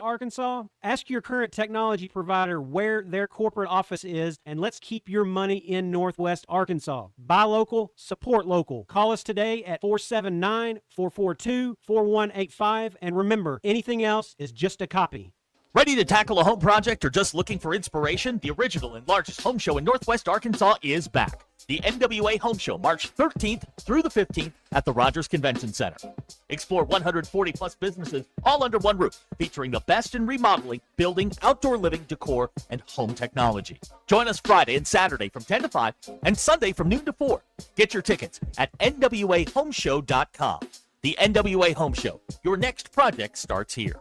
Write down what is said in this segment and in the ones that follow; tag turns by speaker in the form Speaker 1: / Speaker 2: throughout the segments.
Speaker 1: Arkansas? Ask your current technology provider where their corporate office is, and let's keep your money in Northwest Arkansas. Buy local, support local. Call us today at 479-442-4185, and remember, anything else is just a copy.
Speaker 2: Ready to tackle a home project or just looking for inspiration? The original and largest home show in Northwest Arkansas is back. The NWA Home Show, March 13th through the 15th at the Rogers Convention Center. Explore 140-plus businesses all under one roof, featuring the best in remodeling, building, outdoor living, decor, and home technology. Join us Friday and Saturday from 10 to 5 and Sunday from noon to 4. Get your tickets at nwahomeshow.com. The NWA Home Show. Your next project starts here.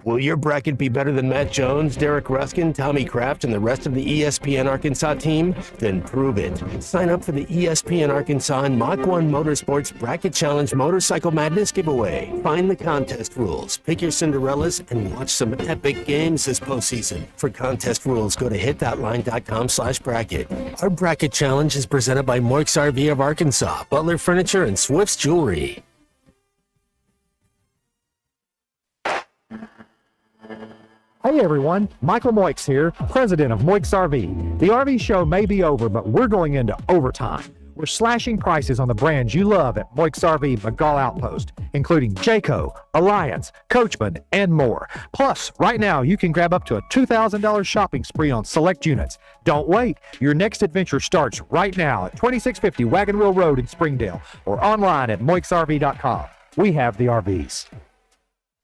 Speaker 3: Will your bracket be better than Matt Jones, Derek Ruskin, Tommy Kraft, and the rest of the ESPN Arkansas team? Then prove it. Sign up for the ESPN Arkansas and Mach 1 Motorsports Bracket Challenge Motorcycle Madness giveaway. Find the contest rules, pick your Cinderellas, and watch some epic games this postseason. For contest rules, go to hitthatline.com/bracket. Our bracket challenge is presented by Moix RV of Arkansas, Butler Furniture, and Swift's Jewelry.
Speaker 4: Hey everyone, Michael Moix here, president of Moix RV. The RV show may be over, but we're going into overtime. We're slashing prices on the brands you love at Moix RV McGall Outpost, including Jayco, Alliance, Coachman, and more. Plus, right now you can grab up to a $2,000 shopping spree on select units. Don't wait. Your next adventure starts right now at 2650 Wagon Wheel Road in Springdale or online at moixrv.com. We have the RVs.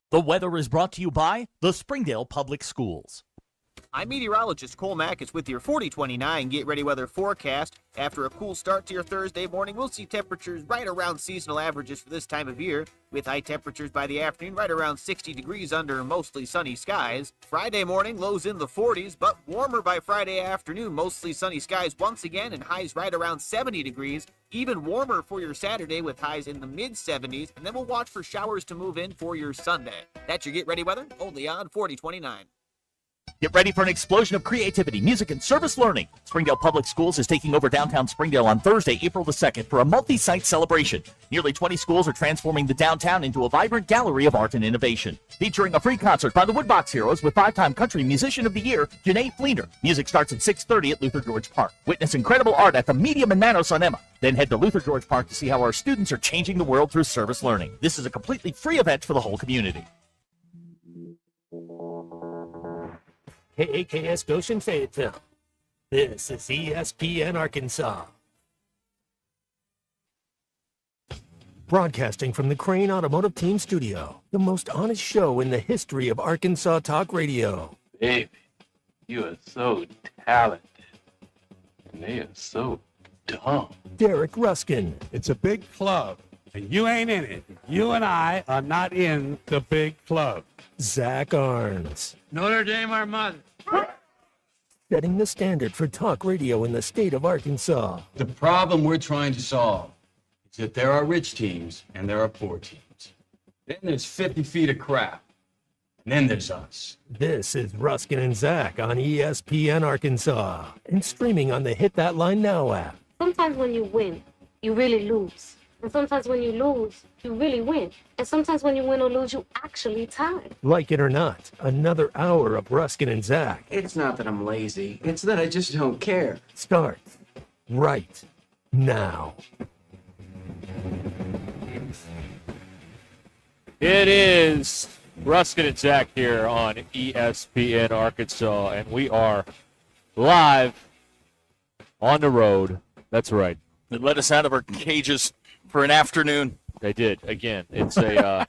Speaker 2: The weather is brought to you by the Springdale Public Schools.
Speaker 5: I'm meteorologist Cole Mackes with your 4029 Get Ready Weather forecast. After a cool start to your Thursday morning, we'll see temperatures right around seasonal averages for this time of year, with high temperatures by the afternoon right around 60 degrees under mostly sunny skies. Friday morning, lows in the 40s, but warmer by Friday afternoon, mostly sunny skies once again, and highs right around 70 degrees. Even warmer for your Saturday with highs in the mid-70s, and then we'll watch for showers to move in for your Sunday. That's your Get Ready Weather, only on 4029.
Speaker 2: Get ready for an explosion of creativity, music, and service learning. Springdale Public Schools is taking over downtown Springdale on Thursday, April the 2nd for a multi-site celebration. Nearly 20 schools are transforming the downtown into a vibrant gallery of art and innovation. Featuring a free concert by the Woodbox Heroes with 5-time Country Musician of the Year, Janae Fleener. Music starts at 6:30 at Luther George Park. Witness incredible art at the Medium in Manos on Emma. Then head to Luther George Park to see how our students are changing the world through service learning. This is a completely free event for the whole community.
Speaker 3: KAKS Goshen Fayetteville. This is ESPN Arkansas. Broadcasting from the Crane Automotive Team Studio, the most honest show in the history of Arkansas Talk Radio.
Speaker 6: Baby, you are so talented, and they are so dumb.
Speaker 3: Derek Ruskin.
Speaker 7: It's a big club, and you ain't in it. You and I are not in the big club.
Speaker 3: Zach Arns.
Speaker 6: Notre Dame, our mother.
Speaker 3: Setting the standard for talk radio in the state of Arkansas.
Speaker 8: The problem we're trying to solve is that there are rich teams and there are poor teams. Then there's 50 feet of crap. And then there's us.
Speaker 3: This is Ruskin and Zach on ESPN Arkansas and streaming on the Hit That Line Now app.
Speaker 9: Sometimes when you win, you really lose. And sometimes when you lose, you really win. And sometimes when you win or lose, you actually tie.
Speaker 3: Like it or not, another hour of Ruskin and Zach.
Speaker 10: It's not that I'm lazy. It's that I just don't care.
Speaker 3: Starts right now.
Speaker 11: It is Ruskin and Zach here on ESPN Arkansas, and we are live on the road. That's right.
Speaker 2: They let us out of our cages for an afternoon.
Speaker 11: They did again. It's a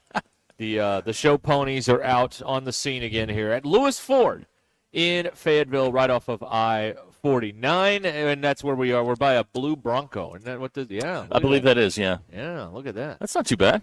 Speaker 11: the show ponies are out on the scene again here at Lewis Ford in Fayetteville, right off of I-49, and that's where we are. We're by a blue Bronco, isn't that what the? Yeah,
Speaker 2: I believe that is. Yeah.
Speaker 11: Yeah, look at that.
Speaker 2: That's not too bad.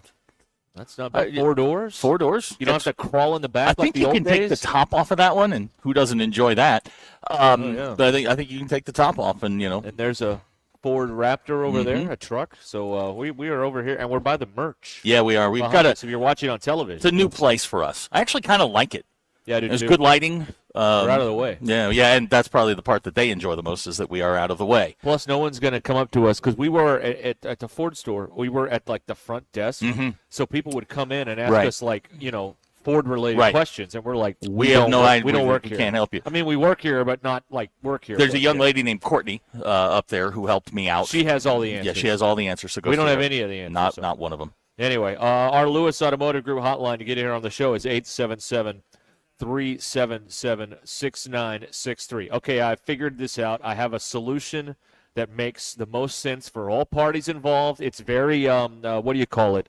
Speaker 11: That's not bad. 4 doors.
Speaker 2: 4 doors.
Speaker 11: You don't have to crawl in the back.
Speaker 2: I think you can take the top off of that one, and who doesn't enjoy that? But I think you can take the top off, and you know.
Speaker 11: And there's a Ford Raptor over there, a truck. So we are over here, and we're by the merch.
Speaker 2: Yeah, we are. We've got
Speaker 11: so you're watching on television.
Speaker 2: It's a new place for us. I actually kind of like it.
Speaker 11: Yeah, I do
Speaker 2: There's
Speaker 11: too.
Speaker 2: good lighting.
Speaker 11: We're out of the way.
Speaker 2: Yeah, and that's probably the part that they enjoy the most is that we are out of the way.
Speaker 11: Plus, no one's going to come up to us because we were at the Ford store. We were at like the front desk, so people would come in and ask us Ford-related questions, and we're like, we
Speaker 2: have no idea.
Speaker 11: We don't work
Speaker 2: we
Speaker 11: here.
Speaker 2: Can't help you.
Speaker 11: I mean, we work here, but not like work here.
Speaker 2: There's a young lady named Courtney up there who helped me out.
Speaker 11: She has all the answers.
Speaker 2: Yeah, she has all the answers. So go.
Speaker 11: We don't
Speaker 2: see
Speaker 11: have
Speaker 2: her.
Speaker 11: any of the answers.
Speaker 2: Not one of them.
Speaker 11: Anyway, our Lewis Automotive Group hotline to get here on the show is 877-377-6963. Okay, I figured this out. I have a solution that makes the most sense for all parties involved. It's very, what do you call it?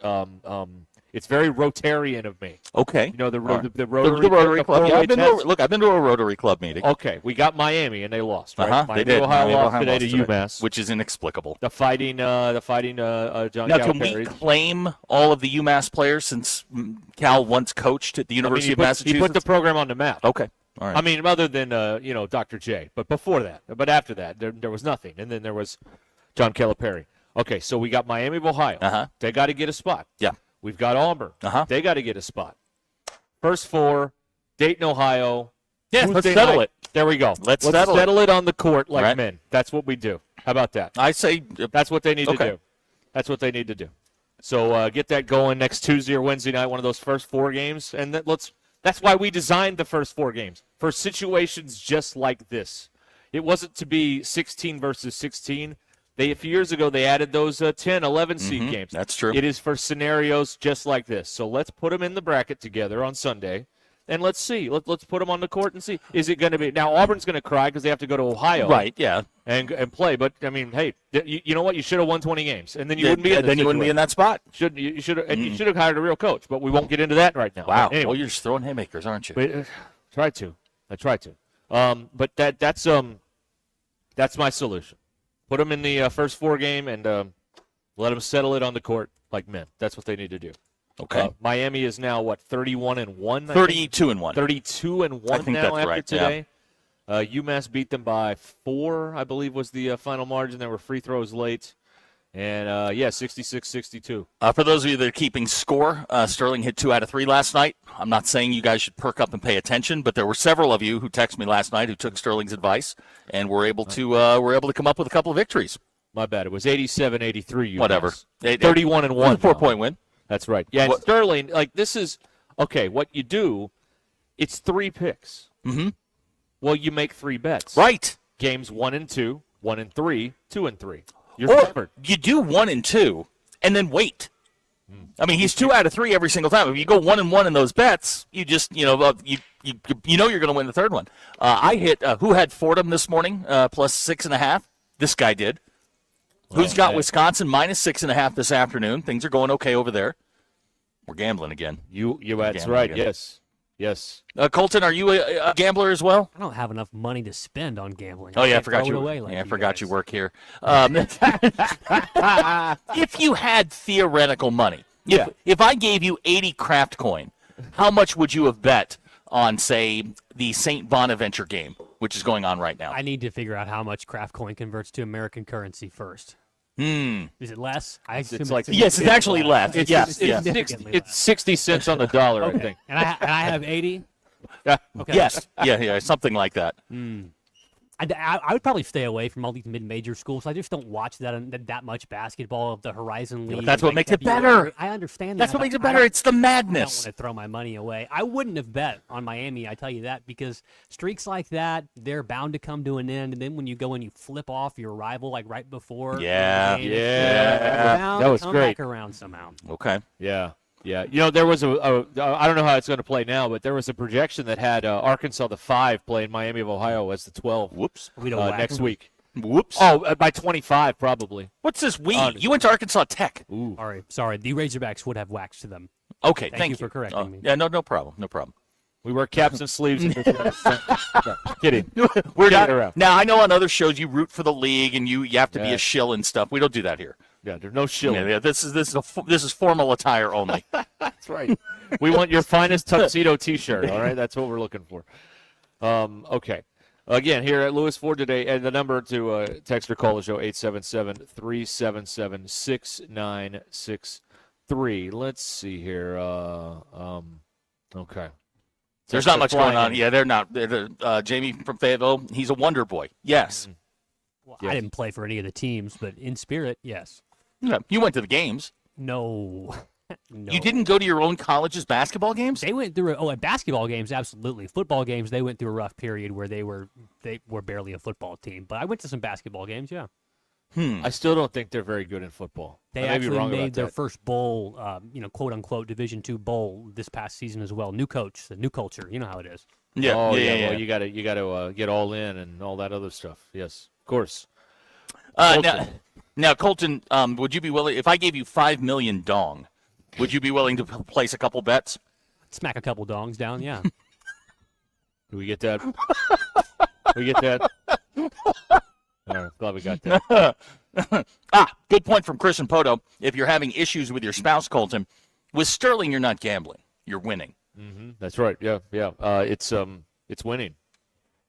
Speaker 11: It's very Rotarian of me.
Speaker 2: Okay.
Speaker 11: You know, the
Speaker 2: Rotary,
Speaker 11: Club.
Speaker 2: Yeah, I've been to a Rotary Club meeting.
Speaker 11: Okay, we got Miami, and they lost, right?
Speaker 2: They did.
Speaker 11: Ohio lost today to UMass.
Speaker 2: Which is inexplicable.
Speaker 11: The fighting John
Speaker 2: Now,
Speaker 11: Calipari.
Speaker 2: can we claim all of the UMass players since Cal once coached at the University of Massachusetts?
Speaker 11: He put the program on the map.
Speaker 2: Okay. All right.
Speaker 11: I mean, other than, Dr. J. But before that, but after that, there was nothing. And then there was John Calipari. Okay, so we got Miami of Ohio. They got to get a spot.
Speaker 2: Yeah.
Speaker 11: We've got Auburn. They got to get a spot. First four, Dayton, Ohio.
Speaker 2: Yeah, let's settle it.
Speaker 11: There we go.
Speaker 2: Let's
Speaker 11: settle it on the court like men. That's what we do. How about that?
Speaker 2: I say
Speaker 11: that's what they need to do. That's what they need to do. So get that going next Tuesday or Wednesday night, one of those first four games. And that's why we designed the first four games, for situations just like this. It wasn't to be 16 versus 16. A few years ago, they added those 10, 11 seed games.
Speaker 2: That's true.
Speaker 11: It is for scenarios just like this. So let's put them in the bracket together on Sunday, and let's see. Let's put them on the court and see. Is it going to be – now, Auburn's going to cry because they have to go to Ohio.
Speaker 2: Right, yeah.
Speaker 11: And play. But, I mean, hey, you know what? You should have won 20 games, and then you wouldn't be in
Speaker 2: Then you wouldn't be in that spot.
Speaker 11: You should have hired a real coach, but we won't get into that right now.
Speaker 2: Wow.
Speaker 11: Anyway.
Speaker 2: Well, you're just throwing haymakers, aren't you?
Speaker 11: I try to. But that's my solution. Put them in the first four game and let them settle it on the court like men. That's what they need to do.
Speaker 2: Okay.
Speaker 11: Miami is now, 31-1?
Speaker 2: 32-1.
Speaker 11: 32-1
Speaker 2: I think
Speaker 11: now
Speaker 2: that's
Speaker 11: after
Speaker 2: right,
Speaker 11: today. UMass beat them by 4, I believe was the final margin. There were free throws late. And, 66-62.
Speaker 2: For those of you that are keeping score, Sterling hit 2 out of 3 last night. I'm not saying you guys should perk up and pay attention, but there were several of you who texted me last night who took Sterling's advice and were able to come up with a couple of victories.
Speaker 11: My bad. It was 87-83 UMass.
Speaker 2: Whatever.
Speaker 11: 31-1.
Speaker 2: 4-point win.
Speaker 11: That's right. Yeah, and Sterling, this is – okay, what you do, it's 3 picks.
Speaker 2: Mm-hmm.
Speaker 11: Well, you make 3 bets.
Speaker 2: Right.
Speaker 11: Games 1 and 2, 1 and 3, 2 and 3. You're covered.
Speaker 2: You do 1 and 2, and then wait. I mean, he's 2 out of 3 every single time. If you go 1 and 1 in those bets, you just you're going to win the third one. I hit who had Fordham this morning plus 6.5. This guy did. Who's got Wisconsin minus 6.5 this afternoon? Things are going okay over there. We're gambling again.
Speaker 11: That's right. Again. Yes.
Speaker 2: Colton, are you a gambler as well?
Speaker 12: I don't have enough money to spend on gambling.
Speaker 2: Oh, yeah, I forgot you. I forgot you work here. If you had theoretical money, if I gave you 80 craft coin, how much would you have bet on, say, the St. Bonaventure game, which is going on right now?
Speaker 12: I need to figure out how much craft coin converts to American currency first. Is it less?
Speaker 2: It's actually less.
Speaker 11: It's 60 cents on the dollar,
Speaker 12: okay.
Speaker 11: I think.
Speaker 12: And I have 80?
Speaker 11: Yeah.
Speaker 12: Okay.
Speaker 2: Yes. Yeah, something like that.
Speaker 12: I would probably stay away from all these mid-major schools. I just don't watch that much basketball of the Horizon League.
Speaker 2: But that's what makes it better.
Speaker 12: I understand that.
Speaker 2: That's what makes it better. It's the madness.
Speaker 12: I don't want to throw my money away. I wouldn't have bet on Miami, I tell you that, because streaks like that, they're bound to come to an end. And then when you go and you flip off your rival like right before.
Speaker 11: That was great.
Speaker 12: Back around somehow.
Speaker 2: Okay.
Speaker 11: Yeah. Yeah. There was I don't know how it's going to play now, but there was a projection that had Arkansas the 5 playing Miami of Ohio as the 12.
Speaker 2: Whoops.
Speaker 11: Next week.
Speaker 2: Whoops.
Speaker 11: Oh, by 25 probably.
Speaker 2: What's this we? You went to Arkansas Tech.
Speaker 12: Ooh. Sorry. The Razorbacks would have waxed them.
Speaker 2: Okay,
Speaker 12: thank you
Speaker 2: you
Speaker 12: for correcting me.
Speaker 2: Yeah, no problem.
Speaker 11: We wear caps and sleeves. Kidding.
Speaker 2: Now, I know on other shows you root for the league and you have to be a shill and stuff. We don't do that here.
Speaker 11: Yeah, there's no shilling.
Speaker 2: Yeah, this is formal attire only.
Speaker 11: That's right. We want your finest tuxedo T-shirt. All right, that's what we're looking for. Okay. Again, here at Lewis Ford today, and the number to text or call the show 877-377-6963. Let's see here. Okay.
Speaker 2: There's not much going on. Yeah, they're not. Jamie from Fayetteville, he's a wonder boy. Yes.
Speaker 12: Well, I didn't play for any of the teams, but in spirit, yes.
Speaker 2: Yeah, you went to the games.
Speaker 12: No. No.
Speaker 2: You didn't go to your own college's basketball games?
Speaker 12: They went through at basketball games, absolutely. Football games, they went through a rough period where they were barely a football team. But I went to some basketball games, yeah.
Speaker 11: I still don't think they're very good in football.
Speaker 12: They
Speaker 11: I may be
Speaker 12: actually
Speaker 11: wrong
Speaker 12: made
Speaker 11: about
Speaker 12: their
Speaker 11: that.
Speaker 12: first bowl, quote unquote, Division II bowl this past season as well. New coach, the new culture. You know how it is.
Speaker 2: Yeah.
Speaker 11: Oh,
Speaker 2: yeah.
Speaker 11: Well, you got to get all in and all that other stuff. Yes, of course.
Speaker 2: Now, Colton, would you be willing, if I gave you 5 million dong, would you be willing to place a couple bets?
Speaker 12: Smack a couple dongs down, yeah.
Speaker 11: Do we get that? We get that? All right, glad we got that.
Speaker 2: Good point from Chris and Poto. If you're having issues with your spouse, Colton, with Sterling, you're not gambling. You're winning.
Speaker 11: Mm-hmm. That's right. Yeah. It's winning,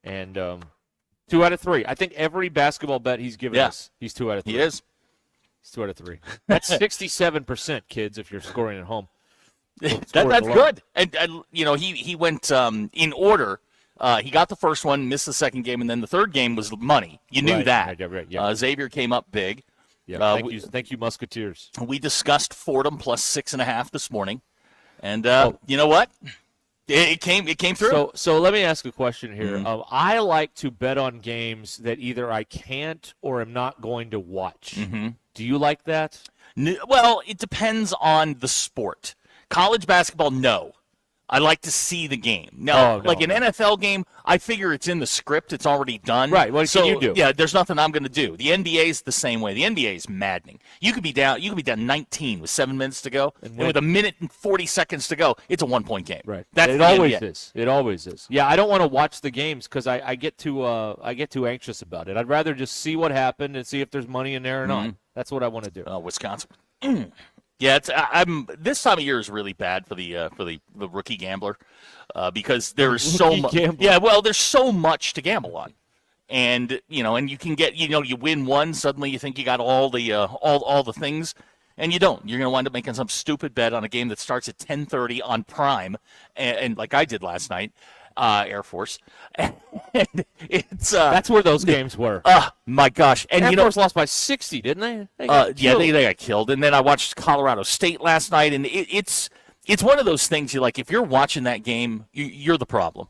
Speaker 11: and 2 out of 3. I think every basketball bet he's given us, he's 2 out of 3.
Speaker 2: He is.
Speaker 11: He's 2 out of 3. That's 67%, kids. If you're scoring at home,
Speaker 2: that's good. And he went in order. He got the first one, missed the second game, and then the third game was money. You knew that.
Speaker 11: Right, yeah.
Speaker 2: Xavier came up big.
Speaker 11: Yeah. Thank you, Musketeers.
Speaker 2: We discussed Fordham plus 6.5 this morning, and you know what? It came through.
Speaker 11: So let me ask a question here. I like to bet on games that either I can't or am not going to watch.
Speaker 2: Mm-hmm.
Speaker 11: Do you like that?
Speaker 2: Well, it depends on the sport. College basketball, no. I like to see the game. Now, an NFL game, I figure it's in the script. It's already done.
Speaker 11: Right. What can you do?
Speaker 2: Yeah, there's nothing I'm going to do. The NBA is the same way. The NBA is maddening. You could be down 19 with 7 minutes to go, and with 1 minute and 40 seconds to go, it's a 1-point game.
Speaker 11: Right.
Speaker 2: That's
Speaker 11: it
Speaker 2: the
Speaker 11: always
Speaker 2: NBA.
Speaker 11: is. It always is. Yeah, I don't want to watch the games because I get too anxious about it. I'd rather just see what happened and see if there's money in there or not. That's what I want to do.
Speaker 2: Wisconsin. Yeah, this time of year is really bad for the rookie gambler because there is so much. Yeah, well, there's so much to gamble on, and you can get you win one, suddenly you think you got all the things, and you don't. You're going to wind up making some stupid bet on a game that starts at 10:30 on Prime, and like I did last night. Air Force. And it's
Speaker 11: that's where those games were.
Speaker 2: My gosh! And
Speaker 11: Air Force lost by 60, didn't they? They
Speaker 2: got killed. And then I watched Colorado State last night, and it's one of those things. If you're watching that game, you're the problem,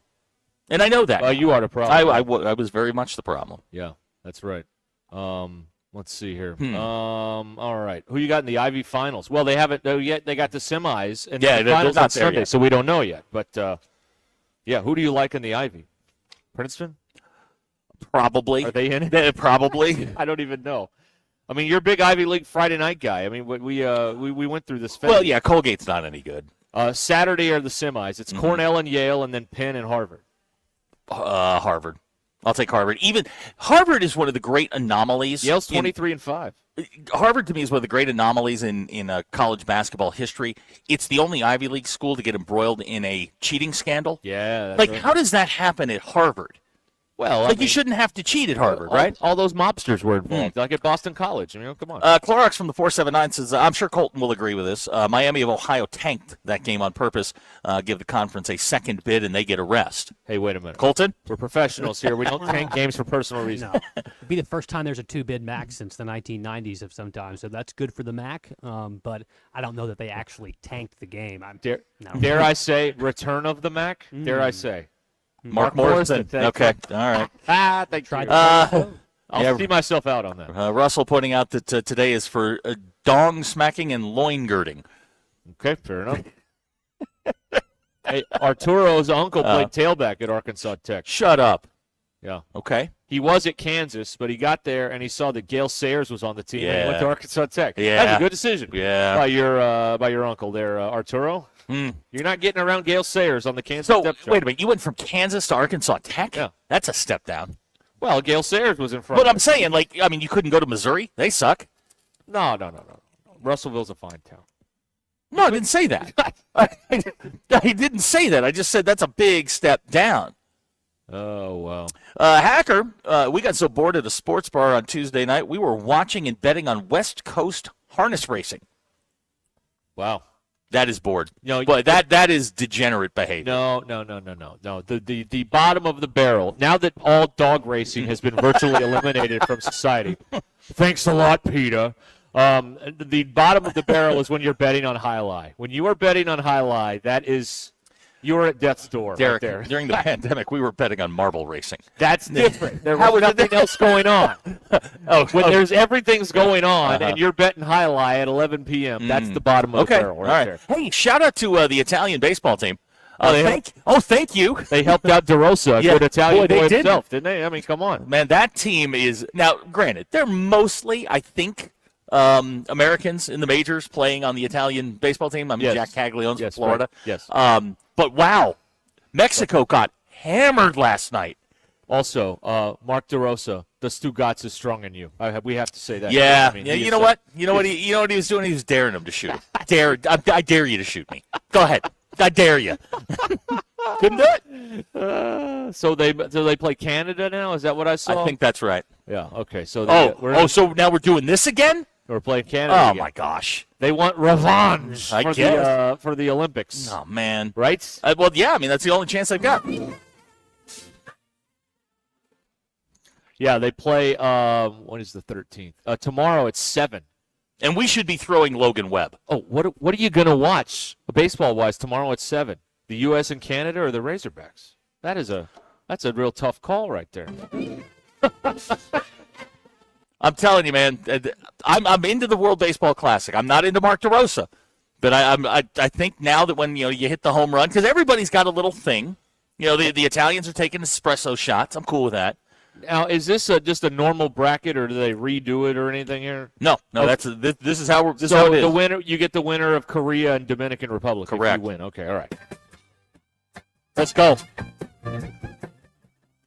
Speaker 2: and I know that.
Speaker 11: You are the problem.
Speaker 2: I was very much the problem.
Speaker 11: Yeah, that's right. Let's see here. All right, who you got in the Ivy Finals? Well, they haven't yet. They got the semis, and the finals
Speaker 2: not
Speaker 11: on Sunday,
Speaker 2: yet.
Speaker 11: so we don't know yet. But yeah, who do you like in the Ivy? Princeton?
Speaker 2: Probably.
Speaker 11: Are they in it?
Speaker 2: Probably.
Speaker 11: I don't even know. I mean, you're a big Ivy League Friday night guy. I mean, we went through this.
Speaker 2: Well, yeah, Colgate's not any good.
Speaker 11: Saturday are the semis. It's Cornell and Yale, and then Penn and Harvard.
Speaker 2: Harvard. I'll take Harvard. Even Harvard is one of the great anomalies.
Speaker 11: Yale's 23-5.
Speaker 2: Harvard, to me, is one of the great anomalies in college basketball history. It's the only Ivy League school to get embroiled in a cheating scandal.
Speaker 11: Yeah. That's right.
Speaker 2: How does that happen at Harvard?
Speaker 11: Well,
Speaker 2: you shouldn't have to cheat at Harvard, right?
Speaker 11: All those mobsters were involved, like at Boston College. I mean, come on.
Speaker 2: Clorox from the 479 says, I'm sure Colton will agree with this. Miami of Ohio tanked that game on purpose, give the conference a second bid, and they get a rest.
Speaker 11: Hey, wait a minute.
Speaker 2: Colton?
Speaker 11: We're professionals here. We don't tank games for personal reasons.
Speaker 12: No. It'd be the first time there's a two-bid MAC since the 1990s of some time, so that's good for the MAC, but I don't know that they actually tanked the game.
Speaker 11: Dare I say return of the MAC? Dare I say?
Speaker 2: Mark Morrison. Okay, all right.
Speaker 11: They tried. I'll see myself out on that.
Speaker 2: Russell pointing out that today is for dong smacking and loin girding.
Speaker 11: Okay, fair enough. Hey, Arturo's uncle played tailback at Arkansas Tech.
Speaker 2: Shut up.
Speaker 11: Yeah.
Speaker 2: Okay.
Speaker 11: He was at Kansas, but he got there and he saw that Gale Sayers was on the team. And he went to Arkansas Tech.
Speaker 2: Yeah.
Speaker 11: That's a good decision.
Speaker 2: Yeah.
Speaker 11: By your uncle there, Arturo. You're not getting around Gale Sayers on the Kansas
Speaker 2: So,
Speaker 11: step chart.
Speaker 2: wait a minute. You went from Kansas to Arkansas Tech?
Speaker 11: Yeah.
Speaker 2: That's a step down.
Speaker 11: Well, Gale Sayers was in front.
Speaker 2: But I'm saying, you couldn't go to Missouri? They suck.
Speaker 11: No. Russellville's a fine town.
Speaker 2: No, I didn't say that. I didn't say that. I just said that's a big step down.
Speaker 11: Oh, wow.
Speaker 2: Hacker, we got so bored at a sports bar on Tuesday night, we were watching and betting on West Coast harness racing.
Speaker 11: Wow.
Speaker 2: That is bored.
Speaker 11: No,
Speaker 2: but that is degenerate behavior.
Speaker 11: No. The bottom of the barrel. Now that all dog racing has been virtually eliminated from society. Thanks a lot, PETA. The bottom of the barrel is when you're betting on Jai Alai. When you are betting on Jai Alai, that is you're at death's door.
Speaker 2: Derek,
Speaker 11: right there.
Speaker 2: during the pandemic, we were betting on marble racing.
Speaker 11: That's different. There was nothing else going on. When there's everything's going on and you're betting Jai Alai at 11 p.m., that's the bottom of the barrel right there.
Speaker 2: Hey, shout out to the Italian baseball team. Thank you.
Speaker 11: They helped out DeRosa, a good Italian boy
Speaker 2: did.
Speaker 11: himself, didn't they? I mean, come on.
Speaker 2: Man, that team is – now, granted, they're mostly, I think, Americans in the majors playing on the Italian baseball team. I mean, Jack Caglione's from Florida.
Speaker 11: Right. Yes.
Speaker 2: But, wow, Mexico got hammered last night.
Speaker 11: Also, Mark DeRosa, the Stugotz is strong in you. We have to say that.
Speaker 2: Yeah,
Speaker 11: I mean,
Speaker 2: you know what? You know what he was doing? He was daring him to shoot. I dare you to shoot me. Go ahead. I dare you. Couldn't do it.
Speaker 11: So they play Canada now? Is that what I saw?
Speaker 2: I think that's right.
Speaker 11: Yeah. Okay. So
Speaker 2: so now we're doing this again?
Speaker 11: We're playing Canada.
Speaker 2: Oh
Speaker 11: again.
Speaker 2: My gosh!
Speaker 11: They want revenge for the Olympics.
Speaker 2: Oh man!
Speaker 11: Right?
Speaker 2: Well, yeah. I mean, that's the only chance they've got.
Speaker 11: Yeah, they play. What is the 13th? Tomorrow at 7.
Speaker 2: And we should be throwing Logan Webb.
Speaker 11: Oh, what are you gonna watch baseball wise tomorrow at 7? The U.S. and Canada or the Razorbacks? That's a real tough call right there.
Speaker 2: I'm telling you, man. I'm into the World Baseball Classic. I'm not into Mark DeRosa, but I think now that when you hit the home run, because everybody's got a little thing. The Italians are taking espresso shots. I'm cool with that.
Speaker 11: Now, is this just a normal bracket, or do they redo it or anything here?
Speaker 2: No. Okay. This is how it is.
Speaker 11: The winner, you get the winner of Korea and Dominican Republic.
Speaker 2: Correct.
Speaker 11: If you win. Okay, all right. Let's go.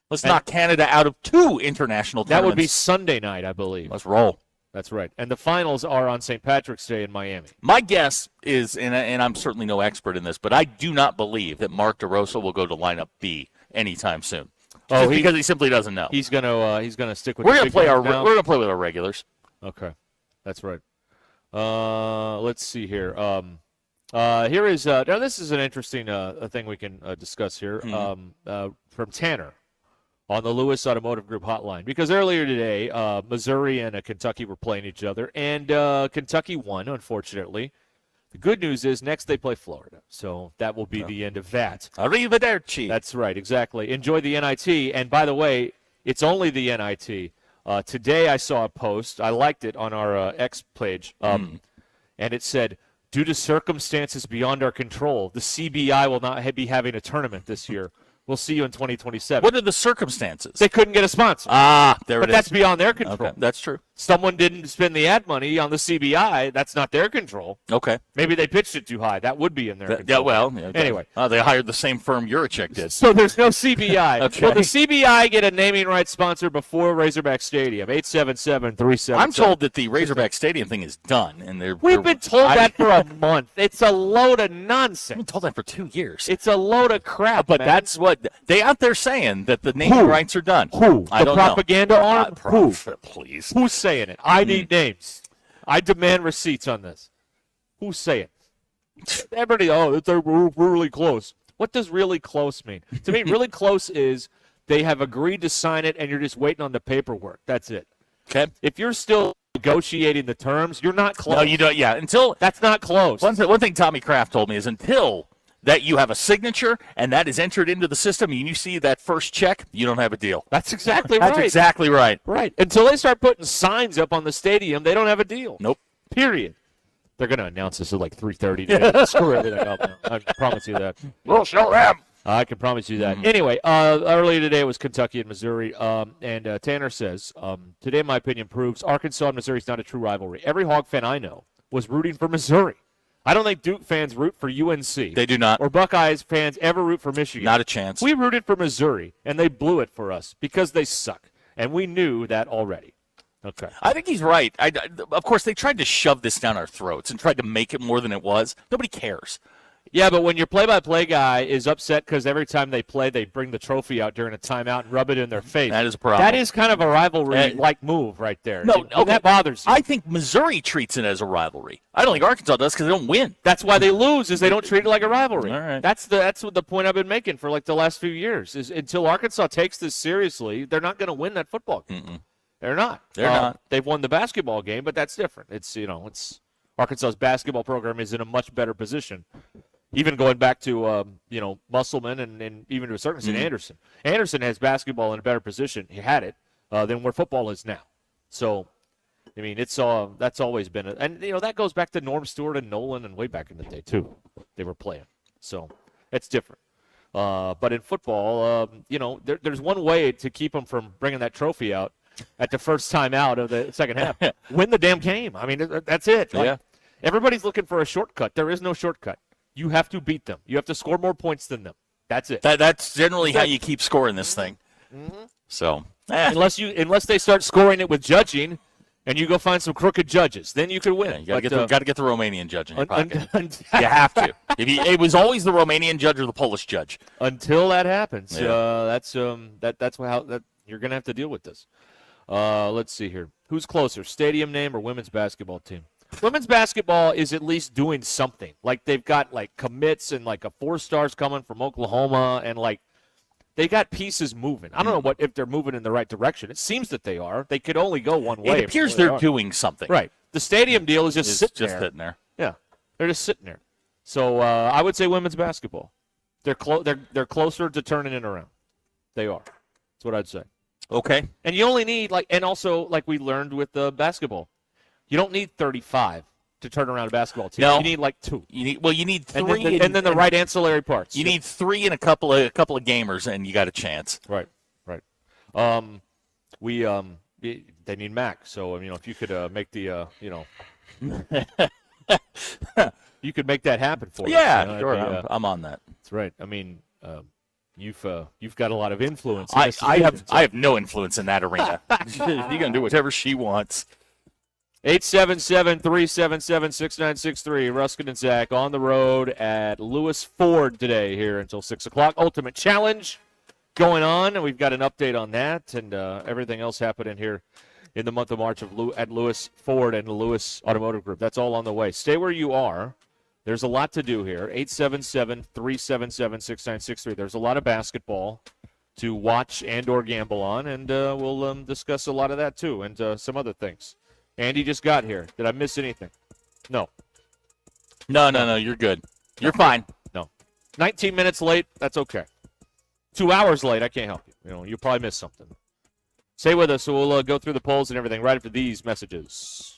Speaker 2: Let's knock Canada out of 2 international tournaments.
Speaker 11: That would be Sunday night, I believe.
Speaker 2: Let's roll.
Speaker 11: That's right. And the finals are on St. Patrick's Day in Miami.
Speaker 2: My guess is, and I'm certainly no expert in this, but I do not believe that Mark DeRosa will go to lineup B anytime soon. Because he simply doesn't know.
Speaker 11: He's gonna stick with.
Speaker 2: We're gonna play with our regulars.
Speaker 11: Okay, that's right. Let's see here. Here is now this is an interesting thing we can discuss here from Tanner on the Lewis Automotive Group hotline, because earlier today Missouri and Kentucky were playing each other, and Kentucky won, unfortunately. The good news is next they play Florida, so that will be the end of that.
Speaker 2: Arrivederci.
Speaker 11: That's right, exactly. Enjoy the NIT, and by the way, it's only the NIT. Today I saw a post. I liked it on our X page, and it said, due to circumstances beyond our control, the CBI will not be having a tournament this year. We'll see you in 2027.
Speaker 2: What are the circumstances?
Speaker 11: They couldn't get a sponsor.
Speaker 2: There it is.
Speaker 11: But that's beyond their control.
Speaker 2: Okay, that's true.
Speaker 11: Someone didn't spend the ad money on the CBI. That's not their control.
Speaker 2: Okay.
Speaker 11: Maybe they pitched it too high. That would be in their control.
Speaker 2: Yeah, well.
Speaker 11: Anyway.
Speaker 2: They hired the same firm Yurichek did.
Speaker 11: So there's no CBI.
Speaker 2: Okay.
Speaker 11: Will the CBI get a naming rights sponsor before Razorback Stadium? 877-377.
Speaker 2: I'm told that the Razorback Stadium thing is done.
Speaker 11: We've been told that for a month. It's a load of nonsense.
Speaker 2: I've been told that for 2 years.
Speaker 11: It's a load of crap,
Speaker 2: But
Speaker 11: man.
Speaker 2: that's what they out there saying, that the naming rights are done.
Speaker 11: Who?
Speaker 2: I don't
Speaker 11: the propaganda arm?
Speaker 2: Who? Please.
Speaker 11: Who's saying it? I need names. I demand receipts on this. Who's saying it? Everybody, we're really close. What does really close mean? To me, really close is they have agreed to sign it and you're just waiting on the paperwork. That's it.
Speaker 2: Okay.
Speaker 11: If you're still negotiating the terms, you're not close.
Speaker 2: No, you don't. Yeah, until
Speaker 11: that's not close.
Speaker 2: One thing Tommy Kraft told me is until that you have a signature and that is entered into the system and you see that first check, you don't have a deal.
Speaker 11: That's exactly right.
Speaker 2: That's exactly right.
Speaker 11: Right. Until they start putting signs up on the stadium, they don't have a deal.
Speaker 2: Nope.
Speaker 11: Period. They're going to announce this at like 3:30 today. Screw everything up now. I can promise you that.
Speaker 2: We'll show them.
Speaker 11: I can promise you that. Anyway, earlier today it was Kentucky and Missouri, and Tanner says, today, my opinion, proves Arkansas and Missouri is not a true rivalry. Every Hog fan I know was rooting for Missouri. I don't think Duke fans root for UNC.
Speaker 2: They do not.
Speaker 11: Or Buckeyes fans ever root for Michigan.
Speaker 2: Not a chance.
Speaker 11: We rooted for Missouri, and they blew it for us because they suck, and we knew that already. Okay.
Speaker 2: I think he's right. Of course, they tried to shove this down our throats and tried to make it more than it was. Nobody cares.
Speaker 11: Yeah, but when your play-by-play guy is upset because every time they play, they bring the trophy out during a timeout and rub it in their face.
Speaker 2: That is a problem.
Speaker 11: That is kind of a rivalry-like move right there.
Speaker 2: No,
Speaker 11: that bothers you.
Speaker 2: I think Missouri treats it as a rivalry. I don't think Arkansas does because they don't win.
Speaker 11: That's why they lose, is they don't treat it like a rivalry.
Speaker 2: All right.
Speaker 11: That's the point I've been making for like the last few years. Is until Arkansas takes this seriously, they're not going to win that football game.
Speaker 2: Mm-mm.
Speaker 11: They're not.
Speaker 2: They're not.
Speaker 11: They've won the basketball game, but that's different. It's Arkansas's basketball program is in a much better position. Even going back to Musselman and even to a certain extent Anderson. Anderson has basketball in a better position. He had it than where football is now. So, I mean, it's that's always been and that goes back to Norm Stewart and Nolan and way back in the day too. They were playing, so it's different. But in football, there's one way to keep them from bringing that trophy out at the first time out of the second half. Win the damn game. I mean, that's it.
Speaker 2: Yeah.
Speaker 11: Everybody's looking for a shortcut. There is no shortcut. You have to beat them. You have to score more points than them. That's it.
Speaker 2: That's generally how you keep scoring this thing.
Speaker 11: Mm-hmm.
Speaker 2: So
Speaker 11: unless they start scoring it with judging, and you go find some crooked judges, then you could win.
Speaker 2: You got to get the Romanian judge in your pocket. You have to. It was always the Romanian judge or the Polish judge.
Speaker 11: Until that happens,
Speaker 2: Yeah.
Speaker 11: that's how you're going to have to deal with this. Let's see here. Who's closer, stadium name or women's basketball team? Women's basketball is at least doing something. Like they've got like commits and like a 4-stars coming from Oklahoma, and like they got pieces moving. I don't know if they're moving in the right direction. It seems that they are. They could only go one way.
Speaker 2: It appears they're doing something.
Speaker 11: Right. The stadium deal is just sitting
Speaker 2: there.
Speaker 11: Yeah, they're just sitting there. So I would say women's basketball. They're closer to turning it around. They are. That's what I'd say.
Speaker 2: Okay.
Speaker 11: And you only need and also like we learned with basketball. You don't need 35 to turn around a basketball team.
Speaker 2: No.
Speaker 11: You need like 2.
Speaker 2: You need 3,
Speaker 11: and then the right ancillary parts.
Speaker 2: You need 3 and a couple of gamers, and you got a chance.
Speaker 11: Right. They need Mac. So if you could make the you could make that happen for us.
Speaker 2: Yeah, sure. I'm on that.
Speaker 11: That's right. I mean, you've got a lot of influence.
Speaker 2: I have no influence in that arena. She's gonna do whatever she wants.
Speaker 11: 877-377-6963. Ruscin and Zach on the road at Lewis Ford today here until 6 o'clock. Ultimate Challenge going on, and we've got an update on that and everything else happening here in the month of March at Lewis Ford and the Lewis Automotive Group. That's all on the way. Stay where you are. There's a lot to do here. 877-377-6963. There's a lot of basketball to watch and or gamble on, and we'll discuss a lot of that too and some other things. Andy just got here. Did I miss anything? No.
Speaker 2: No, you're good. You're fine.
Speaker 11: No. 19 minutes late, that's okay. 2 hours late, I can't help you. You'll probably miss something. Stay with us, so we'll go through the polls and everything right after these messages.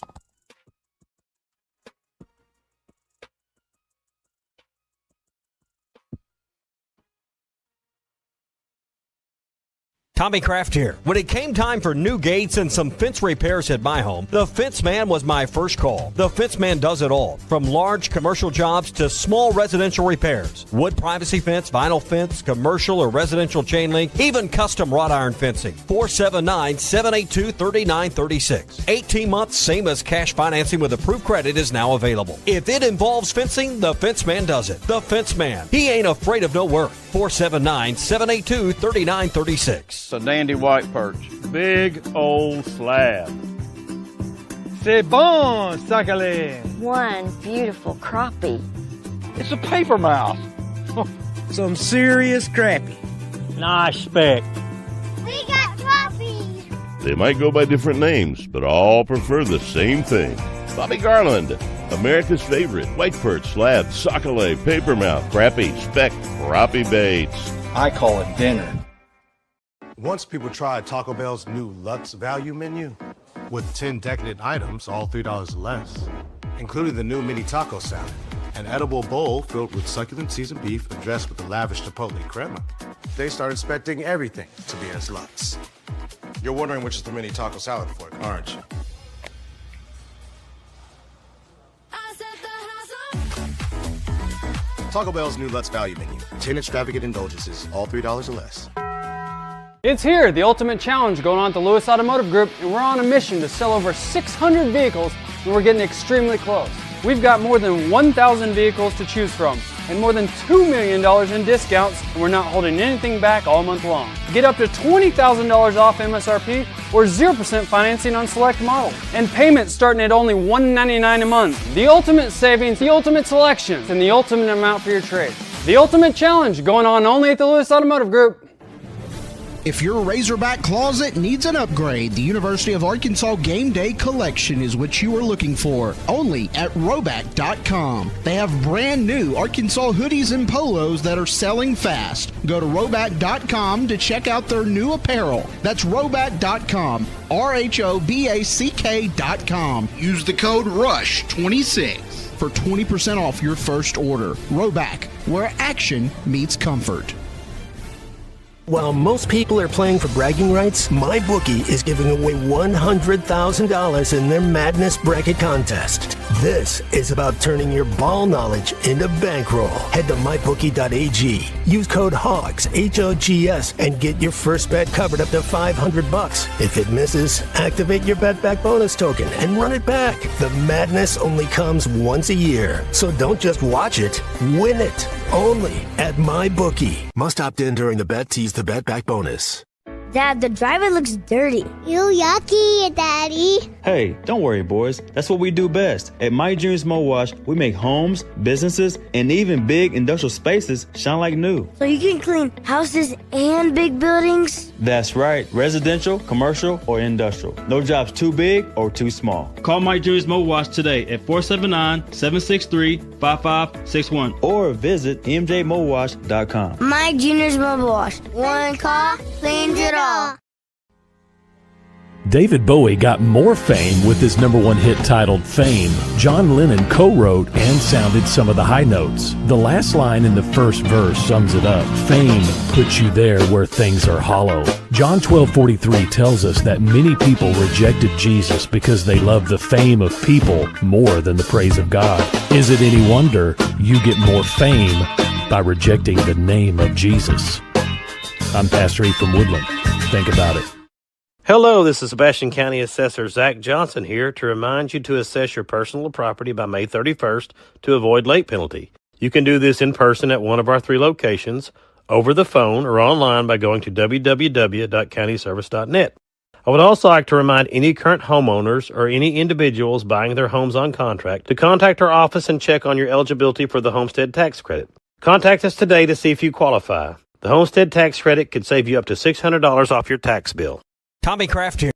Speaker 13: Tommy Kraft here. When it came time for new gates and some fence repairs at my home, the Fence Man was my first call. The Fence Man does it all, from large commercial jobs to small residential repairs. Wood privacy fence, vinyl fence, commercial or residential chain link, even custom wrought iron fencing. 479-782-3936. 18 months, same as cash financing with approved credit is now available. If it involves fencing, the Fence Man does it. The Fence Man. He ain't afraid of no work. 479-782-3936.
Speaker 14: A dandy white perch. Big old slab. C'est bon, sacale.
Speaker 15: One beautiful crappie.
Speaker 14: It's a paper mouse.
Speaker 16: Some serious crappie.
Speaker 14: Nice speck.
Speaker 15: We got crappies.
Speaker 17: They might go by different names, but all prefer the same thing. Bobby Garland, America's favorite white perch, slab, sockeye, papermouth, crappie, speck, crappie baits.
Speaker 14: I call it dinner.
Speaker 18: Once people tried Taco Bell's new Lux value menu with 10 decadent items, all $3 or less, including the new mini taco salad, an edible bowl filled with succulent seasoned beef and dressed with the lavish chipotle crema, they started expecting everything to be as Lux. You're wondering which is the mini taco salad fork, aren't you? Taco Bell's new Lux value menu, 10 extravagant indulgences, all $3 or less.
Speaker 19: It's here, the Ultimate Challenge going on at the Lewis Automotive Group, and we're on a mission to sell over 600 vehicles, and we're getting extremely close. We've got more than 1,000 vehicles to choose from. and more than $2 million in discounts, and we're not holding anything back all month long. Get up to $20,000 off MSRP or 0% financing on select models. And payments starting at only $199 a month. The ultimate savings, the ultimate selection, and the ultimate amount for your trade. The ultimate challenge going on only at the Lewis Automotive Group.
Speaker 20: If your Razorback closet needs an upgrade, the University of Arkansas Game Day Collection is what you are looking for, only at Roback.com. They have brand new Arkansas hoodies and polos that are selling fast. Go to Roback.com to check out their new apparel. That's Roback.com, RHOBACK.com. Use the code RUSH26 for 20% off your first order. Roback, where action meets comfort.
Speaker 3: While most people are playing for bragging rights, MyBookie is giving away $100,000 in their Madness Bracket Contest. This is about turning your ball knowledge into bankroll. Head to MyBookie.ag. Use code HOGS, H-O-G-S, and get your first bet covered up to $500. If it misses, activate your Bet Back bonus token and run it back. The madness only comes once a year, so don't just watch it, win it. Only at MyBookie. Must opt in during the bet. Tease the Bet Back bonus.
Speaker 15: Dad, the driver looks dirty. You yucky, Daddy.
Speaker 21: Hey, don't worry, boys. That's what we do best. At My Dreams Mo Wash, we make homes, businesses, and even big industrial spaces shine like new.
Speaker 15: So you can clean houses and big buildings?
Speaker 21: That's right. Residential, commercial, or industrial. No job's too big or too small. Call My Dreams Mo Wash today at 479-763-5561 or visit mjmowash.com.
Speaker 15: My Junior's Mobile Wash. One call cleans it all.
Speaker 22: David Bowie got more fame with his #1 hit titled Fame. John Lennon co-wrote and sounded some of the high notes. The last line in the first verse sums it up. Fame puts you there where things are hollow. John 12:43 tells us that many people rejected Jesus because they love the fame of people more than the praise of God. Is it any wonder you get more fame by rejecting the name of Jesus? I'm Pastor E. from Woodland. Think about it.
Speaker 23: Hello, this is Sebastian County Assessor Zach Johnson here to remind you to assess your personal property by May 31st to avoid late penalty. You can do this in person at one of our 3 locations, over the phone, or online by going to www.countyservice.net. I would also like to remind any current homeowners or any individuals buying their homes on contract to contact our office and check on your eligibility for the homestead tax credit. Contact us today to see if you qualify. The homestead tax credit could save you up to $600 off your tax bill.
Speaker 24: Tommy Kraft here.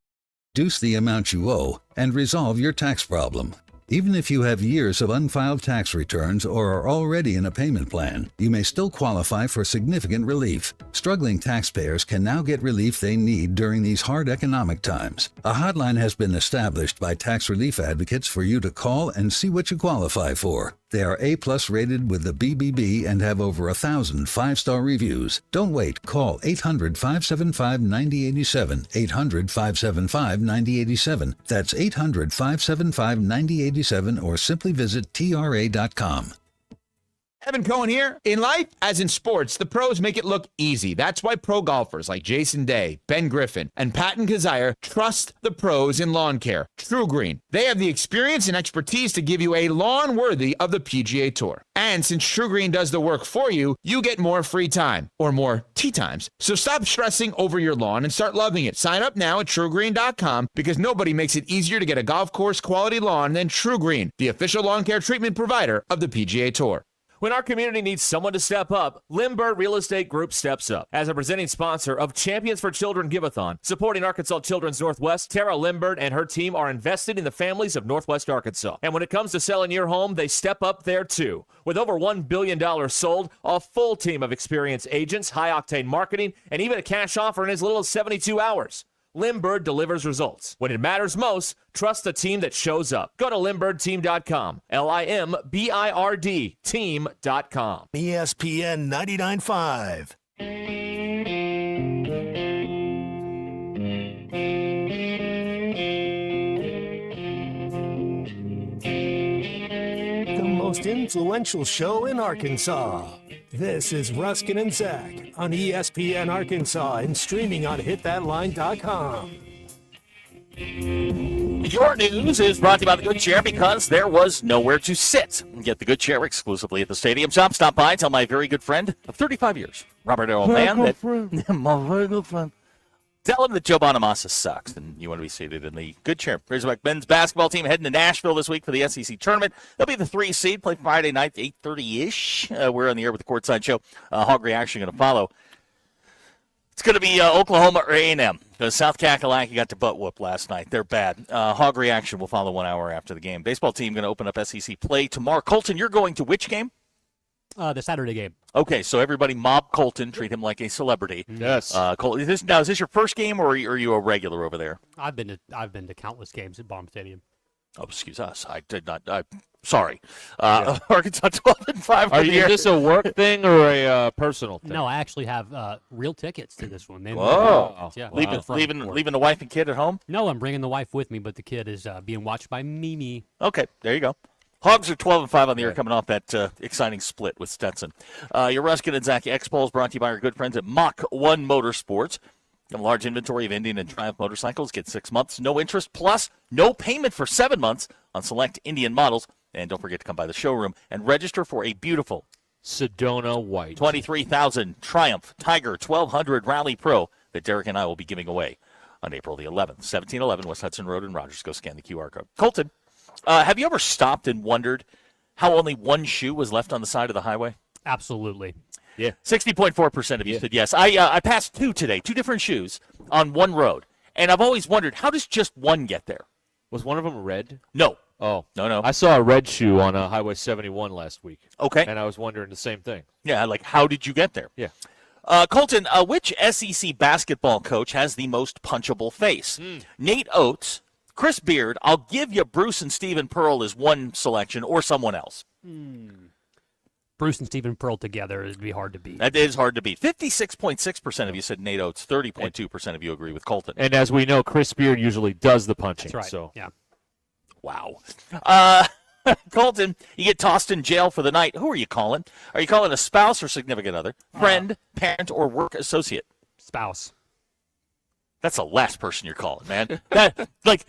Speaker 24: Reduce the amount you owe and resolve your tax problem. Even if you have years of unfiled tax returns or are already in a payment plan, you may still qualify for significant relief. Struggling taxpayers can now get relief they need during these hard economic times. A hotline has been established by tax relief advocates for you to call and see what you qualify for. They are A+ rated with the BBB and have over 1,000 5-star reviews. Don't wait. Call 800-575-9087, 800-575-9087. That's 800-575-9087 or simply visit TRA.com.
Speaker 25: Evan Cohen here. In life, as in sports, the pros make it look easy. That's why pro golfers like Jason Day, Ben Griffin, and Patton Kazire trust the pros in lawn care. True Green. They have the experience and expertise to give you a lawn worthy of the PGA Tour. And since True Green does the work for you, you get more free time, or more tee times. So stop stressing over your lawn and start loving it. Sign up now at TrueGreen.com because nobody makes it easier to get a golf course quality lawn than True Green, the official lawn care treatment provider of the PGA Tour.
Speaker 2: When our community needs someone to step up, Limbird Real Estate Group steps up. As a presenting sponsor of Champions for Children Give-a-thon, supporting Arkansas Children's Northwest, Tara Limbird and her team are invested in the families of Northwest Arkansas. And when it comes to selling your home, they step up there too. With over $1 billion sold, a full team of experienced agents, high-octane marketing, and even a cash offer in as little as 72 hours. Limbird delivers results. When it matters most, trust the team that shows up. Go to LimbirdTeam.com. LIMBIRD team.com.
Speaker 3: ESPN 99.5. The most influential show in Arkansas. This is Ruscin and Zach on ESPN Arkansas and streaming on hitthatline.com.
Speaker 2: Your news is brought to you by the Good Chair because there was nowhere to sit. Get the Good Chair exclusively at the Stadium Shop. Stop by, tell my very good friend of 35 years, Robert Earl Mann, my very good friend. Tell him that Joe Bonamassa sucks, and you want to be seated in the Good Chair. Razorback men's basketball team heading to Nashville this week for the SEC tournament. They'll be the 3 seed, play Friday night, 8:30-ish. We're on the air with the Courtside Show. Hog Reaction going to follow. It's going to be Oklahoma or A&M. Because South Kakalaki got to butt whoop last night. They're bad. Hog Reaction will follow 1 hour after the game. Baseball team going to open up SEC play tomorrow. Colton, you're going to which game?
Speaker 12: The Saturday game.
Speaker 2: Okay, so everybody mob Colton, treat him like a celebrity.
Speaker 11: Yes.
Speaker 2: Colton, is this your first game, or are you a regular over there?
Speaker 12: I've been to countless games at Baum Stadium.
Speaker 2: Oh, excuse us. I did not. Sorry. Arkansas 12-5.
Speaker 11: Is this a work thing or a personal thing?
Speaker 12: No, I actually have real tickets to this one.
Speaker 2: Whoa.
Speaker 12: Yeah.
Speaker 2: Leaving the wife and kid at home?
Speaker 12: No, I'm bringing the wife with me, but the kid is being watched by Mimi.
Speaker 2: Okay, there you go. Hogs are 12-5 on the air coming off that exciting split with Stetson. Your Ruscin and Zach X-Polls brought to you by our good friends at Mach 1 Motorsports. A large inventory of Indian and Triumph motorcycles. Get 6 months, no interest, plus no payment for 7 months on select Indian models. And don't forget to come by the showroom and register for a beautiful
Speaker 11: Sedona White
Speaker 2: 23,000 Triumph Tiger 1200 Rally Pro that Derek and I will be giving away on April the 11th. 1711 West Hudson Road in Rogers. Go scan the QR code. Colton, have you ever stopped and wondered how only one shoe was left on the side of the highway?
Speaker 12: Absolutely.
Speaker 11: Yeah.
Speaker 2: 60.4% of you said yes. I passed 2 today, 2 different shoes on one road. And I've always wondered, how does just one get there?
Speaker 11: Was one of them red?
Speaker 2: No.
Speaker 11: Oh.
Speaker 2: No.
Speaker 11: I saw a red shoe on Highway 71 last week.
Speaker 2: Okay.
Speaker 11: And I was wondering the same thing.
Speaker 2: Yeah, like how did you get there?
Speaker 11: Yeah.
Speaker 2: Colton, which SEC basketball coach has the most punchable face? Nate Oates, Chris Beard. I'll give you Bruce and Stephen Pearl as one selection, or someone else.
Speaker 12: Bruce and Stephen Pearl together, it'd be hard to beat.
Speaker 2: That is hard to beat. 56.6% of you said Nate Oates. 30.2% of you agree with Colton.
Speaker 11: And as we know, Chris Beard usually does the punching.
Speaker 12: That's right.
Speaker 11: So.
Speaker 12: Yeah.
Speaker 2: Wow. Colton, you get tossed in jail for the night. Who are you calling? Are you calling a spouse or significant other, friend, parent, or work associate?
Speaker 12: Spouse.
Speaker 2: That's the last person you're calling, man.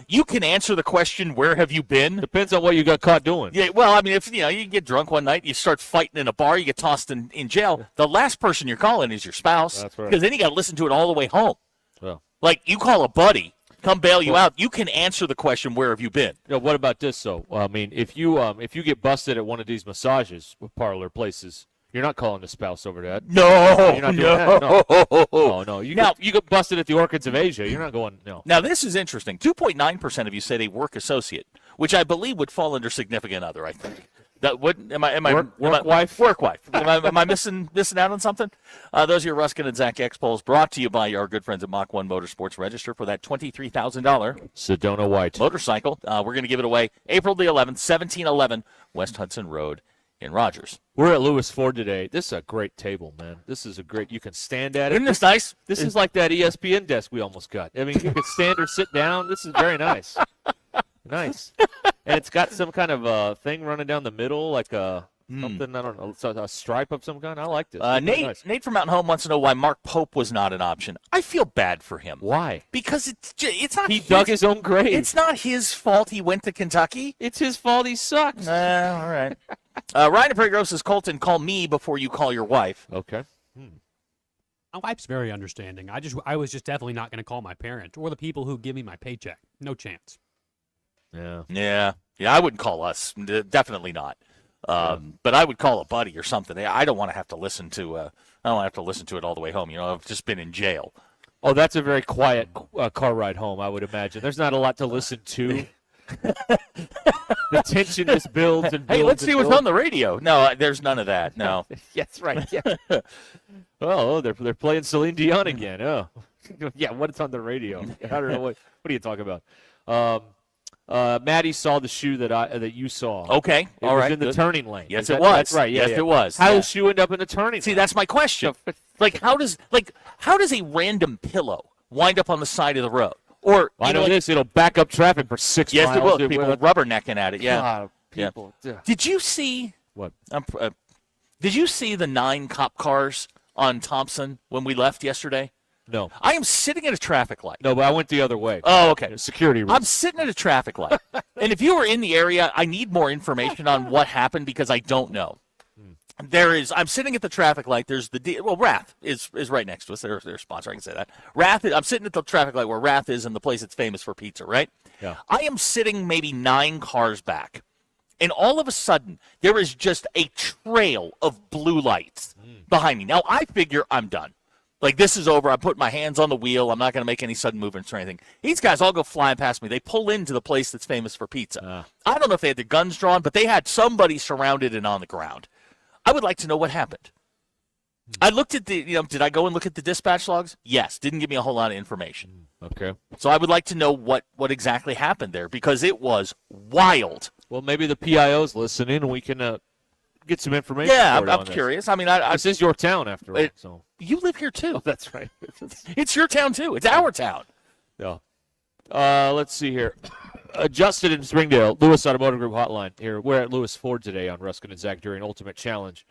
Speaker 2: You can answer the question, where have you been?
Speaker 11: Depends on what you got caught doing.
Speaker 2: Yeah, well, I mean, if you get drunk one night, you start fighting in a bar, you get tossed in jail, the last person you're calling is your spouse.
Speaker 11: That's right.
Speaker 2: Because then you got to listen to it all the way home.
Speaker 11: Well.
Speaker 2: Like, you call a buddy, come bail you out, you can answer the question, where have you been?
Speaker 11: What about this, though? I mean, if you get busted at one of these massages parlor places, you're not calling the spouse over that.
Speaker 2: No,
Speaker 11: you're not doing that. No. You get busted at the Orchids of Asia. You're not going, no.
Speaker 2: Now, this is interesting. 2.9% of you said a work associate, which I believe would fall under significant other, I think. That would
Speaker 11: work wife?
Speaker 2: Work wife. Am I missing out on something? Those are your Ruscin and Zach X-Polls brought to you by our good friends at Mach 1 Motorsports. Register for that $23,000
Speaker 11: Sedona White
Speaker 2: motorcycle. We're going to give it away April the 11th, 1711 West Hudson Road in Rogers.
Speaker 11: We're at Lewis Ford today. This is a great table, man. This is a great, you can stand at it.
Speaker 2: Isn't this nice?
Speaker 11: This is like that ESPN desk we almost got. I mean, you can stand or sit down. This is very nice. Nice. And it's got some kind of thing running down the middle, like something, I don't know, a stripe of some kind. I like this.
Speaker 2: Nate from Mountain Home wants to know why Mark Pope was not an option. I feel bad for him.
Speaker 11: Why?
Speaker 2: Because it's not
Speaker 11: he dug his own grave.
Speaker 2: It's not his fault he went to Kentucky.
Speaker 11: It's his fault he sucks.
Speaker 2: All right. Ryan Prigro says, Colton, call me before you call your wife.
Speaker 11: Okay.
Speaker 12: My wife's very understanding. I was just definitely not going to call my parent or the people who give me my paycheck. No chance.
Speaker 2: Yeah. I wouldn't call us. Definitely not. But I would call a buddy or something. I don't want to have to listen to. I don't want to have to listen to it all the way home. I've just been in jail.
Speaker 11: Oh, that's a very quiet car ride home, I would imagine. There's not a lot to listen to. The tension just builds and builds.
Speaker 2: Hey, let's see what's on the radio. No, there's none of that. No.
Speaker 11: That's right. Yeah. Oh, they're playing Celine Dion again. Oh, yeah. What's on the radio? I don't know what are you talking about? Maddie saw the shoe that you saw.
Speaker 2: Okay,
Speaker 11: all right. It was in the turning lane.
Speaker 2: Yes, it was.
Speaker 11: That's right.
Speaker 2: Yes, it was.
Speaker 11: How does the shoe end up in the turning?
Speaker 2: See, that's my question. Like, how does a random pillow wind up on the side of the road? Or
Speaker 11: I know this. It'll back up traffic for 6 miles.
Speaker 2: Yes, it will. People rubbernecking at it. Yeah.
Speaker 11: God, people.
Speaker 2: Yeah. Did you see
Speaker 11: what?
Speaker 2: Did you see the 9 cop cars on Thompson when we left yesterday?
Speaker 11: No.
Speaker 2: I am sitting at a traffic light.
Speaker 11: No, but I went the other way.
Speaker 2: Oh, okay.
Speaker 11: Security reasons.
Speaker 2: I'm sitting at a traffic light. And if you were in the area, I need more information on what happened because I don't know. I'm sitting at the traffic light. There's Wrath is right next to us. They're their sponsor. I can say that. I'm sitting at the traffic light where Wrath is and the place that's famous for pizza, right?
Speaker 11: Yeah.
Speaker 2: I am sitting maybe 9 cars back. And all of a sudden, there is just a trail of blue lights behind me. Now, I figure I'm done. Like, this is over. I'm putting my hands on the wheel. I'm not going to make any sudden movements or anything. These guys all go flying past me. They pull into the place that's famous for pizza. I don't know if they had their guns drawn, but they had somebody surrounded and on the ground. I would like to know what happened. I looked at did I go and look at the dispatch logs? Yes. Didn't give me a whole lot of information.
Speaker 11: Okay.
Speaker 2: So I would like to know what exactly happened there because it was wild.
Speaker 11: Well, maybe the PIO's listening and we can get some information.
Speaker 2: Yeah,
Speaker 11: for you
Speaker 2: I'm
Speaker 11: on this.
Speaker 2: curious. I mean,
Speaker 11: this is your town after all. So
Speaker 2: you live here too.
Speaker 11: Oh, that's right.
Speaker 2: It's your town too. It's our town.
Speaker 11: Yeah. Let's see here. Justin in Springdale, Lewis Automotive Group Hotline. Here, we're at Lewis Ford today on Ruscin and Zach during Ultimate Challenge.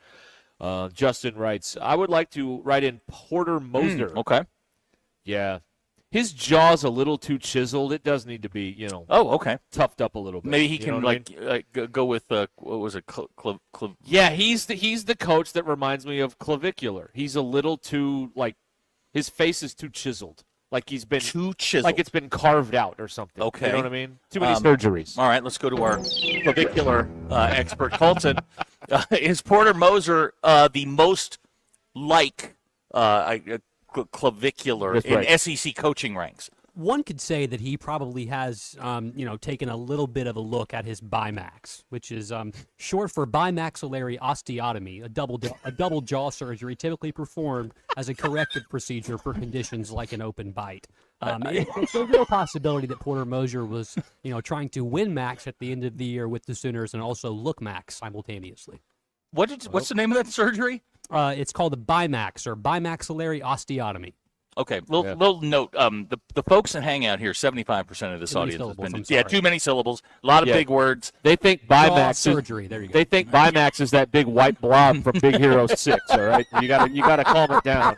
Speaker 11: Justin writes, I would like to write in Porter Moser.
Speaker 2: Okay.
Speaker 11: Yeah. His jaw's a little too chiseled. It does need to be,
Speaker 2: Oh, okay.
Speaker 11: toughed up a little bit.
Speaker 2: Maybe he
Speaker 11: You
Speaker 2: can
Speaker 11: know what I mean?
Speaker 2: go with what was it?
Speaker 11: Yeah, he's the coach that reminds me of Clavicular. He's a little too his face is too chiseled. Like he's been
Speaker 2: too chiseled.
Speaker 11: Like it's been carved out or something.
Speaker 2: Okay.
Speaker 11: You know what I mean? Too many surgeries.
Speaker 2: All right, let's go to our clavicular expert, Colton. Is Porter Moser the most clavicular
Speaker 11: That's
Speaker 2: in
Speaker 11: right.
Speaker 2: SEC coaching ranks?
Speaker 12: One could say that he probably has, taken a little bit of a look at his bimax, which is short for bimaxillary osteotomy, a double jaw surgery typically performed as a corrective procedure for conditions like an open bite. It's a real possibility that Porter Moser was, trying to win max at the end of the year with the Sooners and also look max simultaneously.
Speaker 2: What's the name of that surgery?
Speaker 12: It's called a bimax or bimaxillary osteotomy.
Speaker 2: Okay, little note. The folks that hang out here, 75% of this
Speaker 12: Too many
Speaker 2: audience has
Speaker 12: syllables,
Speaker 2: been
Speaker 12: I'm sorry.
Speaker 2: too many syllables, a lot of big words.
Speaker 11: They think
Speaker 12: Jaw
Speaker 11: Bimax
Speaker 12: surgery. There you go.
Speaker 11: They think Bimax is that big white blob from Big Hero 6. All right, you gotta calm it down.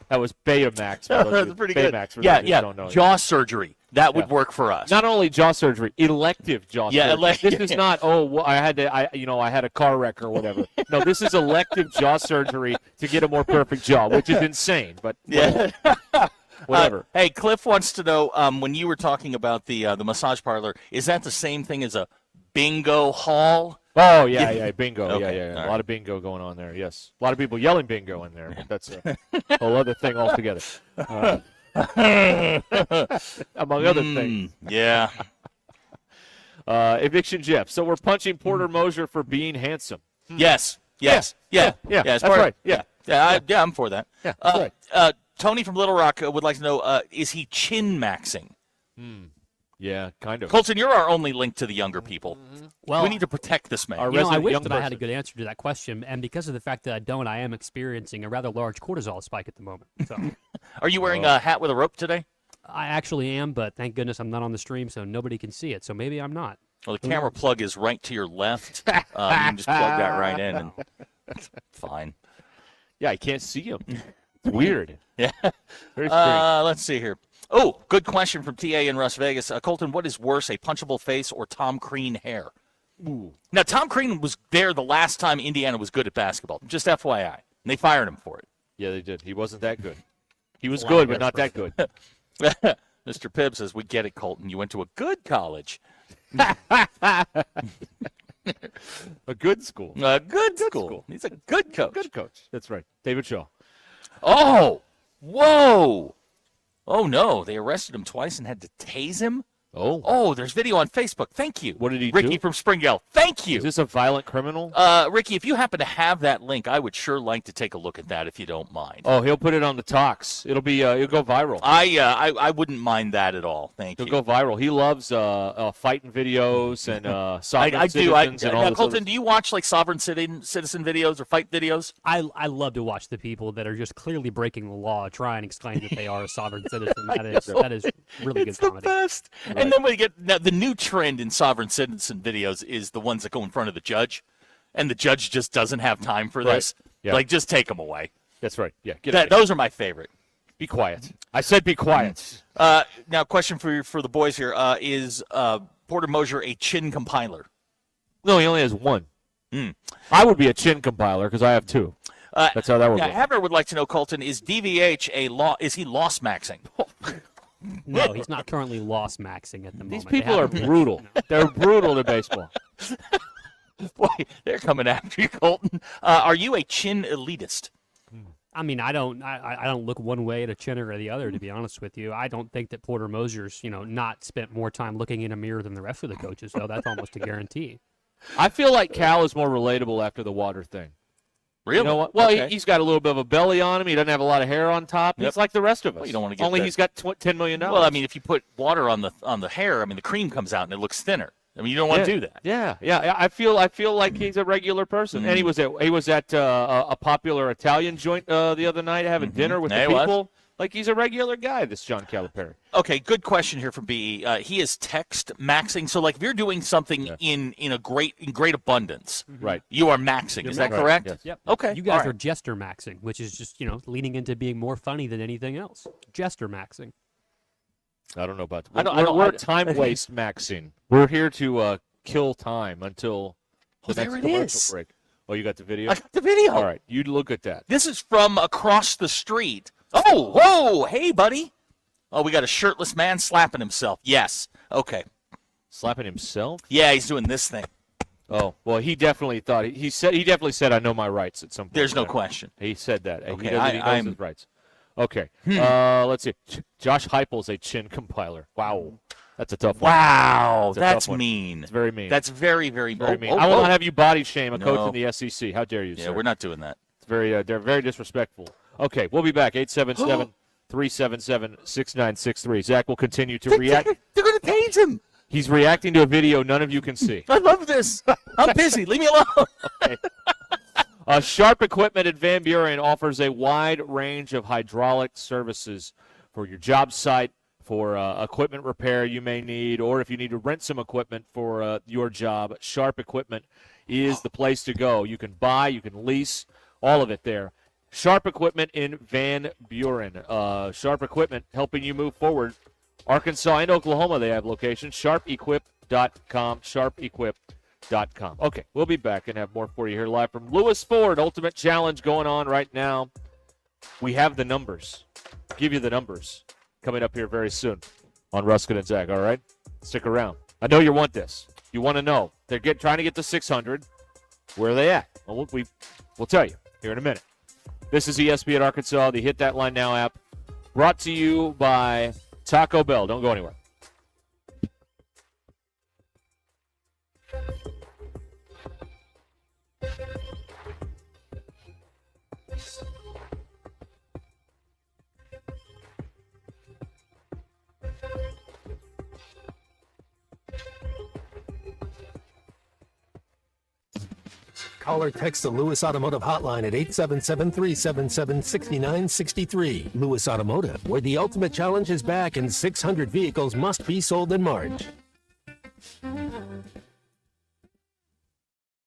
Speaker 11: That was Betamax.
Speaker 2: That's pretty good.
Speaker 11: Baymax, for
Speaker 2: Yeah,
Speaker 11: those who
Speaker 2: yeah.
Speaker 11: don't know.
Speaker 2: Jaw surgery. That would work for us.
Speaker 11: Not only jaw surgery, elective jaw surgery. This is
Speaker 2: yeah.
Speaker 11: not, I had a car wreck or whatever. No, this is elective jaw surgery to get a more perfect jaw, which is insane, but whatever.
Speaker 2: Hey, Cliff wants to know, when you were talking about the massage parlor, is that the same thing as a bingo hall?
Speaker 11: Oh, yeah, bingo.
Speaker 2: Okay,
Speaker 11: Yeah.
Speaker 2: all
Speaker 11: A lot of bingo going on there, yes. A lot of people yelling bingo in there, but that's a whole other thing altogether. Among other things.
Speaker 2: Yeah.
Speaker 11: Eviction Jeff. So we're punching Porter Moser for being handsome.
Speaker 2: Yes.
Speaker 11: Yeah,
Speaker 2: that's
Speaker 11: right. Yeah.
Speaker 2: I'm for that.
Speaker 11: Yeah, that's right.
Speaker 2: Tony from Little Rock would like to know, is he chin maxing?
Speaker 11: Yeah, kind of.
Speaker 2: Colton, you're our only link to the younger people.
Speaker 12: Well,
Speaker 2: we need to protect this man.
Speaker 12: I wish that I had a good answer to that question, and because of the fact that I don't, I am experiencing a rather large cortisol spike at the moment. So,
Speaker 2: Are you wearing a hat with a rope today?
Speaker 12: I actually am, but thank goodness I'm not on the stream, so nobody can see it. So maybe I'm not.
Speaker 2: Well, the camera plug is right to your left. You can just plug that right in, and fine.
Speaker 11: Yeah, I can't see him. It's weird.
Speaker 2: Yeah.
Speaker 11: Very strange.
Speaker 2: Let's see here. Oh, good question from TA in Las Vegas. Colton, what is worse, a punchable face or Tom Crean hair?
Speaker 11: Ooh.
Speaker 2: Now, Tom Crean was there the last time Indiana was good at basketball. Just FYI. And they fired him for it.
Speaker 11: Yeah, they did. He wasn't that good. He was good, but not that good.
Speaker 2: Mr. Pibb says, we get it, Colton. You went to a good college.
Speaker 11: A good school.
Speaker 2: A good school. He's a good coach.
Speaker 11: Good coach. That's right. David Shaw.
Speaker 2: Oh, whoa. Oh, no. They arrested him twice and had to tase him? Oh, there's video on Facebook. Thank you.
Speaker 11: What did he do?
Speaker 2: Ricky from Springdale. Thank you.
Speaker 11: Is this a violent criminal?
Speaker 2: Ricky, if you happen to have that link, I would sure like to take a look at that if you don't mind.
Speaker 11: Oh, he'll put it on the talks. It'll go viral.
Speaker 2: I wouldn't mind that at all. Thank you.
Speaker 11: It'll go viral. He loves fighting videos and sovereign
Speaker 2: I do.
Speaker 11: citizens and all this
Speaker 2: Colton,
Speaker 11: other...
Speaker 2: do you watch like sovereign citizen videos or fight videos?
Speaker 12: I love to watch the people that are just clearly breaking the law try and explain that they are a sovereign citizen. That is really good comedy.
Speaker 2: It's the best.
Speaker 12: Right.
Speaker 2: And then we get the new trend in sovereign citizen videos is the ones that go in front of the judge, and the judge just doesn't have time for this.
Speaker 11: Yeah.
Speaker 2: Like, just take them away.
Speaker 11: That's right. Yeah,
Speaker 2: Those are my favorite.
Speaker 11: Be quiet. I said be quiet.
Speaker 2: Now, question for the boys here. Is Porter Mosier a chin compiler?
Speaker 11: No, he only has one. I would be a chin compiler because I have two. That's how that would work.
Speaker 2: Abner would like to know, Colton, is DVH is he loss maxing?
Speaker 12: No, he's not currently loss maxing at the moment.
Speaker 11: These people are brutal. They're brutal to baseball.
Speaker 2: Boy, they're coming after you, Colton. Are you a chin elitist?
Speaker 12: I mean, I don't look one way at a chin or the other, to be honest with you. I don't think that Porter Mosier's, not spent more time looking in a mirror than the rest of the coaches, so that's almost a guarantee.
Speaker 11: I feel like Cal is more relatable after the water thing.
Speaker 2: Really?
Speaker 11: You know what? Well,
Speaker 2: Okay.
Speaker 11: he's got a little bit of a belly on him. He doesn't have a lot of hair on top.
Speaker 2: Yep.
Speaker 11: He's like the rest of us.
Speaker 2: Well, you don't want to get
Speaker 11: Only
Speaker 2: that.
Speaker 11: he's got $10 million.
Speaker 2: Well, I mean, if you put water on the hair, I mean, the cream comes out and it looks thinner. I mean, you don't want to do that.
Speaker 11: Yeah. I feel like he's a regular person. And he was at a popular Italian joint the other night having dinner with the people. Like, he's a regular guy, this John Calipari.
Speaker 2: Okay, good question here from B. He is text maxing. So, like, if you're doing something in great abundance,
Speaker 11: right?
Speaker 2: You are maxing. Is that
Speaker 11: Right.
Speaker 2: correct?
Speaker 11: Yes.
Speaker 12: Yep.
Speaker 2: Okay.
Speaker 12: You guys
Speaker 2: all
Speaker 12: are
Speaker 2: right.
Speaker 12: jester maxing, which is just, leaning into being more funny than anything else. Jester maxing.
Speaker 11: I don't know about that. We're time waste maxing. We're here to kill time until the
Speaker 2: there
Speaker 11: next
Speaker 2: it
Speaker 11: commercial
Speaker 2: is.
Speaker 11: break. Oh, you got the video?
Speaker 2: I got the video.
Speaker 11: All right, you look at that.
Speaker 2: This is from across the street. Oh, whoa, hey, buddy. Oh, we got a shirtless man slapping himself. Yes. Okay.
Speaker 11: Slapping himself?
Speaker 2: Yeah, he's doing this thing.
Speaker 11: Oh, well, he definitely thought he definitely said I know my rights at some point.
Speaker 2: There's no question.
Speaker 11: He said that.
Speaker 2: Okay,
Speaker 11: he knows his rights. Okay. Let's see. Josh Heupel's a chin compiler. Wow. That's a tough one.
Speaker 2: Wow, that's
Speaker 11: tough one.
Speaker 2: mean.
Speaker 11: It's very mean.
Speaker 2: That's very, very,
Speaker 11: Very mean.
Speaker 2: Oh,
Speaker 11: I will
Speaker 2: oh.
Speaker 11: not have you body shame a
Speaker 2: No.
Speaker 11: coach in the SEC. How dare you,
Speaker 2: Yeah,
Speaker 11: sir?
Speaker 2: we're not doing that.
Speaker 11: It's they're very disrespectful. Okay, we'll be back. 877-377-6963. Zach will continue to react.
Speaker 2: They're going to tase him.
Speaker 11: He's reacting to a video none of you can see.
Speaker 2: I love this. I'm busy. Leave me alone.
Speaker 11: Okay. Sharp Equipment at Van Buren offers a wide range of hydraulic services for your job site, for equipment repair you may need, or if you need to rent some equipment for your job. Sharp Equipment is the place to go. You can buy, you can lease, all of it there. Sharp Equipment in Van Buren. Sharp Equipment helping you move forward. Arkansas and Oklahoma, they have locations. SharpEquip.com. SharpEquip.com. Okay, we'll be back and have more for you here live from Lewis Ford. Ultimate Challenge going on right now. We have the numbers. Give you the numbers coming up here very soon on Ruscin and Zach, all right? Stick around. I know you want this. You want to know. They're trying to get to 600. Where are they at? Well, we'll tell you here in a minute. This is ESPN Arkansas, the Hit That Line Now app, brought to you by Taco Bell. Don't go anywhere.
Speaker 3: Call or text the Lewis Automotive hotline at 877-377-6963. Lewis Automotive, where the ultimate challenge is back and 600 vehicles must be sold in March.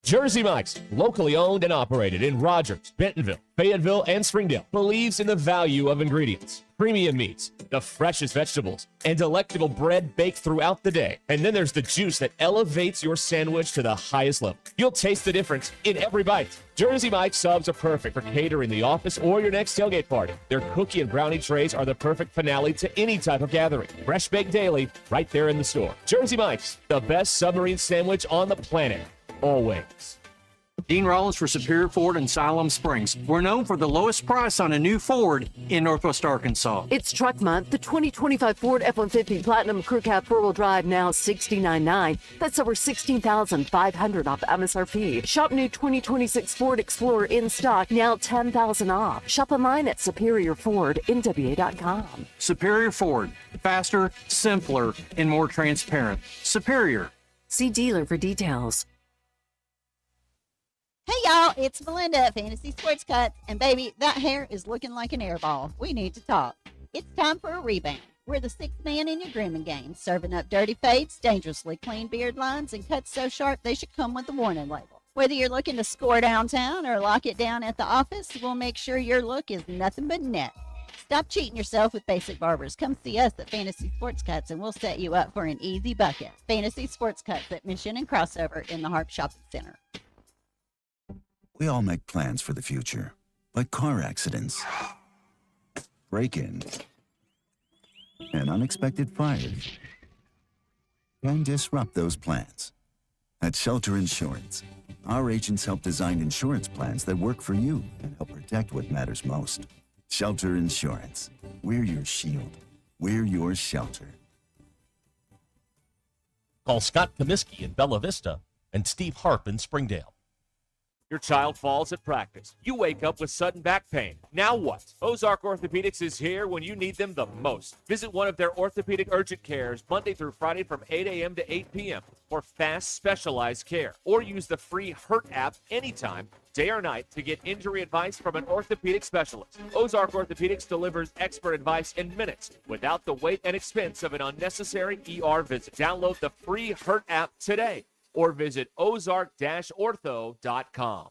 Speaker 1: Jersey Mike's, locally owned and operated in Rogers, Bentonville, Fayetteville, and Springdale, believes in the value of ingredients, premium meats, the freshest vegetables, and delectable bread baked throughout the day. And then there's the juice that elevates your sandwich to the highest level. You'll taste the difference in every bite. Jersey Mike's subs are perfect for catering the office or your next tailgate party. Their cookie and brownie trays are the perfect finale to any type of gathering. Fresh baked daily, right there in the store. Jersey Mike's, the best submarine sandwich on the planet. Always.
Speaker 4: Dean Rollins for Superior Ford in Siloam Springs. We're known for the lowest price on a new Ford in Northwest Arkansas.
Speaker 5: It's Truck Month. The 2025 Ford F-150 Platinum Crew Cab 4-wheel drive now $69,900. That's over $16,500 off MSRP. Shop new 2026 Ford Explorer in stock, now $10,000 off. Shop online at SuperiorFordNWA.com.
Speaker 4: Superior Ford. Faster, simpler, and more transparent. Superior.
Speaker 5: See dealer for details.
Speaker 6: Hey y'all, it's Melinda at Fantasy Sports Cuts, and baby, that hair is looking like an air ball. We need to talk. It's time for a rebound. We're the sixth man in your grooming game, serving up dirty fades, dangerously clean beard lines, and cuts so sharp they should come with a warning label. Whether you're looking to score downtown or lock it down at the office, we'll make sure your look is nothing but net. Stop cheating yourself with basic barbers. Come see us at Fantasy Sports Cuts, and we'll set you up for an easy bucket. Fantasy Sports Cuts at Mission and Crossover in the Harp Shopping Center.
Speaker 7: We all make plans for the future, but car accidents, break-ins, and unexpected fires can disrupt those plans. At Shelter Insurance, our agents help design insurance plans that work for you and help protect what matters most. Shelter Insurance. We're your shield. We're your shelter.
Speaker 8: Call Scott Comiskey in Bella Vista and Steve Harp in Springdale.
Speaker 11: Your child falls at practice. You wake up with sudden back pain. Now what? Ozark Orthopedics is here when you need them the most. Visit one of their orthopedic urgent cares Monday through Friday from 8 a.m. to 8 p.m. for fast, specialized care. Or use the free HURT app anytime, day or night, to get injury advice from an orthopedic specialist. Ozark Orthopedics delivers expert advice in minutes without the wait and expense of an unnecessary ER visit. Download the free HURT app today or visit ozark-ortho.com.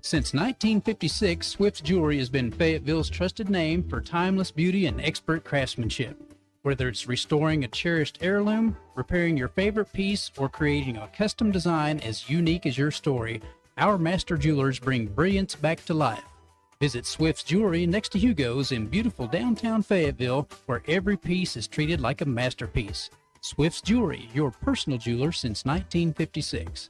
Speaker 9: Since 1956, Swift's Jewelry has been Fayetteville's trusted name for timeless beauty and expert craftsmanship. Whether it's restoring a cherished heirloom, repairing your favorite piece, or creating a custom design as unique as your story, our master jewelers bring brilliance back to life. Visit Swift's Jewelry next to Hugo's in beautiful downtown Fayetteville, where every piece is treated like a masterpiece. Swift's Jewelry, your personal jeweler since 1956.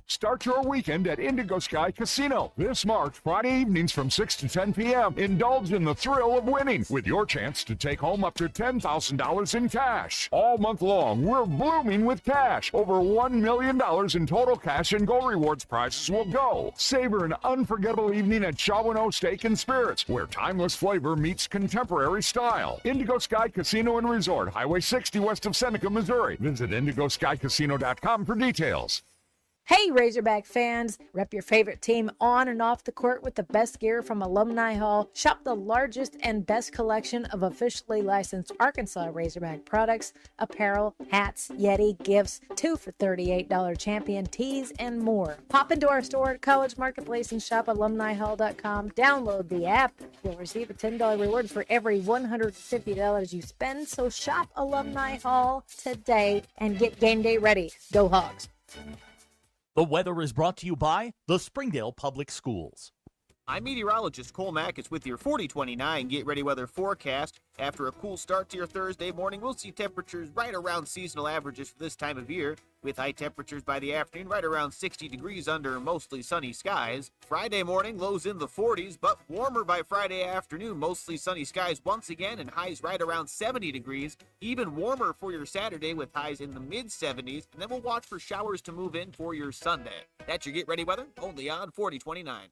Speaker 10: Start your weekend at Indigo Sky Casino. This March, Friday evenings from 6 to 10 p.m. Indulge in the thrill of winning with your chance to take home up to $10,000 in cash. All month long, we're blooming with cash. Over $1 million in total cash and gold rewards prizes will go. Savor an unforgettable evening at Shawano Steak and Spirits, where timeless flavor meets contemporary style. Indigo Sky Casino and Resort, Highway 60 west of Seneca, Missouri. Visit IndigoSkyCasino.com for details.
Speaker 13: Hey Razorback fans, rep your favorite team on and off the court with the best gear from Alumni Hall. Shop the largest and best collection of officially licensed Arkansas Razorback products, apparel, hats, Yeti, gifts, 2 for $38 champion tees, and more. Pop into our store at College Marketplace and shop alumnihall.com. Download the app. You'll receive a $10 reward for every $150 you spend, so shop Alumni Hall today and get game day ready. Go Hogs!
Speaker 2: The weather is brought to you by the Springdale Public Schools.
Speaker 26: I'm meteorologist Cole Mackes with your 4029 Get Ready Weather forecast. After a cool start to your Thursday morning, we'll see temperatures right around seasonal averages for this time of year, with high temperatures by the afternoon right around 60 degrees under mostly sunny skies. Friday morning, lows in the 40s, but warmer by Friday afternoon, mostly sunny skies once again, and highs right around 70 degrees. Even warmer for your Saturday with highs in the mid-70s, and then we'll watch for showers to move in for your Sunday. That's your Get Ready Weather, only on 4029.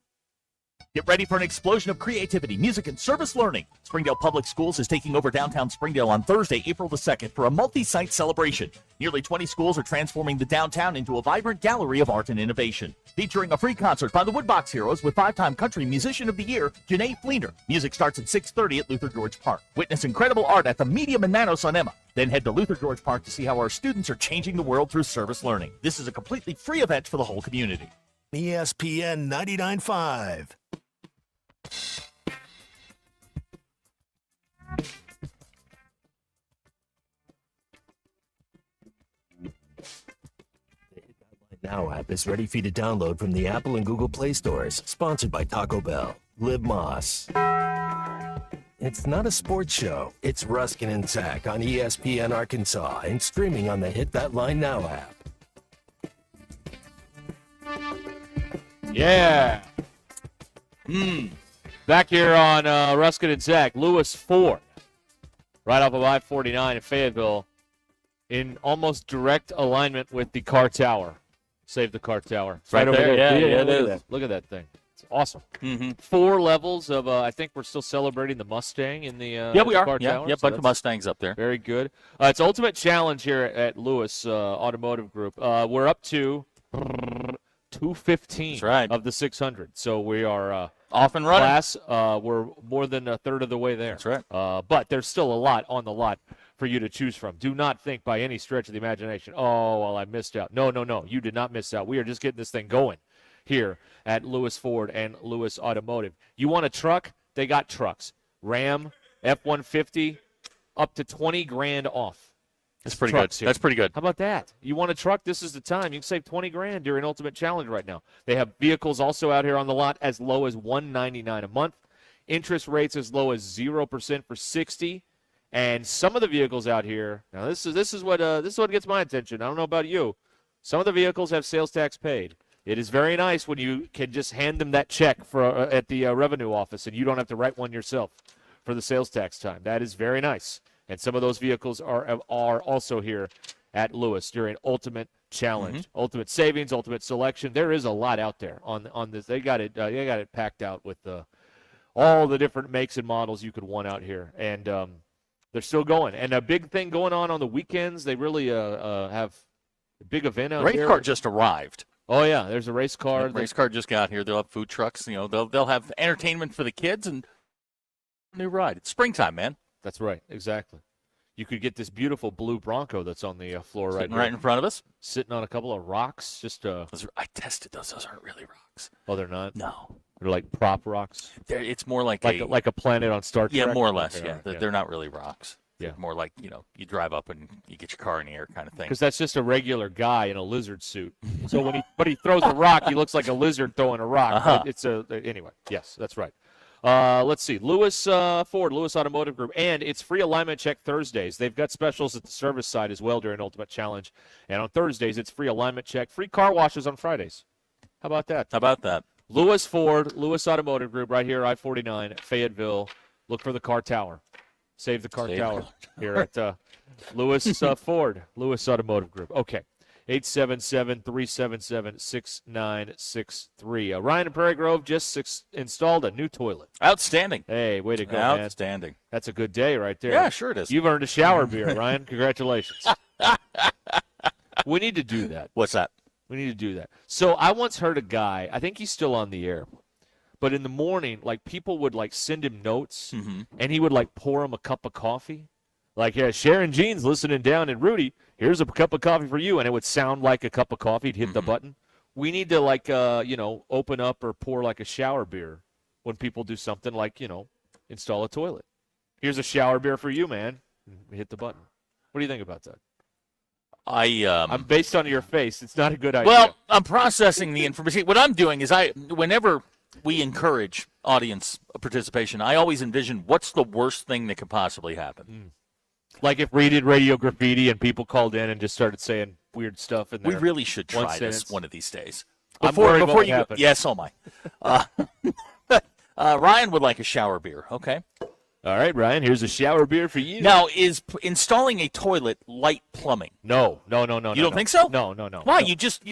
Speaker 2: Get ready for an explosion of creativity, music, and service learning. Springdale Public Schools is taking over downtown Springdale on Thursday, April the 2nd for a multi-site celebration. Nearly 20 schools are transforming the downtown into a vibrant gallery of art and innovation. Featuring a free concert by the Woodbox Heroes with 5-time Country Musician of the Year, Janae Fleener. Music starts at 6:30 at Luther George Park. Witness incredible art at the Medium in Manos on Emma. Then head to Luther George Park to see how our students are changing the world through service learning. This is a completely free event for the whole community.
Speaker 27: ESPN 99.5.
Speaker 3: Now app is ready for you to download from the Apple and Google Play stores. Sponsored by Taco Bell. Live Moss. It's not a sports show. It's Ruskin and Zach on ESPN Arkansas and streaming on the Hit That Line Now app.
Speaker 11: Yeah. Back here on Ruskin and Zach, Lewis Ford, right off of I-49 in Fayetteville, in almost direct alignment with the car tower. Save the car tower. It's
Speaker 28: right over there. Yeah, it is.
Speaker 11: Look at that thing. It's awesome. 4 levels of, I think we're still celebrating the Mustang in the
Speaker 28: yeah, we are.
Speaker 11: car
Speaker 28: Yeah,
Speaker 11: tower.
Speaker 28: yeah,
Speaker 11: So
Speaker 28: bunch of Mustangs up there.
Speaker 11: Very good. It's Ultimate Challenge here at Lewis Automotive Group. We're up to 215 of the 600. So we are
Speaker 28: off and running.
Speaker 11: Class, we're more than a third of the way there.
Speaker 28: That's right.
Speaker 11: But there's still a lot on the lot for you to choose from. Do not think by any stretch of the imagination, oh, well, I missed out. No. You did not miss out. We are just getting this thing going here at Lewis Ford and Lewis Automotive. You want a truck? They got trucks. Ram, F-150, up to $20,000 off.
Speaker 28: That's pretty good.
Speaker 11: Here.
Speaker 28: That's pretty good.
Speaker 11: How about that? You want a truck? This is the time. You can save $20,000 during Ultimate Challenge right now. They have vehicles also out here on the lot as low as $199 a month. Interest rates as low as 0% for 60. And some of the vehicles out here, now this is what gets my attention. I don't know about you. Some of the vehicles have sales tax paid. It is very nice when you can just hand them that check for at the revenue office, and you don't have to write one yourself for the sales tax time. That is very nice. And some of those vehicles are also here at Lewis during Ultimate Challenge, Ultimate Savings, Ultimate Selection. There is a lot out there on this. They got it packed out with all the different makes and models you could want out here, and they're still going. And a big thing going on the weekends. They really have a big event out there.
Speaker 28: Race car just arrived.
Speaker 11: Oh yeah, there's a race car.
Speaker 28: The race car just got here. They'll have food trucks. You know, they'll have entertainment for the kids and a new ride. It's springtime, man.
Speaker 11: That's right, exactly. You could get this beautiful blue Bronco that's on the floor
Speaker 28: Sitting
Speaker 11: right
Speaker 28: right in front of us,
Speaker 11: sitting on a couple of rocks.
Speaker 28: I tested those. Those aren't really rocks.
Speaker 11: Oh, they're not.
Speaker 28: No,
Speaker 11: they're like prop rocks.
Speaker 28: It's more like
Speaker 11: a planet on Star Trek.
Speaker 28: Yeah, more or less.
Speaker 11: Okay,
Speaker 28: Yeah,
Speaker 11: right,
Speaker 28: they're not really rocks.
Speaker 11: Yeah.
Speaker 28: They're more like, you know, you drive up and you get your car in the air kind of thing.
Speaker 11: Because that's just a regular guy in a lizard suit. So when he throws a rock, he looks like a lizard throwing a rock.
Speaker 28: Uh-huh.
Speaker 11: It's anyway. Yes, that's right. Let's see. Lewis Ford, Lewis Automotive Group, and it's free alignment check Thursdays. They've got specials at the service side as well during Ultimate Challenge. And on Thursdays, it's free alignment check, free car washes on Fridays. How about that?
Speaker 28: How about that?
Speaker 11: Lewis Ford, Lewis Automotive Group, right here, I-49, Fayetteville. Look for the car tower. Save the car tower here at Lewis Ford, Lewis Automotive Group. Okay. 877-377-6963. Ryan in Prairie Grove just installed a new toilet.
Speaker 28: Outstanding.
Speaker 11: Hey, way to go, man.
Speaker 28: Outstanding.
Speaker 11: That's a good day right there.
Speaker 28: Yeah, sure it is.
Speaker 11: You've earned a shower beer, Ryan. Congratulations. We need to do that.
Speaker 28: What's that?
Speaker 11: We need to do that. So I once heard a guy, I think he's still on the air, but in the morning, like, people would, like, send him notes, and he would, like, pour him a cup of coffee. Like, yeah, Sharon Jean's listening down, and Rudy, here's a cup of coffee for you. And it would sound like a cup of coffee. He'd hit the button. We need to, like, open up or pour, like, a shower beer when people do something like, install a toilet. Here's a shower beer for you, man. Hit the button. What do you think about that? I'm based on your face. It's not a good idea.
Speaker 28: Well, I'm processing the information. What I'm doing is whenever we encourage audience participation, I always envision what's the worst thing that could possibly happen.
Speaker 11: Like if we did Radio Graffiti and people called in and just started saying weird stuff in there.
Speaker 28: We really should try this
Speaker 11: sentence.
Speaker 28: one of these days.
Speaker 11: I'm worried about what
Speaker 28: you
Speaker 11: happened.
Speaker 28: Yeah, so am I. Ryan would like a shower beer. Okay.
Speaker 11: All right, Ryan, here's a shower beer for you.
Speaker 28: Now, is installing a toilet light plumbing?
Speaker 11: No. You
Speaker 28: You don't think so?
Speaker 11: No.
Speaker 28: Why?
Speaker 11: No.
Speaker 28: You just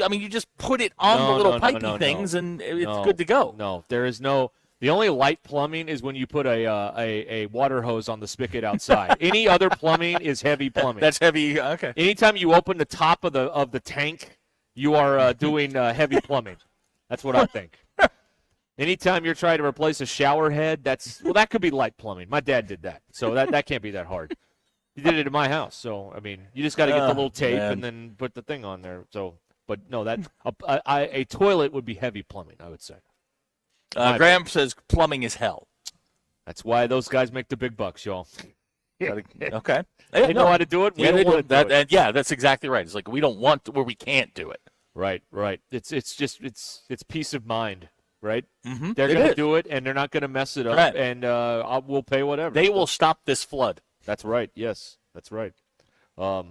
Speaker 28: put it on the little pipey things and it's good to go.
Speaker 11: No, there is no. The only light plumbing is when you put a water hose on the spigot outside. Any other plumbing is heavy plumbing.
Speaker 28: That's heavy. Okay.
Speaker 11: Anytime you open the top of the tank, you are doing heavy plumbing. That's what I think. Anytime you're trying to replace a shower head, that could be light plumbing. My dad did that, so that can't be that hard. He did it in my house, so I mean, you just got to get the little tape and then put the thing on there. So, but no, a toilet would be heavy plumbing, I would say.
Speaker 28: Graham says plumbing is hell.
Speaker 11: That's why those guys make the big bucks, y'all.
Speaker 28: Okay.
Speaker 11: They know how to do it. We don't want to do it.
Speaker 28: Yeah, that's exactly right. It's like we don't want where we can't do it.
Speaker 11: Right. It's just peace of mind. Right?
Speaker 28: Mm-hmm.
Speaker 11: They're going to do it, and they're not going to mess it up,
Speaker 28: right.
Speaker 11: And we'll pay whatever.
Speaker 28: They will stop this flood.
Speaker 11: That's right. Yes, that's right. So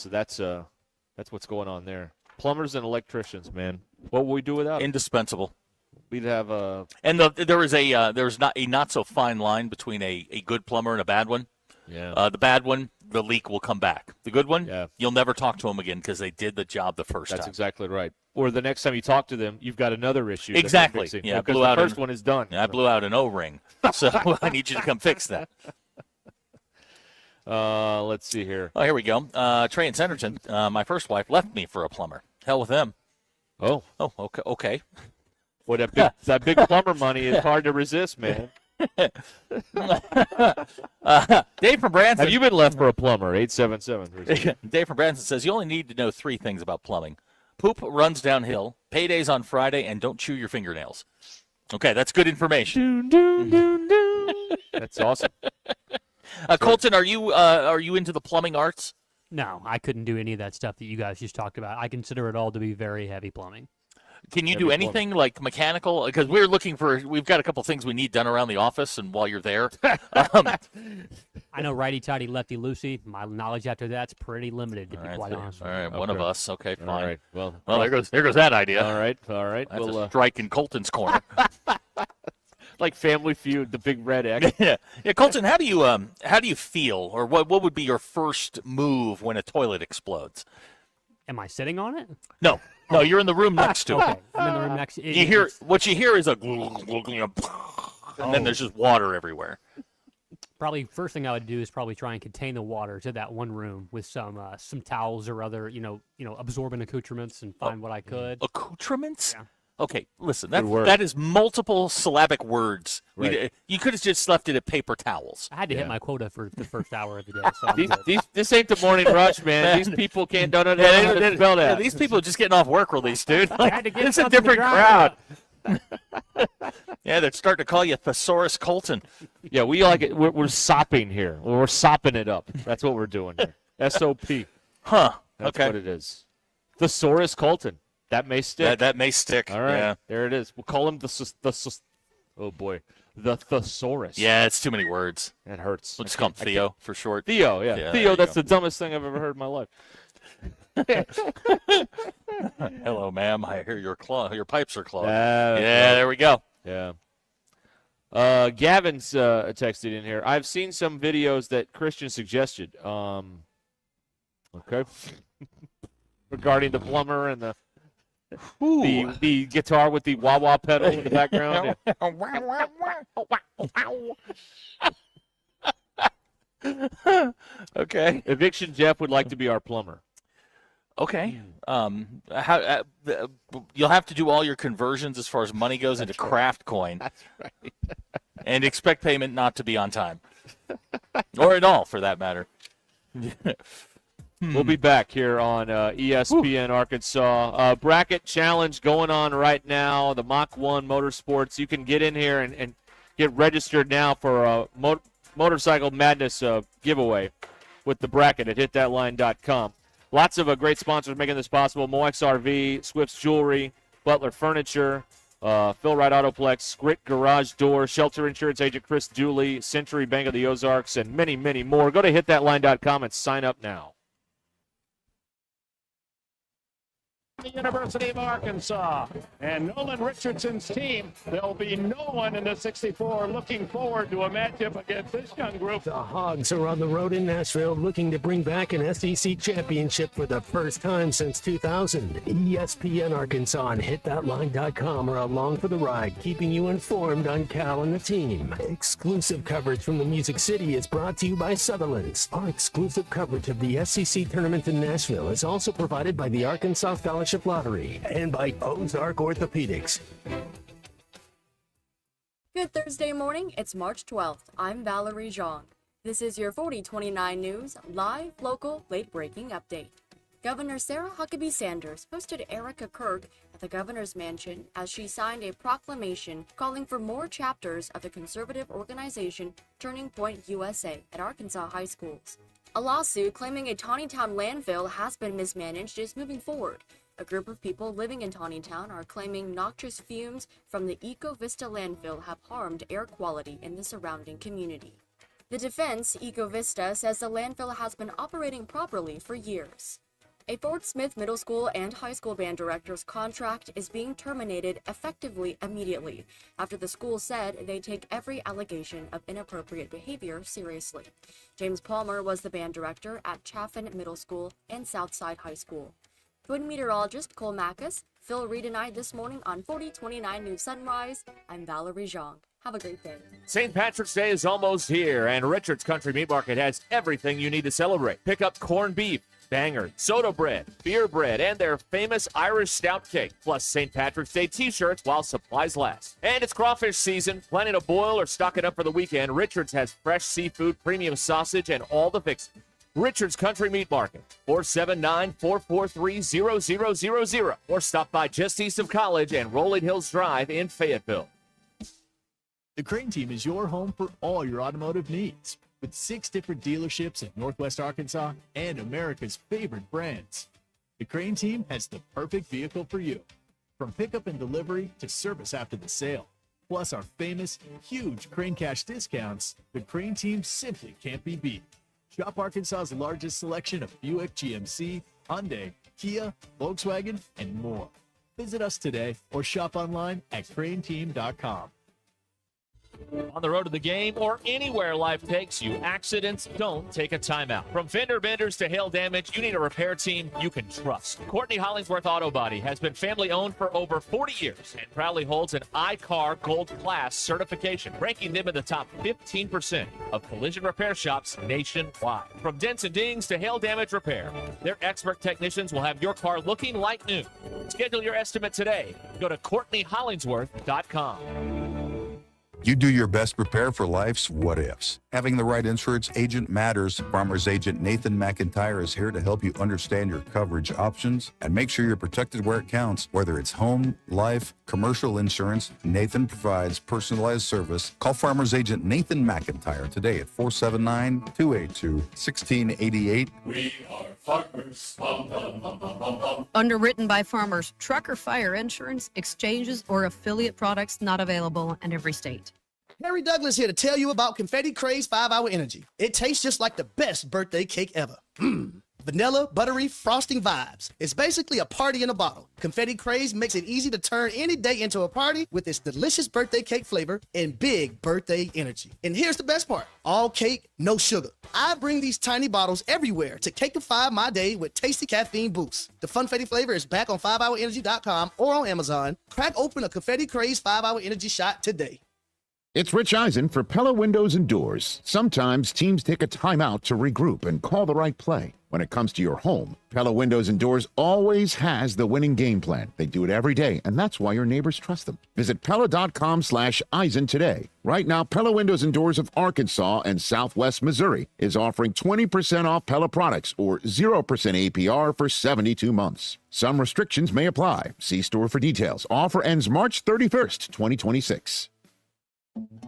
Speaker 11: that's what's going on there. Plumbers and electricians, man. What would we do without them?
Speaker 28: Indispensable.
Speaker 11: We'd have a.
Speaker 28: And there's not a not so fine line between a good plumber and a bad one.
Speaker 11: Yeah.
Speaker 28: The bad one, the leak will come back. The good one,
Speaker 11: yeah.
Speaker 28: You'll never talk to them again because they did the job the first time.
Speaker 11: That's exactly right. Or the next time you talk to them, you've got another issue.
Speaker 28: Exactly. Yeah,
Speaker 11: because the first one is done.
Speaker 28: Yeah, I blew out an O-ring, so I need you to come fix that.
Speaker 11: Let's see here.
Speaker 28: Oh, here we go. Trey and Centerton. My first wife left me for a plumber. Hell with them.
Speaker 11: Oh.
Speaker 28: Oh, okay.
Speaker 11: Well, that big plumber money is hard to resist, man.
Speaker 28: Dave from Branson.
Speaker 11: Have you been left for a plumber? 877.
Speaker 28: Dave from Branson says you only need to know 3 things about plumbing: poop runs downhill, paydays on Friday, and don't chew your fingernails. Okay, that's good information.
Speaker 11: That's awesome.
Speaker 28: Colton, are you into the plumbing arts?
Speaker 12: No, I couldn't do any of that stuff that you guys just talked about. I consider it all to be very heavy plumbing.
Speaker 28: Can you do anything like mechanical? Because we've got a couple things we need done around the office, and while you're there,
Speaker 12: I know righty-tighty, lefty-loosey. My knowledge after that's pretty limited, to be quite honest.
Speaker 28: All right, one of us. Okay, fine.
Speaker 11: All right. Well,
Speaker 28: there goes that idea.
Speaker 11: All right.
Speaker 28: That's a strike in Colton's corner.
Speaker 11: Like Family Feud, the big red X.
Speaker 28: Yeah, Colton, how do you feel, or what would be your first move when a toilet explodes?
Speaker 12: Am I sitting on it?
Speaker 28: No, you're in the room next to it.
Speaker 12: Okay, I'm in the room next.
Speaker 28: What you hear is a glug, glug, glug, and then there's just water everywhere.
Speaker 12: Probably first thing I would do is probably try and contain the water to that one room with some towels or other absorbent accoutrements and find what I could.
Speaker 28: Accoutrements?
Speaker 12: Yeah.
Speaker 28: Okay, listen, that is multiple syllabic words.
Speaker 11: Right.
Speaker 28: You could have just left it at paper towels.
Speaker 12: I had to hit my quota for the first hour of the day. So
Speaker 11: this ain't the morning rush, man. These people don't know how to spell that.
Speaker 28: These people are just getting off work release, dude.
Speaker 12: I had to get
Speaker 28: It's a
Speaker 12: something to
Speaker 28: different
Speaker 12: drive
Speaker 28: crowd. Yeah, they're starting to call you Thesaurus Colton.
Speaker 11: Yeah, we like it. We're sopping here. We're sopping it up. That's what we're doing here. S-O-P.
Speaker 28: Huh.
Speaker 11: That's
Speaker 28: Okay.
Speaker 11: what it is. Thesaurus Colton. That may stick.
Speaker 28: That may stick.
Speaker 11: All right.
Speaker 28: Yeah.
Speaker 11: There it is. We'll call him oh, boy. The Thesaurus.
Speaker 28: Yeah, it's too many words.
Speaker 11: That hurts.
Speaker 28: We'll just call him Theo for short.
Speaker 11: Theo, yeah.
Speaker 28: Yeah,
Speaker 11: Theo,
Speaker 28: there
Speaker 11: that's
Speaker 28: you
Speaker 11: the dumbest thing I've ever heard in my life.
Speaker 28: Hello, ma'am. I hear your pipes are clogged.
Speaker 11: Yeah,
Speaker 28: there we go.
Speaker 11: Yeah. Gavin's texted in here. I've seen some videos that Christian suggested. Okay. Regarding the plumber and the guitar with the wah-wah pedal in the background.
Speaker 28: Okay.
Speaker 11: Eviction Jeff would like to be our plumber.
Speaker 28: Okay. You'll have to do all your conversions as far as money goes into craft coin.
Speaker 11: That's right.
Speaker 28: And expect payment not to be on time. Or at all, for that matter.
Speaker 11: We'll be back here on ESPN Arkansas. Bracket challenge going on right now. The Mach 1 Motorsports. You can get in here and get registered now for a Motorcycle Madness giveaway with the bracket at hitthatline.com. Lots of great sponsors making this possible. Moex RV, Swift's Jewelry, Butler Furniture, Phil Wright Autoplex, Grit Garage Door, Shelter Insurance Agent Chris Dooley, Century Bank of the Ozarks, and many, many more. Go to hitthatline.com and sign up now.
Speaker 22: The University of Arkansas and Nolan Richardson's team. There'll be no one in the 64 looking forward to a matchup against this young group.
Speaker 3: The Hogs are on the road in Nashville looking to bring back an SEC championship for the first time since 2000. ESPN Arkansas and hitthatline.com are along for the ride, keeping you informed on Cal and the team. Exclusive coverage from the Music City is brought to you by Sutherland's. Our exclusive coverage of the SEC tournament in Nashville is also provided by the Arkansas Fellowship Lottery and by Ozark Orthopedics.
Speaker 14: Good Thursday morning. It's March 12th. I'm Valerie Zhang. This is your 4029 News live, local, late-breaking update. Governor Sarah Huckabee Sanders hosted Erica Kirk at the governor's mansion as she signed a proclamation calling for more chapters of the conservative organization Turning Point USA at Arkansas high schools. A lawsuit claiming a Tawnytown landfill has been mismanaged is moving forward. A group of people living in Tawnytown are claiming noxious fumes from the Eco Vista landfill have harmed air quality in the surrounding community. The defense, Eco Vista, says the landfill has been operating properly for years. A Fort Smith Middle School and high school band director's contract is being terminated effectively immediately after the school said they take every allegation of inappropriate behavior seriously. James Palmer was the band director at Chaffin Middle School and Southside High School. Twin meteorologist Cole Mackus, Phil Reed and I this morning on 4029 News Sunrise. I'm Valerie Zhang. Have a great day.
Speaker 1: St. Patrick's Day is almost here, and Richard's Country Meat Market has everything you need to celebrate. Pick up corned beef, banger, soda bread, beer bread, and their famous Irish stout cake, plus St. Patrick's Day t-shirts while supplies last. And it's crawfish season. Planning to boil or stock it up for the weekend, Richard's has fresh seafood, premium sausage, and all the fixings. Richards Country Meat Market, 479-443-0000, or stop by just east of College and Rolling Hills Drive in Fayetteville.
Speaker 15: The Crane Team is your home for all your automotive needs, with 6 different dealerships in Northwest Arkansas and America's favorite brands. The Crane Team has the perfect vehicle for you, from pickup and delivery to service after the sale. Plus our famous, huge Crane Cash discounts, the Crane Team simply can't be beat. Shop Arkansas's largest selection of Buick, GMC, Hyundai, Kia, Volkswagen, and more. Visit us today or shop online at craneteam.com.
Speaker 1: On the road to the game or anywhere life takes you, accidents don't take a timeout. From fender benders to hail damage, you need a repair team you can trust. Courtney Hollingsworth Auto Body has been family owned for over 40 years and proudly holds an iCar Gold Class certification, ranking them in the top 15% of collision repair shops nationwide. From dents and dings to hail damage repair, their expert technicians will have your car looking like new. Schedule your estimate today. Go to CourtneyHollingsworth.com.
Speaker 16: You do your best to prepare for life's what-ifs. Having the right insurance agent matters. Farmers agent Nathan McIntyre is here to help you understand your coverage options and make sure you're protected where it counts. Whether it's home, life, commercial insurance, Nathan provides personalized service. Call Farmers agent Nathan McIntyre today at 479-282-1688.
Speaker 17: We are farmers. Bum, bum, bum, bum, bum, bum.
Speaker 18: Underwritten by farmers, truck or fire insurance, exchanges, or affiliate products not available in every state.
Speaker 19: Harry Douglas here to tell you about Confetti Craze 5-Hour Energy. It tastes just like the best birthday cake ever. Vanilla, buttery, frosting vibes. It's basically a party in a bottle. Confetti Craze makes it easy to turn any day into a party with its delicious birthday cake flavor and big birthday energy. And here's the best part. All cake, no sugar. I bring these tiny bottles everywhere to cakeify my day with tasty caffeine boosts. The Funfetti flavor is back on 5hourenergy.com or on Amazon. Crack open a Confetti Craze 5-Hour Energy shot today.
Speaker 10: It's Rich Eisen for Pella Windows and Doors. Sometimes teams take a timeout to regroup and call the right play. When it comes to your home, Pella Windows and Doors always has the winning game plan. They do it every day, and that's why your neighbors trust them. Visit Pella.com/Eisen today. Right now, Pella Windows and Doors of Arkansas and Southwest Missouri is offering 20% off Pella products or 0% APR for 72 months. Some restrictions may apply. See store for details. Offer ends March 31st, 2026.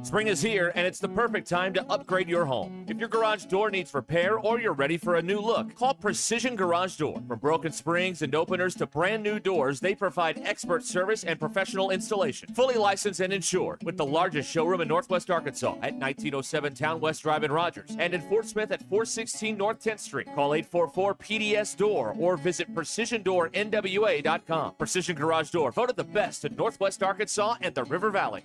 Speaker 1: Spring is here, and it's the perfect time to upgrade your home. If your garage door needs repair or you're ready for a new look, call Precision Garage Door. From broken springs and openers to brand new doors, they provide expert service and professional installation. Fully licensed and insured, with the largest showroom in Northwest Arkansas at 1907 Town West Drive in Rogers, and in Fort Smith at 416 North 10th Street. Call 844-PDS-DOOR or visit PrecisionDoorNWA.com. Precision Garage Door, voted the best in Northwest Arkansas and the River Valley.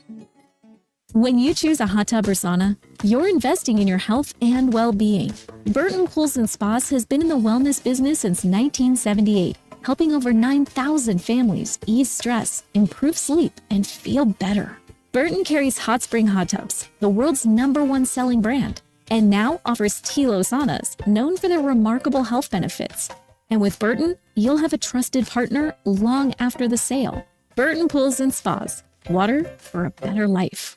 Speaker 20: When you choose a hot tub or sauna, you're investing in your health and well-being. Burton Pools and Spas has been in the wellness business since 1978, helping over 9,000 families ease stress, improve sleep, and feel better. Burton carries Hot Spring Hot Tubs, the world's #1 selling brand, and now offers Tilo saunas, known for their remarkable health benefits. And with Burton, you'll have a trusted partner long after the sale. Burton Pools and Spas, water for a better life.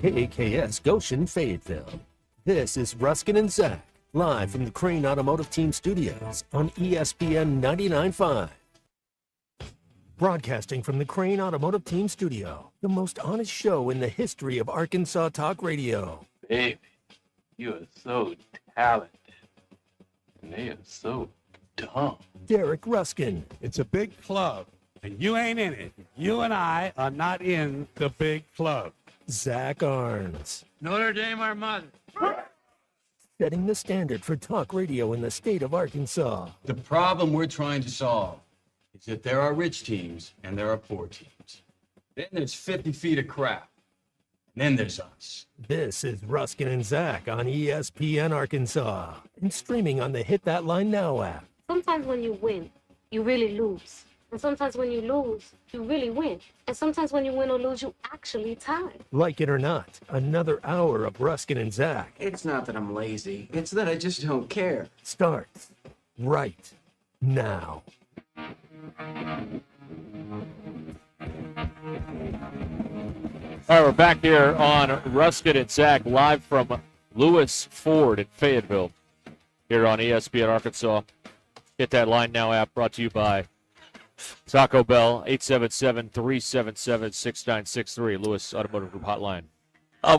Speaker 3: KAKS Goshen, Fayetteville. This is Ruskin and Zach, live from the Crane Automotive Team Studios on ESPN 99.5. Broadcasting from the Crane Automotive Team Studio, the most honest show in the history of Arkansas Talk Radio.
Speaker 21: Baby, you are so talented, and they are so dumb.
Speaker 3: Derek Ruskin.
Speaker 23: It's a big club, and you ain't in it. You and I are not in the big club.
Speaker 3: Zach Arns.
Speaker 21: Notre Dame, our mother.
Speaker 3: Setting the standard for talk radio in the state of Arkansas.
Speaker 21: The problem we're trying to solve is that there are rich teams and there are poor teams. Then there's 50 feet of crap. And then there's us.
Speaker 3: This is Ruskin and Zach on ESPN Arkansas and streaming on the Hit That Line Now app.
Speaker 29: Sometimes when you win, you really lose. And sometimes when you lose, you really win. And sometimes when you win or lose, you actually tie.
Speaker 3: Like it or not, another hour of Ruskin and Zach.
Speaker 21: It's not that I'm lazy. It's that I just don't care.
Speaker 3: Starts right now.
Speaker 11: All right, we're back here on Ruskin and Zach, live from Lewis Ford in Fayetteville. here on ESPN Arkansas. Hit that Line Now app brought to you by Taco Bell, 877-377-6963, Lewis Automotive Group Hotline.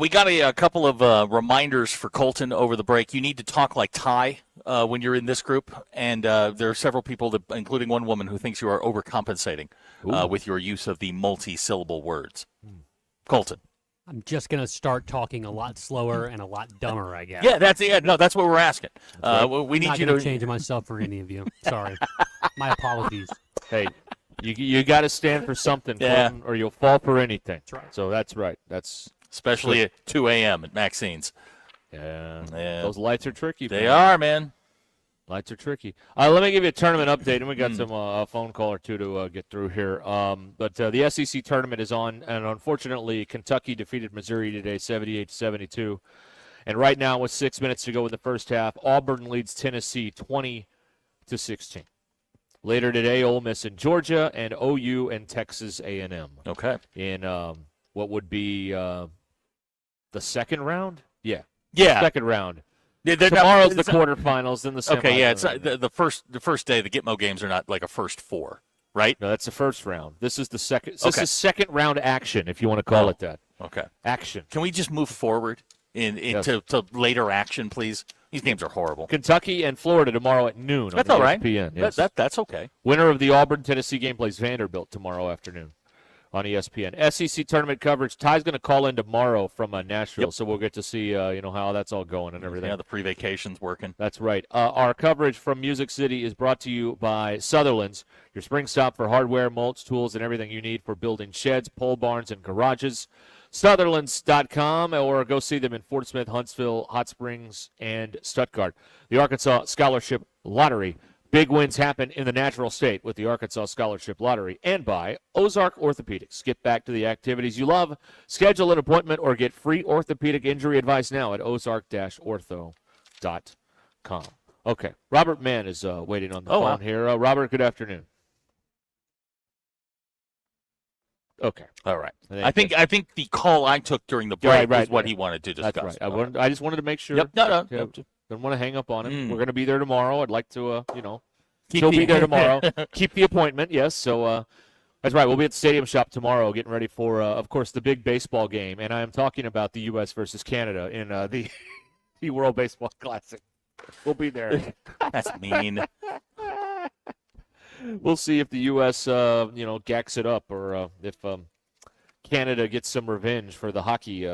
Speaker 28: We got a couple of reminders for Colton over the break. You need to talk like Ty when you're in this group, and there are several people, including one woman, who thinks you are overcompensating with your use of the multi-syllable words. Colton.
Speaker 12: I'm just going to start talking a lot slower and a lot dumber, I guess.
Speaker 28: Yeah, that's what we're asking. We need
Speaker 12: not
Speaker 28: you
Speaker 12: to
Speaker 28: to
Speaker 12: change myself for any of you. Sorry. My apologies.
Speaker 11: Hey, you got to stand for something, Colton, or you'll fall for anything. That's right. So that's right. That's
Speaker 28: especially at 2 a.m. at Maxine's.
Speaker 11: Yeah. Those lights are tricky.
Speaker 28: They are, man.
Speaker 11: Lights are tricky. Let me give you a tournament update, and we got some phone call or two to get through here. But the SEC tournament is on, and unfortunately, Kentucky defeated Missouri today, 78-72. And right now, with 6 minutes to go in the first half, Auburn leads Tennessee 20-16. Later today, Ole Miss and Georgia, and OU and Texas A&M.
Speaker 28: Okay.
Speaker 11: In what would be the second round? Yeah. Second round. Tomorrow's the quarterfinals, then the semifinals.
Speaker 28: Okay, yeah, it's the first day. The Gitmo games are not like a first four, right?
Speaker 11: No, that's the first round. This is the second. This is second round action, if you want to call it that.
Speaker 28: Okay.
Speaker 11: Action.
Speaker 28: Can we just move forward to later action, please? These games are horrible.
Speaker 11: Kentucky and Florida tomorrow at noon.
Speaker 28: That's
Speaker 11: on
Speaker 28: all right.
Speaker 11: ESPN. Yes.
Speaker 28: That's okay.
Speaker 11: Winner of the Auburn-Tennessee game plays Vanderbilt tomorrow afternoon on ESPN. SEC tournament coverage. Ty's going to call in tomorrow from Nashville, so we'll get to see how that's all going and everything.
Speaker 28: Yeah, the pre-vacation's working.
Speaker 11: That's right. Our coverage from Music City is brought to you by Sutherland's, your spring stop for hardware, mulch, tools, and everything you need for building sheds, pole barns, and garages. Sutherlands.com, or go see them in Fort Smith, Huntsville, Hot Springs, and Stuttgart. The Arkansas Scholarship Lottery. Big wins happen in the natural state with the Arkansas Scholarship Lottery, and by Ozark Orthopedics. Get back to the activities you love. Schedule an appointment or get free orthopedic injury advice now at ozark-ortho.com. Okay, Robert Mann is waiting on the phone here. Robert, good afternoon. Okay.
Speaker 28: All right. I think the call I took during the break is what he wanted to discuss.
Speaker 11: That's right. I just wanted to make sure.
Speaker 28: Yep. No.
Speaker 11: Don't want to hang up on him. We're going to be there tomorrow. I'd like to, still be there tomorrow. Keep the appointment, yes. So that's right. We'll be at the Stadium Shop tomorrow getting ready for, of course, the big baseball game. And I am talking about the U.S. versus Canada in the World Baseball Classic. We'll be there.
Speaker 28: That's mean.
Speaker 11: We'll see if the U.S., gacks it up or if Canada gets some revenge for the hockey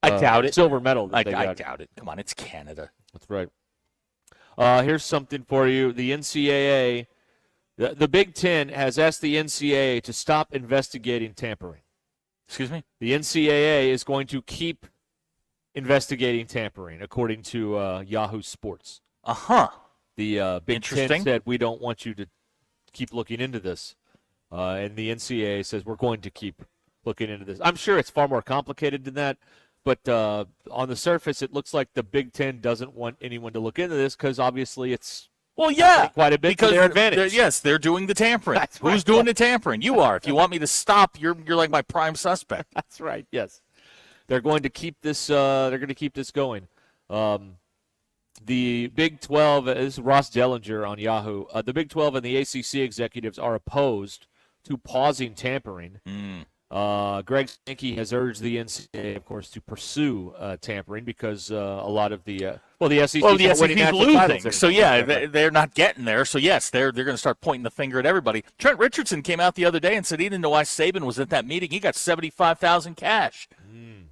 Speaker 28: I doubt it.
Speaker 11: Silver medal.
Speaker 28: I doubt it. Come on, it's Canada.
Speaker 11: That's right. Here's something for you. The NCAA, the Big Ten has asked the NCAA to stop investigating tampering.
Speaker 28: Excuse me?
Speaker 11: The NCAA is going to keep investigating tampering, according to Yahoo Sports. The Big Ten said, we don't want you to keep looking into this. And the NCAA says, we're going to keep looking into this. I'm sure it's far more complicated than that. But on the surface, it looks like the Big Ten doesn't want anyone to look into this because obviously it's quite a bit
Speaker 28: because
Speaker 11: to their advantage.
Speaker 28: They're doing the tampering.
Speaker 11: That's
Speaker 28: Who's
Speaker 11: right.
Speaker 28: doing the tampering? You are. If you want me to stop, you're like my prime suspect.
Speaker 11: That's right. Yes, they're going to keep this. They're going to keep this going. The Big 12 is Ross Dellinger on Yahoo. The Big 12 and the ACC executives are opposed to pausing tampering. Greg Sankey has urged the NCAA, of course, to pursue tampering because a lot of the SEC
Speaker 28: is losing. So they're not getting there. So yes, they're going to start pointing the finger at everybody. Trent Richardson came out the other day and said he didn't know why Saban was at that meeting. He got $75,000 cash.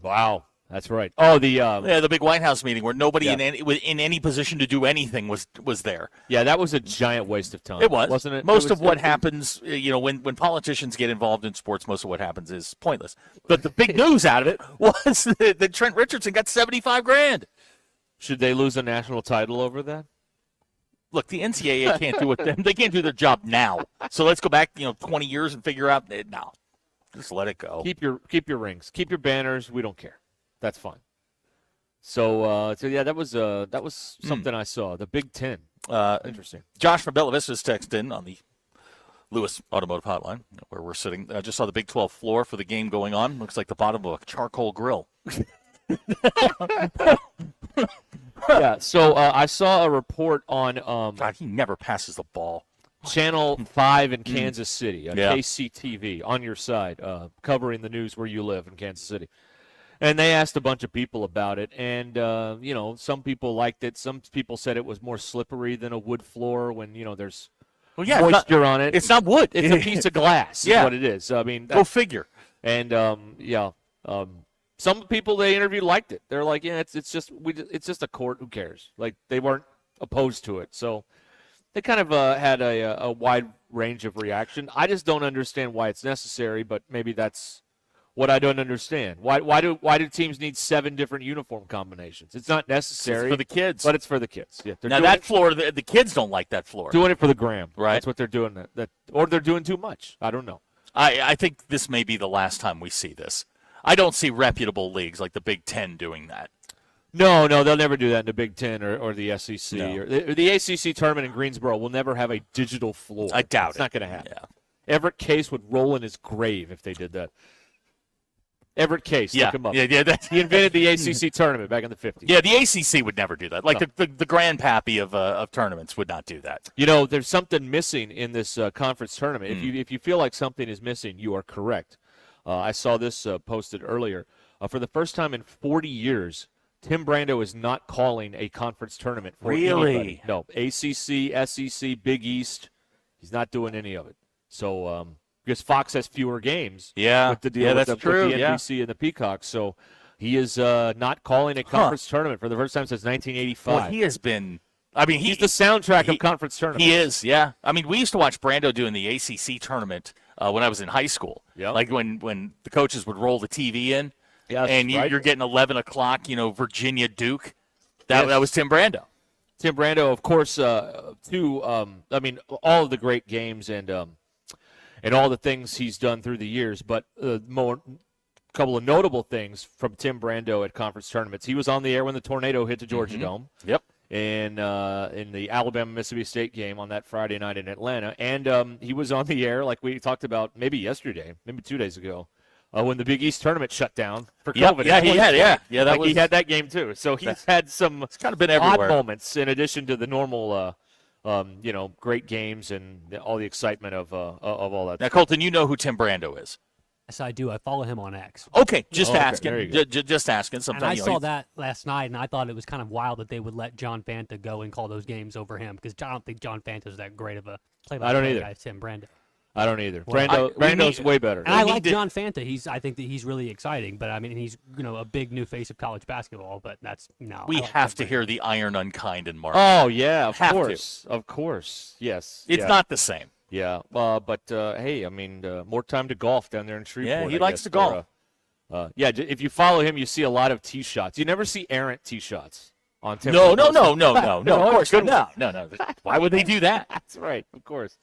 Speaker 11: Wow. That's right. Oh,
Speaker 28: the big White House meeting where nobody in any position to do anything was there.
Speaker 11: Yeah, that was a giant waste of time.
Speaker 28: It was,
Speaker 11: wasn't it?
Speaker 28: Most of what happens, when politicians get involved in sports, most of what happens is pointless. But the big news out of it was that Trent Richardson got $75,000.
Speaker 11: Should they lose a national title over that?
Speaker 28: Look, the NCAA can't do it. They can't do their job now. So let's go back, 20 years and figure out. No, just let it go.
Speaker 11: Keep your rings, keep your banners. We don't care. That's fine. So yeah, that was something I saw. The Big Ten. Interesting.
Speaker 28: Josh from Bella Vista's texted in on the Lewis Automotive Hotline where we're sitting. I just saw the Big 12 floor for the game going on. Looks like the bottom of a charcoal grill.
Speaker 11: Yeah, so I saw a report on
Speaker 28: God, he never passes the ball.
Speaker 11: Channel 5 in Kansas City,
Speaker 28: Yeah.
Speaker 11: KCTV, on your side, covering the news where you live in Kansas City. And they asked a bunch of people about it, and, some people liked it. Some people said it was more slippery than a wood floor when, there's moisture on it.
Speaker 28: It's not wood.
Speaker 11: It's a piece of glass is what it is. I mean,
Speaker 28: go figure.
Speaker 11: And, some people they interviewed liked it. They're like, yeah, it's just a court. Who cares? Like, they weren't opposed to it. So they kind of had a wide range of reaction. I just don't understand why it's necessary, but maybe that's what I don't understand. Why do teams need 7 different uniform combinations? It's not necessary.
Speaker 28: It's for the kids.
Speaker 11: But it's for the kids. Yeah,
Speaker 28: now, that floor, the kids don't like that floor.
Speaker 11: Doing it for the gram.
Speaker 28: Right.
Speaker 11: That's what they're doing. Or they're doing too much. I don't know.
Speaker 28: I think this may be the last time we see this. I don't see reputable leagues like the Big Ten doing that.
Speaker 11: No, they'll never do that in the Big Ten or the SEC.
Speaker 28: No.
Speaker 11: Or the ACC tournament in Greensboro will never have a digital floor.
Speaker 28: I doubt
Speaker 11: it's
Speaker 28: it.
Speaker 11: It's not going to happen.
Speaker 28: Yeah.
Speaker 11: Everett Case would roll in his grave if they did that. Everett Case, look him up.
Speaker 28: Yeah,
Speaker 11: he invented the ACC tournament back in the 50s.
Speaker 28: Yeah, the ACC would never do that. Like the grandpappy of tournaments would not do that.
Speaker 11: There's something missing in this conference tournament. If you feel like something is missing, you are correct. I saw this posted earlier. For the first time in 40 years, Tim Brando is not calling a conference tournament for anybody. No, ACC, SEC, Big East. He's not doing any of it. So because Fox has fewer games. With the deal with
Speaker 28: that's true.
Speaker 11: With the NBC and the Peacock. So he is not calling a conference tournament for the first time since 1985.
Speaker 28: Well, he has been.
Speaker 11: He's the soundtrack of conference tournaments.
Speaker 28: He is, yeah. I mean, we used to watch Brando doing the ACC tournament when I was in high school.
Speaker 11: Yep.
Speaker 28: Like when the coaches would roll the TV in, and
Speaker 11: right.
Speaker 28: you're getting 11 o'clock, Virginia Duke. That was Tim Brando.
Speaker 11: Tim Brando, of course, all of the great games and all the things he's done through the years, but couple of notable things from Tim Brando at conference tournaments. He was on the air when the tornado hit the Georgia Dome.
Speaker 28: Yep.
Speaker 11: In the Alabama-Mississippi State game on that Friday night in Atlanta. And he was on the air, like we talked about maybe yesterday, maybe 2 days ago, when the Big East tournament shut down for COVID.
Speaker 28: He
Speaker 11: had that game too. So he's had some
Speaker 28: it's kind of been
Speaker 11: odd
Speaker 28: everywhere.
Speaker 11: moments in addition to the normal, great games and all the excitement of all that.
Speaker 28: Now, Colton, you know who Tim Brando is.
Speaker 12: Yes, I do. I follow him on X.
Speaker 28: Okay, just asking.
Speaker 11: There you go.
Speaker 28: Just asking. Sometimes
Speaker 12: and I saw that last night, and I thought it was kind of wild that they would let John Fanta go and call those games over him, because I don't think John Fanta's that great of a play-by-play guy as Tim Brando.
Speaker 11: I don't either.
Speaker 12: Well,
Speaker 11: Brando's way better.
Speaker 12: And I like John Fanta. I think that he's really exciting, but he's a big new face of college basketball. But that's no.
Speaker 28: We have to hear the Iron Unkind and Mark.
Speaker 11: Oh yeah, of
Speaker 28: Have
Speaker 11: course, yes.
Speaker 28: It's not the same.
Speaker 11: Yeah, but hey, more time to golf down there in Shreveport.
Speaker 28: Yeah, he likes to golf.
Speaker 11: If you follow him, you see a lot of tee shots. You never see errant tee shots on Tim.
Speaker 28: No.
Speaker 11: No,
Speaker 28: Of course, no. Why would they do that?
Speaker 11: That's right, of course.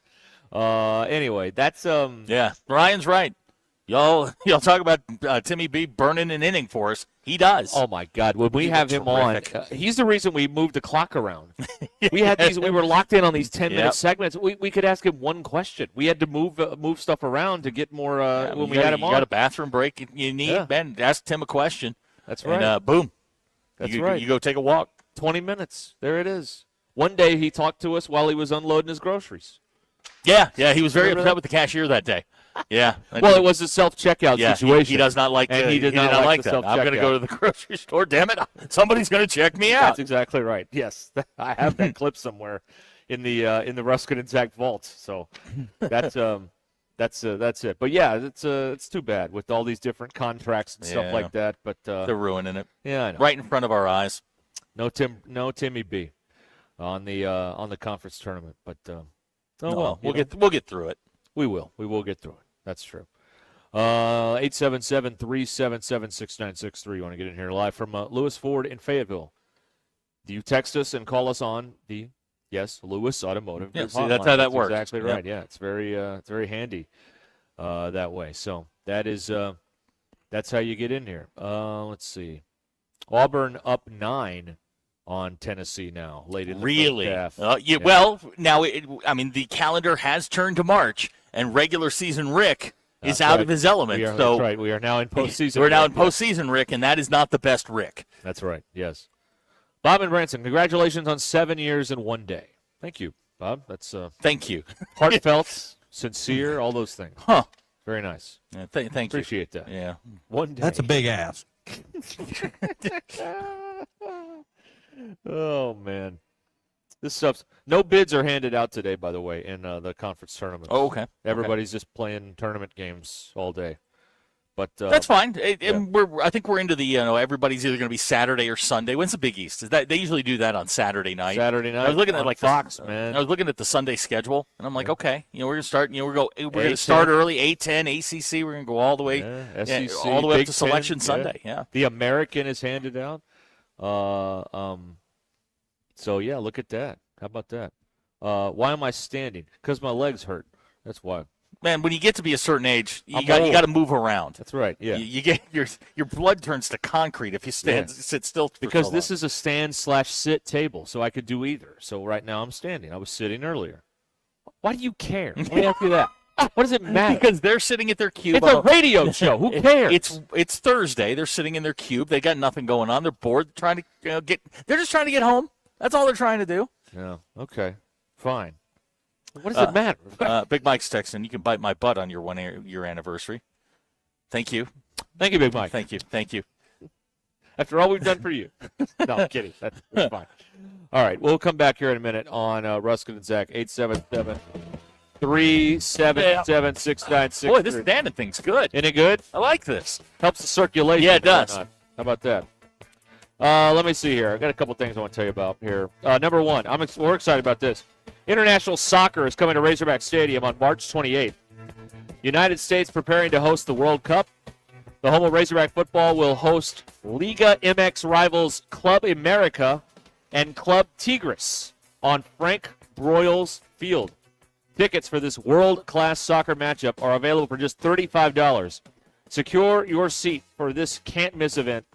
Speaker 11: Anyway, that's
Speaker 28: Yeah, Ryan's right. Y'all talk about Timmy B burning an inning for us. He does.
Speaker 11: Oh my God! When we have him
Speaker 28: terrific.
Speaker 11: on, he's the reason we moved the clock around. We had these. We were locked in on these 10-minute segments. We could ask him one question. We had to move stuff around to get more when we had him on.
Speaker 28: You got a bathroom break you need, Ben. Ask Tim a question.
Speaker 11: That's right.
Speaker 28: And boom.
Speaker 11: That's
Speaker 28: right. You go take a walk.
Speaker 11: 20 minutes. There it is. One day he talked to us while he was unloading his groceries.
Speaker 28: Yeah. He was very upset with the cashier that day. Yeah.
Speaker 11: Well, it was a self-checkout situation.
Speaker 28: He does not like
Speaker 11: and he did not like
Speaker 28: that. I'm going to go to the grocery store. Damn it! Somebody's going to check me out.
Speaker 11: That's exactly right. Yes, I have that clip somewhere in the Ruscin and Zach vault. So that's it. But yeah, it's too bad with all these different contracts and stuff like that. But
Speaker 28: they're ruining it.
Speaker 11: Yeah, I know.
Speaker 28: Right in front of our eyes.
Speaker 11: No Timmy B on the conference tournament. But
Speaker 28: we'll get through it.
Speaker 11: We will. We will get through it. That's true. 877-377-6963. You want to get in here live from Lewis Ford in Fayetteville. Do you text us and call us on the Lewis Automotive?
Speaker 28: Yeah, see, that's how that works.
Speaker 11: Exactly right. Yeah, it's very handy that way. So that's how you get in here. Let's see. Auburn up 9 on Tennessee now, late in the first half.
Speaker 28: Yeah. Well, now the calendar has turned to March, and regular season Rick is out of his element.
Speaker 11: That's right. We are now in postseason.
Speaker 28: We're now in postseason Rick, and that is not the best Rick.
Speaker 11: That's right. Yes. Bob and Branson, congratulations on 7 years and 1 day. Thank you, Bob. That's
Speaker 28: thank you.
Speaker 11: Heartfelt, sincere, all those things.
Speaker 28: Huh.
Speaker 11: Very nice.
Speaker 28: Yeah, thank you.
Speaker 11: Appreciate that.
Speaker 28: Yeah.
Speaker 11: 1 day.
Speaker 4: That's a big ask.
Speaker 11: Oh, man. This stuff's no bids are handed out today, by the way, in the conference tournament.
Speaker 28: Oh, okay.
Speaker 11: Everybody's just playing tournament games all day. But
Speaker 28: that's fine. I think we're into the everybody's either going to be Saturday or Sunday. When's the Big East? Is that they usually do that on Saturday night?
Speaker 11: Saturday night.
Speaker 28: I was looking at
Speaker 11: on
Speaker 28: like
Speaker 11: Fox, man.
Speaker 28: I was looking at the Sunday schedule, and I'm like, okay, we're gonna start. We're gonna start early. A10, ACC. We're gonna go all the way,
Speaker 11: SEC,
Speaker 28: all the way up
Speaker 11: Big
Speaker 28: to Selection
Speaker 11: 10,
Speaker 28: Sunday. Yeah.
Speaker 11: The American is handed out. So yeah, look at that. How about that? Why am I standing? Because my legs hurt. That's why.
Speaker 28: Man, when you get to be a certain age, you
Speaker 11: I'm
Speaker 28: got
Speaker 11: old.
Speaker 28: to move around.
Speaker 11: That's right. Yeah.
Speaker 28: You get your blood turns to concrete if you sit still.
Speaker 11: Because this is a stand/sit table, so I could do either. So right now I'm standing. I was sitting earlier. Why do you care? Let me ask you that. What does it matter?
Speaker 28: Because they're sitting at their cube.
Speaker 11: It's a radio show. Who cares?
Speaker 28: It's Thursday. They're sitting in their cube. They got nothing going on. They're bored. Trying to They're just trying to get home. That's all they're trying to do.
Speaker 11: Yeah. Okay. Fine. What does it matter?
Speaker 28: Big Mike's texting. You can bite my butt on your 1 year anniversary. Thank you.
Speaker 11: Thank you, Big Mike.
Speaker 28: Thank you. Thank you.
Speaker 11: After all we've done for you. No, I'm kidding. That's fine. All right. We'll come back here in a minute on Ruscin and Zach. 877-377-6963.
Speaker 28: Boy, this standing thing's good.
Speaker 11: Isn't it good?
Speaker 28: I like this.
Speaker 11: Helps the circulation.
Speaker 28: Yeah, it does.
Speaker 11: How about that? Let me see here. I got a couple things I want to tell you about here. Number one, we're excited about this. International soccer is coming to Razorback Stadium on March 28th. United States preparing to host the World Cup. The home of Razorback football will host Liga MX rivals Club America and Club Tigres on Frank Broyles Field. Tickets for this world-class soccer matchup are available for just $35. Secure your seat for this can't-miss event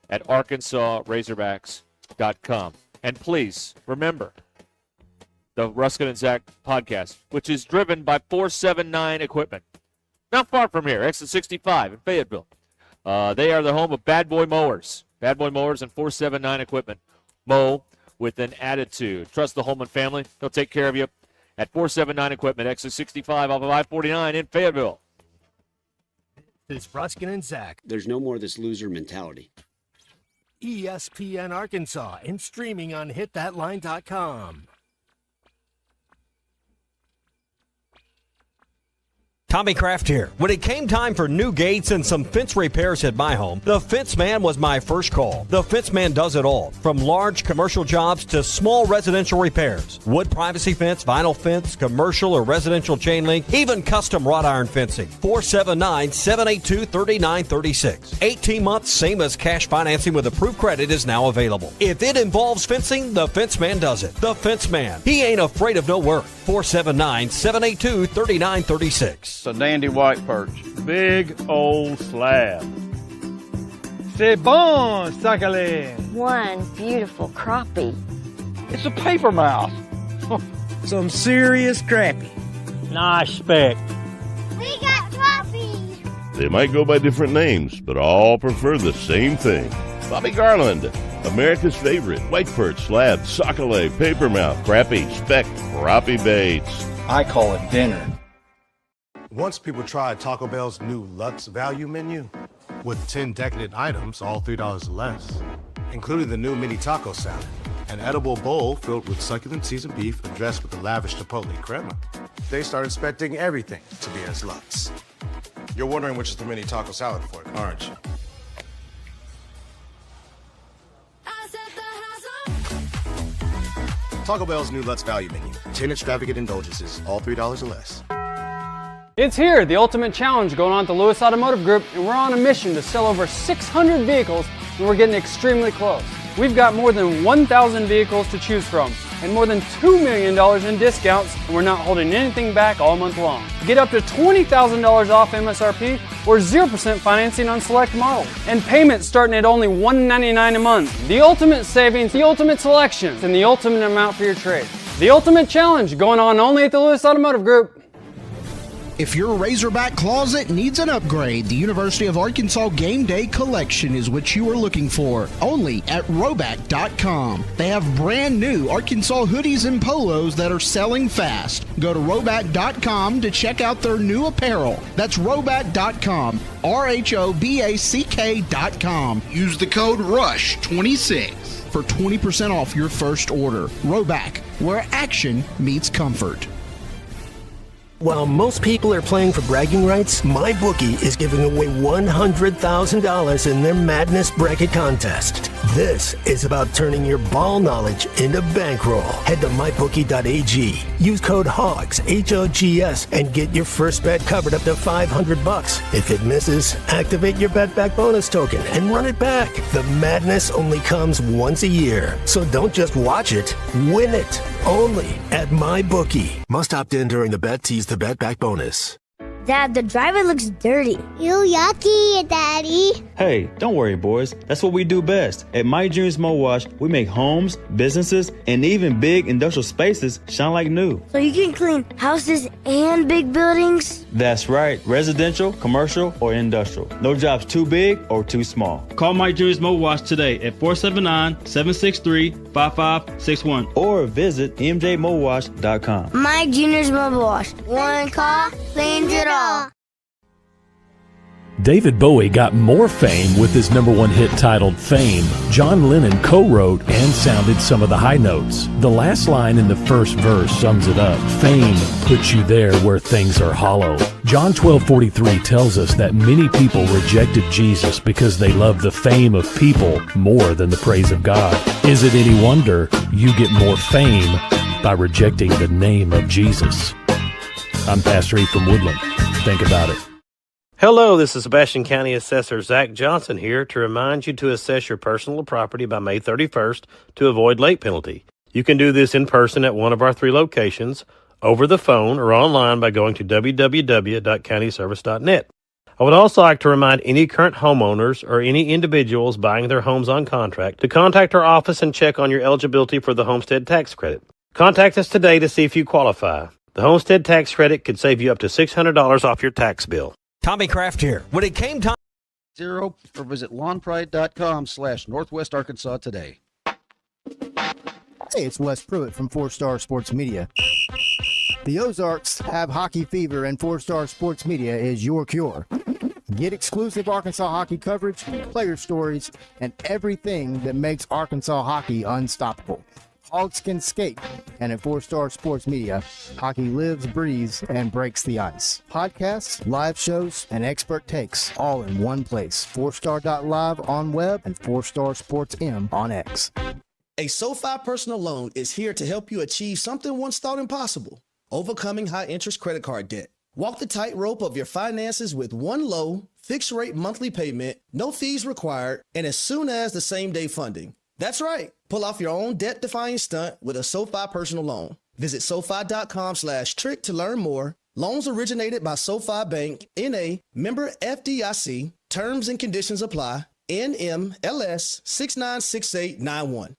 Speaker 11: at ArkansasRazorbacks.com. And please, remember, the Ruscin and Zach podcast, which is driven by 479 Equipment. Not far from here, exit 65 in Fayetteville. They are the home of Bad Boy Mowers. Bad Boy Mowers and 479 Equipment. Mow with an attitude. Trust the Holman family. They'll take care of you at 479 Equipment, exit 65 off of I-49 in Fayetteville.
Speaker 27: This is Ruscin and Zach.
Speaker 5: There's no more of this loser mentality.
Speaker 27: ESPN Arkansas and streaming on hitthatline.com.
Speaker 4: Tommy Kraft here. When it came time for new gates and some fence repairs at my home, the Fence Man was my first call. The Fence Man does it all, from large commercial jobs to small residential repairs. Wood privacy fence, vinyl fence, commercial or residential chain link, even custom wrought iron fencing. 479-782-3936. 18 months, same as cash financing with approved credit is now available. If it involves fencing, the Fence Man does it. The Fence Man. He ain't afraid of no work. 479-782-3936.
Speaker 6: A dandy white perch. Big old slab. C'est bon, sacalé.
Speaker 7: One beautiful crappie.
Speaker 6: It's a paper mouth. Some serious crappie. Nice speck.
Speaker 7: We got crappies.
Speaker 8: They might go by different names, but all prefer the same thing. Bobby Garland, America's favorite white perch, slab, sockeye, papermouth, crappie, speck, crappie baits.
Speaker 6: I call it dinner.
Speaker 9: Once people tried Taco Bell's new Lux value menu with 10 decadent items, all $3 or less, including the new mini taco salad, an edible bowl filled with succulent seasoned beef and dressed with a lavish chipotle crema, they started expecting everything to be as Lux. You're wondering which is the mini taco salad for, aren't you? Taco Bell's new Lux value menu, 10 extravagant indulgences, all $3 or less.
Speaker 13: It's here, the ultimate challenge going on at the Lewis Automotive Group, and we're on a mission to sell over 600 vehicles, and we're getting extremely close. We've got more than 1,000 vehicles to choose from, and more than $2 million in discounts, and we're not holding anything back all month long. Get up to $20,000 off MSRP or 0% financing on select models, and payments starting at only $199 a month. The ultimate savings, the ultimate selection, and the ultimate amount for your trade. The ultimate challenge going on only at the Lewis Automotive Group.
Speaker 2: If your Razorback closet needs an upgrade, the University of Arkansas Game Day Collection is what you are looking for, only at Roback.com. They have brand new Arkansas hoodies and polos that are selling fast. Go to Roback.com to check out their new apparel. That's Roback.com, RHOBACK.com. Use the code RUSH26 for 20% off your first order. Roback, where action meets comfort.
Speaker 3: While most people are playing for bragging rights, MyBookie is giving away $100,000 in their Madness Bracket Contest. This is about turning your ball knowledge into bankroll. Head to mybookie.ag. Use code HOGS, H-O-G-S, and get your first bet covered up to $500. If it misses, activate your Bet Back bonus token and run it back. The madness only comes once a year, so don't just watch it, win it. Only at MyBookie. Must opt in during the bet to use the Bet Back bonus.
Speaker 7: Dad, the driver looks dirty. Ew, yucky, Daddy.
Speaker 14: Hey, don't worry, boys. That's what we do best. At My Dreams Mo Wash, we make homes, businesses, and even big industrial spaces shine like new.
Speaker 7: So you can clean houses and big buildings?
Speaker 14: That's right. Residential, commercial, or industrial. No job's too big or too small. Call My Dreams Mo Wash today at 479-763-5561 or visit mjmowash.com.
Speaker 7: My Junior's Mobile Wash. One call cleans it all.
Speaker 15: David Bowie got more fame with his #1 hit titled Fame. John Lennon co-wrote and sounded some of the high notes. The last line in the first verse sums it up. Fame puts you there where things are hollow. John 12:43 tells us that many people rejected Jesus because they love the fame of people more than the praise of God. Is it any wonder you get more fame by rejecting the name of Jesus? I'm Pastor E from Woodland. Think about it.
Speaker 16: Hello, this is Sebastian County Assessor Zach Johnson here to remind you to assess your personal property by May 31st to avoid late penalty. You can do this in person at one of our 3 locations, over the phone, or online by going to www.countyservice.net. I would also like to remind any current homeowners or any individuals buying their homes on contract to contact our office and check on your eligibility for the homestead tax credit. Contact us today to see if you qualify. The homestead tax credit could save you up to $600 off your tax bill.
Speaker 4: Tommy Kraft here. When it came time...
Speaker 17: Or visit lawnpride.com/Northwest Arkansas today.
Speaker 22: Hey, it's Wes Pruitt from 4-Star Sports Media. The Ozarks have hockey fever, and 4-Star Sports Media is your cure. Get exclusive Arkansas hockey coverage, player stories, and everything that makes Arkansas hockey unstoppable. Hogs can skate, and at 4-Star Sports Media, hockey lives, breathes, and breaks the ice. Podcasts, live shows, and expert takes, all in one place. 4star.live on web and 4-Star Sports M on X.
Speaker 19: A SoFi personal loan is here to help you achieve something once thought impossible: overcoming high-interest credit card debt. Walk the tightrope of your finances with one low, fixed-rate monthly payment, no fees required, and as soon as the same-day funding. That's right. Pull off your own debt-defying stunt with a SoFi personal loan. Visit SoFi.com/trick to learn more. Loans originated by SoFi Bank, N.A., member FDIC. Terms and conditions apply. NMLS 696891.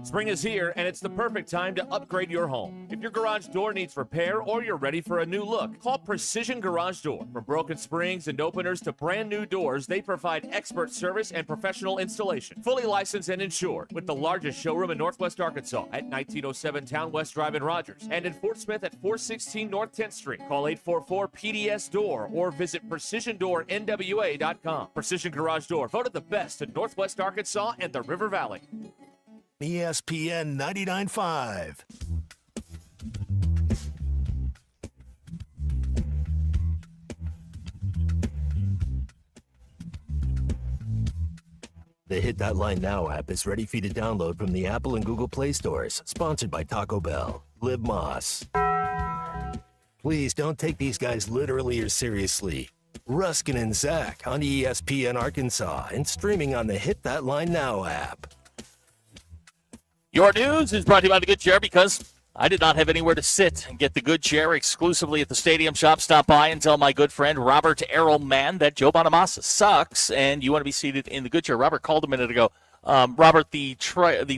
Speaker 1: Spring is here, and it's the perfect time to upgrade your home. If your garage door needs repair or you're ready for a new look, call Precision Garage Door. From broken springs and openers to brand new doors, they provide expert service and professional installation. Fully licensed and insured, with the largest showroom in Northwest Arkansas at 1907 Town West Drive in Rogers, and in Fort Smith at 416 North 10th Street. Call 844-PDS-DOOR or visit PrecisionDoorNWA.com. Precision Garage Door, voted the best in Northwest Arkansas and the River Valley.
Speaker 27: ESPN 99.5.
Speaker 3: The Hit That Line Now app is ready for you to download from the Apple and Google Play stores. Sponsored by Taco Bell. Live Moss. Please don't take these guys literally or seriously. Ruscin and Zach on ESPN Arkansas and streaming on the Hit That Line Now app.
Speaker 28: Your news is brought to you by the Good Chair, because I did not have anywhere to sit and get the Good Chair exclusively at the Stadium Shop. Stop by and tell my good friend Robert Errolman that Joe Bonamassa sucks and you want to be seated in the Good Chair. Robert called a minute ago. Robert, the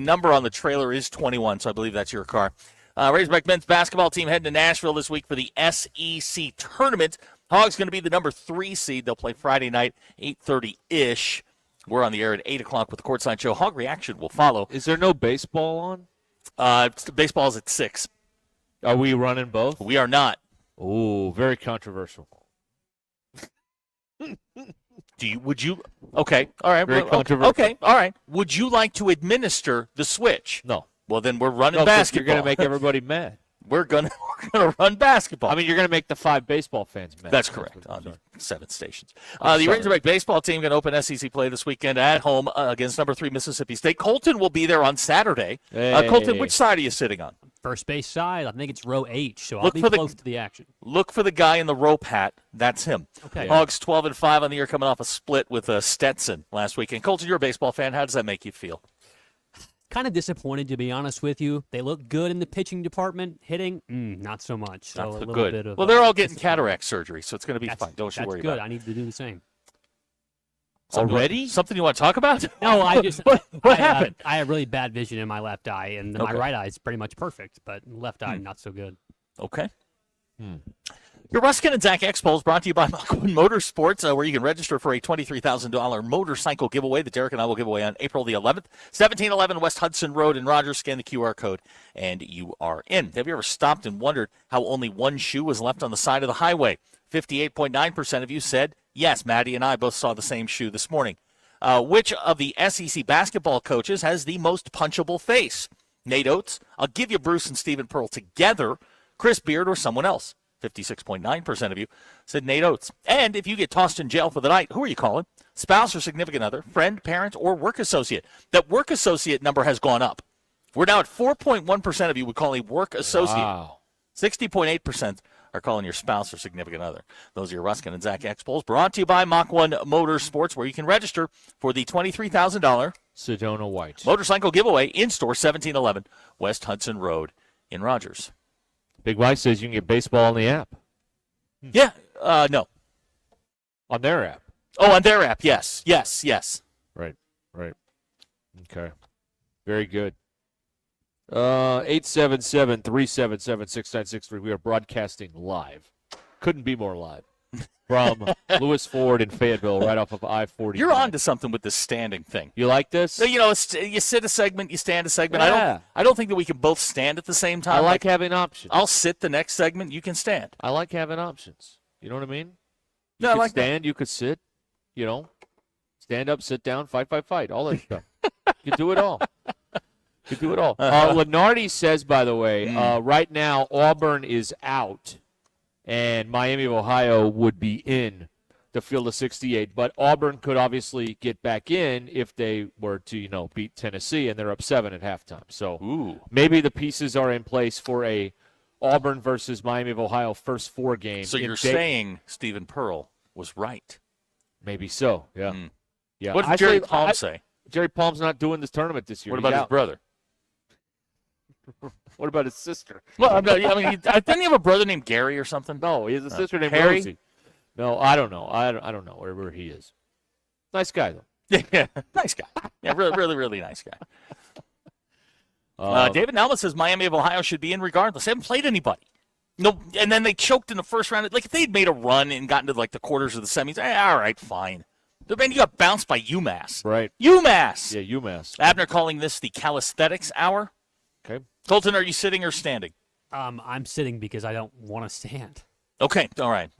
Speaker 28: number on the trailer is 21, so I believe that's your car. Razorback men's basketball team heading to Nashville this week for the SEC tournament. Hogs going to be the number 3 seed. They'll play Friday night, 8:30-ish. We're on the air at 8 o'clock with the Courtside Show. Hog Reaction will follow.
Speaker 11: Is there no baseball on?
Speaker 28: Baseball's at 6.
Speaker 11: Are we running both?
Speaker 28: We are not.
Speaker 11: Ooh, very controversial.
Speaker 28: Would you? Okay, all right.
Speaker 11: Very controversial.
Speaker 28: Okay, all right. Would you like to administer the switch?
Speaker 11: No.
Speaker 28: Well, then we're running
Speaker 11: No, 'cause
Speaker 28: basketball.
Speaker 11: you're going to make everybody mad.
Speaker 28: We're gonna run basketball.
Speaker 11: I mean, you're going to make the 5 baseball fans mad.
Speaker 28: That's correct. On the 7 stations.
Speaker 11: I'm
Speaker 28: The
Speaker 11: sorry.
Speaker 28: Razorback baseball team going to open SEC play this weekend at home against number 3 Mississippi State. Colton will be there on Saturday.
Speaker 11: Hey.
Speaker 28: Colton, which side are you sitting on?
Speaker 12: First base side, I think it's row H, so I'll
Speaker 28: Look
Speaker 12: be
Speaker 28: for the-
Speaker 12: close to the action.
Speaker 28: Look for the guy in the rope hat. That's him.
Speaker 12: Okay.
Speaker 28: Hogs 12-5 on the year, coming off a split with Stetson last weekend. Colton, you're a baseball fan. How does that make you feel?
Speaker 12: Kind of disappointed, to be honest with you. They look good in the pitching department. Hitting, not so much. So
Speaker 28: Not
Speaker 12: a
Speaker 28: so
Speaker 12: little
Speaker 28: good.
Speaker 12: bit of
Speaker 28: Well, they're all getting cataract surgery, so it's going to be fine. Don't you
Speaker 12: that's
Speaker 28: worry
Speaker 12: good.
Speaker 28: about it.
Speaker 12: I need to do the same.
Speaker 28: Already? Something you want to talk about?
Speaker 12: No, I just
Speaker 28: what happened?
Speaker 12: I have really bad vision in my left eye, and my
Speaker 28: Okay.
Speaker 12: right eye is pretty much perfect, but left eye not so good.
Speaker 28: Okay. Your Ruscin and Zach Expo is brought to you by Mach 1 Motorsports, where you can register for a $23,000 motorcycle giveaway that Derek and I will give away on April the 11th. 1711 West Hudson Road in Rogers. Scan the QR code, and you are in. Have you ever stopped and wondered how only one shoe was left on the side of the highway? 58.9% of you said yes. Maddie and I both saw the same shoe this morning. Which of the SEC basketball coaches has the most punchable face? Nate Oates. I'll give you Bruce and Stephen Pearl together, Chris Beard, or someone else. 56.9% of you said Nate Oates. And if you get tossed in jail for the night, who are you calling? Spouse or significant other, friend, parent, or work associate? That work associate number has gone up. We're now at 4.1% of you would call a work associate.
Speaker 11: Wow.
Speaker 28: 60.8% are calling your spouse or significant other. Those are your Ruscin and Zach Expos, brought to you by Mach 1 Motorsports, where you can register for the $23,000
Speaker 11: Sedona White
Speaker 28: motorcycle giveaway in-store, 1711 West Hudson Road in Rogers.
Speaker 11: Big Y says you can get baseball on the app.
Speaker 28: Yeah, no.
Speaker 11: On their app.
Speaker 28: Oh, on their app, yes.
Speaker 11: Right. Okay. Very good. 877-377-6963. We are broadcasting live. Couldn't be more live. From Lewis Ford in Fayetteville, right off of I-40.
Speaker 28: You're on to something with this standing thing.
Speaker 11: You like this?
Speaker 28: So, you sit a segment, you stand a segment.
Speaker 11: Yeah.
Speaker 28: I don't think that we can both stand at the same time.
Speaker 11: I like having options.
Speaker 28: I'll sit the next segment, you can stand.
Speaker 11: I like having options. You know what I mean? You
Speaker 28: No, I
Speaker 11: could
Speaker 28: like that.
Speaker 11: stand, you could sit, stand up, sit down, fight, all that stuff. You can do it all. Lenardi says, by the way, right now Auburn is out, and Miami of Ohio would be in to field the 68. But Auburn could obviously get back in if they were to, beat Tennessee, and they're up 7 at halftime. So maybe the pieces are in place for a Auburn versus Miami of Ohio first 4 games.
Speaker 28: So you're saying Stephen Pearl was right.
Speaker 11: Maybe so, yeah. Yeah.
Speaker 28: What did Jerry Palm say?
Speaker 11: Jerry Palm's not doing this tournament this year.
Speaker 28: What about his brother?
Speaker 11: What about his sister?
Speaker 28: Well, didn't he have a brother named Gary or something?
Speaker 11: No, he has a sister named
Speaker 28: Harry?
Speaker 11: Rosie. No, I don't know. I don't know wherever he is. Nice guy though.
Speaker 28: Yeah, nice guy. Yeah, really, really nice guy. David Nelma says Miami of Ohio should be in regardless. They haven't played anybody. No, and then they choked in the first round. Like if they'd made a run and gotten to the quarters of the semis, all right, fine. But man, you got bounced by UMass.
Speaker 11: Right.
Speaker 28: UMass.
Speaker 11: Yeah, UMass.
Speaker 28: Abner calling this the calisthenics hour.
Speaker 11: Okay.
Speaker 28: Colton, are you sitting or standing?
Speaker 12: I'm sitting because I don't want to stand.
Speaker 28: Okay. All right.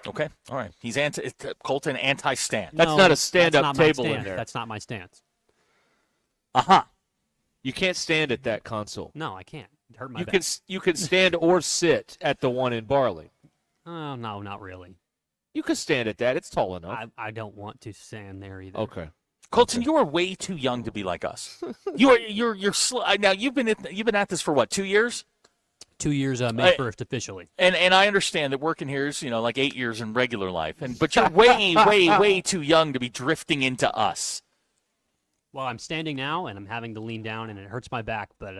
Speaker 11: Okay.
Speaker 28: All right. He's Colton anti-stand.
Speaker 11: That's
Speaker 12: No,
Speaker 11: not a
Speaker 12: that's
Speaker 11: stand-up
Speaker 12: not my
Speaker 11: table in
Speaker 12: stance.
Speaker 11: there.
Speaker 12: That's not my stance.
Speaker 11: You can't stand at that console.
Speaker 12: No, I can't. It hurt my
Speaker 11: You
Speaker 12: back.
Speaker 11: you can stand or sit at the one in Barley.
Speaker 12: Oh, no, not really.
Speaker 11: You can stand at that. It's tall enough.
Speaker 12: I don't want to stand there either.
Speaker 11: Okay.
Speaker 28: Colton, you are way too young to be like us. You're now you've been at this for what, 2 years?
Speaker 12: 2 years, May 1st officially.
Speaker 28: And I understand that working here is like 8 years in regular life, but you're way too young to be drifting into us.
Speaker 12: Well, I'm standing now, and I'm having to lean down, and it hurts my back. But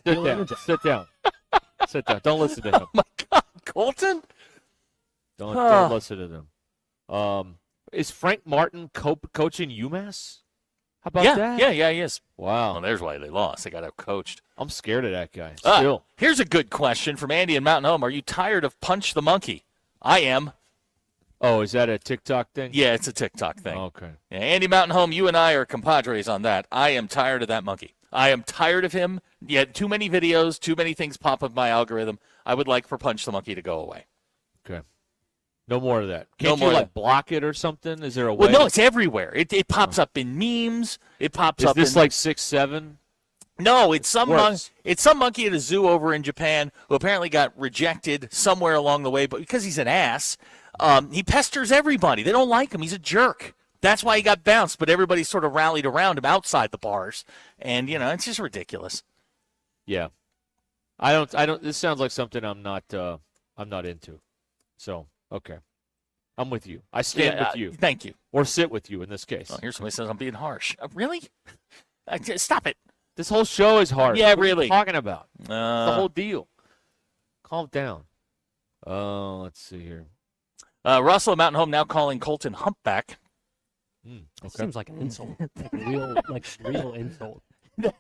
Speaker 11: Sit down. Sit down. Don't listen to him.
Speaker 28: Oh my God, Colton!
Speaker 11: Don't listen to them. Is Frank Martin coaching UMass? about that?
Speaker 28: Yeah, he is.
Speaker 11: Wow.
Speaker 28: Well, there's why they lost. They got out-coached.
Speaker 11: I'm scared of that guy. Still.
Speaker 28: Here's a good question from Andy in Mountain Home. Are you tired of Punch the Monkey? I am.
Speaker 11: Oh, is that a TikTok thing?
Speaker 28: Yeah, it's a TikTok thing.
Speaker 11: Okay.
Speaker 28: Yeah, Andy Mountain Home, you and I are compadres on that. I am tired of that monkey. I am tired of him. Yeah, too many videos, too many things pop up my algorithm. I would like for Punch the Monkey to go away.
Speaker 11: Okay. No more of that.
Speaker 28: No
Speaker 11: Can't
Speaker 28: more
Speaker 11: you,
Speaker 28: of
Speaker 11: like, block it or something? Is there a
Speaker 28: Well,
Speaker 11: way?
Speaker 28: no, it's everywhere. It pops up in memes. It pops
Speaker 11: Is
Speaker 28: up
Speaker 11: this
Speaker 28: in...
Speaker 11: like 6'7"?
Speaker 28: No, it's some
Speaker 11: Worse.
Speaker 28: it's some monkey at a zoo over in Japan who apparently got rejected somewhere along the way, but because he's an ass, he pesters everybody. They don't like him. He's a jerk. That's why he got bounced, but everybody sort of rallied around him outside the bars. And, it's just ridiculous.
Speaker 11: Yeah. I don't this sounds like something I'm not into. So, okay. I'm with you. I stand with you.
Speaker 28: Thank you.
Speaker 11: Or sit with you in this case.
Speaker 28: Oh, here's somebody says I'm being harsh. Really? Stop it.
Speaker 11: This whole show is harsh.
Speaker 28: Yeah,
Speaker 11: what
Speaker 28: really.
Speaker 11: Are you talking about? The whole deal. Calm down. Let's see here.
Speaker 28: Russell at Mountain Home now calling Colton humpback.
Speaker 12: It seems like an insult. like real insult.
Speaker 11: Yeah,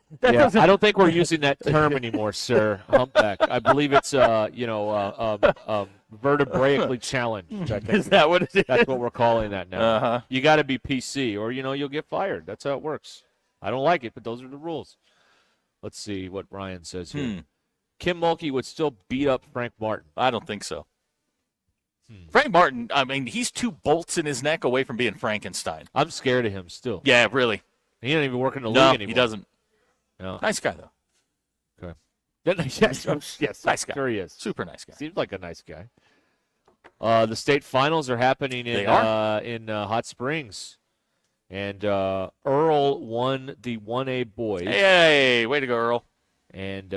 Speaker 11: I don't think we're using that term anymore, sir. Humpback. I believe it's vertebraically challenged. I think.
Speaker 28: Is that what it is?
Speaker 11: That's what we're calling that now.
Speaker 28: Uh-huh.
Speaker 11: You got to be PC, or you'll get fired. That's how it works. I don't like it, but those are the rules. Let's see what Ryan says here. Kim Mulkey would still beat up Frank Martin.
Speaker 28: I don't think so. Frank Martin, I mean, he's 2 bolts in his neck away from being Frankenstein.
Speaker 11: I'm scared of him still.
Speaker 28: Yeah, really.
Speaker 11: He doesn't even work in the
Speaker 28: No,
Speaker 11: league anymore.
Speaker 28: he doesn't.
Speaker 11: No.
Speaker 28: Nice guy, though.
Speaker 11: Okay. Yes,
Speaker 28: nice guy.
Speaker 11: Sure he is.
Speaker 28: Super nice guy.
Speaker 11: Seems like a nice guy. The state finals are happening in Hot Springs. And Earl won the 1A boys.
Speaker 28: Hey, way to go, Earl.
Speaker 11: And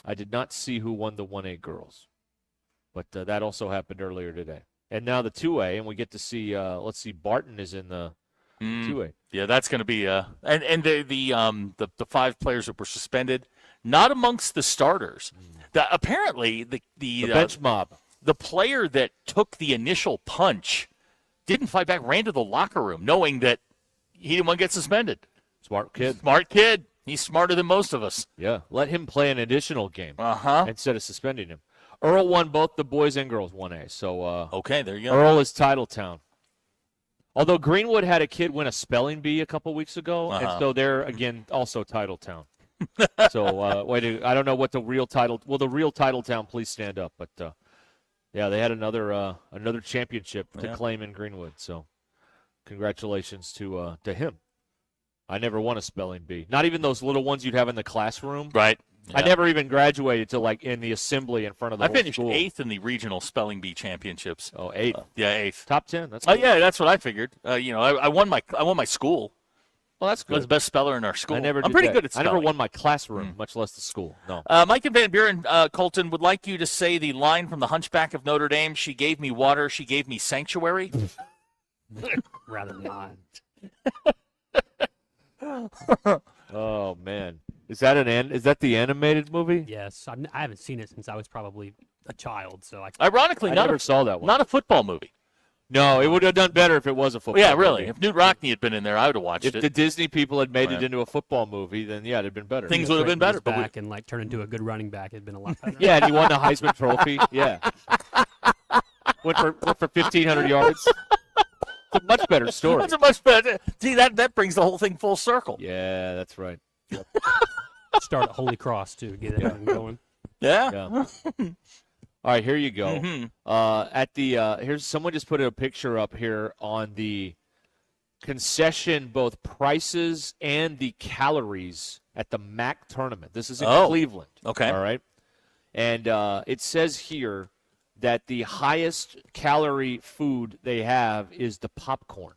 Speaker 11: I did not see who won the 1A girls. But that also happened earlier today. And now the 2A, and we get to see, let's see, Barton is in the 2A.
Speaker 28: Yeah, that's going to be and the 5 players that were suspended, not amongst the starters. Apparently the
Speaker 11: bench mob.
Speaker 28: The player that took the initial punch didn't fight back, ran to the locker room knowing that he didn't want to get suspended.
Speaker 11: Smart kid.
Speaker 28: Smart kid. He's smarter than most of us.
Speaker 11: Yeah, let him play an additional game
Speaker 28: Uh-huh.
Speaker 11: instead of suspending him. Earl won both the boys and girls 1A. So
Speaker 28: okay, there you go.
Speaker 11: Earl is Titletown. Although Greenwood had a kid win a spelling bee a couple weeks ago, and so they're, again, also Titletown. So I don't know what the real title – will the real Titletown please stand up? But, yeah, they had another championship to claim in Greenwood. So congratulations to him. I never won a spelling bee. Not even those little ones you'd have in the classroom.
Speaker 28: Right.
Speaker 11: I never even graduated till like in the assembly in front of the
Speaker 28: I
Speaker 11: whole
Speaker 28: finished
Speaker 11: school.
Speaker 28: 8th in the regional spelling bee championships.
Speaker 11: Oh, 8th.
Speaker 28: Yeah, 8th.
Speaker 11: Top 10. That's
Speaker 28: good. Yeah, that's what I figured. I won my school.
Speaker 11: Well, that's good.
Speaker 28: I was the best speller in our school.
Speaker 11: I'm
Speaker 28: pretty good at spelling.
Speaker 11: I never won my classroom, much less the school. No.
Speaker 28: Mike and Van Buren, Colton, would like you to say the line from the Hunchback of Notre Dame, "She gave me water, she gave me sanctuary."
Speaker 12: Rather not.
Speaker 11: Oh man, is that the animated movie?
Speaker 12: Yes, I haven't seen it since I was probably a child. So
Speaker 28: Ironically,
Speaker 11: I never saw that one.
Speaker 28: Not a football movie.
Speaker 11: No, it would have done better if it was a football
Speaker 28: Yeah, really.
Speaker 11: movie.
Speaker 28: If Newt Rockney had been in there, I would have watched
Speaker 11: If
Speaker 28: it.
Speaker 11: the Disney people had made it into a football movie, then yeah, it'd have been better.
Speaker 28: Things would have been better.
Speaker 12: But back and turn into a good running back. It'd been a lot better.
Speaker 11: Yeah, and he won the Heisman Trophy. Yeah, went for 1,500 yards. It's a much better story.
Speaker 28: That's a much better. See, that brings the whole thing full circle.
Speaker 11: Yeah, that's right. Yep.
Speaker 12: Start at Holy Cross to get it going.
Speaker 28: Yeah.
Speaker 11: All right, here you go.
Speaker 28: Mm-hmm.
Speaker 11: Here's someone just put a picture up here on the concession, both prices and the calories at the MAC tournament. This is in Cleveland.
Speaker 28: Okay.
Speaker 11: All right. And it says here that the highest calorie food they have is the popcorn.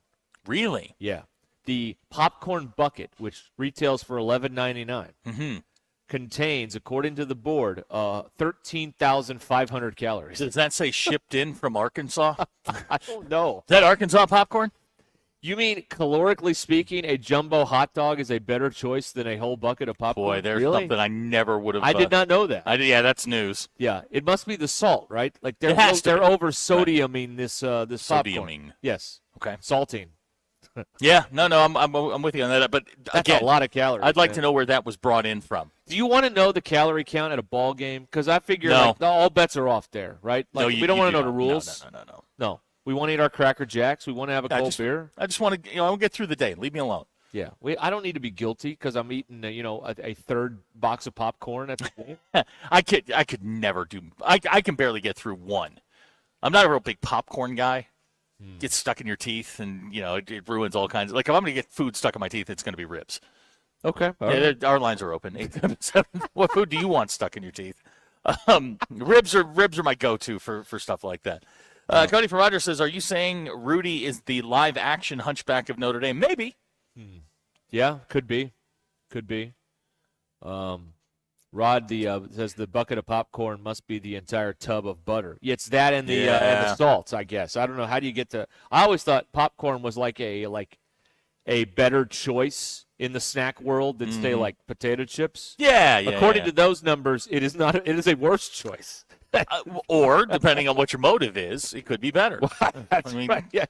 Speaker 28: Really?
Speaker 11: Yeah. The popcorn bucket, which retails for $11.99, contains, according to the board, 13,500 calories.
Speaker 28: Does that say shipped in from Arkansas?
Speaker 11: I don't know.
Speaker 28: Is that Arkansas popcorn?
Speaker 11: You mean, calorically speaking, a jumbo hot dog is a better choice than a whole bucket of popcorn?
Speaker 28: Boy, there's
Speaker 11: really?
Speaker 28: something I never would have.
Speaker 11: I did not know that.
Speaker 28: Yeah, that's news.
Speaker 11: Yeah, it must be the salt, right? Like they're
Speaker 28: It has to
Speaker 11: they're
Speaker 28: be.
Speaker 11: over sodiuming this popcorn.
Speaker 28: Sodiuming.
Speaker 11: Yes.
Speaker 28: Okay.
Speaker 11: Salting.
Speaker 28: Yeah, no, I'm with you on that. But
Speaker 11: That's
Speaker 28: again,
Speaker 11: a lot of calories.
Speaker 28: I'd like
Speaker 11: man.
Speaker 28: to know where that was brought in from.
Speaker 11: Do you want to know the calorie count at a ball game? Because I figure
Speaker 28: No.
Speaker 11: all bets are off there, right? Like,
Speaker 28: No,
Speaker 11: we don't want to know the
Speaker 28: not.
Speaker 11: rules.
Speaker 28: No.
Speaker 11: No. We want to eat our Cracker Jacks. We want to have a cold beer.
Speaker 28: I just want to, I want to get through the day. Leave me alone.
Speaker 11: Yeah. I don't need to be guilty because I'm eating, a third box of popcorn at the game.
Speaker 28: I could never do. I can barely get through one. I'm not a real big popcorn guy. Gets stuck in your teeth, and it ruins all kinds. Like if I'm going to get food stuck in my teeth, it's going to be ribs.
Speaker 11: Okay.
Speaker 28: Our lines are open. 877. What food do you want stuck in your teeth? Ribs are my go-to for stuff like that. Cody from Rogers says, "Are you saying Rudy is the live-action Hunchback of Notre Dame?" Maybe.
Speaker 11: Yeah, could be. Rod says the bucket of popcorn must be the entire tub of butter. Yeah, it's that and the salts, I guess. I don't know. How do you get to? I always thought popcorn was like a better choice in the snack world than say like potato chips.
Speaker 28: Yeah.
Speaker 11: According to those numbers, it is not. It is a worse choice.
Speaker 28: Or depending on what your motive is, it could be better.
Speaker 11: That's right. Yeah,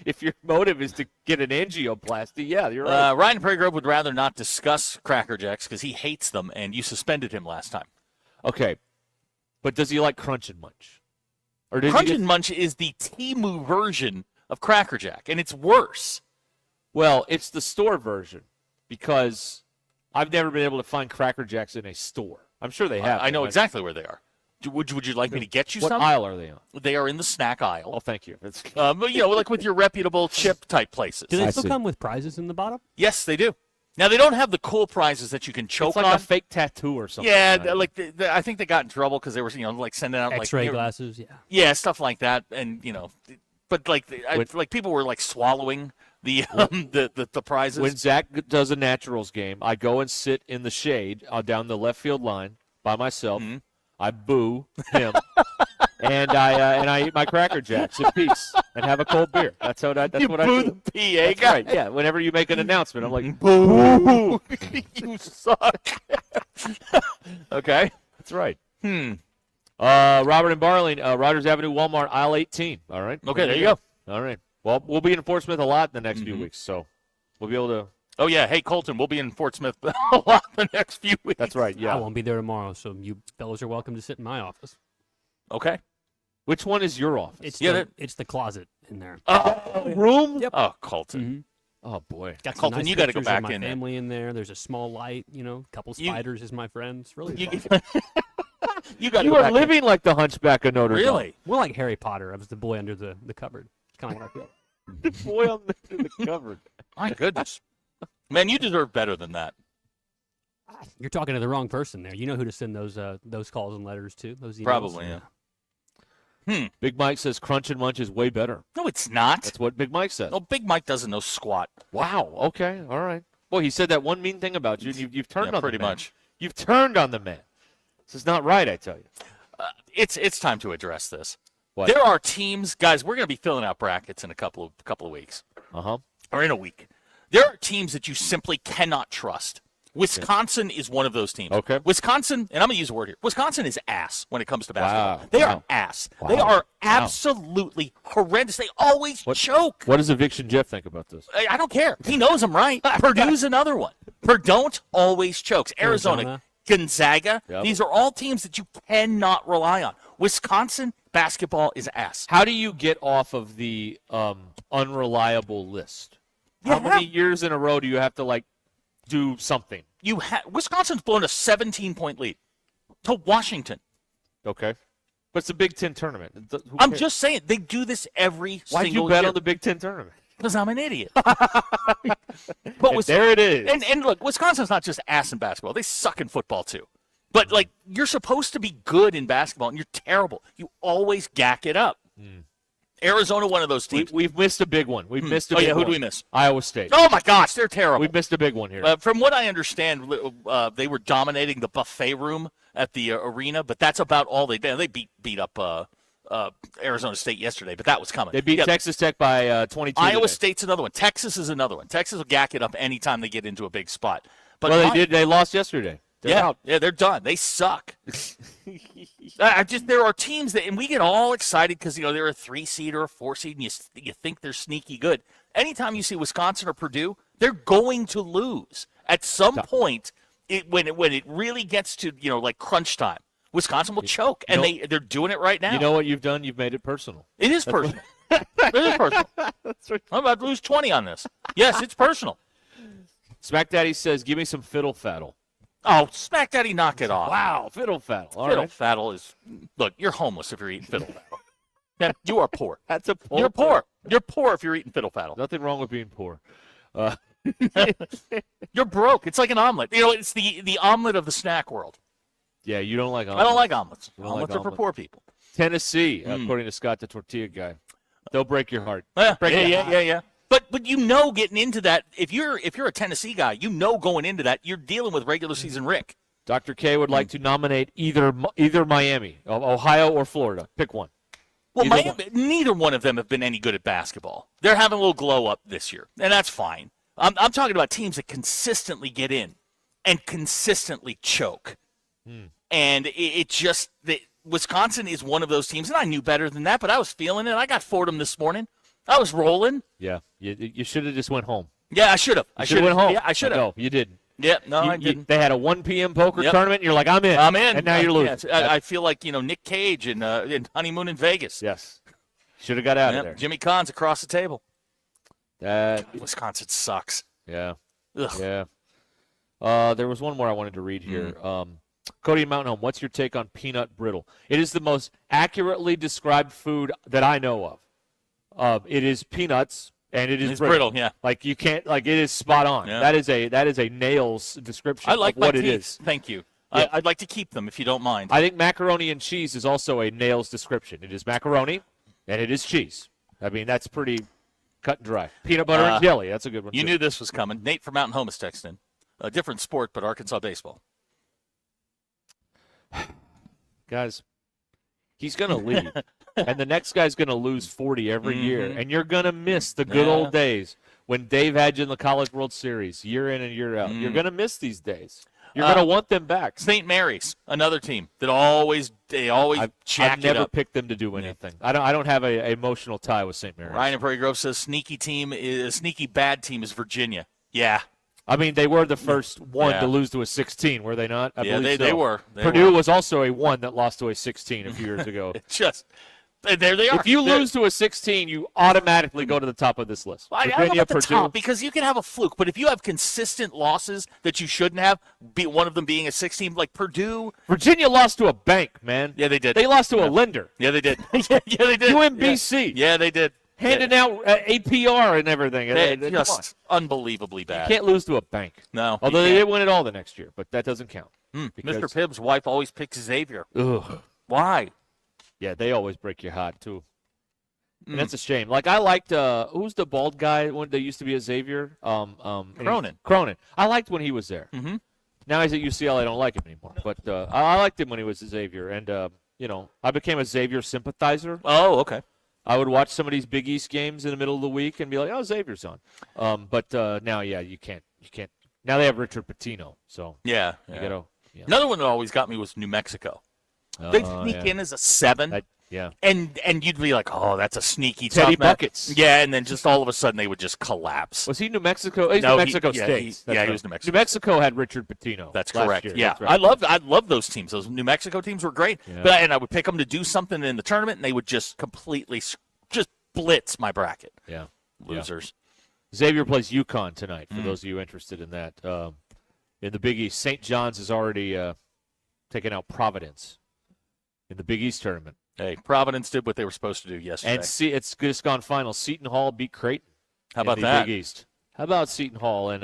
Speaker 11: if your motive is to get an angioplasty, yeah, you're right.
Speaker 28: Ryan Prairie Grove would rather not discuss Cracker Jacks because he hates them, and you suspended him last time.
Speaker 11: Okay, but does he like Crunch and Munch? Or
Speaker 28: Crunch and Munch is the Temu version of Cracker Jack, and it's worse.
Speaker 11: Well, it's the store version because I've never been able to find Cracker Jacks in a store. I'm sure they have.
Speaker 28: I know exactly where they are. Would you like me to get you
Speaker 11: what
Speaker 28: some?
Speaker 11: What aisle are they on?
Speaker 28: They are in the snack aisle.
Speaker 11: Oh, thank you.
Speaker 28: Like with your reputable chip type places.
Speaker 12: Do they still come with prizes in the bottom?
Speaker 28: Yes, they do. Now they don't have the cool prizes that you can choke
Speaker 11: it's like
Speaker 28: on.
Speaker 11: a fake tattoo or something.
Speaker 28: Yeah,
Speaker 11: right?
Speaker 28: I think they got in trouble because they were sending out
Speaker 12: X-ray glasses.
Speaker 28: Yeah, stuff like that, and but like people were like swallowing the prizes.
Speaker 11: When Zach does a Naturals game, I go and sit in the shade down the left field line by myself. Mm-hmm. I boo him, and I eat my Cracker Jacks in peace and have a cold beer. That's what I do.
Speaker 28: You boo the PA
Speaker 11: That's
Speaker 28: guy.
Speaker 11: Right. Yeah. Whenever you make an announcement, I'm like,
Speaker 28: boo. You suck. Okay,
Speaker 11: that's right. Robert and Barling, Rogers Avenue, Walmart, aisle 18. All right.
Speaker 28: Okay, there you go.
Speaker 11: All right. Well, we'll be in Fort Smith a lot in the next few weeks, so we'll be able to.
Speaker 28: Oh, yeah. Hey, Colton, we'll be in Fort Smith a lot the next few weeks.
Speaker 11: That's right, yeah.
Speaker 12: I won't be there tomorrow, so you fellows are welcome to sit in my office.
Speaker 28: Okay.
Speaker 11: Which one is your office?
Speaker 12: It's the closet in there.
Speaker 11: Room?
Speaker 12: Yep.
Speaker 28: Oh, Colton.
Speaker 12: Mm-hmm.
Speaker 11: Oh, boy.
Speaker 12: Got some
Speaker 28: Colton,
Speaker 12: nice
Speaker 28: you got to go
Speaker 12: pictures of
Speaker 28: back
Speaker 12: my
Speaker 28: in there.
Speaker 12: family in there. There's a small light, a couple spiders as my friends. Really
Speaker 28: You
Speaker 12: fun.
Speaker 28: You
Speaker 11: are living like the Hunchback of Notre Dame.
Speaker 28: Really?
Speaker 12: More like Harry Potter. I was the boy under the cupboard. It's kind of what I feel.
Speaker 11: The boy under the cupboard.
Speaker 28: My goodness. Man, you deserve better than that.
Speaker 12: You're talking to the wrong person there. You know who to send those calls and letters to. Those emails.
Speaker 28: Probably, yeah.
Speaker 11: Big Mike says Crunch and Munch is way better.
Speaker 28: No, it's not.
Speaker 11: That's what Big Mike says.
Speaker 28: No, Big Mike doesn't know squat.
Speaker 11: Wow. Okay. All right. Well, he said that one mean thing about you. And you've turned on
Speaker 28: pretty
Speaker 11: the man.
Speaker 28: much.
Speaker 11: You've turned on the man. This is not right, I tell you.
Speaker 28: It's time to address this.
Speaker 11: What?
Speaker 28: There are teams, guys. We're going to be filling out brackets in a couple of weeks. Or in a week. There are teams that you simply cannot trust. Wisconsin is one of those teams.
Speaker 11: Okay.
Speaker 28: Wisconsin, and I'm going to use a word here. Wisconsin is ass when it comes to basketball.
Speaker 11: Wow.
Speaker 28: They
Speaker 11: Wow.
Speaker 28: are ass.
Speaker 11: Wow.
Speaker 28: They are
Speaker 11: Wow.
Speaker 28: absolutely horrendous. They always choke.
Speaker 11: What does Eviction Jeff think about this?
Speaker 28: I don't care. He knows them right. Purdue's another one. Purdue always chokes. Arizona. Gonzaga.
Speaker 11: Yep.
Speaker 28: These are all teams that you cannot rely on. Wisconsin basketball is ass.
Speaker 11: How do you get off of the unreliable list? How many years in a row do you have to do something?
Speaker 28: Wisconsin's blown a 17-point lead to Washington.
Speaker 11: Okay, but it's a Big Ten tournament.
Speaker 28: I'm just saying they do this every
Speaker 11: Why'd
Speaker 28: single
Speaker 11: you bet
Speaker 28: year.
Speaker 11: on the Big Ten tournament?
Speaker 28: Because I'm an idiot.
Speaker 11: But there it is.
Speaker 28: And look, Wisconsin's not just ass in basketball. They suck in football too. But you're supposed to be good in basketball, and you're terrible. You always gack it up. Arizona, one of those teams.
Speaker 11: We've missed a big one. We've missed a big one.
Speaker 28: Who do we miss?
Speaker 11: Iowa State.
Speaker 28: Oh, my gosh, they're terrible.
Speaker 11: We've missed a big one here.
Speaker 28: From what I understand, they were dominating the buffet room at the arena, but that's about all they did. They beat up Arizona State yesterday, but that was coming.
Speaker 11: They beat Texas Tech by 22.
Speaker 28: Iowa
Speaker 11: today.
Speaker 28: State's another one. Texas is another one. Texas will gack it up anytime they get into a big spot. But
Speaker 11: Well, they did. They lost yesterday. They're out.
Speaker 28: Yeah, they're done. They suck. There are teams that, and we get all excited because they're a 3 seed or a 4 seed, and you think they're sneaky good. anytime you see Wisconsin or Purdue, they're going to lose at some point. When it really gets to like crunch time, Wisconsin will choke, and they're doing it right now.
Speaker 11: You know what you've done? You've made it personal.
Speaker 28: It is personal. It is personal. I'm about to lose 20 on this. Yes, it's personal.
Speaker 11: Smack Daddy says, "Give me some fiddle faddle."
Speaker 28: Oh, Smack Daddy, knock it off.
Speaker 11: Wow, fiddle faddle. All
Speaker 28: fiddle
Speaker 11: right.
Speaker 28: faddle is you're homeless if you're eating fiddle faddle. Yeah, you are poor.
Speaker 11: That's a poor.
Speaker 28: You're poor. You're poor if you're eating fiddle faddle.
Speaker 11: Nothing wrong with being poor.
Speaker 28: You're broke. It's like an omelet. It's the omelet of the snack world.
Speaker 11: Yeah, you don't like omelets.
Speaker 28: I don't like omelets.
Speaker 11: You don't
Speaker 28: Omelets
Speaker 11: like
Speaker 28: are for
Speaker 11: omelets.
Speaker 28: poor people.
Speaker 11: Tennessee, according to Scott, the tortilla guy, they'll break your heart.
Speaker 28: Yeah. But getting into that, if you're a Tennessee guy, going into that, you're dealing with regular season Rick.
Speaker 11: Dr. K would like to nominate either Miami, Ohio, or Florida. Pick one.
Speaker 28: Well, neither one of them have been any good at basketball. They're having a little glow up this year, and that's fine. I'm talking about teams that consistently get in and consistently choke. And Wisconsin is one of those teams, and I knew better than that, but I was feeling it. I got Fordham this morning. I was rolling.
Speaker 11: Yeah, you should have just went home.
Speaker 28: Yeah, I should have.
Speaker 11: I should have went home.
Speaker 28: Yeah, I should have.
Speaker 11: No, you didn't.
Speaker 28: Yeah, no, I didn't.
Speaker 11: They had a 1 p.m. poker tournament, and you're like, I'm in.
Speaker 28: I'm in.
Speaker 11: And now you're losing.
Speaker 28: Yeah, I feel like, Nick Cage in Honeymoon in Vegas.
Speaker 11: Yes. Should have got out of there.
Speaker 28: Jimmy Kahn's across the table. Wisconsin sucks.
Speaker 11: Yeah.
Speaker 28: Ugh.
Speaker 11: Yeah. There was one more I wanted to read here. Cody in Mountain Home, what's your take on peanut brittle? It is the most accurately described food that I know of. It is peanuts. And it's
Speaker 28: brittle, yeah.
Speaker 11: Like you can't, it is spot on.
Speaker 28: Yeah.
Speaker 11: That is a nails description
Speaker 28: I like
Speaker 11: of what
Speaker 28: my
Speaker 11: it
Speaker 28: teeth.
Speaker 11: is.
Speaker 28: Thank you.
Speaker 11: Yeah.
Speaker 28: I'd like to keep them if you don't mind.
Speaker 11: I think macaroni and cheese is also a nails description. It is macaroni, and it is cheese. I mean, that's pretty cut and dry. Peanut butter and jelly, that's a good one.
Speaker 28: You
Speaker 11: too.
Speaker 28: knew this was coming. Nate from Mountain Home is texting. A different sport, but Arkansas baseball.
Speaker 11: Guys, he's going to leave. And the next guy's going to lose 40 every year. And you're going to miss the good old days when Dave had you in the College World Series year in and year out. You're going to miss these days. You're going to want them back.
Speaker 28: St. Mary's, another team that always jack
Speaker 11: I've never
Speaker 28: it up.
Speaker 11: picked them to do anything. I don't have an emotional tie with St. Mary's.
Speaker 28: Ryan in Prairie Grove says sneaky bad team is Virginia. Yeah.
Speaker 11: I mean, they were the first one to lose to a 16, were they not? I believe
Speaker 28: they
Speaker 11: so.
Speaker 28: were.
Speaker 11: Purdue was also a 1 that lost to a 16 a few years ago.
Speaker 28: There they are.
Speaker 11: If you lose to a 16, you automatically go to the top of this list.
Speaker 28: I don't know about the top, because you can have a fluke, but if you have consistent losses that you shouldn't have, one of them being a 16, like Purdue.
Speaker 11: Virginia lost to a bank, man.
Speaker 28: Yeah, they did.
Speaker 11: They lost to a lender.
Speaker 28: Yeah, they did. yeah, they did.
Speaker 11: UMBC.
Speaker 28: Yeah, they did.
Speaker 11: Handing out APR and everything.
Speaker 28: They're just unbelievably bad.
Speaker 11: You can't lose to a bank.
Speaker 28: No.
Speaker 11: Although they did win it all the next year, but that doesn't count.
Speaker 28: Mr. Pibb's wife always picks Xavier.
Speaker 11: Ugh.
Speaker 28: Why?
Speaker 11: Yeah, they always break your heart, too. And that's a shame. Like, I liked, who's the bald guy when they used to be at Xavier?
Speaker 28: Cronin.
Speaker 11: Cronin. I liked when he was there. Mm-hmm. Now he's at UCLA. I don't like him anymore. But I liked him when he was at Xavier. And, I became a Xavier sympathizer.
Speaker 28: Oh, okay.
Speaker 11: I would watch some of these Big East games in the middle of the week and be like, oh, Xavier's on. But now, you can't. Now they have Richard Pitino. So,
Speaker 28: yeah.
Speaker 11: You gotta,
Speaker 28: Another one that always got me was New Mexico. They'd sneak in as a 7.
Speaker 11: Yeah.
Speaker 28: And you'd be like, oh, that's a sneaky
Speaker 11: Teddy
Speaker 28: tough match.
Speaker 11: Buckets.
Speaker 28: Yeah, and then just all of a sudden they would just collapse.
Speaker 11: Was he New Mexico? He's New Mexico State.
Speaker 28: He was New Mexico.
Speaker 11: New Mexico had Richard Pitino.
Speaker 28: That's
Speaker 11: last
Speaker 28: correct.
Speaker 11: year.
Speaker 28: Yeah,
Speaker 11: That's right.
Speaker 28: I loved those teams. Those New Mexico teams were great. Yeah. And I would pick them to do something in the tournament, and they would just completely just blitz my bracket.
Speaker 11: Yeah.
Speaker 28: Losers.
Speaker 11: Yeah. Xavier plays UConn tonight, for those of you interested in that. In the Big East, St. John's has already taken out Providence in the Big East tournament.
Speaker 28: Hey, Providence did what they were supposed to do yesterday.
Speaker 11: And it's just gone final. Seton Hall beat Creighton.
Speaker 28: How about
Speaker 11: in the
Speaker 28: that?
Speaker 11: Big East. How about Seton Hall and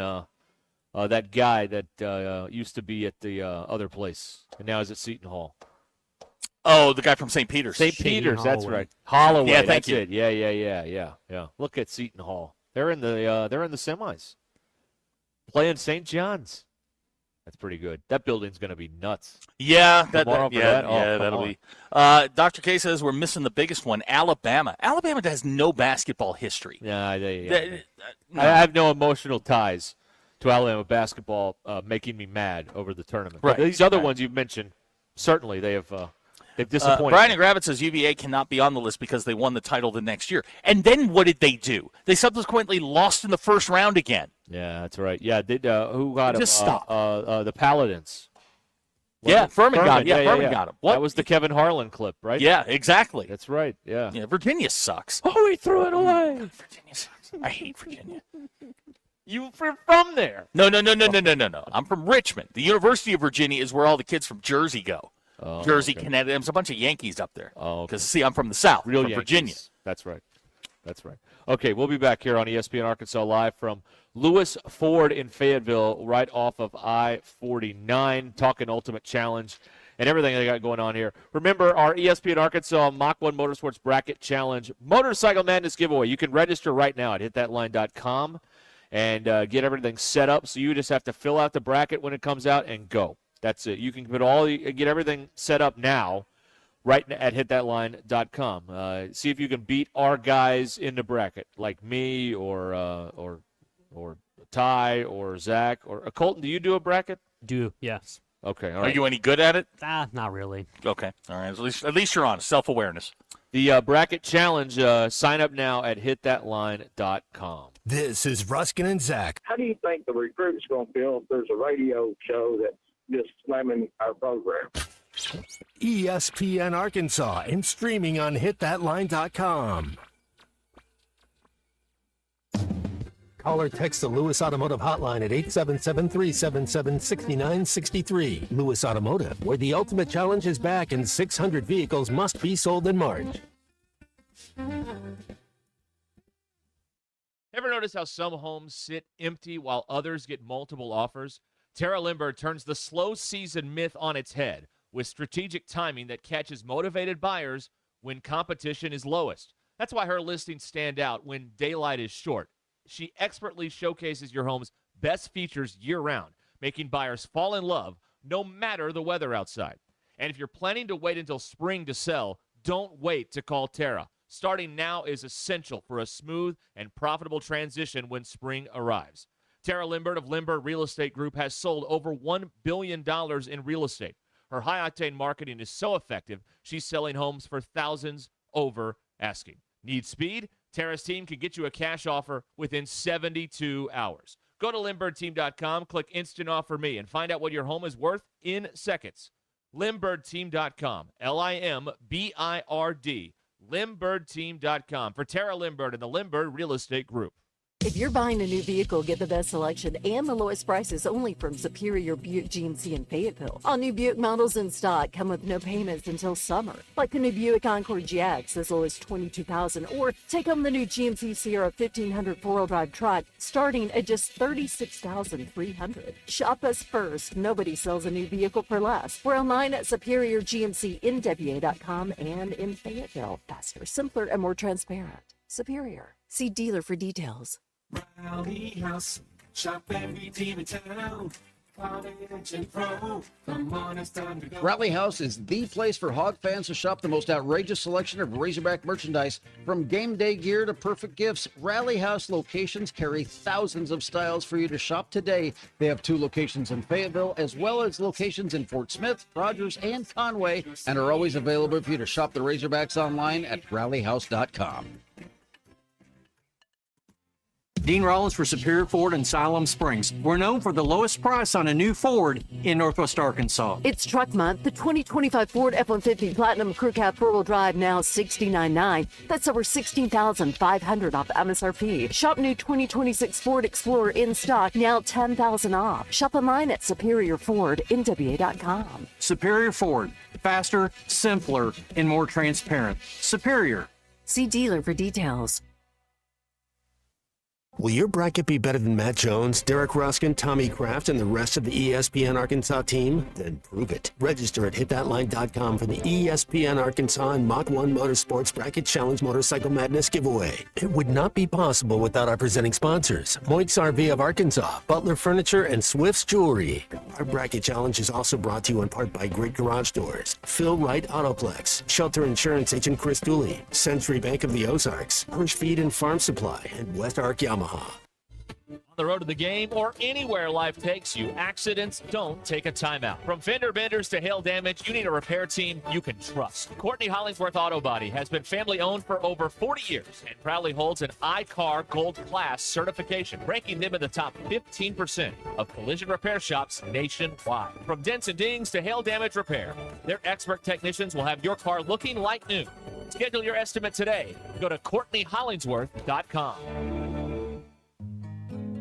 Speaker 11: that guy that used to be at the other place and now is at Seton Hall?
Speaker 28: Oh, the guy from St. Peter's.
Speaker 11: St. Peter's, that's right. Holloway.
Speaker 28: Yeah,
Speaker 11: that's
Speaker 28: thank you.
Speaker 11: it. Yeah. Look at Seton Hall. They're in the semis. Playing St. John's. That's pretty good. That building's going to be nuts.
Speaker 28: Yeah,
Speaker 11: that'll
Speaker 28: be. Dr. K says we're missing the biggest one, Alabama. Alabama has no basketball history.
Speaker 11: Yeah,
Speaker 28: no.
Speaker 11: I have no emotional ties to Alabama basketball making me mad over the tournament.
Speaker 28: Right.
Speaker 11: But these other ones you've mentioned, certainly they have They've disappointed.
Speaker 28: Brian and Gravett says UVA cannot be on the list because they won the title the next year. And then what did they do? They subsequently lost in the first round again.
Speaker 11: Yeah, that's right. Yeah, who got him?
Speaker 28: Just stop.
Speaker 11: The Paladins.
Speaker 28: Yeah, Furman got him. Yeah, Furman got him. What?
Speaker 11: That was the Kevin Harlan clip, right?
Speaker 28: Yeah, exactly.
Speaker 11: That's right. Yeah.
Speaker 28: Virginia sucks.
Speaker 11: Oh, he threw it away.
Speaker 28: Virginia sucks. I hate Virginia.
Speaker 11: You're from there.
Speaker 28: No. I'm from Richmond. The University of Virginia is where all the kids from Jersey go.
Speaker 11: Oh,
Speaker 28: Jersey,
Speaker 11: okay.
Speaker 28: Connecticut. There's a bunch of Yankees up there.
Speaker 11: Oh,
Speaker 28: because see, I'm from the South,
Speaker 11: Real
Speaker 28: from
Speaker 11: Yankees.
Speaker 28: Virginia.
Speaker 11: That's right. Okay, we'll be back here on ESPN Arkansas Live from Lewis Ford in Fayetteville, right off of I-49, talking Ultimate Challenge and everything they got going on here. Remember, our ESPN Arkansas Mach 1 Motorsports Bracket Challenge Motorcycle Madness giveaway. You can register right now at hitthatline.com and get everything set up. So you just have to fill out the bracket when it comes out and go. That's it. You can get everything set up now right at hitthatline.com. See if you can beat our guys in the bracket, like me or Ty or Zach or Colton. Do you do a bracket?
Speaker 12: Do, yes.
Speaker 11: Okay. All
Speaker 28: Are
Speaker 11: right.
Speaker 28: you any good at it?
Speaker 12: Not really.
Speaker 28: Okay. All right. At least you're honest. Self-awareness.
Speaker 11: The bracket challenge, sign up now at hitthatline.com.
Speaker 27: This is Ruskin and Zach.
Speaker 10: How do you think the recruit's going to feel if there's a radio show that's just slamming our program?
Speaker 27: ESPN Arkansas and streaming on hitthatline.com. Call or text the Lewis Automotive Hotline at 877-377-6963. Lewis Automotive, where the ultimate challenge is back and 600 vehicles must be sold in March.
Speaker 1: Ever notice how some homes sit empty while others get multiple offers? Tara Lindbergh turns the slow season myth on its head with strategic timing that catches motivated buyers when competition is lowest. That's why her listings stand out when daylight is short. She expertly showcases your home's best features year-round, making buyers fall in love no matter the weather outside. And if you're planning to wait until spring to sell, don't wait to call Tara. Starting now is essential for a smooth and profitable transition when spring arrives. Tara Lindbergh of Lindbergh Real Estate Group has sold over $1 billion in real estate. Her high-octane marketing is so effective, she's selling homes for thousands over asking. Need speed? Tara's team can get you a cash offer within 72 hours. Go to LindberghTeam.com, click Instant Offer Me, and find out what your home is worth in seconds. LindberghTeam.com, LIMBIRD, LindberghTeam.com. For Tara Lindbergh and the Lindbergh Real Estate Group.
Speaker 18: If you're buying a new vehicle, get the best selection and the lowest prices only from Superior Buick GMC in Fayetteville. All new Buick models in stock come with no payments until summer, like the new Buick Encore GX as low as $22,000, or take home the new GMC Sierra 1500 4-wheel drive truck starting at just $36,300. Shop us first. Nobody sells a new vehicle for less. We're online at SuperiorGMCNWA.com and in Fayetteville. Faster, simpler, and more transparent. Superior. See dealer for details.
Speaker 20: Rally House, shop every team in town. College and pro, come on, it's time to go.
Speaker 17: Rally House is the place for Hog fans to shop the most outrageous selection of Razorback merchandise. From game day gear to perfect gifts, Rally House locations carry thousands of styles for you to shop today. They have 2 locations in Fayetteville, as well as locations in Fort Smith, Rogers, and Conway, and are always available for you to shop the Razorbacks online at rallyhouse.com.
Speaker 21: Dean Rollins for Superior Ford in Siloam Springs. We're known for the lowest price on a new Ford in Northwest Arkansas.
Speaker 18: It's Truck Month. The 2025 Ford F-150 Platinum Crew Cab 4-wheel drive now $69,900. That's over $16,500 off MSRP. Shop new 2026 Ford Explorer in stock now $10,000 off. Shop online at SuperiorFordNWA.com.
Speaker 21: Superior Ford. Faster, simpler, and more transparent. Superior.
Speaker 18: See dealer for details.
Speaker 3: Will your bracket be better than Matt Jones, Derek Ruskin, Tommy Kraft, and the rest of the ESPN Arkansas team? Then prove it. Register at hitthatline.com for the ESPN Arkansas and Mach 1 Motorsports Bracket Challenge Motorcycle Madness giveaway. It would not be possible without our presenting sponsors, Moix RV of Arkansas, Butler Furniture, and Swift's Jewelry. Our bracket challenge is also brought to you in part by Great Garage Doors, Phil Wright Autoplex, Shelter Insurance Agent Chris Dooley, Century Bank of the Ozarks, Hirsch Feed and Farm Supply, and West Ark Yamaha.
Speaker 1: On the road to the game or anywhere life takes you, accidents don't take a timeout. From fender benders to hail damage, you need a repair team you can trust. Courtney Hollingsworth Auto Body has been family owned for over 40 years and proudly holds an iCar Gold Class certification, ranking them in the top 15% of collision repair shops nationwide. From dents and dings to hail damage repair, their expert technicians will have your car looking like new. Schedule your estimate today. Go to CourtneyHollingsworth.com.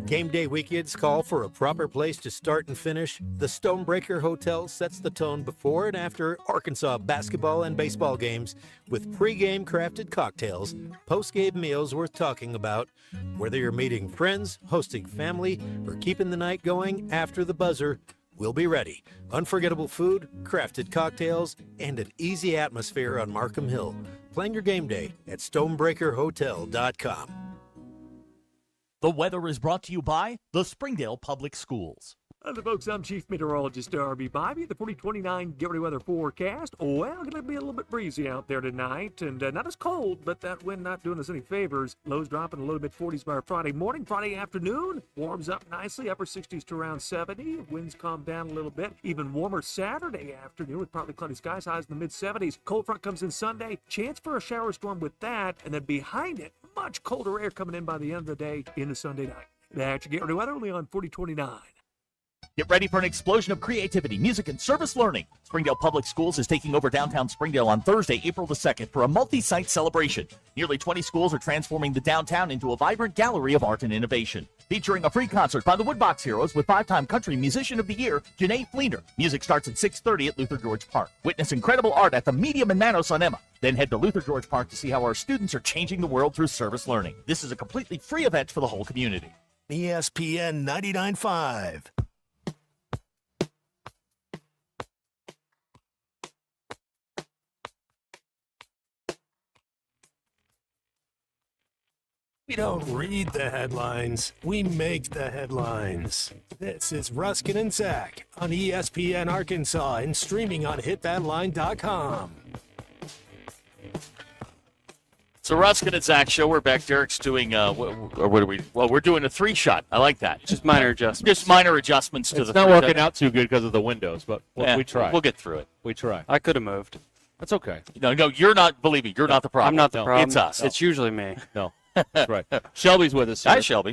Speaker 5: Game day weekends call for a proper place to start and finish. The Stonebreaker Hotel sets the tone before and after Arkansas basketball and baseball games with pre-game crafted cocktails, post-game meals worth talking about. Whether you're meeting friends, hosting family, or keeping the night going after the buzzer, we'll be ready. Unforgettable food, crafted cocktails, and an easy atmosphere on Markham Hill. Plan your game day at stonebreakerhotel.com.
Speaker 6: The weather is brought to you by the Springdale Public Schools.
Speaker 8: Hello, folks. I'm Chief Meteorologist Darby Bobby. The 4029 Get Ready Weather forecast. Well, going to be a little bit breezy out there tonight, and not as cold, but that wind not doing us any favors. Lows dropping a little bit 40s by Friday morning. Friday afternoon warms up nicely, upper 60s to around 70. Winds calm down a little bit. Even warmer Saturday afternoon with partly cloudy skies, highs in the mid-70s. Cold front comes in Sunday. Chance for a shower storm with that, and then behind it, much colder air coming in by the end of the day into Sunday night. That's your Get Ready Weather only on 4029.
Speaker 6: Get ready for an explosion of creativity, music, and service learning. Springdale Public Schools is taking over downtown Springdale on Thursday, April the 2nd for a multi-site celebration. Nearly 20 schools are transforming the downtown into a vibrant gallery of art and innovation. Featuring a free concert by the Woodbox Heroes with 5-time Country Musician of the Year, Janae Fleener. Music starts at 6:30 at Luther George Park. Witness incredible art at the Medium in Manos on Emma. Then head to Luther George Park to see how our students are changing the world through service learning. This is a completely free event for the whole community.
Speaker 5: ESPN 99.5. We don't read the headlines, we make the headlines. This is Ruskin and Zach on ESPN Arkansas and streaming on hitthatline.com.
Speaker 28: So Ruskin and Zach show, we're back. Derek's doing, what are we? Well, we're doing a 3-shot. I like that.
Speaker 11: Just minor adjustments.
Speaker 28: Just minor adjustments to
Speaker 11: it's
Speaker 28: the
Speaker 11: not
Speaker 28: 3-shot.
Speaker 11: working out too good because of the windows, but we try.
Speaker 28: We'll get through it.
Speaker 11: We try.
Speaker 21: I could have moved.
Speaker 11: That's okay.
Speaker 28: No, you're not, believe me, you're not the problem.
Speaker 21: I'm not the problem.
Speaker 28: It's us.
Speaker 21: It's usually me.
Speaker 11: No. That's right. Shelby's with us.
Speaker 28: Hi, Shelby.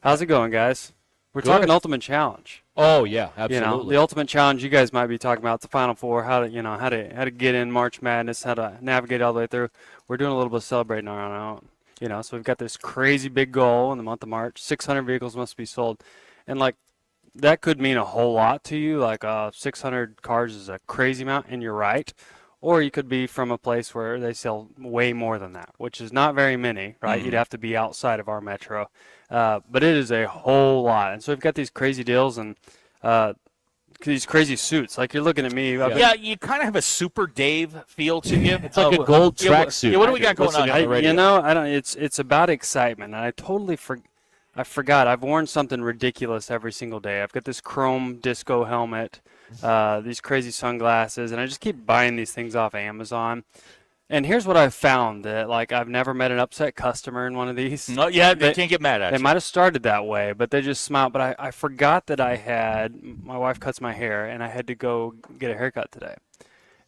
Speaker 21: How's it going, guys? We're
Speaker 11: Good.
Speaker 21: talking Ultimate Challenge.
Speaker 11: Oh yeah, absolutely.
Speaker 21: You know, the Ultimate Challenge. You guys might be talking about the Final Four, how to get in March Madness, how to navigate all the way through. We're doing a little bit of celebrating on our own. You know, so we've got this crazy big goal in the month of March. 600 vehicles must be sold, and like that could mean a whole lot to you. Like 600 cars is a crazy amount, and you're right. Or you could be from a place where they sell way more than that, which is not very many, right? You'd have to be outside of our metro. But it is a whole lot. And so we've got these crazy deals and these crazy suits. Like you're looking at me.
Speaker 28: Yeah, you kind of have a Super Dave feel to you.
Speaker 11: It's like a gold tracksuit.
Speaker 28: Yeah, what do we got going on the radio?
Speaker 21: You know, I don't. It's about excitement. And I totally I forgot. I've worn something ridiculous every single day. I've got this chrome disco helmet, these crazy sunglasses, and I just keep buying these things off Amazon. And here's what I've found, that like I've never met an upset customer in one of these.
Speaker 28: No, yeah, they can't get mad at you.
Speaker 21: They might have started that way, but they just smile. But I forgot that my wife cuts my hair, and I had to go get a haircut today.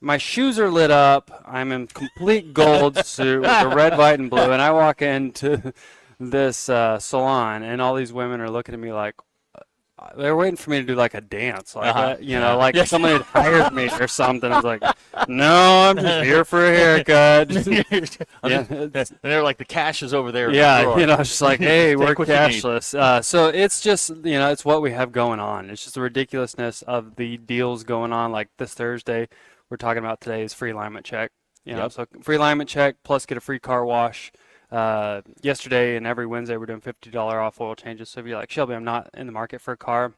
Speaker 21: My shoes are lit up. I'm in complete gold suit with the red, white, and blue, and I walk into this salon, and all these women are looking at me like they're waiting for me to do like a dance, like like somebody had hired me or something. I was like, no, I'm just here for a haircut.
Speaker 28: And they're like, the cash is over there.
Speaker 21: Yeah, it's just like, hey, we're cashless. So it's just, it's what we have going on. It's just the ridiculously of the deals going on. Like this Thursday, we're talking about today is free alignment check. So free alignment check plus get a free car wash. Yesterday and every Wednesday we're doing $50 off oil changes. So if you're like, Shelby, I'm not in the market for a car,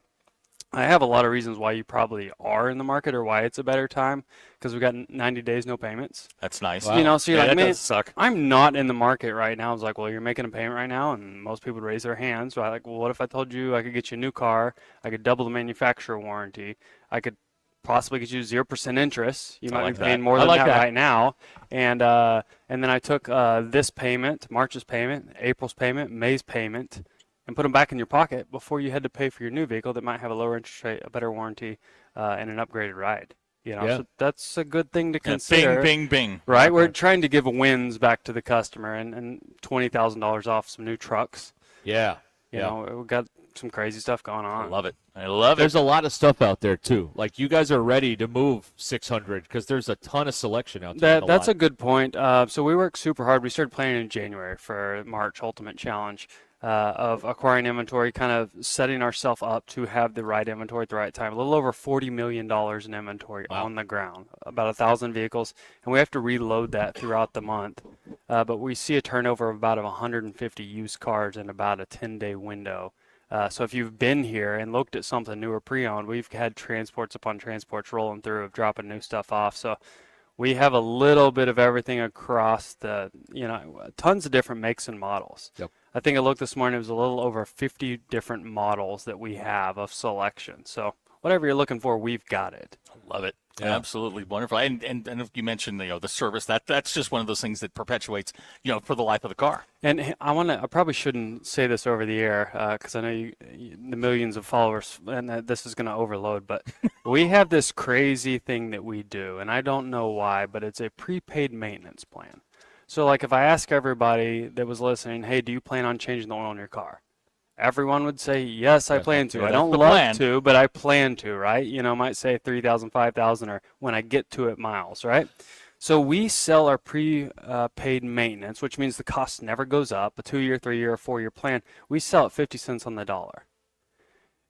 Speaker 21: I have a lot of reasons why you probably are in the market or why it's a better time, because we've got 90 days no payments.
Speaker 28: That's nice.
Speaker 21: Wow. So you're like,
Speaker 28: that
Speaker 21: man,
Speaker 28: does suck.
Speaker 21: I'm not in the market right now. I was like, well, you're making a payment right now, and most people would raise their hands. So I'm like, well, what if I told you I could get you a new car, I could double the manufacturer warranty, I could possibly get you 0% interest. You might be paying more than that right now. And then I took this payment, March's payment, April's payment, May's payment, and put them back in your pocket before you had to pay for your new vehicle that might have a lower interest rate, a better warranty, and an upgraded ride. So that's a good thing to consider.
Speaker 28: Bing, bing, bing.
Speaker 21: Right? We're trying to give wins back to the customer, and $20,000 off some new trucks.
Speaker 11: Yeah.
Speaker 21: We've got some crazy stuff going on.
Speaker 28: I love it. I love it.
Speaker 11: There's a lot of stuff out there too. Like you guys are ready to move 600 because there's a ton of selection out there.
Speaker 21: That's a good point. So we worked super hard. We started planning in January for March Ultimate Challenge of acquiring inventory, kind of setting ourselves up to have the right inventory at the right time. A little over $40 million in inventory on the ground, about 1,000 vehicles, and we have to reload that throughout the month. But we see a turnover of about 150 used cars in about a 10-day window. So if you've been here and looked at something new or pre-owned, we've had transports upon transports rolling through of dropping new stuff off. So we have a little bit of everything across the, tons of different makes and models.
Speaker 11: Yep.
Speaker 21: I think I looked this morning, it was a little over 50 different models that we have of selection. So whatever you're looking for, we've got it.
Speaker 28: I love it.
Speaker 11: Yeah.
Speaker 28: Absolutely wonderful. And if you mentioned the service, that's just one of those things that perpetuates for the life of the car.
Speaker 21: And I probably shouldn't say this over the air because I know the millions of followers and this is going to overload, but we have this crazy thing that we do, and I don't know why, but it's a prepaid maintenance plan. So like if I ask everybody that was listening, hey, do you plan on changing the oil in your car? Everyone would say, yes, I plan to.
Speaker 28: Yeah,
Speaker 21: I don't
Speaker 28: that's the
Speaker 21: love
Speaker 28: plan.
Speaker 21: to, but I plan to, right? Might say 3,000, 5,000, or when I get to it miles, right? So we sell our prepaid maintenance, which means the cost never goes up, a 2-year, 3-year, or 4-year plan. We sell at 50 cents on the dollar.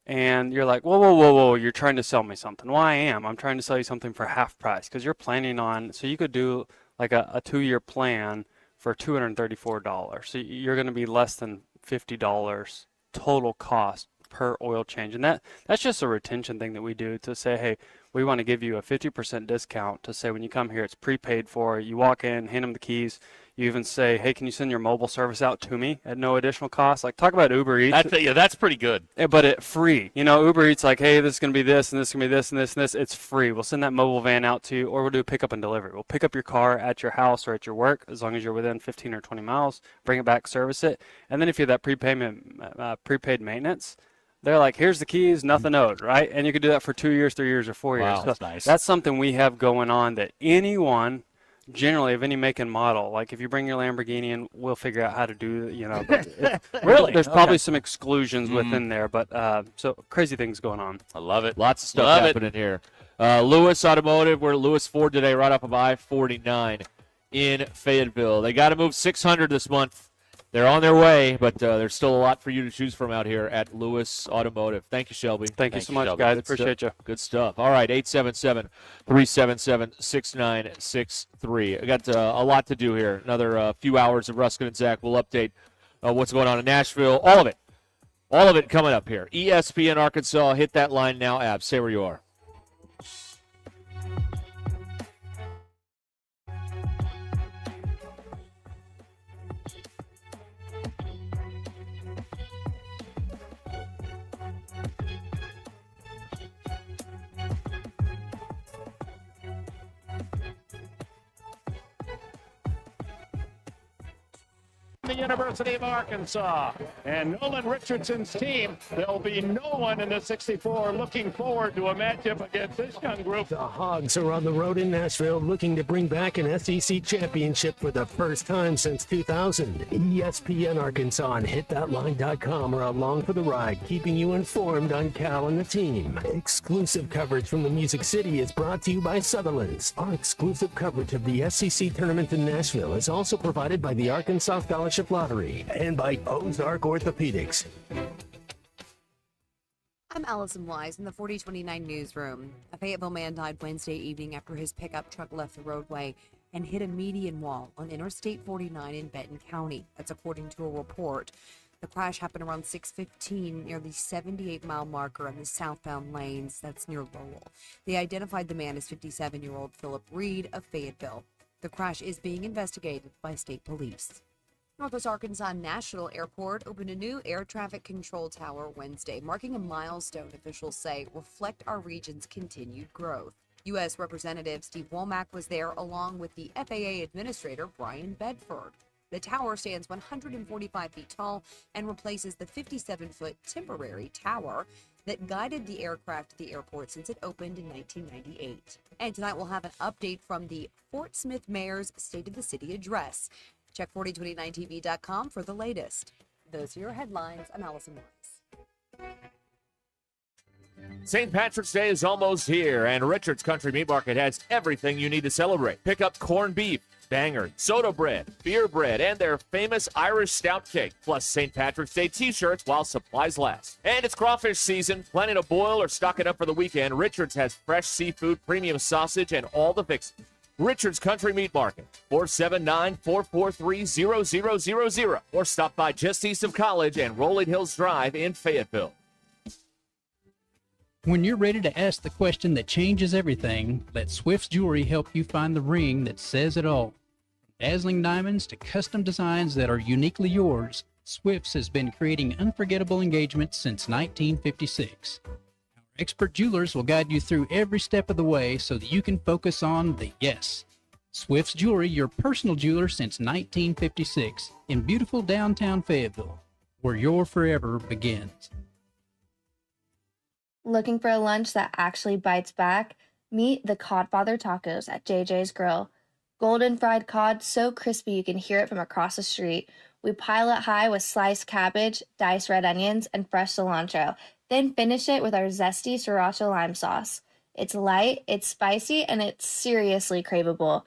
Speaker 21: And you're like, whoa, you're trying to sell me something. Well, I am. I'm trying to sell you something for half price because you're planning on, so you could do like a 2-year plan for $234. So you're going to be less than $50 total cost per oil change. And that's just a retention thing that we do to say, hey, we want to give you a 50% discount to say when you come here, it's prepaid for. You walk in, hand them the keys. You even say, hey, can you send your mobile service out to me at no additional cost? Like, talk about Uber Eats.
Speaker 28: That's pretty good.
Speaker 21: But it free. Uber Eats like, hey, this is going to be this, and this is going to be this, and this, and this. It's free. We'll send that mobile van out to you, or we'll do pickup and delivery. We'll pick up your car at your house or at your work, as long as you're within 15 or 20 miles, bring it back, service it. And then if you have that prepaid maintenance, they're like, here's the keys, nothing owed, right? And you can do that for 2 years, 3 years, or 4 years.
Speaker 28: Wow,
Speaker 21: So
Speaker 28: that's nice.
Speaker 21: That's something we have going on that anyone, generally, of any make and model, like if you bring your Lamborghini in, we'll figure out how to do,
Speaker 28: Really?
Speaker 21: There's probably
Speaker 28: Okay.
Speaker 21: some exclusions within there, but so crazy things going on.
Speaker 28: I love it.
Speaker 11: Lots of stuff
Speaker 28: Love it.
Speaker 11: happening here. Lewis Automotive, we're at Lewis Ford today, right off of I-49 in Fayetteville. They got to move 600 this month. They're on their way, but there's still a lot for you to choose from out here at Lewis Automotive. Thank you, Shelby.
Speaker 21: Thank you so much,
Speaker 28: Shelby.
Speaker 21: guys.
Speaker 11: Good
Speaker 21: Appreciate you.
Speaker 11: Good stuff. All right, 877-377-6963. I got a lot to do here. Another few hours of Ruscin and Zach. We'll update what's going on in Nashville. All of it coming up here. ESPN Arkansas. Hit that line now, Ab. Say where you are.
Speaker 2: The University of Arkansas and Nolan Richardson's team. There'll be no one in the 64 looking forward to a matchup against this young group.
Speaker 27: The Hogs are on the road in Nashville looking to bring back an SEC championship for the first time since 2000. ESPN Arkansas and hitthatline.com are along for the ride, keeping you informed on Cal and the team. Exclusive coverage from the Music City is brought to you by Sutherland's. Our exclusive coverage of the SEC tournament in Nashville is also provided by the Arkansas Scholarship Lottery and by Ozark Orthopedics.
Speaker 9: I'm Allison Wise in the 4029 newsroom. A Fayetteville man died Wednesday evening after his pickup truck left the roadway and hit a median wall on Interstate 49 in Benton County. That's according to a report. The crash happened around 6:15 near the 78-mile marker on the southbound lanes. That's near Lowell. They identified the man as 57-year-old Philip Reed of Fayetteville. The crash is being investigated by state police. Northwest Arkansas National Airport opened a new air traffic control tower Wednesday, marking a milestone officials say reflect our region's continued growth. U.S. Representative Steve Womack was there along with the FAA Administrator Brian Bedford. The tower stands 145 feet tall and replaces the 57-foot temporary tower that guided the aircraft to the airport since it opened in 1998. And tonight we'll have an update from the Fort Smith Mayor's State of the City address. Check 4029tv.com for the latest. Those are your headlines. I'm Allison Morris.
Speaker 1: St. Patrick's Day is almost here, and Richard's Country Meat Market has everything you need to celebrate. Pick up corned beef, banger, soda bread, beer bread, and their famous Irish stout cake, plus St. Patrick's Day t-shirts while supplies last. And it's crawfish season. Planning to boil or stock it up for the weekend, Richard's has fresh seafood, premium sausage, and all the fixings. Richard's Country Meat Market, 479-443-0000, or stop by just east of College and Rolling Hills Drive in Fayetteville.
Speaker 7: When you're ready to ask the question that changes everything, let Swift's Jewelry help you find the ring that says it all. Dazzling diamonds to custom designs that are uniquely yours, Swift's has been creating unforgettable engagements since 1956. Our expert jewelers will guide you through every step of the way so that you can focus on the yes. Swift's Jewelry, your personal jeweler since 1956, in beautiful downtown Fayetteville, where your forever begins.
Speaker 13: Looking for a lunch that actually bites back? Meet the Codfather Tacos at JJ's Grill. Golden fried cod so crispy you can hear it from across the street. We pile it high with sliced cabbage, diced red onions, and fresh cilantro, then finish it with our zesty sriracha lime sauce. It's light, it's spicy, and it's seriously craveable.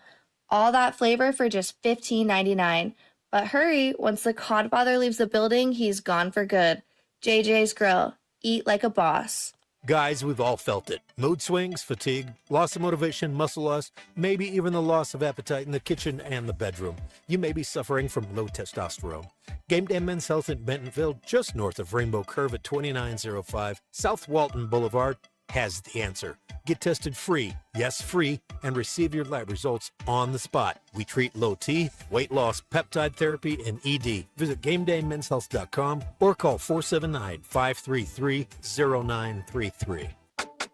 Speaker 13: All that flavor for just $15.99. But hurry, once the Codfather leaves the building, he's gone for good. JJ's Grill. Eat like a boss.
Speaker 5: Guys, we've all felt it. Mood swings, fatigue, loss of motivation, muscle loss, maybe even the loss of appetite in the kitchen and the bedroom. You may be suffering from low testosterone. Game Day Men's Health in Bentonville, just north of Rainbow Curve at 2905 South Walton Boulevard, has the answer. Get tested free, yes free, and receive your lab results on the spot. We treat low T, weight loss, peptide therapy, and ED. Visit GameDayMen'sHealth.com or call 479-533-0933.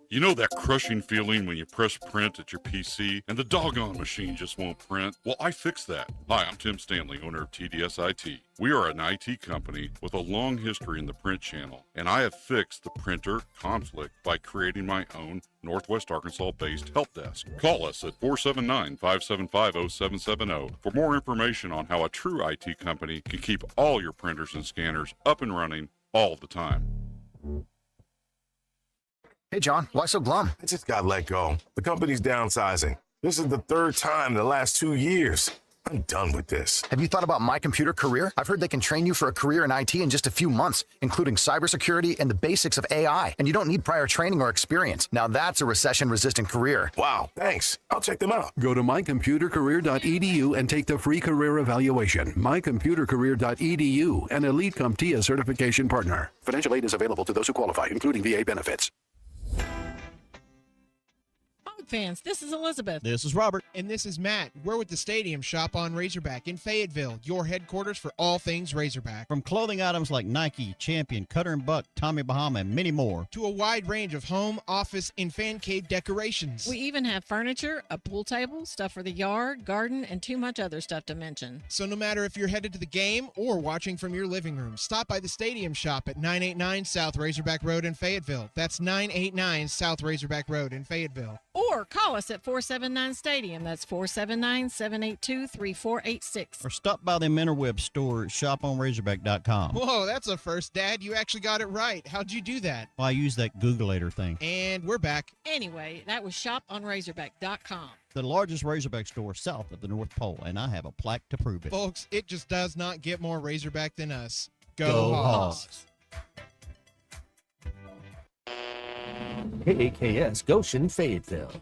Speaker 14: You know that crushing feeling when you press print at your PC and the doggone machine just won't print? Well, I fixed that. Hi, I'm Tim Stanley, owner of TDS IT. We are an IT company with a long history in the print channel, and I have fixed the printer conflict by creating my own Northwest Arkansas-based help desk. Call us at 479-575-0770 for more information on how a true IT company can keep all your printers and scanners up and running all the time.
Speaker 15: Hey, John, why so glum?
Speaker 23: I just got let go. The company's downsizing. This is the third time in the last 2 years. I'm done with this.
Speaker 15: Have you thought about My Computer Career? I've heard they can train you for a career in IT in just a few months, including cybersecurity and the basics of AI. And you don't need prior training or experience. Now that's a recession-resistant career.
Speaker 23: Wow, thanks. I'll check them out.
Speaker 24: Go to mycomputercareer.edu and take the free career evaluation. Mycomputercareer.edu, an Elite CompTIA certification partner. Financial aid is available to those who qualify, including VA benefits.
Speaker 25: Fans, this is Elizabeth.
Speaker 26: This is Robert. And this is Matt. We're with the Stadium Shop on Razorback in Fayetteville, your headquarters for all things Razorback.
Speaker 29: From clothing items like Nike, Champion, Cutter & Buck, Tommy Bahama, and many more,
Speaker 26: to a wide range of home, office, and fan cave decorations.
Speaker 25: We even have furniture, a pool table, stuff for the yard, garden, and too much other stuff to mention.
Speaker 26: So no matter if you're headed to the game or watching from your living room, stop by the Stadium Shop at 989 South Razorback Road in Fayetteville. That's 989 South Razorback Road in Fayetteville.
Speaker 25: Or call us at 479-STADIUM. That's 479-782-3486.
Speaker 29: or stop by the Interweb store at shoponrazorback.com.
Speaker 26: Whoa, that's a first, Dad. You actually got it right. How'd you do that?
Speaker 29: Well, I use that Googleator thing.
Speaker 26: And we're back.
Speaker 25: Anyway, that was shoponrazorback.com.
Speaker 29: The largest Razorback store south of the North Pole, and I have a plaque to prove it.
Speaker 26: Folks, it just does not get more Razorback than us.
Speaker 29: Go Hogs.
Speaker 3: KAKS Goshen, Fayetteville.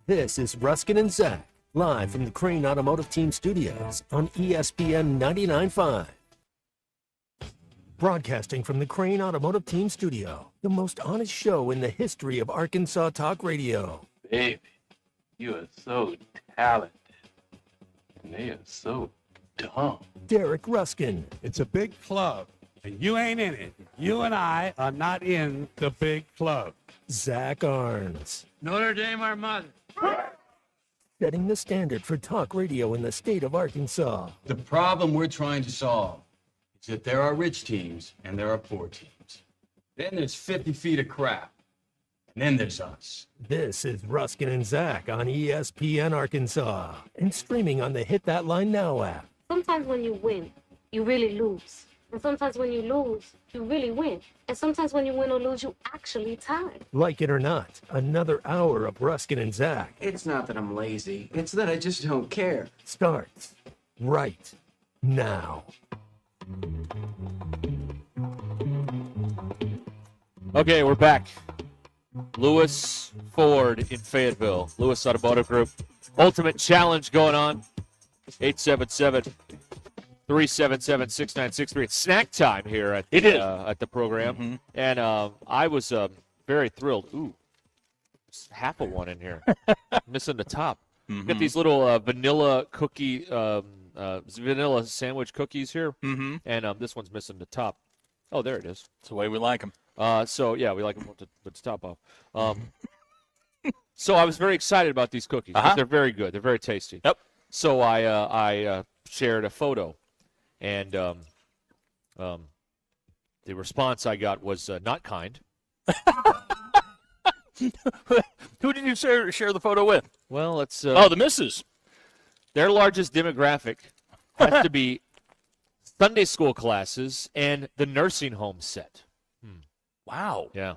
Speaker 3: This is Ruskin and Zach, live from the Crane Automotive Team Studios on ESPN 99.5. Broadcasting from the Crane Automotive Team Studio, the most honest show in the history of Arkansas Talk Radio.
Speaker 30: Baby, you are so talented, and they are so dumb.
Speaker 3: Derek Ruskin.
Speaker 31: It's a big club, and you ain't in it. You and I are not in the big club.
Speaker 3: Zach Arns.
Speaker 30: Notre Dame, our mother.
Speaker 27: setting the standard for talk radio in the state of Arkansas.
Speaker 31: The problem we're trying to solve is that there are rich teams and there are poor teams. Then there's 50 feet of crap. And then there's us.
Speaker 27: This is Ruskin and Zach on ESPN Arkansas and streaming on the Hit That Line Now app.
Speaker 4: Sometimes when you win, you really lose. And sometimes when you lose, you really win. And sometimes when you win or lose, you actually tie.
Speaker 27: Like it or not, another hour of Ruskin and Zach
Speaker 6: It's not that I'm lazy. It's that I just don't care.
Speaker 27: starts right now.
Speaker 11: Okay, we're back. Lewis Ford in Fayetteville. Lewis Automotive Group. Ultimate Challenge going on. 877-377-6963. It's snack time here at the program. And I was very thrilled. Ooh, there's half of one in here. Missing the top. Got these little vanilla cookie, vanilla sandwich cookies here. And this one's missing the top. Oh, there it is.
Speaker 28: That's the way we like them.
Speaker 11: So, yeah, we like them with the top off. So I was very excited about these cookies. 'Cause they're very good. They're very tasty.
Speaker 28: Yep.
Speaker 11: So I shared a photo, and the response I got was not kind.
Speaker 28: Who did you share the photo with?
Speaker 11: Well, it's
Speaker 28: the missus.
Speaker 11: Their largest demographic has to be Sunday school classes and the nursing home set.
Speaker 28: Wow.
Speaker 11: Yeah.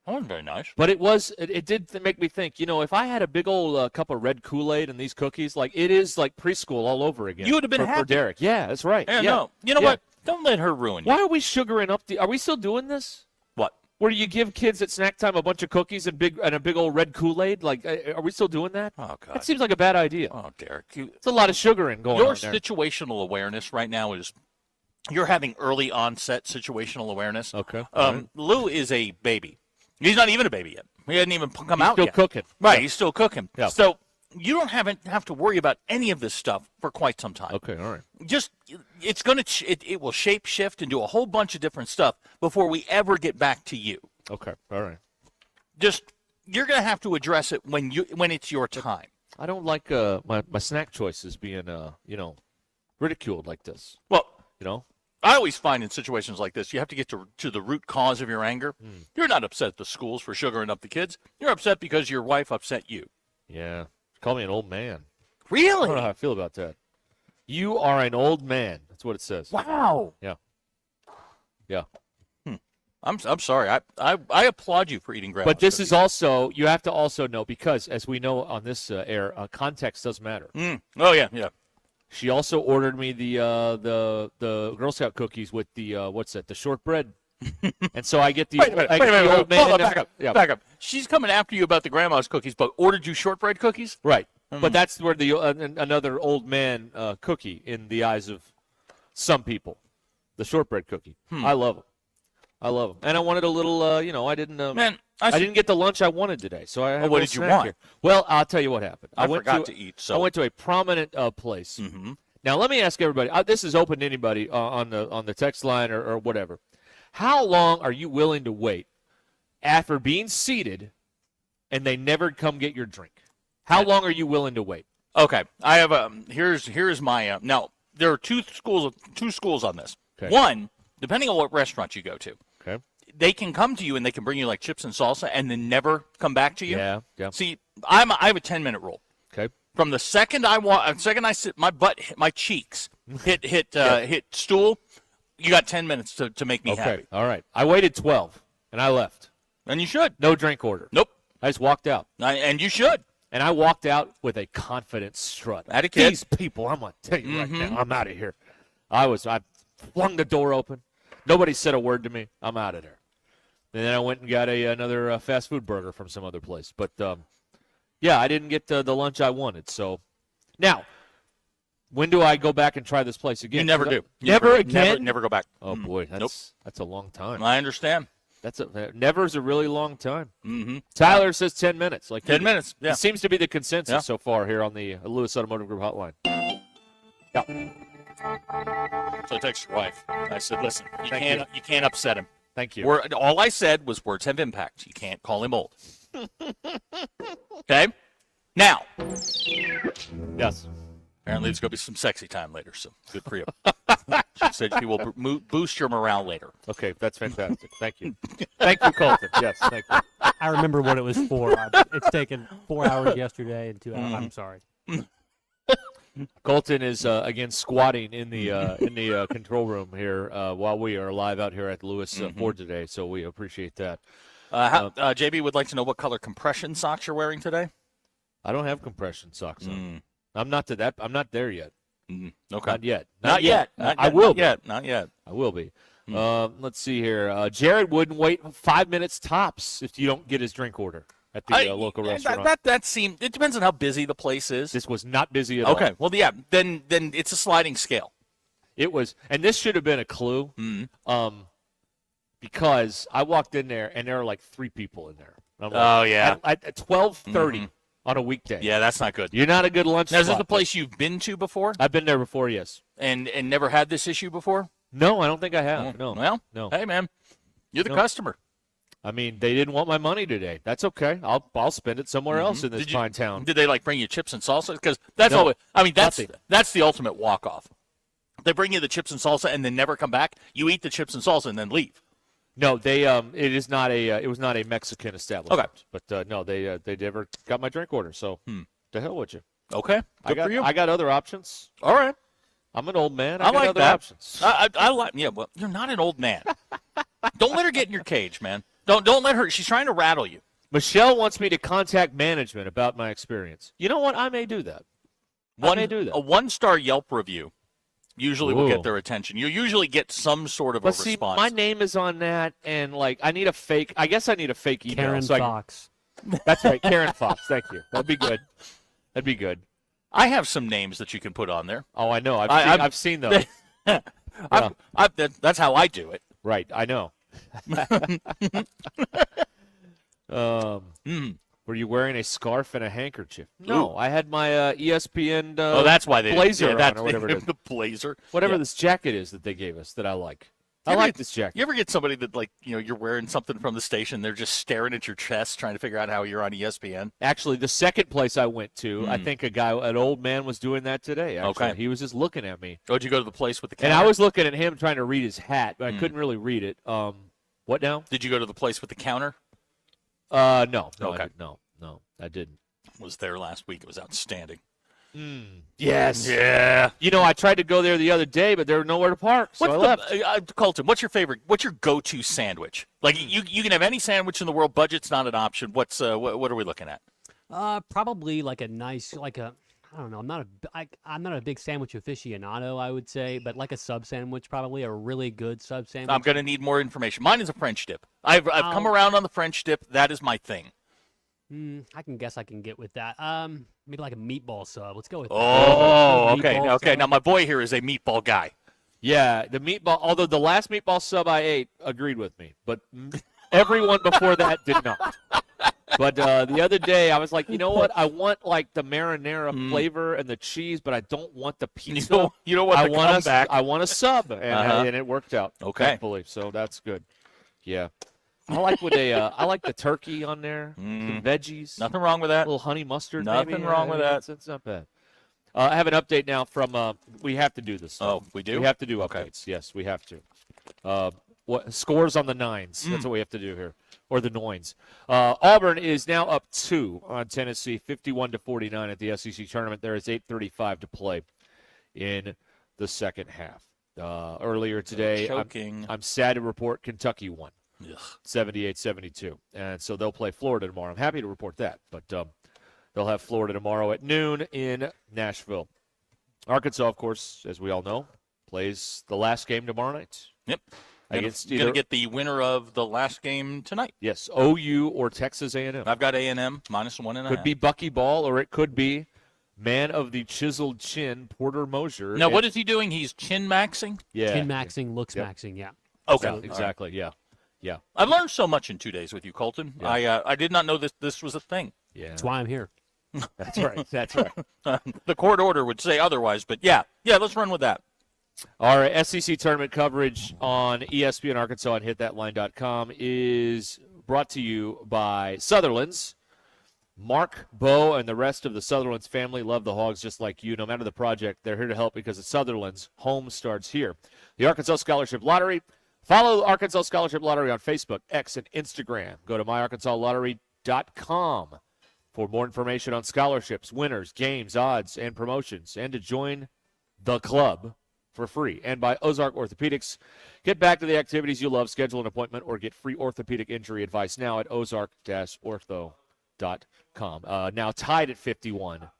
Speaker 28: That wasn't very nice.
Speaker 11: But it did make me think, if I had a big old cup of red Kool-Aid and these cookies, like it is like preschool all over again.
Speaker 28: You would have been happy.
Speaker 11: For Derek. Yeah, that's right.
Speaker 28: Yeah, no. You know what? Don't let her ruin you.
Speaker 11: Why are we sugaring up are we still doing this?
Speaker 28: What?
Speaker 11: Where you give kids at snack time a bunch of cookies and a big old red Kool-Aid? Like, are we still doing that?
Speaker 28: Oh, God.
Speaker 11: That seems like a bad idea.
Speaker 28: Oh, Derek.
Speaker 11: It's a lot of sugaring going on there.
Speaker 28: Your situational awareness right now is you're having early onset situational awareness.
Speaker 11: Okay.
Speaker 28: Lou is a baby. He's not even a baby yet. He hasn't even come out
Speaker 11: still
Speaker 28: yet.
Speaker 11: Cooking.
Speaker 28: Right,
Speaker 11: Yeah.
Speaker 28: he's still cooking.
Speaker 11: Yeah.
Speaker 28: So you don't have to worry about any of this stuff for quite some time.
Speaker 11: Okay, all right.
Speaker 28: Just it's going to it will shape shift and do a whole bunch of different stuff before we ever get back to you.
Speaker 11: Okay, all right.
Speaker 28: Just you're going to have to address it when it's your time.
Speaker 11: I don't like my snack choices being ridiculed like this.
Speaker 28: Well,
Speaker 11: I
Speaker 28: always find in situations like this, you have to get to the root cause of your anger. You're not upset at the schools for sugaring up the kids. You're upset because your wife upset you.
Speaker 11: Yeah. Call me an old man.
Speaker 28: Really?
Speaker 11: I don't know how I feel about that. You are an old man. That's what it says.
Speaker 28: Wow.
Speaker 11: Yeah. Yeah.
Speaker 28: I'm sorry. I applaud you for eating grandma's
Speaker 11: But this
Speaker 28: cookies.
Speaker 11: is also, you have to also know, because as we know on this air, context does matter.
Speaker 28: Oh, yeah.
Speaker 11: She also ordered me the Girl Scout cookies with the what's that? The shortbread. And so I get the
Speaker 28: Wait a minute.
Speaker 11: old man.
Speaker 28: Hold on, back up. She's coming after you about the grandma's cookies, but ordered you shortbread cookies?
Speaker 11: Right. But that's where the another old man cookie in the eyes of some people, the shortbread cookie. I love them. And I wanted a little. I didn't. I didn't get the lunch I wanted today, so I had
Speaker 28: what
Speaker 11: a
Speaker 28: did you
Speaker 11: snack
Speaker 28: want?
Speaker 11: here. Well, I'll tell you what happened.
Speaker 28: I forgot to eat. So
Speaker 11: I went to a prominent place. Now let me ask everybody. This is open to anybody on the text line or whatever. How long are you willing to wait after being seated and they never come get your drink? How long are you willing to wait?
Speaker 28: Okay, I have here's my now there are two schools on this.
Speaker 11: Okay.
Speaker 28: One, depending on what restaurant you go to,
Speaker 11: okay,
Speaker 28: they can come to you and they can bring you like chips and salsa and then never come back to you.
Speaker 11: Yeah.
Speaker 28: See, I have a 10-minute rule.
Speaker 11: Okay.
Speaker 28: From the second I sit, my cheeks hit stool. You got 10 minutes to make me happy.
Speaker 11: All right. I waited 12 and I left.
Speaker 28: And you should.
Speaker 11: No drink order.
Speaker 28: Nope.
Speaker 11: I just walked out.
Speaker 28: And you should.
Speaker 11: And I walked out with a confident strut.
Speaker 28: At a kid.
Speaker 11: These people, I'm going to tell you right now, I'm out of here. I flung the door open. Nobody said a word to me. I'm out of there. And then I went and got another fast food burger from some other place. But, yeah, I didn't get the lunch I wanted. So, now, when do I go back and try this place again?
Speaker 28: You never do.
Speaker 11: Never again?
Speaker 28: Never go back.
Speaker 11: Oh, boy. That's a long time.
Speaker 28: I understand.
Speaker 11: Never's a really long time.
Speaker 28: Mm-hmm.
Speaker 11: Tyler says 10 minutes.
Speaker 28: 10 minutes, yeah.
Speaker 11: It seems to be the consensus so far here on the Lewis Automotive Group hotline. Yeah.
Speaker 28: So I text your wife. I said, listen, you can't upset him.
Speaker 11: Thank you.
Speaker 28: All I said was words have impact. You can't call him old. Okay? Now.
Speaker 11: Yes.
Speaker 28: Apparently, there's going to be some sexy time later, so good for you. She said she will boost your morale later.
Speaker 11: Okay, that's fantastic. Thank you. Thank you, Colton. Yes, thank you.
Speaker 2: I remember what it was for. It's taken 4 hours yesterday and 2 hours. I'm sorry.
Speaker 11: Colton is again squatting in the control room here while we are live out here at Lewis Ford today. So we appreciate that.
Speaker 28: JB would like to know what color compression socks you're wearing today.
Speaker 11: I don't have compression socks on. I'm not to that. I'm not there yet.
Speaker 28: Okay.
Speaker 11: Not yet.
Speaker 28: Not yet.
Speaker 11: I will be.
Speaker 28: Not yet.
Speaker 11: I will be. Let's see here. Jared wouldn't wait 5 minutes tops if you don't get his drink order at the local restaurant.
Speaker 28: That seemed. It depends on how busy the place is.
Speaker 11: This was not busy at all.
Speaker 28: Okay. Well, yeah. Then it's a sliding scale.
Speaker 11: It was, and this should have been a clue. Because I walked in there and there were like 3 people in there.
Speaker 28: Yeah.
Speaker 11: At 12:30 on a weekday.
Speaker 28: Yeah, that's not good.
Speaker 11: You're not a good lunch.
Speaker 28: Now, is this
Speaker 11: spot.
Speaker 28: the place you've been to before?
Speaker 11: I've been there before, yes.
Speaker 28: And never had this issue before?
Speaker 11: No, I don't think I have. No.
Speaker 28: Well,
Speaker 11: no.
Speaker 28: Hey, man, you're the customer.
Speaker 11: I mean, they didn't want my money today. That's okay. I'll spend it somewhere else in this fine town.
Speaker 28: Did they bring you chips and salsa? Because that's all. I mean, that's the ultimate walk off. They bring you the chips and salsa and then never come back. You eat the chips and salsa and then leave.
Speaker 11: No, they it is not a it was not a Mexican establishment.
Speaker 28: Okay.
Speaker 11: But no, they never got my drink order. So to hell with you.
Speaker 28: Okay. Good for you.
Speaker 11: I got other options.
Speaker 28: All right.
Speaker 11: I'm an old man.
Speaker 28: I
Speaker 11: got
Speaker 28: like
Speaker 11: other
Speaker 28: that.
Speaker 11: options.
Speaker 28: I like. Yeah. Well, you're not an old man. Don't let her get in your cage, man. Don't let her. She's trying to rattle you.
Speaker 11: Michelle wants me to contact management about my experience. You know what? I may do that. I may do that.
Speaker 28: A 1-star Yelp review usually will get their attention. You usually get some sort of a
Speaker 11: see,
Speaker 28: response.
Speaker 11: My name is on that, and I need a fake. I guess I need a fake email.
Speaker 2: Karen Fox.
Speaker 11: That's right, Karen Fox. Thank you. That'd be good. That'd be good.
Speaker 28: I have some names that you can put on there.
Speaker 11: Oh, I know. I've seen those.
Speaker 28: That's how I do it.
Speaker 11: Right. I know. Were you wearing a scarf and a handkerchief? No, I had my ESPN
Speaker 28: that's why they
Speaker 11: blazer
Speaker 28: that's
Speaker 11: on, or whatever it is.
Speaker 28: The blazer.
Speaker 11: Whatever this jacket is that they gave us that I like. I like this jacket.
Speaker 28: You ever get somebody that, you're wearing something from the station, they're just staring at your chest trying to figure out how you're on ESPN?
Speaker 11: Actually, the second place I went to, I think an old man was doing that today, actually.
Speaker 28: Okay.
Speaker 11: He was just looking at me.
Speaker 28: Oh, did you go to the place with the counter?
Speaker 11: And I was looking at him trying to read his hat, but I couldn't really read it. What now?
Speaker 28: Did you go to the place with the counter?
Speaker 11: No.
Speaker 28: Okay.
Speaker 11: No, I didn't.
Speaker 28: Was there last week. It was outstanding.
Speaker 11: Yes.
Speaker 28: Yeah.
Speaker 11: I tried to go there the other day, but there was nowhere to park, so I left.
Speaker 28: Colton, what's your go-to sandwich? You can have any sandwich in the world. Budget's not an option. What are we looking at?
Speaker 2: Probably a nice, I don't know. I'm not a big sandwich aficionado, I would say, but a sub sandwich, probably a really good sub sandwich.
Speaker 28: I'm going to need more information. Mine is a French dip. I've come around on the French dip. That is my thing.
Speaker 2: I can get with that. Maybe a meatball sub. Let's go with that.
Speaker 28: Oh, okay. Now my boy here is a meatball guy.
Speaker 11: Yeah, the meatball. Although the last meatball sub I ate agreed with me, but everyone before that did not. But the other day I was like, you know what? I want the marinara flavor and the cheese, but I don't want the pizza.
Speaker 28: You don't want the comeback.
Speaker 11: I want a sub, and it worked out.
Speaker 28: Okay,
Speaker 11: thankfully, so that's good. Yeah. I like I like the turkey on there, the veggies.
Speaker 28: Nothing wrong with that.
Speaker 11: A little honey mustard.
Speaker 28: Nothing wrong with that.
Speaker 11: It's not bad. I have an update now from. We have to do this.
Speaker 28: Oh, we do.
Speaker 11: We have to do updates. Yes, we have to. What scores on the nines? That's what we have to do here, or the noins. Auburn is now up 2 on Tennessee, 51-49 at the SEC tournament. There is 8:35 to play in the second half. Earlier today, I'm sad to report Kentucky won. 78-72, and so they'll play Florida tomorrow. I'm happy to report that, but they'll have Florida tomorrow at noon in Nashville. Arkansas, of course, as we all know, plays the last game tomorrow night.
Speaker 28: Yep.
Speaker 11: Against
Speaker 28: Going to get the winner of the last game tonight.
Speaker 11: Yes, OU or Texas A&M.
Speaker 28: I've got A&M -1.5.
Speaker 11: Could be Bucky Ball, or it could be man of the chiseled chin, Porter Mosier.
Speaker 28: Now, what is he doing? He's chin maxing?
Speaker 11: Yeah.
Speaker 2: Chin maxing, looks maxing, yeah.
Speaker 28: Okay.
Speaker 11: Exactly, yeah. Yeah.
Speaker 28: I've learned so much in 2 days with you, Colton. Yeah. I did not know this was a thing.
Speaker 11: Yeah.
Speaker 2: That's why I'm here.
Speaker 11: That's right. That's right.
Speaker 28: The court order would say otherwise, but yeah, let's run with that.
Speaker 11: Our SEC tournament coverage on ESPN Arkansas and hitthatline.com is brought to you by Sutherland's. Mark, Bo, and the rest of the Sutherland's family love the Hogs just like you. No matter the project, they're here to help because the Sutherland's home starts here. The Arkansas Scholarship Lottery. Follow the Arkansas Scholarship Lottery on Facebook, X, and Instagram. Go to myarkansaslottery.com for more information on scholarships, winners, games, odds, and promotions, and to join the club for free. And by Ozark Orthopedics. Get back to the activities you love. Schedule an appointment or get free orthopedic injury advice now at ozark-ortho.com. Now tied at 51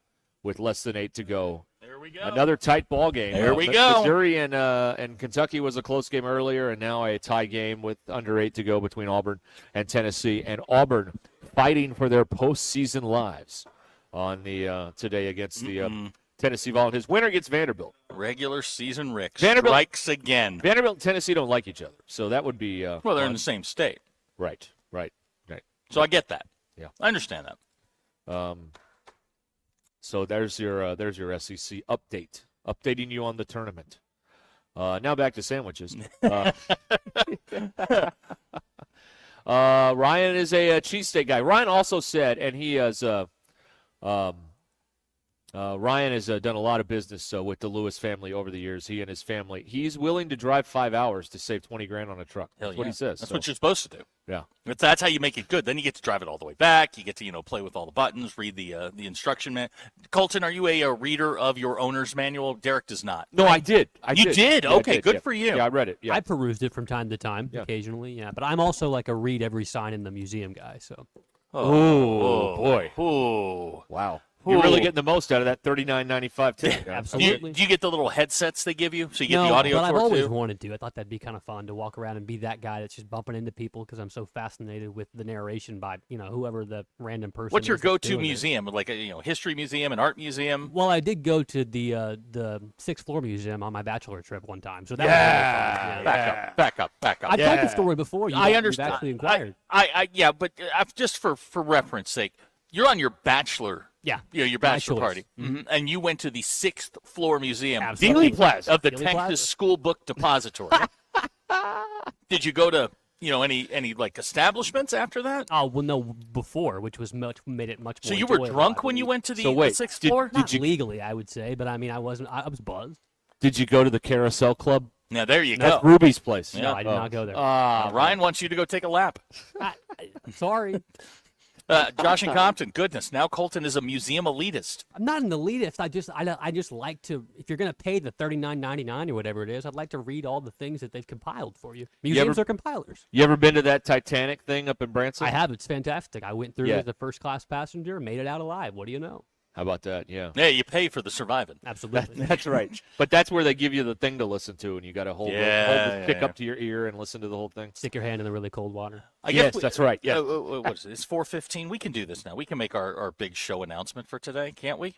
Speaker 11: with less than 8 to go.
Speaker 28: There we go.
Speaker 11: Another tight ball game.
Speaker 28: There we go.
Speaker 11: Missouri and Kentucky was a close game earlier, and now a tie game with under 8 to go between Auburn and Tennessee. And Auburn fighting for their postseason lives on the today against the Tennessee Volunteers. Winner gets Vanderbilt.
Speaker 28: Regular season Rick
Speaker 11: Vanderbilt
Speaker 28: strikes again.
Speaker 11: Vanderbilt and Tennessee don't like each other, so that would be
Speaker 28: well, they're
Speaker 11: fun.
Speaker 28: in the same state.
Speaker 11: Right.
Speaker 28: So I get that.
Speaker 11: Yeah,
Speaker 28: I understand that.
Speaker 11: So there's your SEC update, updating you on the tournament. Now back to sandwiches. Ryan is a cheesesteak guy. Ryan also said, and he has Ryan has done a lot of business with the Lewis family over the years. He and his family. He's willing to drive 5 hours to save $20,000 on a truck. That's what he says.
Speaker 28: That's what you're supposed to do.
Speaker 11: Yeah.
Speaker 28: That's how you make it good. Then you get to drive it all the way back. You get to play with all the buttons, read the instruction manual. Colton, are you a reader of your owner's manual? Derek does not.
Speaker 11: No, I did.
Speaker 28: You did?
Speaker 11: Yeah,
Speaker 28: Okay,
Speaker 11: I did,
Speaker 28: good
Speaker 11: yeah.
Speaker 28: for you.
Speaker 11: Yeah, I read it. Yeah.
Speaker 2: I perused it from time to time, occasionally, yeah. But I'm also like a read every sign in the museum guy, so.
Speaker 11: Oh boy.
Speaker 28: Oh.
Speaker 11: Wow. You're really getting the most out of that $39.95 ticket.
Speaker 2: Absolutely.
Speaker 28: Do you get the little headsets they give you, so you get
Speaker 2: No,
Speaker 28: the audio
Speaker 2: but I've
Speaker 28: tour
Speaker 2: always
Speaker 28: too?
Speaker 2: wanted to. I thought that'd be kind of fun to walk around and be that guy that's just bumping into people because I'm so fascinated with the narration by whoever the random person.
Speaker 28: What's your
Speaker 2: is that's
Speaker 28: go-to
Speaker 2: doing it.
Speaker 28: museum? Like a history museum, an art museum?
Speaker 2: Well, I did go to the 6th floor museum on my bachelor trip one time, so that was really fun.
Speaker 28: Back up.
Speaker 2: I've told the story before.
Speaker 28: I understand.
Speaker 2: You've actually inquired.
Speaker 28: Yeah, but just for reference sake, you're on your bachelor.
Speaker 2: Yeah.
Speaker 28: Your bachelor party. And you went to the 6th floor museum
Speaker 11: Dealey Plaza.
Speaker 28: of the
Speaker 11: Dealey
Speaker 28: Texas
Speaker 11: Plaza.
Speaker 28: School Book Depository. Did you go to any like establishments after that?
Speaker 2: Oh well, no, before, which was made it much more.
Speaker 28: So you were
Speaker 2: enjoyable,
Speaker 28: drunk
Speaker 2: I
Speaker 28: when you
Speaker 2: believe.
Speaker 28: went to the,
Speaker 11: So wait,
Speaker 28: the 6th
Speaker 11: did-
Speaker 28: floor?
Speaker 2: Not legally, I would say, but I mean, I wasn't. I was buzzed.
Speaker 11: Did you go to the Carousel Club?
Speaker 28: Now there you
Speaker 11: That's
Speaker 28: go.
Speaker 11: Ruby's place.
Speaker 2: No, I did not go there.
Speaker 28: Ryan wants you to go take a lap.
Speaker 2: Sorry.
Speaker 28: Josh and Compton, goodness, now Colton is a museum elitist.
Speaker 2: I'm not an elitist. I just like to. If you're gonna pay the $39.99 or whatever it is, I'd like to read all the things that they've compiled for you. Museums are compilers.
Speaker 11: You ever been to that Titanic thing up in Branson?
Speaker 2: I have. It's fantastic. I went through
Speaker 11: Yeah.
Speaker 2: as a first class passenger, made it out alive. What do you know?
Speaker 11: How about that? Yeah.
Speaker 28: Yeah, you pay for the surviving.
Speaker 2: Absolutely.
Speaker 11: That's right. But that's where they give you the thing to listen to, and you got to hold the stick
Speaker 28: yeah.
Speaker 11: up to your ear and listen to the whole thing.
Speaker 2: Stick your hand in the really cold water.
Speaker 11: Yes, that's right. Yeah.
Speaker 28: What is it? It's 4:15. We can do this now. We can make our big show announcement for today, can't we?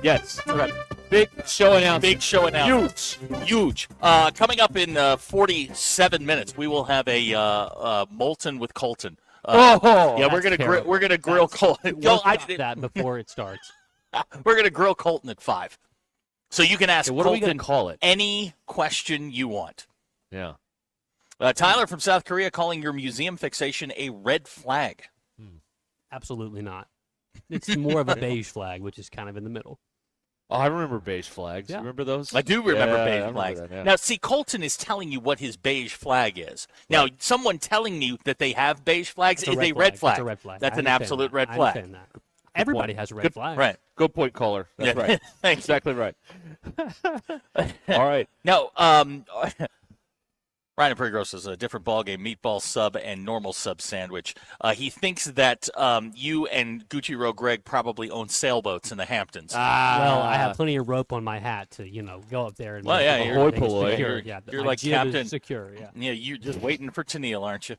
Speaker 11: Yes. Okay. Big show announcement.
Speaker 28: Big show announcement. Huge. Coming up in 47 minutes, we will have a Molten with Colton. Yeah, we're gonna grill Colton.
Speaker 2: That before it starts.
Speaker 28: We're gonna grill Colton at 5, so you can ask
Speaker 11: What are we
Speaker 28: Colton
Speaker 11: gonna call it?
Speaker 28: any question you want.
Speaker 11: Yeah.
Speaker 28: Tyler from South Korea calling your museum fixation a red flag.
Speaker 2: Absolutely not. It's more of a beige flag, which is kind of in the middle.
Speaker 11: Oh, I remember beige flags.
Speaker 2: Yeah.
Speaker 11: You remember those?
Speaker 28: I do remember
Speaker 11: Yeah, I
Speaker 28: beige
Speaker 11: remember
Speaker 28: flags.
Speaker 11: that, yeah.
Speaker 28: Now, see, Colton is telling you what his beige flag is. Now, someone telling you that they have beige flags
Speaker 2: It's
Speaker 28: is a red flag.
Speaker 2: That's a red flag.
Speaker 28: That's
Speaker 2: I
Speaker 28: an
Speaker 2: understand
Speaker 28: absolute
Speaker 2: that.
Speaker 28: red
Speaker 2: I
Speaker 28: flag.
Speaker 2: understand that. Everybody has a red flag.
Speaker 28: Right.
Speaker 11: Good point, caller. That's
Speaker 28: Yeah.
Speaker 11: right.
Speaker 28: Thank you.
Speaker 11: Exactly right. All right.
Speaker 28: Now, Ryan Prigros is a different ballgame, meatball sub and normal sub sandwich. He thinks that you and Gucci Greg probably own sailboats in the Hamptons.
Speaker 2: Well, I have plenty of rope on my hat to, go up there and
Speaker 28: Well,
Speaker 2: make
Speaker 28: yeah,
Speaker 2: the
Speaker 28: you're-
Speaker 2: whole
Speaker 11: Hoi
Speaker 2: thing
Speaker 11: polloi.
Speaker 2: secure.
Speaker 28: You're-
Speaker 2: Yeah,
Speaker 28: you're
Speaker 2: my
Speaker 28: like
Speaker 2: jib
Speaker 28: Captain-
Speaker 2: is secure. Yeah.
Speaker 28: Yeah, you're just waiting for Tennille, aren't you?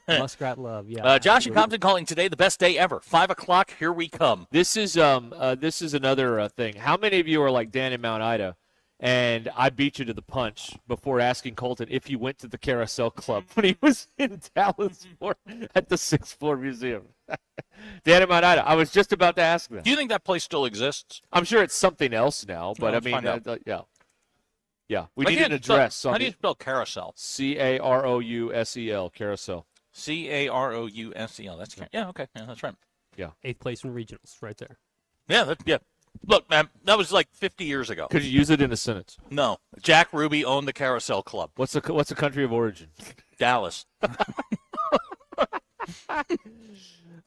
Speaker 2: Muskrat love. Yeah.
Speaker 28: Josh and
Speaker 2: absolutely.
Speaker 28: Compton calling today the best day ever. 5 o'clock, here we come.
Speaker 11: This is another thing. How many of you are like Dan in Mount Ida? And I beat you to the punch before asking Colton if he went to the Carousel Club when he was in Dallas at the 6th floor museum. Dan in Mount Ida. I was just about to ask that.
Speaker 28: Do you think that place still exists?
Speaker 11: I'm sure it's something else now, but
Speaker 28: Let's find out.
Speaker 11: yeah. Yeah, we
Speaker 28: How
Speaker 11: need
Speaker 28: do
Speaker 11: an
Speaker 28: you spell-
Speaker 11: address.
Speaker 28: How do you spell carousel?
Speaker 11: Carousel. Carousel.
Speaker 28: Carousel. That's yeah, okay, yeah, that's right.
Speaker 11: Yeah.
Speaker 2: 8th place in regionals, right there.
Speaker 28: Yeah, yeah. Look, man, that was like 50 years ago.
Speaker 11: Could you use it in a sentence?
Speaker 28: No. Jack Ruby owned the Carousel Club.
Speaker 11: What's the country of origin?
Speaker 28: Dallas.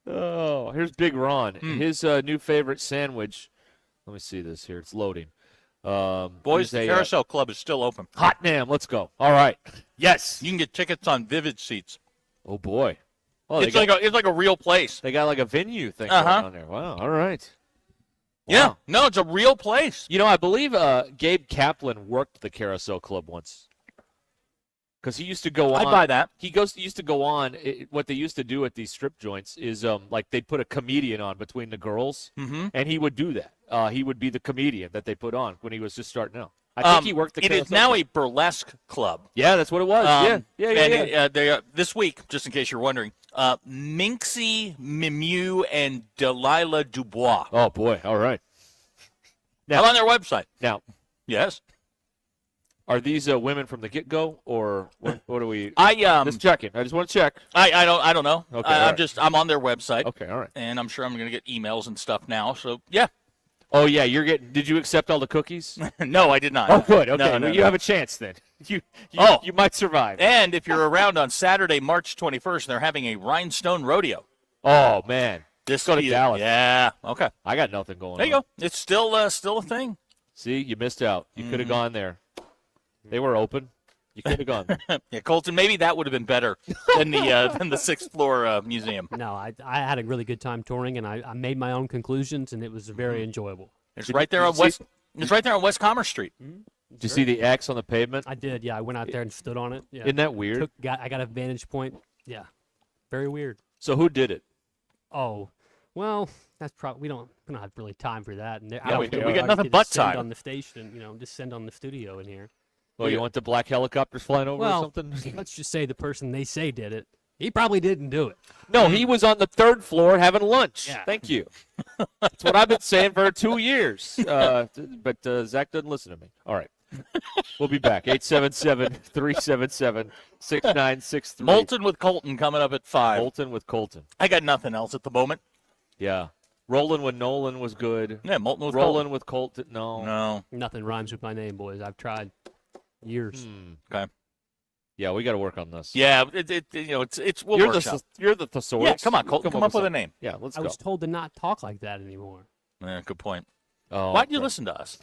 Speaker 11: Oh, here's Big Ron. His new favorite sandwich. Let me see this here. It's loading.
Speaker 28: Boys, the Carousel Club is still open.
Speaker 11: Hot damn, let's go. All right. Yes.
Speaker 28: You can get tickets on Vivid Seats.
Speaker 11: Oh, boy. Oh,
Speaker 28: it's like a real place.
Speaker 11: They got like a venue thing going on there. Wow. All right.
Speaker 28: Yeah.
Speaker 11: Wow.
Speaker 28: No, it's a real place.
Speaker 11: You know, I believe Gabe Kaplan worked the Carousel Club once. Because he used to go on.
Speaker 28: I'd buy that.
Speaker 11: He used to go on. What they used to do at these strip joints is like they'd put a comedian on between the girls, and he would do that. He would be the comedian that they put on when he was just starting out. I think he worked the Carousel
Speaker 28: It is now
Speaker 11: Club.
Speaker 28: a burlesque club.
Speaker 11: Yeah, that's what it was.
Speaker 28: And this week, just in case you're wondering, Minxie Mimu and Delilah Dubois.
Speaker 11: Oh, boy. All right.
Speaker 28: I'm on their website.
Speaker 11: Now,
Speaker 28: yes.
Speaker 11: Are these women from the get-go, or what are we?
Speaker 28: Just
Speaker 11: checking. I just want to check.
Speaker 28: I don't know.
Speaker 11: Okay,
Speaker 28: I'm on their website.
Speaker 11: Okay, all right.
Speaker 28: And I'm sure I'm going to get emails and stuff now. So yeah.
Speaker 11: Oh yeah, did you accept all the cookies?
Speaker 28: No, I did not.
Speaker 11: Oh, good. Okay,
Speaker 28: No,
Speaker 11: you have a chance then. You might survive.
Speaker 28: And if you're around on Saturday, March 21st, they're having a Rhinestone Rodeo.
Speaker 11: Oh man,
Speaker 28: This
Speaker 11: go to Dallas.
Speaker 28: Yeah. Okay.
Speaker 11: I got nothing going on.
Speaker 28: There you go. It's still a thing.
Speaker 11: See, you missed out. You could have gone there. They were open. You could have gone there.
Speaker 28: Yeah, Colton, maybe that would have been better than the sixth floor museum.
Speaker 2: No, I had a really good time touring, and I made my own conclusions, and it was very enjoyable.
Speaker 28: It's right there on West. It's right there on West Commerce Street.
Speaker 11: Did you see the X on the pavement?
Speaker 2: I did. Yeah, I went out there and stood on it. Yeah.
Speaker 11: Isn't that weird?
Speaker 2: I got a vantage point. Yeah, very weird.
Speaker 11: So who did it?
Speaker 2: Oh, well, that's probably we don't have really time for that. And
Speaker 28: we got nothing but time
Speaker 2: on the station. Just send on the studio in here.
Speaker 11: Well, you want the black helicopters flying over or something?
Speaker 2: Let's just say the person they say did it. He probably didn't do it.
Speaker 11: No, he was on the 3rd floor having lunch. Yeah. Thank you. That's what I've been saying for 2 years. But Zach doesn't listen to me. All right. We'll be back. 877-377-6963.
Speaker 28: Moulton with Colton coming up at 5.
Speaker 11: Moulton with Colton.
Speaker 28: I got nothing else at the moment.
Speaker 11: Yeah. Rolling with Nolan was good.
Speaker 28: Yeah, Moulton with
Speaker 11: Rolling
Speaker 28: Colton.
Speaker 11: with Colton.
Speaker 28: No.
Speaker 2: Nothing rhymes with my name, boys. I've tried years.
Speaker 28: Okay.
Speaker 11: Yeah, we got to work on this.
Speaker 28: Yeah, it's we'll workshop.
Speaker 11: You're the thesaurus.
Speaker 28: Yeah, come on, Colton, come up with a name.
Speaker 11: Yeah, let's go.
Speaker 2: I was told to not talk like that anymore.
Speaker 28: Yeah, good point.
Speaker 11: Oh,
Speaker 28: why didn't you listen to us?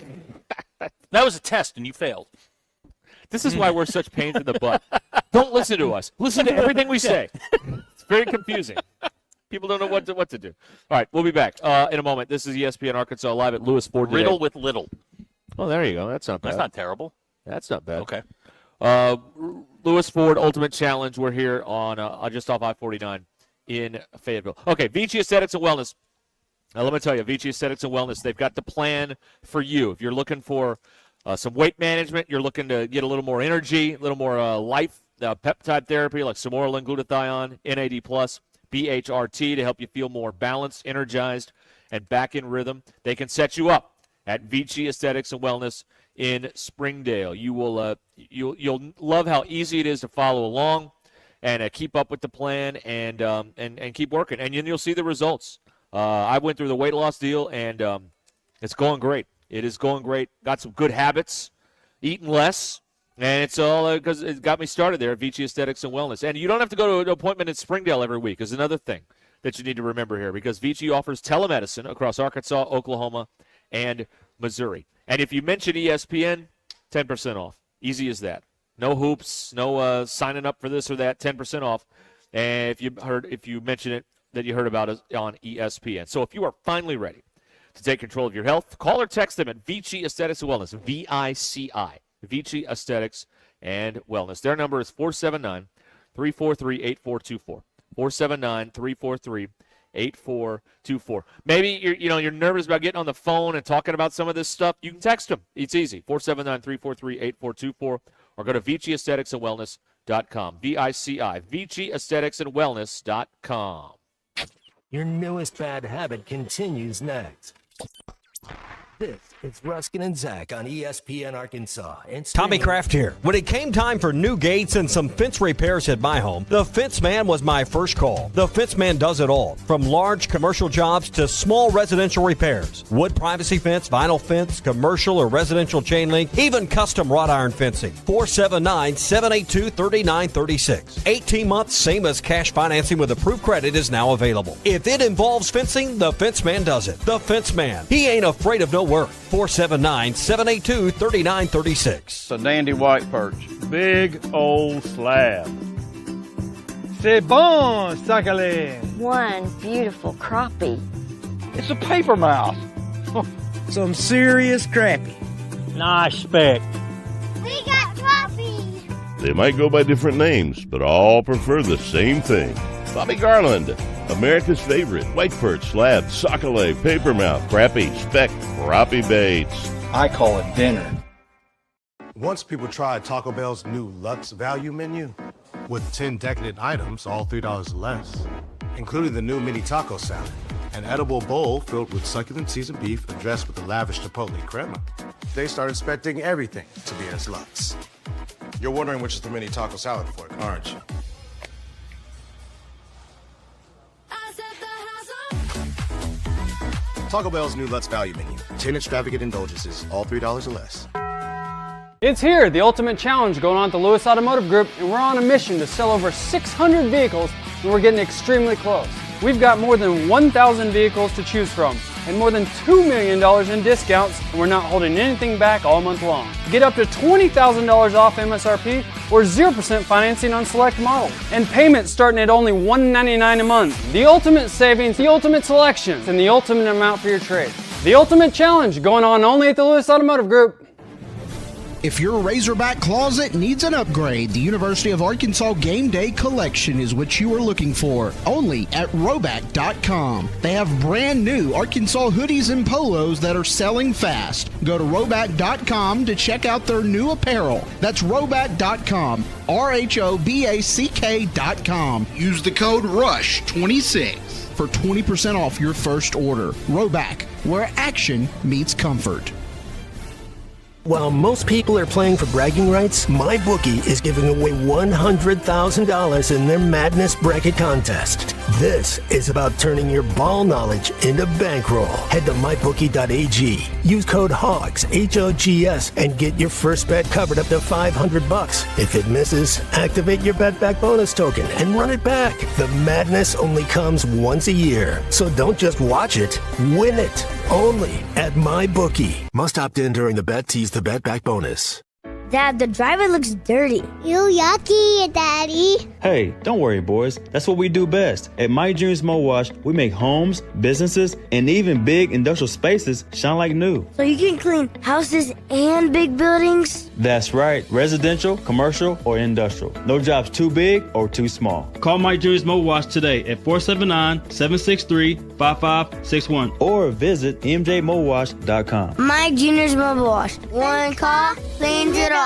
Speaker 28: That was a test, and you failed.
Speaker 11: This is why we're such pains in the butt. Don't listen to us. Listen to everything we say. It's very confusing. People don't know what to do. All right, we'll be back in a moment. This is ESPN Arkansas Live at Lewis Ford today.
Speaker 28: Riddle with Little.
Speaker 11: Oh, there you go. That's not bad.
Speaker 28: That's not terrible.
Speaker 11: That's not bad.
Speaker 28: Okay.
Speaker 11: Lewis Ford Ultimate Challenge. We're here on just off I-49 in Fayetteville. Okay, Vici Aesthetics and Wellness. Now, let me tell you, Vici Aesthetics and Wellness, they've got the plan for you. If you're looking for some weight management, you're looking to get a little more energy, a little more life, peptide therapy like Samoralin, glutathione, NAD+, BHRT to help you feel more balanced, energized, and back in rhythm. They can set you up at Vici Aesthetics and Wellness in Springdale. You will you'll love how easy it is to follow along and keep up with the plan and keep working, and then you'll see the results. I went through the weight loss deal, and it's going great. It is going great. Got some good habits, eating less, and it's all because it got me started there at Vici Aesthetics and Wellness. And you don't have to go to an appointment in Springdale every week is another thing that you need to remember here, because Vici offers telemedicine across Arkansas, Oklahoma, and Missouri. And if you mention ESPN, 10% off. Easy as that. No hoops, no signing up for this or that, 10% off. And if you mention it, that you heard about us on ESPN. So if you are finally ready to take control of your health, call or text them at Vici Aesthetics and Wellness, VICI, Vici Aesthetics and Wellness. Their number is 479-343-8424. 479-343-8424. Maybe you're nervous about getting on the phone and talking about some of this stuff. You can text them. It's easy. 479-343-8424, or go to ViciAestheticsandWellness.com. VICI, ViciAestheticsandWellness.com.
Speaker 27: Your newest bad habit continues next.
Speaker 3: This is Ruskin and Zach on ESPN Arkansas. And
Speaker 8: Tommy Kraft here. When it came time for new gates and some fence repairs at my home, the Fence Man was my first call. The Fence Man does it all, from large commercial jobs to small residential repairs. Wood privacy fence, vinyl fence, commercial or residential chain link, even custom wrought iron fencing. 479-782-3936. 18 months, same as cash financing with approved credit is now available. If it involves fencing, the Fence Man does it. The Fence Man. He ain't afraid of no work. 479-782-3936.
Speaker 9: It's a dandy white perch. Big old slab. C'est bon, sacalé.
Speaker 10: One beautiful crappie.
Speaker 9: It's a paper mouse. Some serious crappie. Nice speck.
Speaker 10: We got crappie.
Speaker 12: They might go by different names, but all prefer the same thing. Bobby Garland, America's favorite, white perch, slab, sockeye, papermouth, crappie, speck, crappie baits.
Speaker 9: I call it dinner.
Speaker 16: Once people tried Taco Bell's new Lux Value Menu with 10 decadent items, all $3 or less, including the new mini taco salad, an edible bowl filled with succulent seasoned beef and dressed with a lavish chipotle crema, they started expecting everything to be as Lux. You're wondering which is the mini taco salad for, aren't you? Taco Bell's new Lux Value Menu. 10 extravagant indulgences, all $3 or less.
Speaker 17: It's here, the ultimate challenge going on at the Lewis Automotive Group, and we're on a mission to sell over 600 vehicles, and we're getting extremely close. We've got more than 1,000 vehicles to choose from, and more than $2 million in discounts, and we're not holding anything back all month long. Get up to $20,000 off MSRP or 0% financing on select models, and payments starting at only $199 a month. The ultimate savings, the ultimate selection, and the ultimate amount for your trade. The ultimate challenge going on only at the Lewis Automotive Group.
Speaker 18: If your Razorback closet needs an upgrade, the University of Arkansas Game Day Collection is what you are looking for, only at Roback.com. They have brand new Arkansas hoodies and polos that are selling fast. Go to Roback.com to check out their new apparel. That's Roback.com, RHOBACK.com. Use the code RUSH26 for 20% off your first order. Roback, where action meets comfort.
Speaker 27: While most people are playing for bragging rights, MyBookie is giving away $100,000 in their Madness Bracket Contest. This is about turning your ball knowledge into bankroll. Head to MyBookie.ag. Use code HOGS, H-O-G-S, and get your first bet covered up to $500. If it misses, activate your Bet Back bonus token and run it back. The madness only comes once a year, so don't just watch it, win it. Only at MyBookie. Must opt in during the bet to use the Bet Back bonus.
Speaker 10: Dad, the driver looks dirty. You yucky, Daddy.
Speaker 19: Hey, don't worry, boys. That's what we do best. At My Dreams Mo Wash, we make homes, businesses, and even big industrial spaces shine like new.
Speaker 10: So you can clean houses and big buildings?
Speaker 19: That's right. Residential, commercial, or industrial. No job's too big or too small. Call My Dreams Mo Wash today at 479-763-5561 or visit mjmowash.com.
Speaker 10: My Junior's Mobile Wash. One call cleans it all.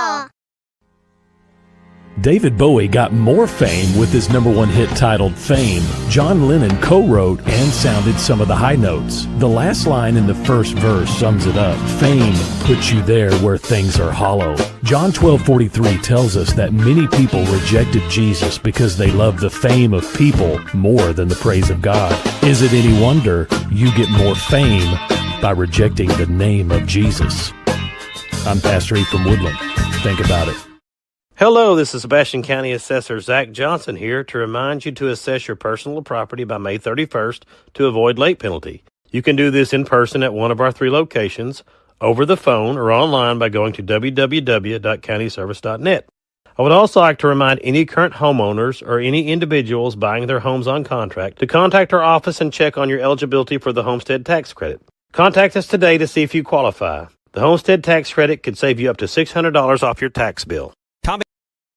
Speaker 20: David Bowie got more fame with his #1 hit titled Fame. John Lennon co-wrote and sounded some of the high notes. The last line in the first verse sums it up. Fame puts you there where things are hollow. John 12:43 tells us that many people rejected Jesus because they love the fame of people more than the praise of God. Is it any wonder you get more fame by rejecting the name of Jesus? I'm Pastor E. from Woodland. Think about it.
Speaker 21: Hello, this is Sebastian County Assessor Zach Johnson here to remind you to assess your personal property by May 31st to avoid late penalty. You can do this in person at one of our 3 locations, over the phone, or online by going to www.countyservice.net. I would also like to remind any current homeowners or any individuals buying their homes on contract to contact our office and check on your eligibility for the homestead tax credit. Contact us today to see if you qualify. The homestead tax credit could save you up to $600 off your tax bill.
Speaker 22: Tommy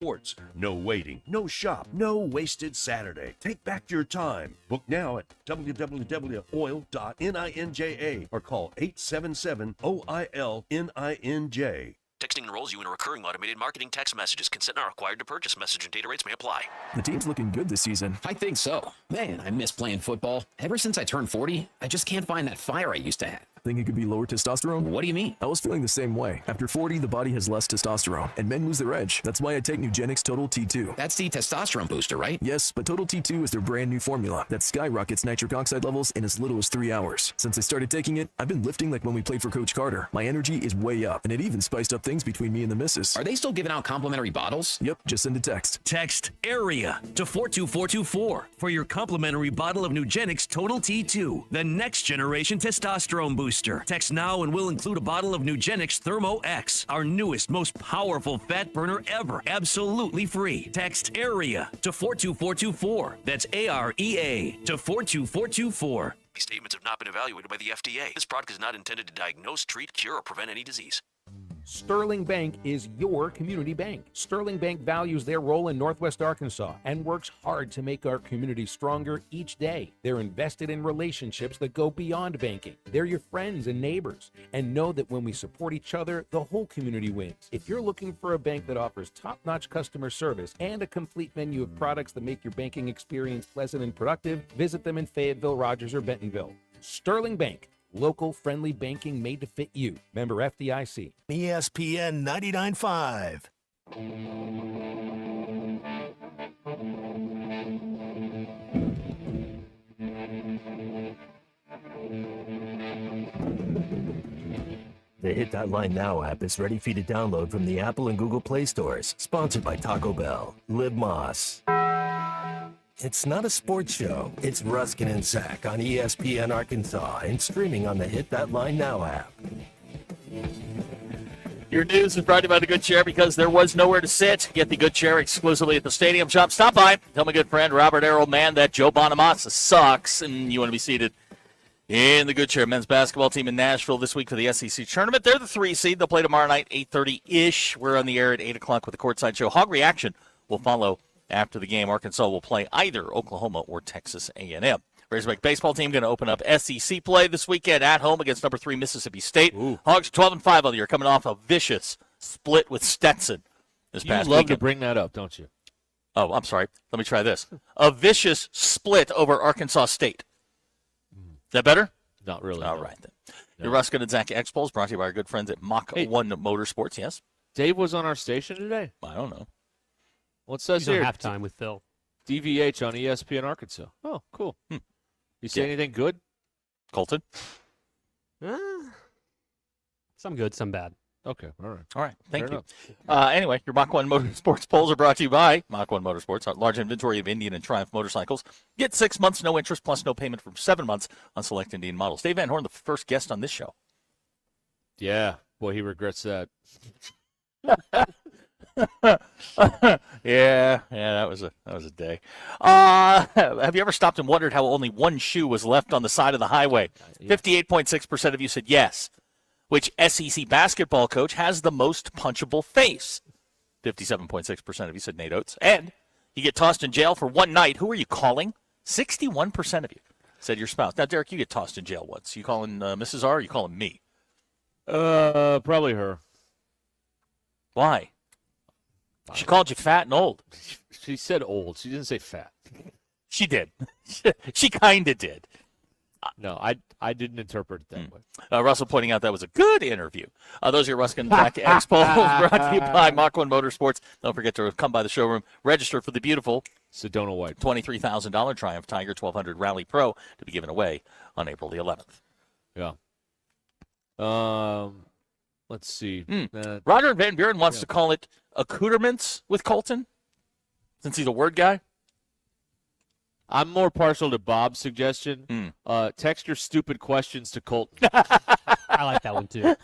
Speaker 22: Sports. No waiting, no shop, no wasted Saturday. Take back your time. Book now at www.oil.ninja or call 877-OIL-NINJ.
Speaker 32: Texting enrolls you in a recurring automated marketing text messages. Consent not required to purchase. Message and data rates may apply.
Speaker 33: The team's looking good this season.
Speaker 34: I think so. Man, I miss playing football. Ever since I turned 40, I just can't find that fire I used to have.
Speaker 33: Think it could be lower testosterone?
Speaker 32: What do you mean?
Speaker 33: I was feeling the same way. After 40, the body has less testosterone, and men lose their edge. That's why I take Nugenix Total T2.
Speaker 32: That's the testosterone booster, right?
Speaker 33: Yes, but Total T2 is their brand new formula that skyrockets nitric oxide levels in as little as 3 hours. Since I started taking it, I've been lifting like when we played for Coach Carter. My energy is way up, and it even spiced up things between me and the missus.
Speaker 32: Are they still giving out complimentary bottles?
Speaker 33: Yep, just send a text.
Speaker 1: Text AREA to 42424 for your complimentary bottle of Nugenix Total T2, the next generation testosterone booster. Text now and we'll include a bottle of Nugenix Thermo X, our newest, most powerful fat burner ever, absolutely free. Text AREA to 42424. That's AREA to 42424.
Speaker 32: These statements have not been evaluated by the FDA. This product is not intended to diagnose, treat, cure, or prevent any disease.
Speaker 5: Sterling Bank is your community bank. Sterling Bank values their role in Northwest Arkansas and works hard to make our community stronger each day. They're invested in relationships that go beyond banking. They're your friends and neighbors, and know that when we support each other, the whole community wins. If you're looking for a bank that offers top-notch customer service and a complete menu of products that make your banking experience pleasant and productive, visit them in Fayetteville, Rogers, or Bentonville. Sterling Bank. Local friendly banking made to fit you. Member FDIC.
Speaker 27: ESPN 99.5. The Hit That Line Now app is ready for you to download from the Apple and Google Play stores. Sponsored by Taco Bell. Live Moss. It's not a sports show. It's Ruskin and Sack on ESPN Arkansas and streaming on the Hit That Line Now app.
Speaker 28: Your news is brought to you by the Good Chair because there was nowhere to sit. Get the Good Chair exclusively at the Stadium Shop. Stop by. Tell my good friend Robert Errol, man, that Joe Bonamassa sucks, and you want to be seated in the Good Chair men's basketball team in Nashville this week for the SEC tournament. They're the 3 seed. They'll play tomorrow night, 8:30-ish. We're on the air at 8 o'clock with the courtside show. Hog Reaction will follow after the game. Arkansas will play either Oklahoma or Texas A&M. Razorback baseball team going to open up SEC play this weekend at home against number 3 Mississippi State. Ooh. Hogs 12-5 on the year, coming off a vicious split with Stetson this past weekend.
Speaker 11: You love to bring that up, don't you?
Speaker 28: Oh, I'm sorry. Let me try this. A vicious split over Arkansas State. Is that better?
Speaker 11: Not really.
Speaker 28: All right, then. No. Your Ruskin and Zach X-Pulse brought to you by our good friends at Mach 1 Motorsports, yes?
Speaker 11: Dave was on our station today?
Speaker 28: I don't know.
Speaker 11: Well, it says
Speaker 2: He's
Speaker 11: here.
Speaker 2: on halftime with Phil.
Speaker 11: DVH on ESPN Arkansas. Oh, cool. You say anything good?
Speaker 28: Colton?
Speaker 2: Some good, some bad.
Speaker 11: Okay, all right.
Speaker 28: All right, thank you. Anyway, your Mach 1 Motorsports polls are brought to you by Mach 1 Motorsports, a large inventory of Indian and Triumph motorcycles. Get 6 months, no interest, plus no payment for 7 months on select Indian models. Dave Van Horn, the first guest on this show.
Speaker 11: Yeah, boy, he regrets that.
Speaker 28: yeah, that was a day. Have you ever stopped and wondered how only one shoe was left on the side of the highway? 58.6% of you said yes. Which SEC basketball coach has the most punchable face? 57.6% of you said Nate Oates. And you get tossed in jail for one night. Who are you calling? 61% of you said your spouse. Now, Derek, you get tossed in jail once. You calling Mrs. R or you calling me?
Speaker 11: Probably her.
Speaker 28: Why? She called you fat and old.
Speaker 11: She said old. She didn't say fat.
Speaker 28: She did. She kind of did.
Speaker 11: No, I didn't interpret it that way.
Speaker 28: Russell pointing out that was a good interview. Those are your Ruskin Back Expo brought to you by Mach 1 Motorsports. Don't forget to come by the showroom. Register for the beautiful
Speaker 11: Sedona White
Speaker 28: $23,000 Triumph Tiger 1200 Rally Pro to be given away on April the 11th.
Speaker 11: Yeah. Let's see.
Speaker 28: Roger Van Buren wants to call it accoutrements with Colton, since he's a word guy.
Speaker 11: I'm more partial to Bob's suggestion. Text your stupid questions to Colton.
Speaker 2: I like that one, too.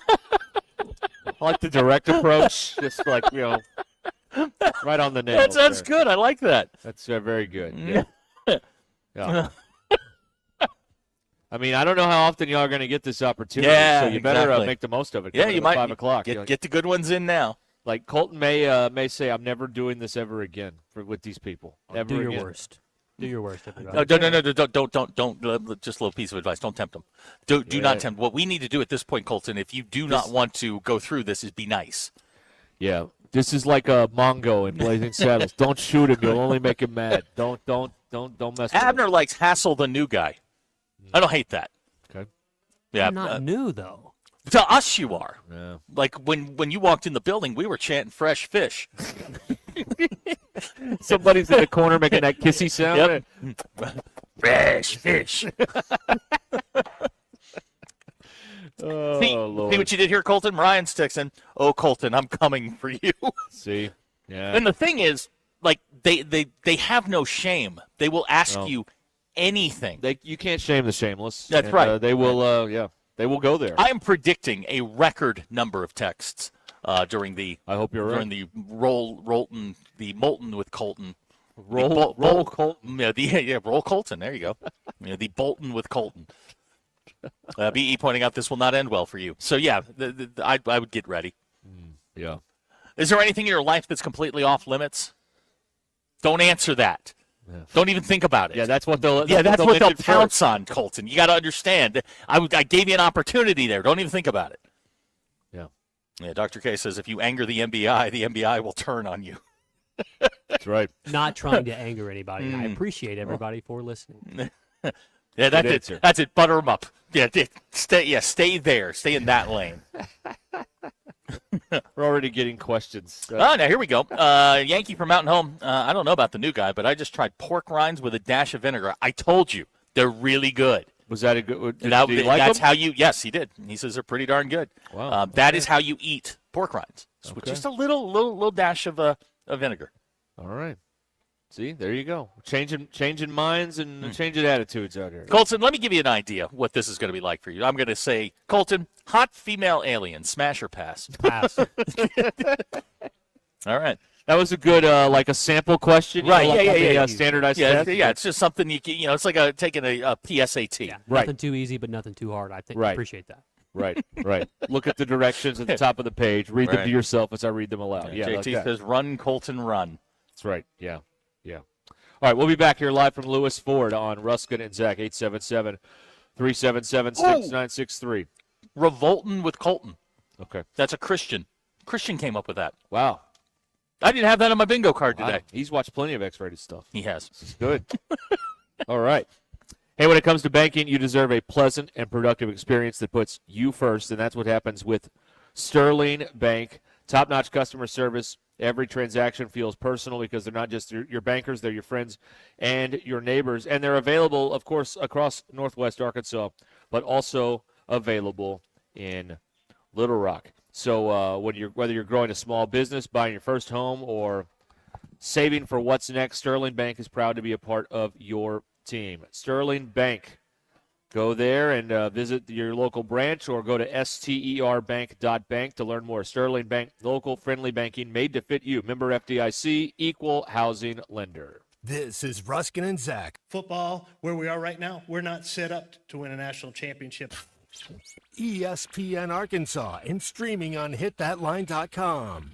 Speaker 11: I like the direct approach. Just like, right on the nail.
Speaker 28: That's good. I like that.
Speaker 11: That's very good. Yeah. I mean, I don't know how often y'all are going to get this opportunity, so you better make the most of it.
Speaker 28: Yeah, you might.
Speaker 11: 5 o'clock.
Speaker 28: Get the good ones in now.
Speaker 11: Like Colton may say, "I'm never doing this ever again with these people." Never
Speaker 2: Do your
Speaker 11: again.
Speaker 2: worst. Do your worst, everybody.
Speaker 28: No, don't. Just a little piece of advice. Don't tempt them. Do not tempt. What we need to do at this point, Colton, if you do not want to go through this, is be nice.
Speaker 11: Yeah, this is like a Mongo in Blazing Saddles. Don't shoot him. You'll only make him mad. Don't mess with him.
Speaker 28: Abner likes Hassel the new guy. I don't hate that.
Speaker 11: Okay.
Speaker 28: Yeah,
Speaker 2: I'm not new, though.
Speaker 28: To us, you are.
Speaker 11: Yeah.
Speaker 28: Like when you walked in the building, we were chanting fresh fish.
Speaker 11: Somebody's in the corner making that kissy sound.
Speaker 28: Yep. Fresh fish. See
Speaker 11: Lord.
Speaker 28: what you did here, Colton? Ryan's texting, "Oh, Colton, I'm coming for you."
Speaker 11: See? Yeah.
Speaker 28: And the thing is, like, they have no shame. They will ask you anything.
Speaker 11: You can't shame the shameless.
Speaker 28: That's
Speaker 11: And,
Speaker 28: right.
Speaker 11: They will. They will go there.
Speaker 28: I am predicting a record number of texts during the.
Speaker 11: I hope you're
Speaker 28: during
Speaker 11: right.
Speaker 28: the Molten with Colton.
Speaker 11: Roll
Speaker 28: Colton. Yeah, roll Colton. There you go. The Bolton with Colton. BE pointing out this will not end well for you. So yeah, I would get ready.
Speaker 11: Yeah.
Speaker 28: Is there anything in your life that's completely off limits? Don't answer that. Yeah. Don't even think about it.
Speaker 11: Yeah, that's what they'll.
Speaker 28: That's what they'll
Speaker 11: mention
Speaker 28: pounce
Speaker 11: first.
Speaker 28: on, Colton. You got to understand. I gave you an opportunity there. Don't even think about it.
Speaker 11: Yeah.
Speaker 28: Yeah. Dr. K says if you anger the MBI will turn on you.
Speaker 11: That's right.
Speaker 2: Not trying to anger anybody. I appreciate everybody for listening.
Speaker 28: Yeah, that's it. That's it. Butter them up. Yeah, stay there. Stay in that lane.
Speaker 11: We're already getting questions.
Speaker 28: Now here we go. Yankee from Mountain Home. I don't know about the new guy, but I just tried pork rinds with a dash of vinegar. I told you they're really good.
Speaker 11: Was that a good?
Speaker 28: That's
Speaker 11: them?
Speaker 28: how you. Yes, he did. He says they're pretty darn good.
Speaker 11: Wow.
Speaker 28: That is how you eat pork rinds. So with
Speaker 11: Okay.
Speaker 28: just a little dash of vinegar.
Speaker 11: All right. See, there you go. Changing minds and changing attitudes out here.
Speaker 28: Colton, let me give you an idea what this is going to be like for you. I'm going to say, Colton, hot female alien, smash or pass?
Speaker 2: Pass.
Speaker 28: All right.
Speaker 11: That was a good, like a sample question.
Speaker 28: Right,
Speaker 11: yeah. Standardized test.
Speaker 28: Yeah, it's just something it's like taking a PSAT.
Speaker 2: Yeah,
Speaker 11: Right.
Speaker 2: Nothing too easy, but nothing too hard. I think.
Speaker 11: Right.
Speaker 2: Appreciate that.
Speaker 11: Right. Look at the directions at the top of the page. Read them
Speaker 28: Right.
Speaker 11: to yourself as I read them aloud. Yeah, like
Speaker 28: JT
Speaker 11: that.
Speaker 28: says, run, Colton, run.
Speaker 11: That's right. Yeah. All right, we'll be back here live from Lewis Ford on Ruscin and Zach, 877-377-6963.
Speaker 28: Revoltin with Colton.
Speaker 11: Okay.
Speaker 28: That's a Christian. Christian came up with that.
Speaker 11: Wow.
Speaker 28: I didn't have that on my bingo card
Speaker 11: Wow.
Speaker 28: today.
Speaker 11: He's watched plenty of X-rated stuff.
Speaker 28: He has.
Speaker 11: This is good. All right. Hey, when it comes to banking, you deserve a pleasant and productive experience that puts you first, and that's what happens with Sterling Bank. Top-notch customer service. Every transaction feels personal because they're not just your bankers, they're your friends and your neighbors. And they're available, of course, across Northwest Arkansas, but also available in Little Rock. So whether you're growing a small business, buying your first home, or saving for what's next, Sterling Bank is proud to be a part of your team. Sterling Bank. Go there and visit your local branch or go to sterbank.bank to learn more. Sterling Bank, local friendly banking made to fit you. Member FDIC, equal housing lender.
Speaker 4: This is Ruskin and Zach.
Speaker 6: Football, where we are right now, we're not set up to win a national championship.
Speaker 27: ESPN Arkansas and streaming on hitthatline.com.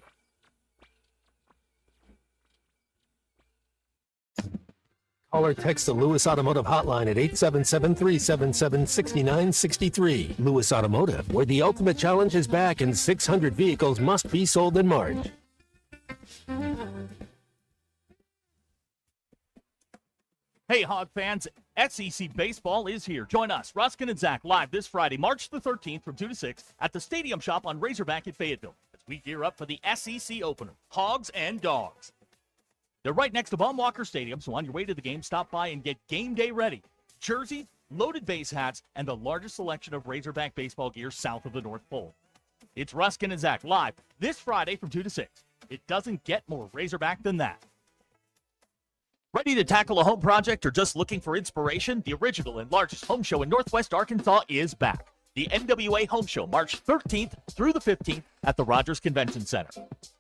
Speaker 27: Call or text the Lewis Automotive hotline at 877-377-6963. Lewis Automotive, where the ultimate challenge is back and 600 vehicles must be sold in March.
Speaker 7: Hey, Hog fans, SEC Baseball is here. Join us, Ruskin and Zach, live this Friday, March the 13th from 2 to 6 at the Stadium Shop on Razorback at Fayetteville as we gear up for the SEC opener, Hogs and Dogs. They're right next to Baum-Walker Stadium, so on your way to the game, stop by and get game day ready. Jerseys, loaded base hats, and the largest selection of Razorback baseball gear south of the North Pole. It's Ruskin and Zach live this Friday from 2 to 6. It doesn't get more Razorback than that. Ready to tackle a home project or just looking for inspiration? The original and largest home show in Northwest Arkansas is back. The NWA Home Show, March 13th through the 15th at the Rogers Convention Center.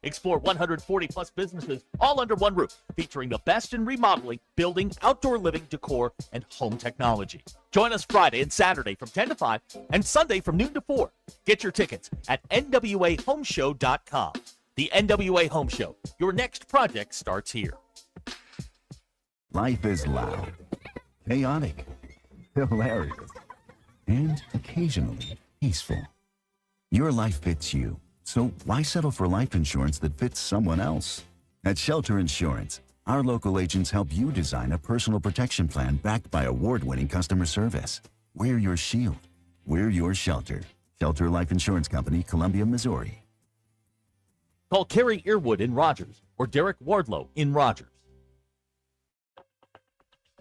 Speaker 7: Explore 140-plus businesses all under one roof, featuring the best in remodeling, building, outdoor living, decor, and home technology. Join us Friday and Saturday from 10 to 5 and Sunday from noon to 4. Get your tickets at nwahomeshow.com. The NWA Home Show. Your next project starts here.
Speaker 13: Life is loud, chaotic, hilarious, and occasionally peaceful. Your life fits you, so why settle for life insurance that fits someone else? At Shelter Insurance, our local agents help you design a personal protection plan backed by award-winning customer service. We're your shield, We're your shelter. Shelter Life Insurance Company, Columbia, Missouri.
Speaker 7: Call Kerry Earwood in Rogers or Derek Wardlow in Rogers.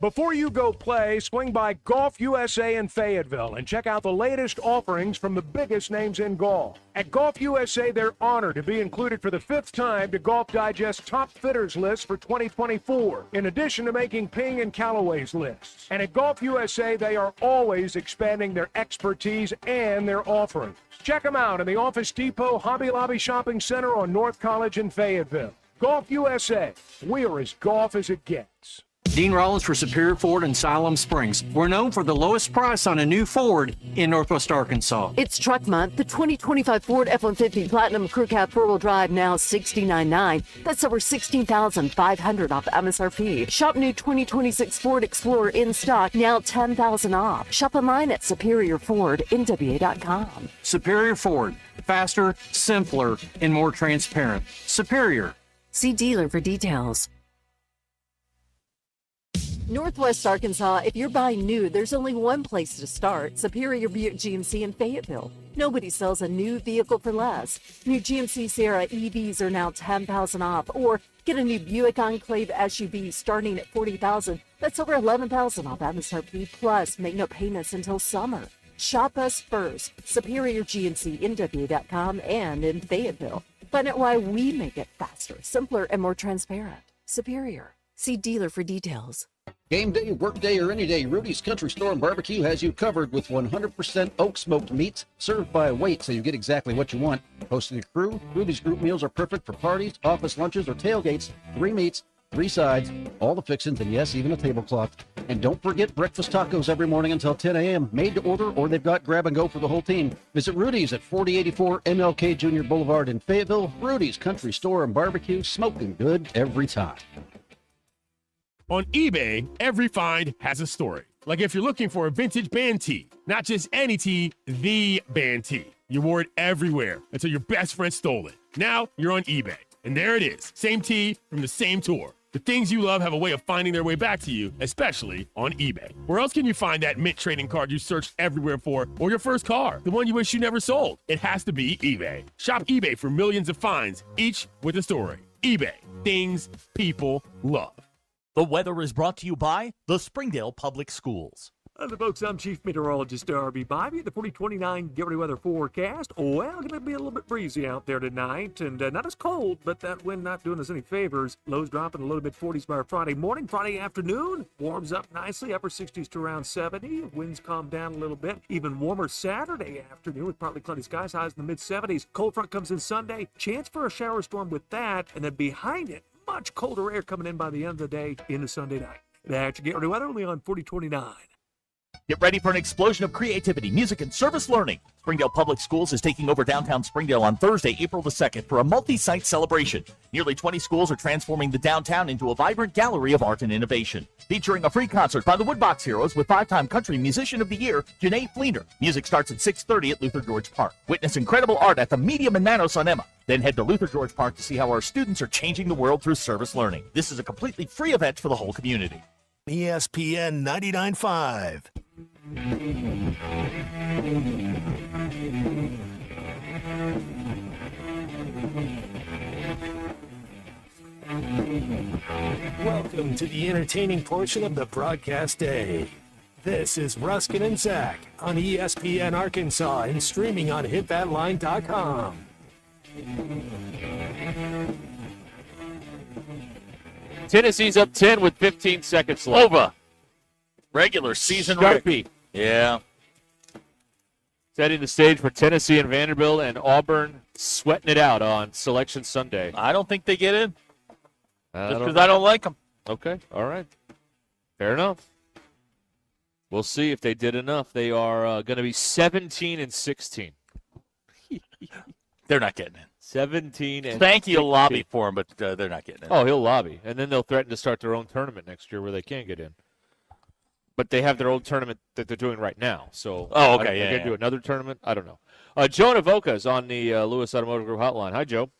Speaker 3: Before you go play, swing by Golf USA in Fayetteville and check out the latest offerings from the biggest names in golf. At Golf USA, they're honored to be included for the 5th time to Golf Digest Top Fitters list for 2024, in addition to making Ping and Callaway's lists. And at Golf USA, they are always expanding their expertise and their offerings. Check them out in the Office Depot Hobby Lobby Shopping Center on North College in Fayetteville. Golf USA, we're as golf as it gets.
Speaker 8: Dean Rollins for Superior Ford in Siloam Springs. We're known for the lowest price on a new Ford in Northwest Arkansas.
Speaker 9: It's Truck Month. The 2025 Ford F-150 Platinum Crew Cab 4-wheel drive now $69,900. That's over $16,500 off MSRP. Shop new 2026 Ford Explorer in stock now $10,000 off. Shop online at SuperiorFordNWA.com.
Speaker 8: Superior Ford. Faster, simpler, and more transparent. Superior.
Speaker 9: See dealer for details. Northwest Arkansas, if you're buying new, there's only one place to start, Superior Buick GMC in Fayetteville. Nobody sells a new vehicle for less. New GMC Sierra EVs are now $10,000 off, or get a new Buick Enclave SUV starting at $40,000. That's over $11,000 off MSRP, plus make no payments until summer. Shop us first, SuperiorGMCNW.com and in Fayetteville. Find out why we make it faster, simpler, and more transparent. Superior. See dealer for details.
Speaker 12: Game day, work day, or any day, Rudy's Country Store and Barbecue has you covered with 100% oak smoked meats served by weight so you get exactly what you want. Hosting a crew, Rudy's group meals are perfect for parties, office lunches, or tailgates. 3 meats, 3 sides, all the fixings, and yes, even a tablecloth. And don't forget breakfast tacos every morning until 10 a.m. Made to order, or they've got grab and go for the whole team. Visit Rudy's at 4084 MLK Jr. Boulevard in Fayetteville. Rudy's Country Store and Barbecue, smoking good every time.
Speaker 14: On eBay, every find has a story. Like if you're looking for a vintage band tee, not just any tee, the band tee. You wore it everywhere until your best friend stole it. Now you're on eBay, and there it is. Same tee from the same tour. The things you love have a way of finding their way back to you, especially on eBay. Where else can you find that mint trading card you searched everywhere for, or your first car, the one you wish you never sold? It has to be eBay. Shop eBay for millions of finds, each with a story. eBay, things people love.
Speaker 7: The weather is brought to you by the Springdale Public Schools.
Speaker 15: Hello, folks. I'm Chief Meteorologist R.B. Bobby. The 4029 Get Ready Weather forecast. Well, going to be a little bit breezy out there tonight, and not as cold, but that wind not doing us any favors. Lows dropping a little bit 40s by Friday morning. Friday afternoon warms up nicely, upper 60s to around 70. Winds calm down a little bit. Even warmer Saturday afternoon with partly cloudy skies, highs in the mid 70s. Cold front comes in Sunday. Chance for a shower storm with that, and then behind it, much colder air coming in by the end of the day into Sunday night. That's your Get Ready Weather only on 4029.
Speaker 7: Get ready for an explosion of creativity, music, and service learning. Springdale Public Schools is taking over downtown Springdale on Thursday, April the 2nd for a multi-site celebration. Nearly 20 schools are transforming the downtown into a vibrant gallery of art and innovation. Featuring a free concert by the Woodbox Heroes with 5-time Country Musician of the Year, Janae Fleener. Music starts at 6:30 at Luther George Park. Witness incredible art at the Medium in Manos on Emma. Then head to Luther George Park to see how our students are changing the world through service learning. This is a completely free event for the whole community.
Speaker 4: ESPN 99.5.
Speaker 27: Welcome to the entertaining portion of the broadcast day. This is Ruscin and Zach on ESPN Arkansas and streaming on hitthatline.com.
Speaker 11: Tennessee's up 10 with 15 seconds left.
Speaker 28: Over. Regular season
Speaker 11: Sharpie.
Speaker 28: Yeah.
Speaker 11: Setting the stage for Tennessee and Vanderbilt, and Auburn sweating it out on Selection Sunday.
Speaker 28: I don't think they get in. Just because
Speaker 11: know.
Speaker 28: I don't like them.
Speaker 11: Okay, all right. Fair enough. We'll see if they did enough. They are going to be 17 and 16.
Speaker 28: They're not getting in.
Speaker 11: 17 and
Speaker 28: Thank you,
Speaker 11: 16.
Speaker 28: lobby for them, but they're not getting in.
Speaker 11: Oh, he'll lobby. And then they'll threaten to start their own tournament next year where they can't get in. But they have their own tournament that they're doing right now. So
Speaker 28: oh, okay,
Speaker 11: they're going to do another tournament? I don't know. Joe Navoka is on the Lewis Automotive Group hotline. Hi, Joe.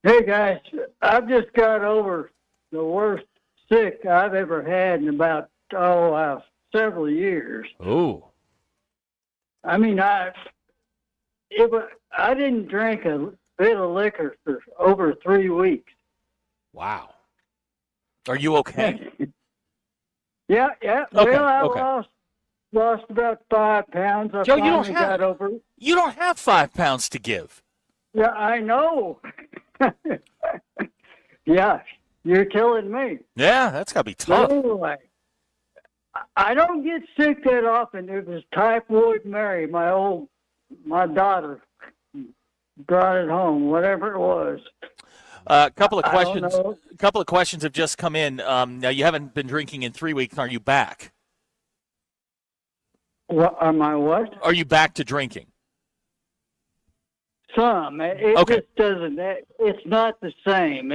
Speaker 23: Hey, guys. I've just got over the worst sick I've ever had in about, several years.
Speaker 11: Ooh.
Speaker 23: I mean, I didn't drink a bit of liquor for over 3 weeks.
Speaker 5: Wow.
Speaker 28: Are you okay?
Speaker 23: Yeah.
Speaker 28: Okay,
Speaker 23: Well, I
Speaker 28: okay.
Speaker 23: lost about 5 pounds. I
Speaker 28: Joe, you don't
Speaker 23: finally
Speaker 28: have
Speaker 23: got over it.
Speaker 28: You don't have 5 pounds to give.
Speaker 23: Yeah, I know. Yeah, you're killing me.
Speaker 28: Yeah, that's got to be
Speaker 23: But
Speaker 28: tough.
Speaker 23: anyway, I don't get sick that often. It was typhoid Mary, my daughter brought it home, whatever it was.
Speaker 28: Couple of
Speaker 23: I don't
Speaker 28: questions.
Speaker 23: know.
Speaker 28: A couple of questions have just come in. Now you haven't been drinking in 3 weeks. Are you back?
Speaker 23: What, am I what?
Speaker 28: Are you back to drinking?
Speaker 23: Some. It
Speaker 28: Okay.
Speaker 23: just doesn't. It's not the same.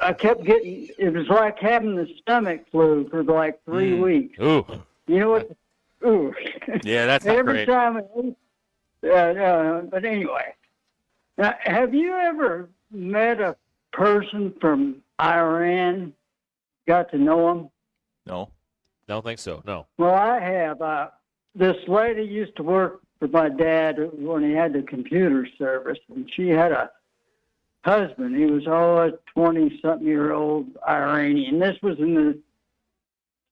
Speaker 23: I kept getting. It was like having the stomach flu for like 3 weeks.
Speaker 28: Ooh.
Speaker 23: You know what? Ooh.
Speaker 28: Yeah, that's not
Speaker 23: Every
Speaker 28: great.
Speaker 23: time. But anyway, now, have you ever met a person from Iran? Got to know them?
Speaker 28: No.
Speaker 11: Don't think so. No.
Speaker 23: Well, I have. This lady used to work for my dad when he had the computer service, and she had a husband. He was a 20-something-year-old Iranian. This was in the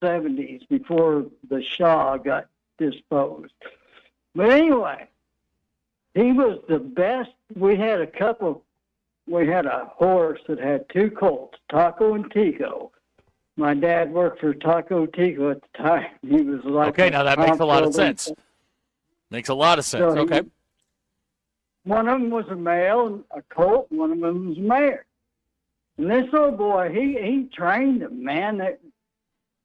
Speaker 23: 70s, before the Shah got disposed. But anyway, he was the best. We had a horse that had 2 colts, Taco and Tico. My dad worked for Taco Tico at the time. He was like
Speaker 28: Okay, now that makes a lot of
Speaker 23: comptroller.
Speaker 28: sense. Makes a lot of sense.
Speaker 23: So he-
Speaker 28: Okay.
Speaker 23: One of them was a male, a colt. One of them was a mare. And this old boy, he trained them, man. That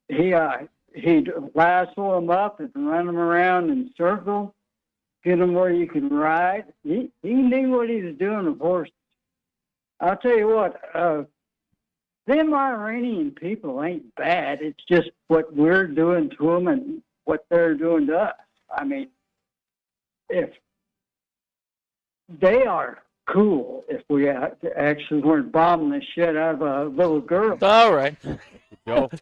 Speaker 23: he'd lasso them up and run them around in circles, get them where you could ride. He knew what he was doing with horses. I'll tell you what, them Iranian people ain't bad. It's just what we're doing to them and what they're doing to us. I mean, if they are cool, if we actually weren't bombing the shit out of a little girl.
Speaker 28: All right.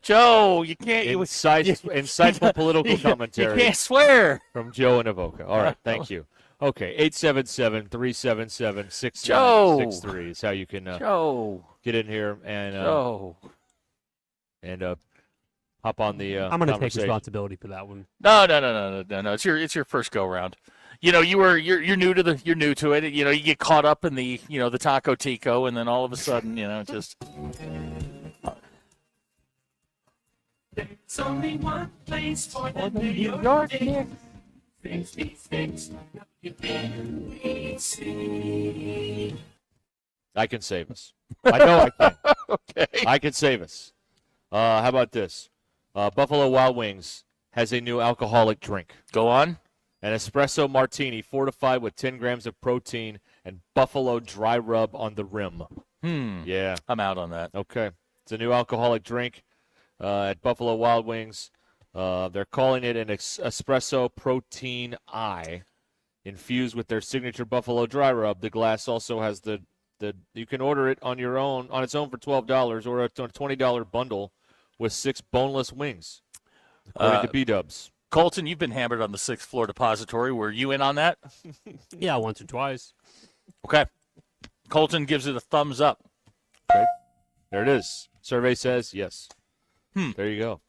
Speaker 11: Joe,
Speaker 28: you can't.
Speaker 11: Insightful political commentary.
Speaker 28: You can't swear.
Speaker 11: From Joe and Avoca. All right, thank you. Okay, 877-377-6963
Speaker 28: Joe.
Speaker 11: is how you can
Speaker 28: Joe.
Speaker 11: get in here and
Speaker 28: Joe.
Speaker 11: and hop on the
Speaker 2: I'm going to take
Speaker 11: conversation.
Speaker 2: responsibility for that one.
Speaker 28: No. It's your first go round. You know, you're new to it. You know, you get caught up in the the Taco Tico, and then all of a sudden, just.
Speaker 10: There's only one place for the New York Knicks. Things you can see.
Speaker 11: I can save us. I know I can.
Speaker 28: Okay.
Speaker 11: I can save us. How about this? Buffalo Wild Wings has a new alcoholic drink.
Speaker 28: Go on.
Speaker 11: An espresso martini fortified with 10 grams of protein and buffalo dry rub on the rim. Yeah.
Speaker 28: I'm out on that.
Speaker 11: Okay. It's a new alcoholic drink at Buffalo Wild Wings. They're calling it an espresso protein eye, infused with their signature buffalo dry rub. The glass also has the you can order it on its own for $12 or a $20 bundle with 6 boneless wings, according to B-Dubs.
Speaker 28: Colton, you've been hammered on the 6th floor depository. Were you in on that?
Speaker 2: Yeah, once or twice.
Speaker 28: Okay. Colton gives it a thumbs up.
Speaker 11: Okay. There it is. Survey says yes. There you go.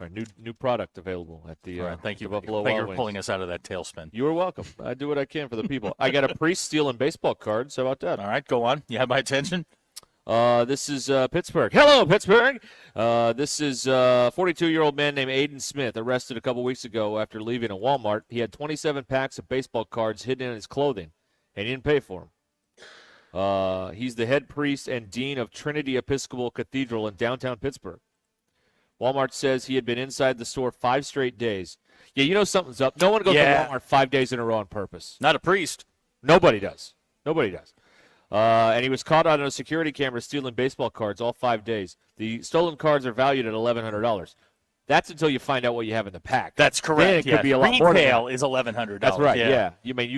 Speaker 11: All right, new product available at the
Speaker 28: All right, thank you.
Speaker 11: Buffalo
Speaker 28: Thank you
Speaker 11: Wild
Speaker 28: for
Speaker 11: Wings.
Speaker 28: pulling us out of that tailspin.
Speaker 11: You are welcome. I do what I can for the people. I got a priest stealing baseball cards. How about that?
Speaker 28: All right, go on. You have my attention.
Speaker 11: This is Pittsburgh. Hello, Pittsburgh. This is a 42-year-old man named Aiden Smith, arrested a couple weeks ago after leaving a Walmart. He had 27 packs of baseball cards hidden in his clothing, and he didn't pay for them. He's the head priest and dean of Trinity Episcopal Cathedral in downtown Pittsburgh. Walmart says he had been inside the store 5 straight days. Yeah, you know something's up. No one goes to Walmart 5 days in a row on purpose.
Speaker 28: Not a priest.
Speaker 11: Nobody does. And he was caught on a security camera stealing baseball cards all 5 days. The stolen cards are valued at $1,100. That's until you find out what you have in the pack.
Speaker 28: That's correct.
Speaker 11: Then it could be a lot more than
Speaker 28: Retail
Speaker 11: that.
Speaker 28: is $1,100.
Speaker 11: That's right. Yeah. You may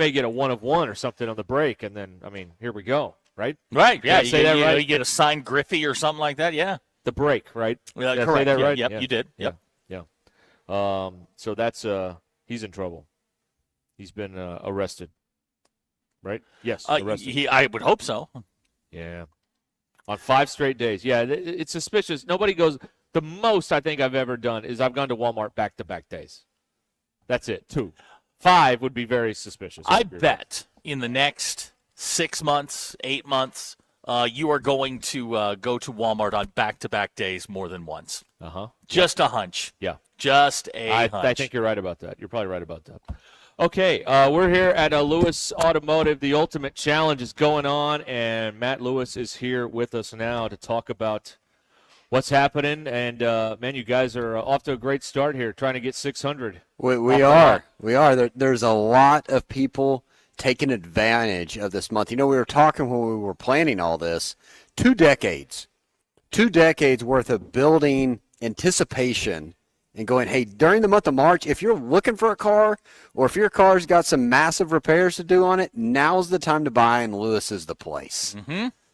Speaker 11: get a 1 of 1 or something on the break, and then here we go. Right.
Speaker 28: Right. Yeah.
Speaker 11: Did I say that right?
Speaker 28: You get a signed Griffey or something like that. Yeah.
Speaker 11: The break, right?
Speaker 28: Yeah,
Speaker 11: Did I
Speaker 28: correct.
Speaker 11: say that
Speaker 28: Yeah,
Speaker 11: right?
Speaker 28: yep, you did. Yep.
Speaker 11: Yeah. So that's he He's in trouble. He's been arrested. Right? Yes, arrested.
Speaker 28: I would hope so.
Speaker 11: Yeah. On 5 straight days. Yeah, it's suspicious. Nobody goes – the most I think I've ever done is I've gone to Walmart back-to-back days. That's it, 2. 5 would be very suspicious.
Speaker 28: I bet in the next 6 months, 8 months, you are going to go to Walmart on back-to-back days more than once. Just a hunch.
Speaker 11: Yeah.
Speaker 28: Just a hunch.
Speaker 11: I think you're right about that. You're probably right about that. Okay, we're here at Lewis Automotive. The Ultimate Challenge is going on, and Matt Lewis is here with us now to talk about what's happening. And, man, you guys are off to a great start here, trying to get 600.
Speaker 16: We are. There's a lot of people taking advantage of this month. You know, we were talking when we were planning all this, 2 decades worth of building anticipation and going, hey, during the month of March, if you're looking for a car or if your car's got some massive repairs to do on it, now's the time to buy, and Lewis is the place.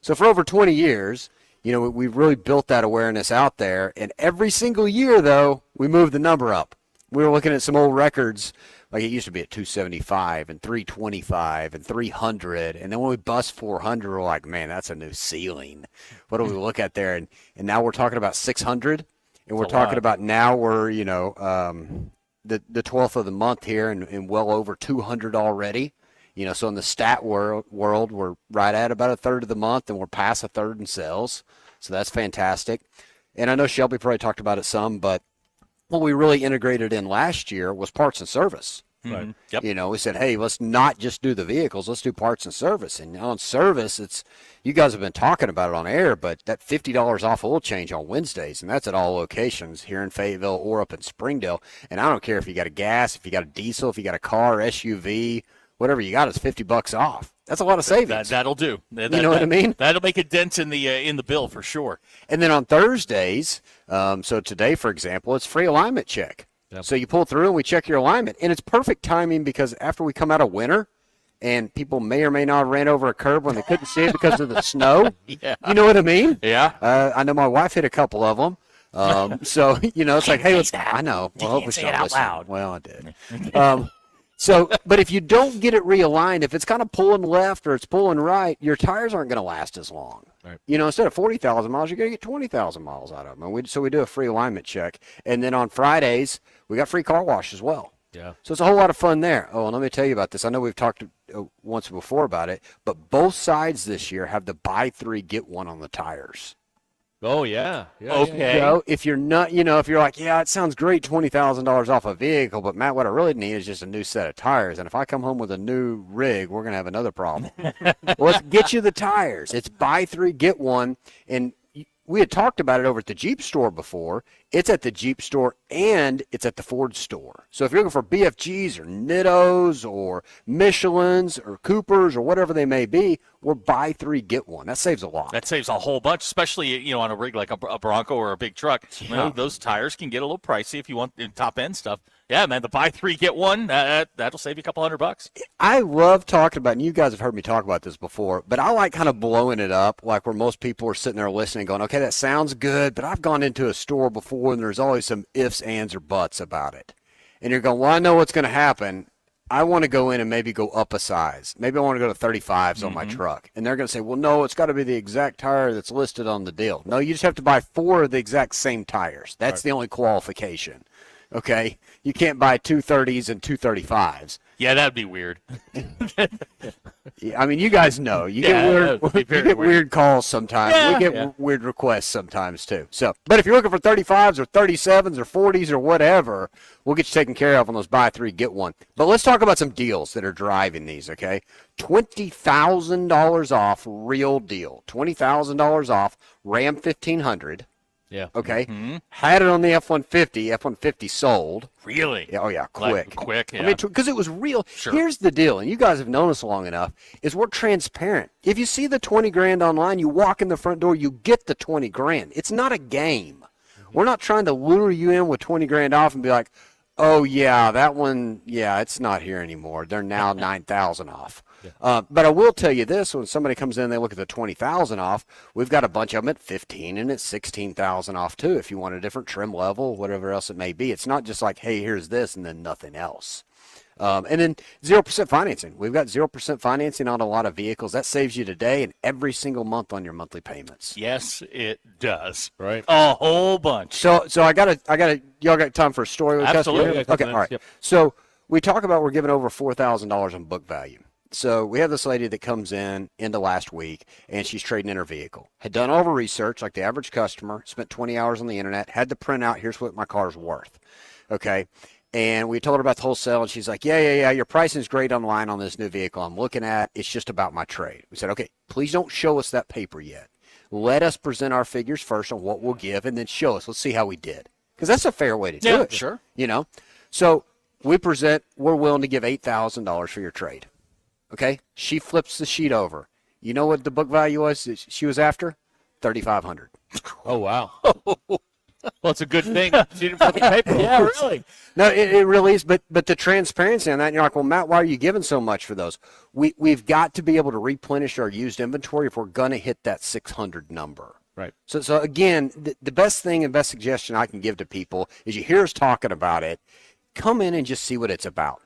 Speaker 16: So for over 20 years, you know, we've really built that awareness out there. And every single year, though, we move the number up. We were looking at some old records, like it used to be at 275 and 325 and 300. And then when we bust 400, we're like, man, that's a new ceiling. What do we look at there? And now we're talking about 600. And we're talking about now we're, you know, the 12th of the month here and well over 200 already. You know, so in the stat world, we're right at about a third of the month, and we're past a third in sales. So that's fantastic. And I know Shelby probably talked about it some, but what we really integrated in last year was parts and service.
Speaker 28: Right. Yep.
Speaker 16: You know, we said, hey, let's not just do the vehicles, let's do parts and service. And on service, it's you guys have been talking about it on air, but that $50 off oil change on Wednesdays, and that's at all locations here in Fayetteville or up in Springdale. And I don't care if you got a gas, if you got a diesel, if you got a car, SUV, whatever you got, it's $50 off. That's a lot of savings.
Speaker 28: That'll do.
Speaker 16: You know what I mean?
Speaker 28: That'll make a dent in the bill for sure.
Speaker 16: And then on Thursdays, so today, for example, it's free alignment check. Yep. So you pull through and we check your alignment. And it's perfect timing because after we come out of winter and people may or may not have ran over a curb when they couldn't see it because of the snow.
Speaker 28: Yeah.
Speaker 16: You know what I mean?
Speaker 28: Yeah.
Speaker 16: I know my wife hit a couple of them. So, you know, it's like, hey, I know. Well, hopefully
Speaker 28: say it out loud.
Speaker 16: Well, I did. So, but if you don't get it realigned, if it's kind of pulling left or it's pulling right, your tires aren't going to last as long.
Speaker 11: Right.
Speaker 16: You know, instead of 40,000 miles, you're going to get 20,000 miles out of them. And so we do a free alignment check. And then on Fridays, we got free car wash as well.
Speaker 11: Yeah.
Speaker 16: So it's a whole lot of fun there. Oh, and let me tell you about this. I know we've talked once before about it, but both sides this year have the buy 3, get 1 on the tires.
Speaker 11: Oh, yeah.
Speaker 16: Okay. So if you're not, you know, if you're like, yeah, it sounds great, $20,000 off a vehicle, but Matt, what I really need is just a new set of tires. And if I come home with a new rig, we're going to have another problem. Well, let's get you the tires. It's buy 3, get 1. And we had talked about it over at the Jeep store before. It's at the Jeep store and it's at the Ford store. So if you're looking for BFGs or Nittos or Michelins or Coopers or whatever they may be, we're buy 3, get 1. That saves a lot.
Speaker 28: That saves a whole bunch, especially, you know, on a rig like a Bronco or a big truck.
Speaker 16: Yeah.
Speaker 28: You know, those tires can get a little pricey if you want top end stuff. Yeah, man, the buy 3, get 1, that'll save you a couple $100.
Speaker 16: I love talking about, and you guys have heard me talk about this before, but I like kind of blowing it up, like where most people are sitting there listening going, okay, that sounds good, but I've gone into a store before and there's always some ifs, ands, or buts about it. And you're going, well, I know what's going to happen. I want to go in and maybe go up a size. Maybe I want to go to 35s on my truck. And they're going to say, well, no, it's got to be the exact tire that's listed on the deal. No, you just have to buy 4 of the exact same tires. That's the only qualification. Okay? You can't buy 2 30s and 2 35s.
Speaker 28: Yeah, that'd be weird.
Speaker 16: I mean, you guys know. You get weird calls sometimes.
Speaker 28: Yeah.
Speaker 16: We get weird requests sometimes, too. So, but if you're looking for 35s or 37s or 40s or whatever, we'll get you taken care of on those buy 3, get 1. But let's talk about some deals that are driving these, okay? $20,000 off, real deal. $20,000 off Ram 1500.
Speaker 11: Yeah.
Speaker 16: Okay. Had it on the F-150. F-150 sold.
Speaker 28: Really?
Speaker 16: Oh, yeah. Quick.
Speaker 28: Quick, yeah.
Speaker 16: I mean, because it was real.
Speaker 28: Sure.
Speaker 16: Here's the deal, and you guys have known us long enough, is we're transparent. If you see the 20 grand online, you walk in the front door, you get the 20 grand. It's not a game. We're not trying to lure you in with 20 grand off and be like, oh, yeah, that one, yeah, it's not here anymore. They're now 9,000 off. But I will tell you this, when somebody comes in and they look at the 20,000 off, we've got a bunch of them at 15 and at 16,000 off too if you want a different trim level, whatever else it may be. It's not just like, hey, here's this and then nothing else. And then 0% financing. We've got 0% financing on a lot of vehicles. That saves you today and every single month on your monthly payments.
Speaker 28: Yes, it does.
Speaker 11: Right.
Speaker 28: A whole bunch.
Speaker 16: So I gotta. Y'all got time for a story with
Speaker 28: Absolutely.
Speaker 16: customer? Okay, all right.
Speaker 11: Yep.
Speaker 16: So we talk about we're giving over $4,000 on book value. So we have this lady that comes in into last week, and she's trading in her vehicle. Had done all her research, like the average customer, spent 20 hours on the internet, had the printout, here's what my car's worth. Okay. And we told her about the wholesale, and she's like, yeah, your pricing is great online on this new vehicle I'm looking at. It's just about my trade. We said, okay, please don't show us that paper yet. Let us present our figures first on what we'll give, and then show us. Let's see how we did. Because that's a fair way to do it.
Speaker 28: Sure.
Speaker 16: You know? So we present, we're willing to give $8,000 for your trade. Okay? She flips the sheet over. You know what the book value was that she was after? $3,500.
Speaker 11: Oh, wow. Well, it's a good thing she didn't put the paper.
Speaker 28: Yeah, really.
Speaker 16: No, it really is. But the transparency on that, and you're like, well, Matt, why are you giving so much for those? We've got to be able to replenish our used inventory if we're going to hit that 600 number.
Speaker 11: Right.
Speaker 16: So again, the best thing and best suggestion I can give to people is you hear us talking about it, come in and just see what it's about.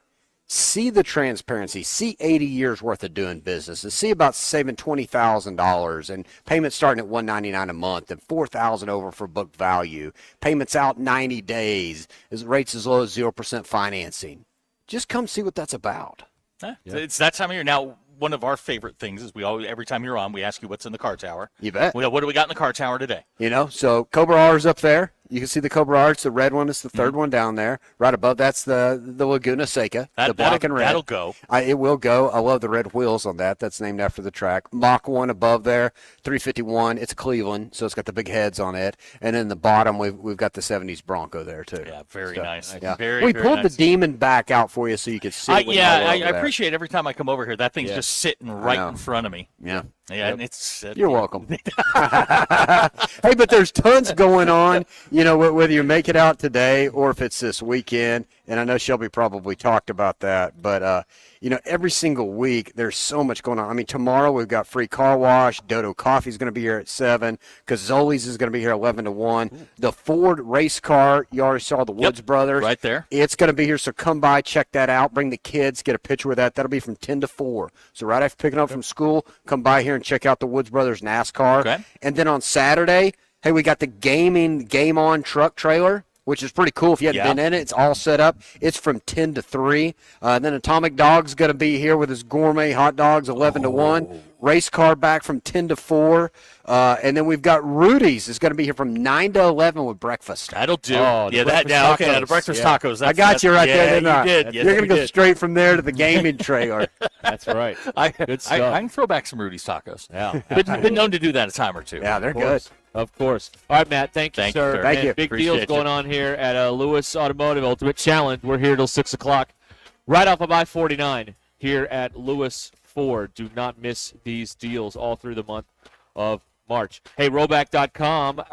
Speaker 16: See the transparency, see 80 years worth of doing business, and see about saving $20,000 and payments starting at $199 a month and $4,000 over for book value, payments out 90 days, rates as low as 0% financing. Just come see what that's about.
Speaker 28: It's that time of year. Now, one of our favorite things is we always, every time you're on, we ask you what's in the car tower.
Speaker 16: You bet.
Speaker 28: What do we got in the car tower today?
Speaker 16: You know, so Cobra R's up there. You can see the Cobra R. It's the red one. It's the third one down there. Right above, that's the Laguna Seca, the black and red.
Speaker 28: That'll go.
Speaker 16: It will go. I love the red wheels on that. That's named after the track. Mach 1 above there, 351. It's Cleveland, so it's got the big heads on it. And then the bottom, we've got the 70s Bronco there, too.
Speaker 28: Yeah, very
Speaker 16: So,
Speaker 28: nice.
Speaker 16: Yeah.
Speaker 28: Very,
Speaker 16: we
Speaker 28: very
Speaker 16: pulled
Speaker 28: nice.
Speaker 16: the Demon back out for you so you could see it.
Speaker 28: I appreciate every time I come over here. That thing's
Speaker 16: Yeah.
Speaker 28: just sitting right
Speaker 16: know.
Speaker 28: in front of me.
Speaker 16: Yeah.
Speaker 28: Yeah, and it's
Speaker 16: You're welcome. Hey, but there's tons going on, you know, whether you make it out today or if it's this weekend. And I know Shelby probably talked about that. But, you know, every single week there's so much going on. I mean, tomorrow we've got free car wash. Dodo Coffee's going to be here at 7. Cazoli's is going to be here 11 to 1. The Ford race car, you already saw the Woods Brothers.
Speaker 28: Right there.
Speaker 16: It's going to be here, so come by, check that out. Bring the kids, get a picture with that. That'll be from 10 to 4. So right after picking up from school, come by here and check out the Woods Brothers NASCAR.
Speaker 28: Okay.
Speaker 16: And then on Saturday, hey, we got the Game On truck trailer, which is pretty cool. If you hadn't been in it, it's all set up. It's from 10 to 3. Then Atomic Dog's going to be here with his gourmet hot dogs, 11 to 1. Race car back from 10 to 4. And then we've got Rudy's is going to be here from 9 to 11 with breakfast.
Speaker 28: That'll do.
Speaker 16: Oh,
Speaker 28: yeah, that now. Okay, the breakfast tacos.
Speaker 16: I got you right there, didn't I?
Speaker 28: You did. Yes,
Speaker 16: You're going to
Speaker 28: you
Speaker 16: go
Speaker 28: did.
Speaker 16: straight from there to the gaming trailer.
Speaker 11: That's right. Good stuff.
Speaker 28: I can throw back some Rudy's tacos.
Speaker 11: Yeah.
Speaker 28: Been known to do that a time or two.
Speaker 16: Yeah, they're
Speaker 11: Of course. Of course. All right, Matt. Thank you,
Speaker 28: Thank you,
Speaker 11: sir.
Speaker 28: sir.
Speaker 16: Thank
Speaker 11: And
Speaker 16: you.
Speaker 11: Big
Speaker 28: Appreciate
Speaker 11: deals going
Speaker 28: you.
Speaker 11: on here at Lewis Automotive Ultimate Challenge. We're here till 6 o'clock, right off of I-49 here at Lewis Ford. Do not miss these deals all through the month of March. Hey, Roback.com,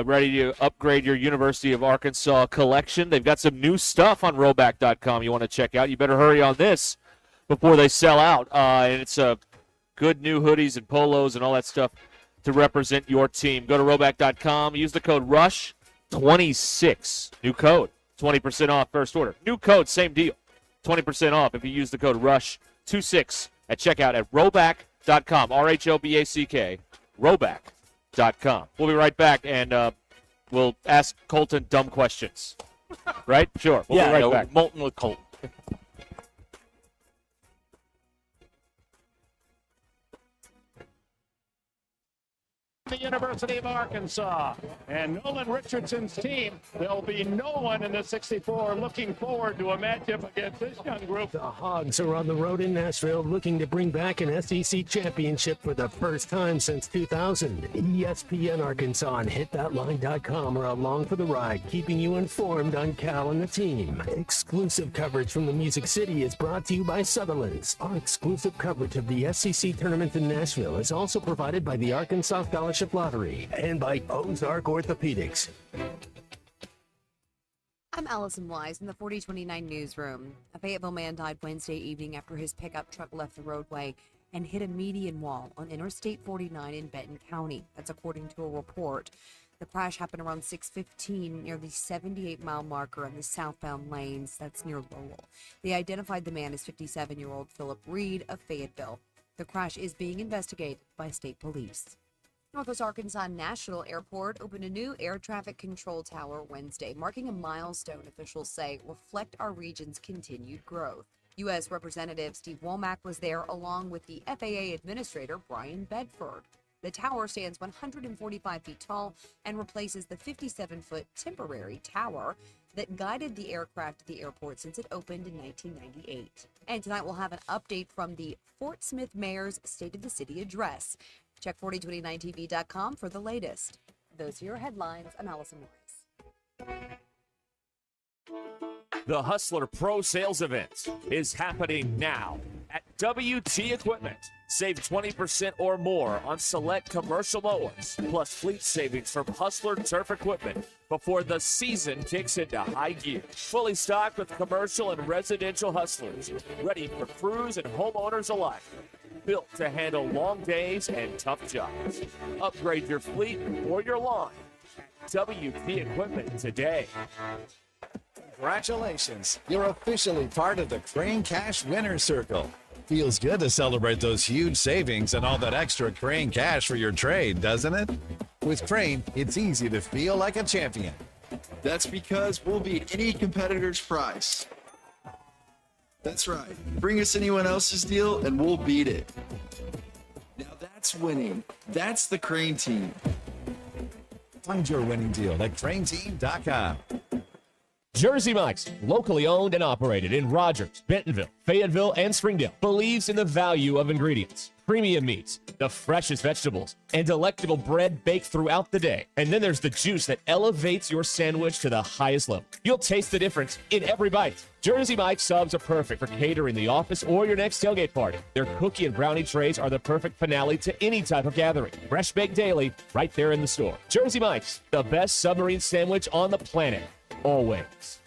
Speaker 11: ready to upgrade your University of Arkansas collection. They've got some new stuff on Roback.com you want to check out. You better hurry on this before they sell out. And it's good new hoodies and polos and all that stuff to represent your team. Go to Roback.com. Use the code RUSH26. New code. 20% off first order. New code, same deal. 20% off if you use the code RUSH26 at checkout at Roback.com. RHOBACK. Roback.com. We'll be right back, and we'll ask Colton dumb questions. Right? Sure. We'll be right back.
Speaker 28: Molten with Colton.
Speaker 3: The University of Arkansas and Nolan Richardson's team. There'll be no one in the 64 looking forward to a matchup against this young group.
Speaker 27: The Hogs are on the road in Nashville looking to bring back an SEC championship for the first time since 2000. ESPN Arkansas and hitthatline.com are along for the ride, keeping you informed on Cal and the team. Exclusive coverage from the Music City is brought to you by Sutherland's. Our exclusive coverage of the SEC tournament in Nashville is also provided by the Arkansas Scholarship Lottery and by Ozark Orthopedics.
Speaker 17: I'm Allison Wise in the 4029 newsroom. A Fayetteville man died Wednesday evening after his pickup truck left the roadway and hit a median wall on Interstate 49 in Benton County. That's according to a report. The crash happened around 6:15 near the 78-mile marker on the southbound lanes. That's near Lowell. They identified the man as 57-year-old Philip Reed of Fayetteville. The crash is being investigated by state police. Northwest Arkansas National Airport opened a new air traffic control tower Wednesday, marking a milestone officials say reflect our region's continued growth. U.S. Representative Steve Womack was there along with the FAA Administrator Brian Bedford. The tower stands 145 feet tall and replaces the 57-foot temporary tower that guided the aircraft to the airport since it opened in 1998. And tonight we'll have an update from the Fort Smith Mayor's State of the City address. Check 4029tv.com for the latest. Those are your headlines. I'm Allison Morris.
Speaker 1: The Hustler Pro Sales Event is happening now at WT Equipment. Save 20% or more on select commercial mowers, plus fleet savings from Hustler Turf Equipment before the season kicks into high gear. Fully stocked with commercial and residential Hustlers, ready for crews and homeowners alike. Built to handle long days and tough jobs. Upgrade your fleet or your lawn at WT Equipment today.
Speaker 18: Congratulations, you're officially part of the Crane Cash Winner's Circle. Feels good to celebrate those huge savings and all that extra Crane cash for your trade, doesn't it? With Crane, it's easy to feel like a champion.
Speaker 19: That's because we'll beat any competitor's price. That's right. Bring us anyone else's deal and we'll beat it. Now that's winning. That's the Crane Team.
Speaker 18: Find your winning deal at craneteam.com.
Speaker 1: Jersey Mike's, locally owned and operated in Rogers, Bentonville, Fayetteville, and Springdale, believes in the value of ingredients, premium meats, the freshest vegetables, and delectable bread baked throughout the day. And then there's the juice that elevates your sandwich to the highest level. You'll taste the difference in every bite. Jersey Mike's subs are perfect for catering the office or your next tailgate party. Their cookie and brownie trays are the perfect finale to any type of gathering. Fresh baked daily, right there in the store. Jersey Mike's, the best submarine sandwich on the planet. Always.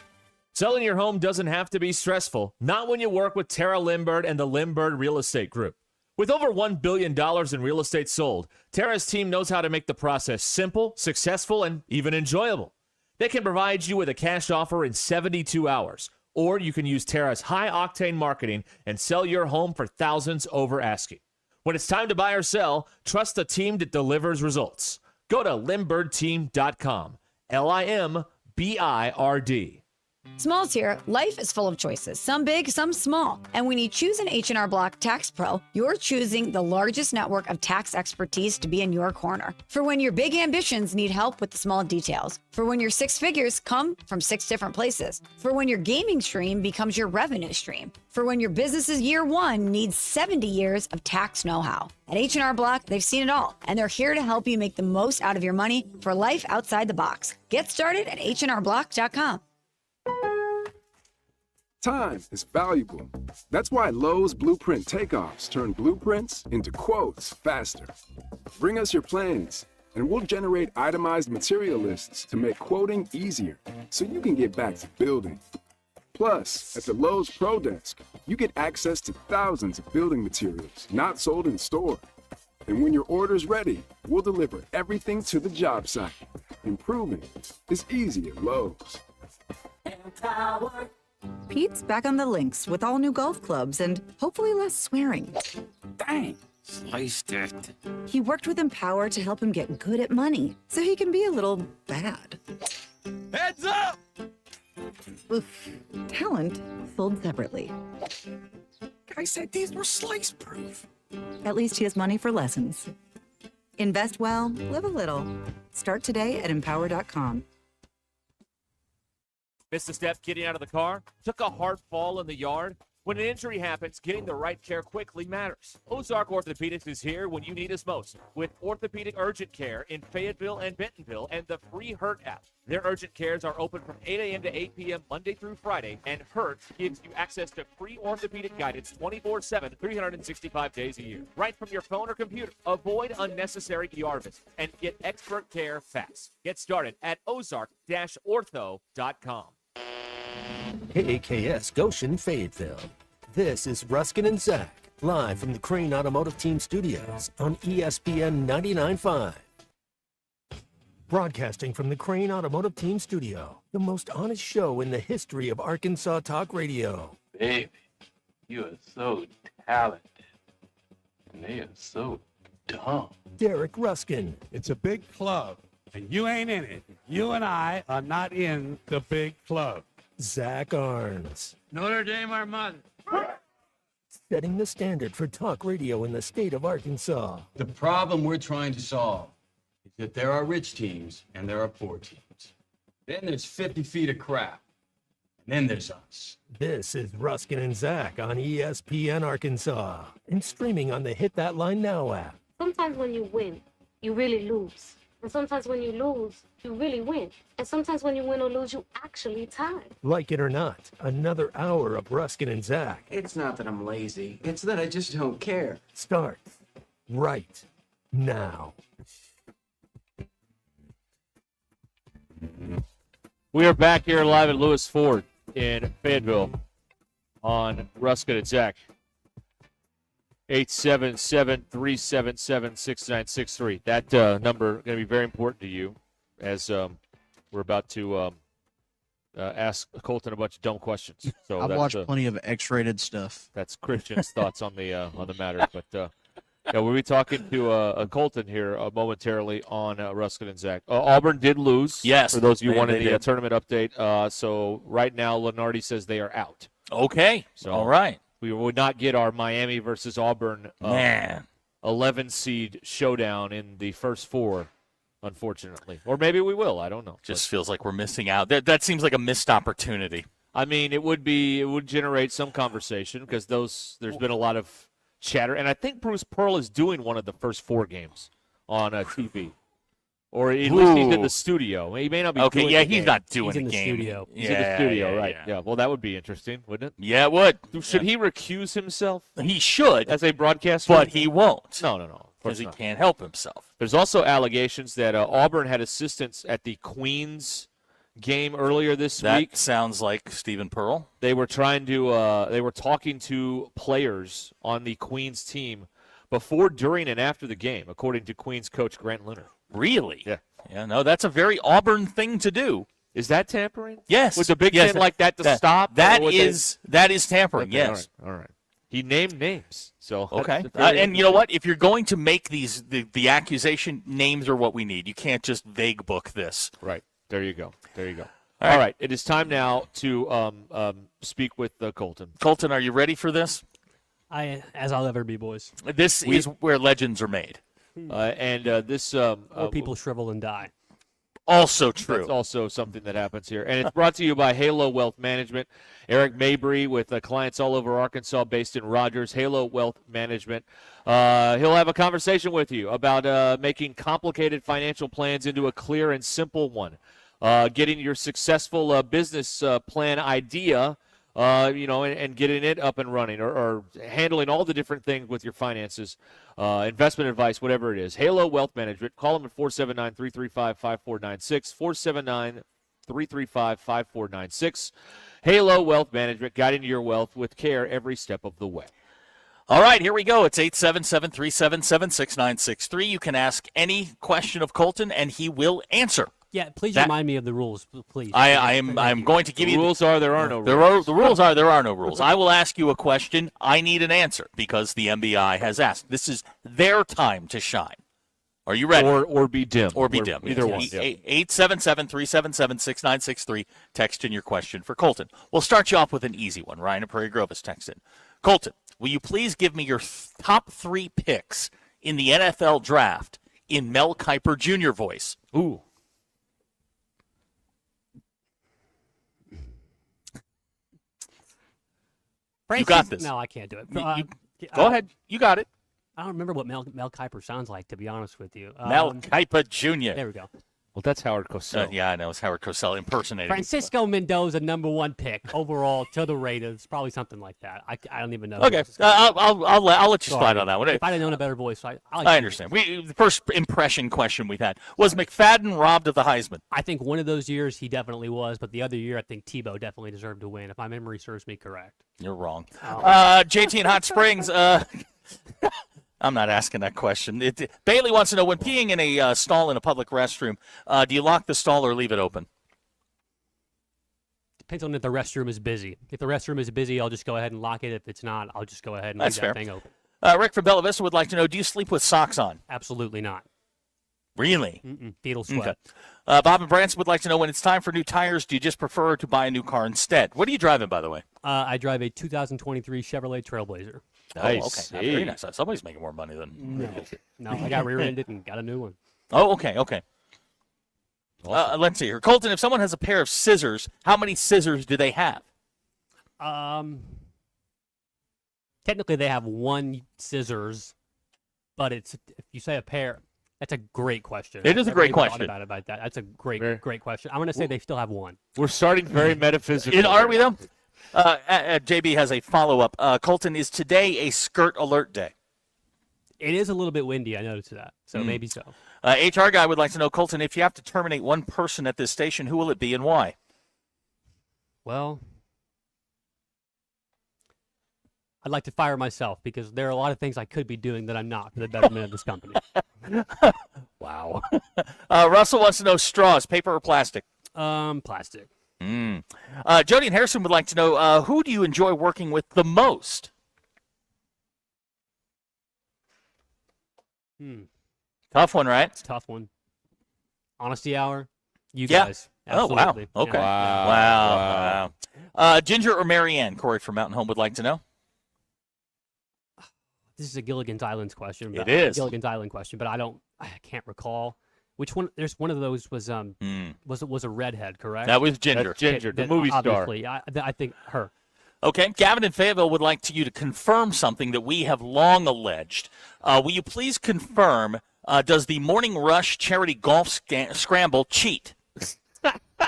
Speaker 1: Selling your home doesn't have to be stressful, not when you work with Tara Limbird and the Limbird Real Estate Group. With over $1 billion in real estate sold, Tara's team knows how to make the process simple, successful, and even enjoyable. They can provide you with a cash offer in 72 hours, or you can use Tara's high-octane marketing and sell your home for thousands over asking. When it's time to buy or sell, trust the team that delivers results. Go to LimbirdTeam.com. LIMBIRD.
Speaker 20: Smalls here. Life is full of choices, some big, some small. And when you choose an H&R Block Tax Pro, you're choosing the largest network of tax expertise to be in your corner. For when your big ambitions need help with the small details. For when your six figures come from 6 different places. For when your gaming stream becomes your revenue stream. For when your business's year one needs 70 years of tax know-how. At H&R Block, they've seen it all, and they're here to help you make the most out of your money for life outside the box. Get started at HRBlock.com.
Speaker 32: Time is valuable. That's why Lowe's Blueprint Takeoffs turn blueprints into quotes faster. Bring us your plans, and we'll generate itemized material lists to make quoting easier so you can get back to building. Plus, at the Lowe's Pro Desk, you get access to thousands of building materials not sold in store. And when your order's ready, we'll deliver everything to the job site. Improving is easy at Lowe's.
Speaker 21: Pete's back on the links with all new golf clubs and hopefully less swearing.
Speaker 22: Dang, sliced it.
Speaker 21: He worked with Empower to help him get good at money, so he can be a little bad.
Speaker 22: Heads up!
Speaker 21: Oof. Talent sold separately.
Speaker 22: I said these were slice proof.
Speaker 21: At least he has money for lessons. Invest well, live a little. Start today at Empower.com.
Speaker 1: Missed a step getting out of the car? Took a hard fall in the yard? When an injury happens, getting the right care quickly matters. Ozark Orthopedics is here when you need us most, with orthopedic urgent care in Fayetteville and Bentonville and the free HURT app. Their urgent cares are open from 8 a.m. to 8 p.m. Monday through Friday, and HURT gives you access to free orthopedic guidance 24/7, 365 days a year. Right from your phone or computer. Avoid unnecessary ER visits and get expert care fast. Get started at ozark-ortho.com.
Speaker 27: KAKS Goshen, Fayetteville. This is Ruskin and Zach, live from the Crane Automotive Team Studios on ESPN 99.5. broadcasting from the Crane Automotive Team Studio, the most honest show in the history of Arkansas Talk Radio.
Speaker 6: Baby, you are so talented, and they are so dumb.
Speaker 27: Derek Ruskin.
Speaker 8: It's a big club, and you ain't in it. You and I are not in the big club.
Speaker 27: Zach Arns.
Speaker 6: Notre Dame, our mother.
Speaker 27: Setting the standard for talk radio in the state of Arkansas.
Speaker 9: The problem we're trying to solve is that there are rich teams and there are poor teams. Then there's 50 feet of crap. And then there's us.
Speaker 27: This is Ruskin and Zach on ESPN Arkansas and streaming on the Hit That Line Now app.
Speaker 12: Sometimes when you win, you really lose. And sometimes when you lose, you really win. And sometimes when you win or lose, you actually tie.
Speaker 27: Like it or not, another hour of Ruskin and Zach
Speaker 9: It's not that I'm lazy. It's that I just don't care.
Speaker 27: starts right now.
Speaker 11: We are back here live at Lewis Ford in Fayetteville on Ruskin and Zach. 877-377-6963. That number going to be very important to you as we're about to ask Colton a bunch of dumb questions. So
Speaker 13: I've
Speaker 11: that's,
Speaker 13: watched plenty of X-rated stuff.
Speaker 11: That's Christian's thoughts on the matter. But yeah, we'll be talking to Colton here momentarily on Ruskin and Zach. Auburn did lose.
Speaker 28: Yes,
Speaker 11: For those of you who wanted
Speaker 28: they
Speaker 11: the
Speaker 28: did.
Speaker 11: tournament update. So right now, Lenardi says they are out.
Speaker 28: Okay.
Speaker 11: So
Speaker 28: All right.
Speaker 11: We would not get our Miami versus Auburn
Speaker 28: Man.
Speaker 11: 11 seed showdown in the first four, unfortunately. Or maybe we will. I don't know.
Speaker 28: Just feels like we're missing out. That seems like a missed opportunity.
Speaker 11: I mean, it would generate some conversation because there's been a lot of chatter, and I think Bruce Pearl is doing one of the first four games on TV. Or at least he's in the studio. He may not be
Speaker 28: Okay,
Speaker 11: doing
Speaker 28: yeah,
Speaker 11: the
Speaker 28: he's
Speaker 11: game.
Speaker 28: not doing
Speaker 2: He's
Speaker 28: the
Speaker 2: in the
Speaker 28: game.
Speaker 2: studio.
Speaker 11: He's in the studio, right. Yeah, well, that would be interesting, wouldn't it?
Speaker 28: Yeah, it would.
Speaker 11: Should he recuse himself?
Speaker 28: He should.
Speaker 11: As a broadcaster?
Speaker 28: But he won't.
Speaker 11: No. Of course
Speaker 28: Because he
Speaker 11: not.
Speaker 28: can't help himself.
Speaker 11: There's also allegations that Auburn had assistance at the Queens game earlier this week.
Speaker 28: That sounds like Stephen Pearl.
Speaker 11: They were talking to players on the Queens team before, during, and after the game, according to Queens coach Grant Leonard.
Speaker 28: Really?
Speaker 11: Yeah.
Speaker 28: Yeah, no, that's a very Auburn thing to do.
Speaker 11: Is that tampering?
Speaker 28: Yes.
Speaker 11: Was a big
Speaker 28: yes,
Speaker 11: thing like that to stop?
Speaker 28: That
Speaker 11: Or was
Speaker 28: is tampering,
Speaker 11: Okay,
Speaker 28: yes.
Speaker 11: All right. He named names. So
Speaker 28: Okay.
Speaker 11: that's very
Speaker 28: And you know what? If you're going to make the accusation, names are what we need. You can't just vague book this.
Speaker 11: Right. There you go.
Speaker 28: All
Speaker 11: All right. It is time now to speak with Colton.
Speaker 28: Colton, are you ready for this?
Speaker 2: As I'll ever be, boys.
Speaker 28: This is where legends are made.
Speaker 11: This
Speaker 2: Or people shrivel and die.
Speaker 28: Also true.
Speaker 11: That's also something that happens here. And it's brought to you by Halo Wealth Management. Eric Mabry with clients all over Arkansas based in Rogers. Halo Wealth Management. He'll have a conversation with you about making complicated financial plans into a clear and simple one. Getting your successful business plan idea, and getting it up and running, or handling all the different things with your finances, investment advice, whatever it is. Halo Wealth Management. Call them at 479-335-5496, 479-335-5496. Halo Wealth Management, guiding your wealth with care every step of the way.
Speaker 28: All right, here we go. It's 877-377-6963. You can ask any question of Colton, and he will answer.
Speaker 2: Yeah, please
Speaker 28: That-
Speaker 2: remind me of the rules, please.
Speaker 28: I'm going to give
Speaker 11: The
Speaker 28: you
Speaker 11: rules are there are no rules.
Speaker 28: The rules are there are no rules. I will ask you a question. I need an answer because the MBI has asked. This is their time to shine. Are you ready?
Speaker 11: Or be dim.
Speaker 28: Or be dim.
Speaker 11: Either one. Yeah.
Speaker 28: 877-377-6963. Text in your question for Colton. We'll start you off with an easy one. Ryan of Prairie Grove has texted. Colton, will you please give me your top 3 picks in the NFL draft in Mel Kiper Jr. voice?
Speaker 11: Ooh.
Speaker 28: You got this.
Speaker 2: No, I can't do it.
Speaker 28: Go ahead. You got it.
Speaker 2: I don't remember what Mel Kiper sounds like, to be honest with you.
Speaker 28: Mel Kiper Jr.
Speaker 2: There we go.
Speaker 11: Well, that's Howard Cosell.
Speaker 28: Yeah, I know. It's Howard Cosell impersonating.
Speaker 2: Francisco Mendoza, #1 pick overall to the Raiders. Probably something like that. I don't even know.
Speaker 28: Okay. I'll let you slide on that one.
Speaker 2: If I'd have known a better voice, I
Speaker 28: understand. The first impression question we've had was McFadden robbed of the Heisman.
Speaker 2: I think one of those years he definitely was, but the other year I think Tebow definitely deserved to win, if my memory serves me correct.
Speaker 28: You're wrong.
Speaker 2: Oh.
Speaker 28: JT in Hot Springs. I'm not asking that question. Bailey wants to know, when peeing in a stall in a public restroom, do you lock the stall or leave it open?
Speaker 2: Depends on if the restroom is busy. If the restroom is busy, I'll just go ahead and lock it. If it's not, I'll just go ahead and
Speaker 28: That's
Speaker 2: leave
Speaker 28: fair.
Speaker 2: that thing open.
Speaker 28: Rick from Bella Vista would like to know, do you sleep with socks on?
Speaker 2: Absolutely not.
Speaker 28: Really?
Speaker 2: Fetal sweat.
Speaker 28: Okay. Bob and Branson would like to know, when it's time for new tires, do you just prefer to buy a new car instead? What are you driving, by the way?
Speaker 2: I drive a 2023 Chevrolet Trailblazer.
Speaker 28: Nice. Oh, okay. Now, very nice. Somebody's making more money than...
Speaker 2: No, I got rear-ended and got a new one.
Speaker 28: Oh, okay. Let's see here. Colton, if someone has a pair of scissors, how many scissors do they have?
Speaker 2: Technically, they have one scissors, but if you say a pair, that's a great question.
Speaker 28: It is a great question.
Speaker 2: About that. That's a great question. I'm going to say they still have one.
Speaker 11: We're starting very metaphysical.
Speaker 28: Are we, though? JB has a follow-up. Colton, is today a skirt alert day?
Speaker 2: It is a little bit windy. I noticed that, so maybe so.
Speaker 28: HR guy would like to know, Colton, if you have to terminate one person at this station, who will it be and why?
Speaker 2: Well, I'd like to fire myself because there are a lot of things I could be doing that I'm not for the betterment of this company.
Speaker 28: Wow. Russell wants to know, straws, paper or plastic?
Speaker 2: Plastic.
Speaker 28: Jody and Harrison would like to know, who do you enjoy working with the most? Tough one, right?
Speaker 2: It's a tough one. Honesty hour. You
Speaker 28: Yeah.
Speaker 2: guys.
Speaker 28: Oh, wow.
Speaker 2: Absolutely.
Speaker 28: Okay.
Speaker 2: Yeah.
Speaker 28: Wow. Ginger or Marianne? Corey from Mountain Home would like to know.
Speaker 2: This is a Gilligan's Island question.
Speaker 28: It is.
Speaker 2: Gilligan's Island question, but I can't recall which one. There's one of those was a redhead, correct?
Speaker 28: That was Ginger.
Speaker 11: That's Ginger, the movie star.
Speaker 2: Obviously, I think her.
Speaker 28: Okay. Gavin in Fayetteville would like you to confirm something that we have long alleged. Will you please confirm, does the Morning Rush charity golf scramble cheat?